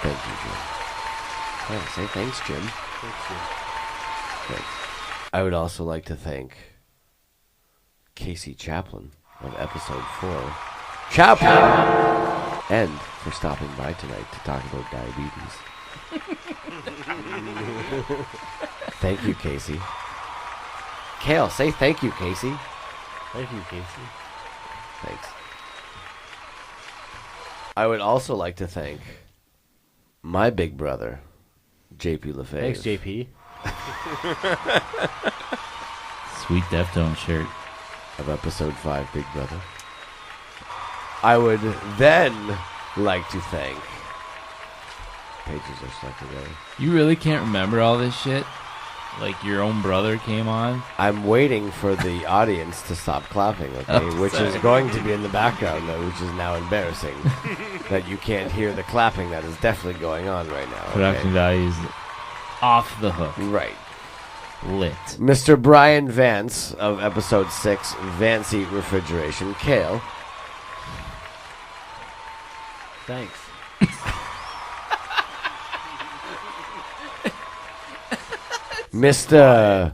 Thank you, Jim. Yeah, say thanks, Jim. Thanks, Jim. Thanks. I would also like to thank Casie Chaplin of episode 4, Chaplin, and for stopping by tonight to talk about diabetes. Thank you, Casie. Kale, say thank you, Casie. Thank you, Casie. Thanks. I would also like to thank my big brother, JP LaFave. Thanks, JP. Sweet Deftone shirt. Of episode 5, Big Brother. I would then like to thank... Pages are stuck together. You really can't remember all this shit? Like your own brother came on? I'm waiting for the audience to stop clapping, okay? Oh, which is going to be in the background, which is now embarrassing. That you can't hear the clapping that is definitely going on right now. Production values off the hook. Right. Lit. Mr. Brian Vance of episode 6, Vance Eat Refrigeration. Kale. Thanks. Mr.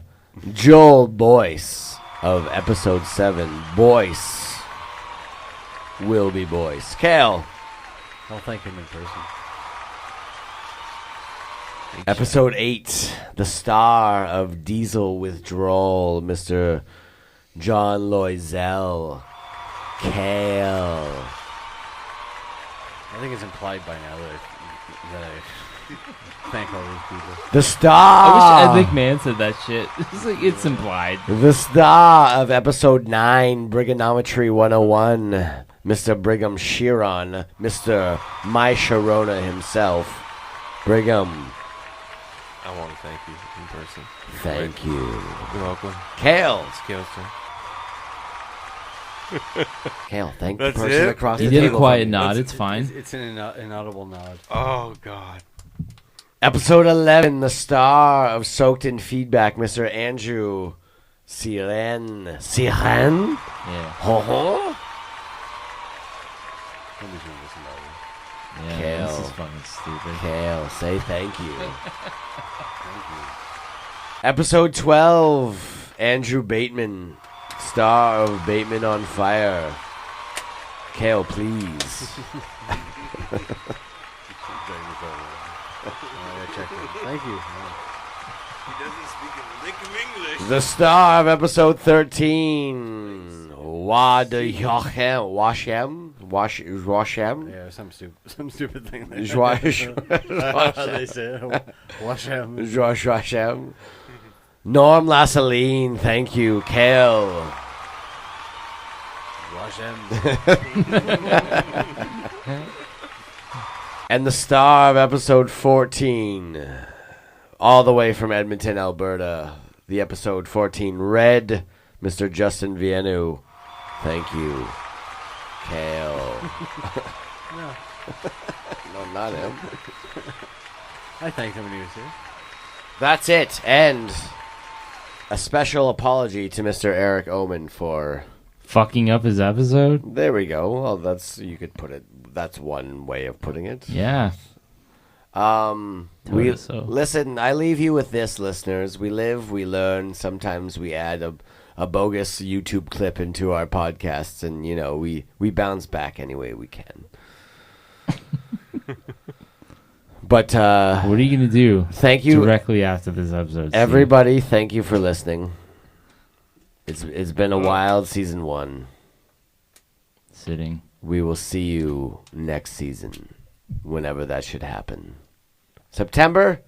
Joel Boyce of episode 7, Boyce. Will be Boyce. Kale. I'll thank him in person. Episode 8, the star of Diesel Withdrawal, Mr. John Loisel. Kale. I think it's implied by now that I thank all these people. The star. I wish Ed McMahon said that shit. It's implied. The star of episode 9, Brigonometry 101, Mr. Brigham Shearon, Mr. My Sharona himself. Brigham. I want to thank you in person. Thank you. You're welcome. Kale. It's Kale's turn. Kale, thank That's the person it? across He the did table. a quiet from me. nod. It's fine. It's an inaudible nod. Oh, God. Episode 11, the star of Soaked in Feedback, Mr. Andrew Shearon. Shearon? Yeah. Ho-ho? Nobody's gonna listen to this. Yeah, Kale. this is fucking stupid. Kale, say thank you. Episode 12, Andrew Bateman, Star of Bateman on Fire. Kale, please. Thank you. He doesn't speak a lick of English. The star of episode 13. Washam? Yeah, some stupid thing. They say Washam. Washam. Norm Lassaline, thank you. Kale. Washam. And the star of episode 14, all the way from Edmonton, Alberta, the episode 14 Red, Mr. Justin Vienu. Thank you, Kale. No, not him. I thanked him when he was here. That's it. And a special apology to Mr. Erik Oman for fucking up his episode. There we go. Well, you could put it. That's one way of putting it. Yeah. Listen. I leave you with this, listeners. We live, we learn. Sometimes we add a bogus YouTube clip into our podcasts, and we bounce back any way we can. But what are you gonna do? Thank you directly after this episode, everybody. Steve. Thank you for listening. It's been a wild season 1. Sitting. We will see you next season, whenever that should happen. September?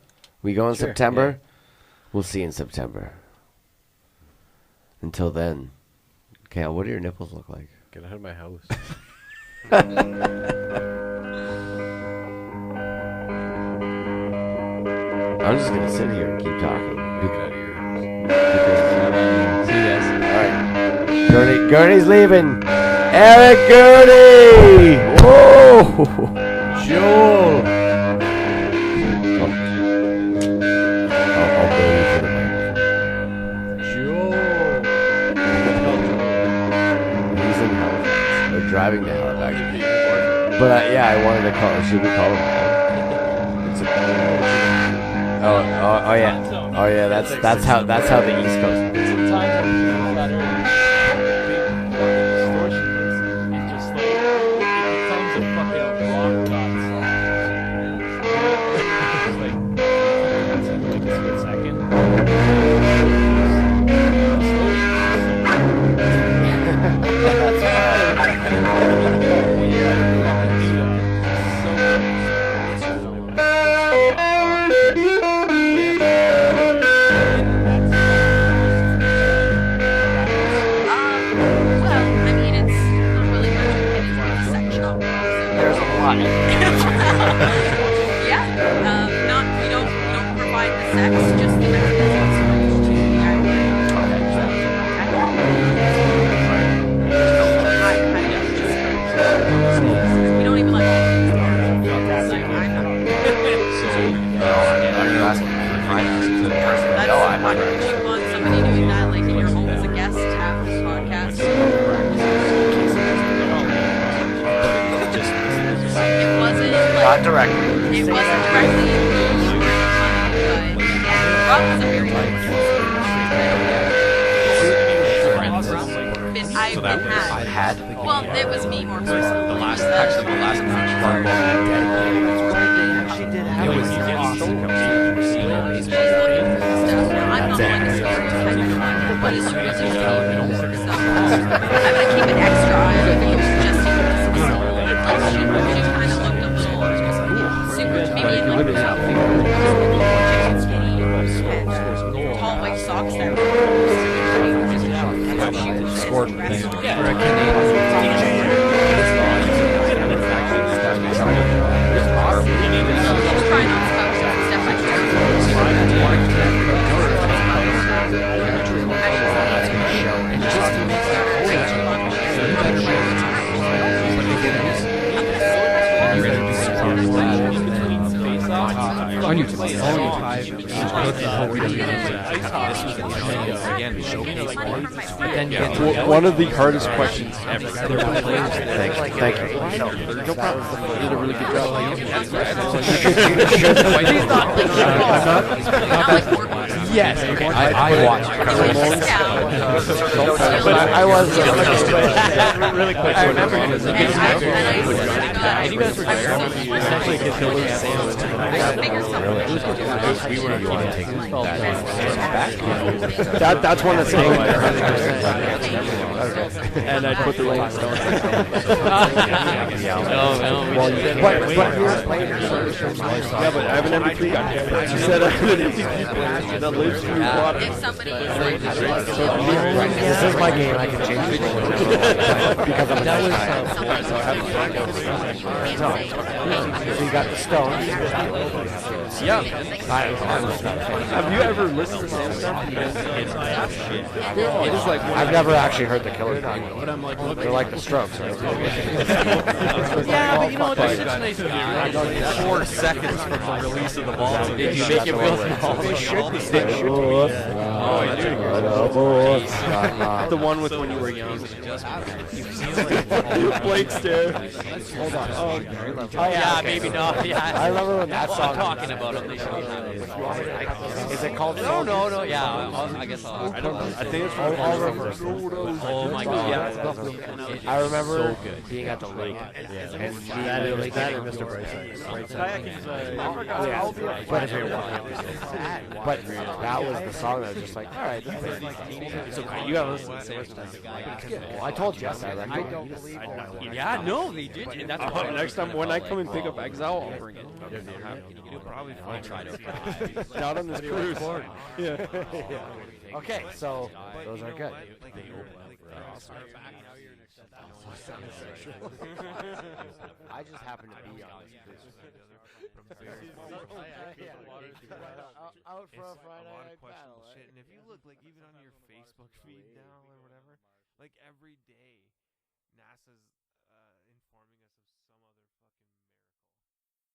We go in September? Yeah. We'll see in September. Until then, Kale, what do your nipples look like? Get out of my house. I'm just going to sit here and keep talking. Get out of here. See you guys. All right. Gurney's leaving. Erik Gurney! Whoa! Joel! I'll go for the mic. Joel! He's in Halifax. They're driving to Halifax. But I wanted to call. Should we call him? Oh yeah. That's how the East Coast. One of the hardest questions ever. Thank you. No problem. You did a really good job. Yes. Okay. I watched. But I was really quick. I remember you guys were essentially we were going to take that's one that's staying there. And I put the Rolling Stones. But here's later. Yeah, but I have an MP3 player. She said I have an MP3 player that lives through water. If somebody This is my game. I can change it because I'm so you got the Stones. Yeah. Have you ever listened to Sam stuff? It's like I've never actually heard the Killer Dog, but I'm like, they're like the Strokes, right? Yeah, but you know what? It's nice to hear. 4 seconds from the release of the ball. Did you make it real small? They should be. The one with when you were young. Blake stare. Hold on. Oh yeah, maybe not. Yeah, I remember when that song. I'm talking about them. Is it called? No. Yeah, I guess I'll. I don't know. I think it's All Reverse. Oh my god. Yeah. I remember being at the lake and That and Mr. But that was the song that was just like, all right, this is like, you gotta listen to it. I told Jess that. Like, I don't believe. Yeah, no, they did. And that's why Next time when I come and pick up Exile, I'll bring it. you'll probably find try to. Not on this cruise. Yeah. Okay, so those are good. I just happen to be on this cruise. Out for a Friday night battle. Shit, and if you look like even on your Facebook feed now or whatever, like every day, NASA's informing us of some other fucking miracle.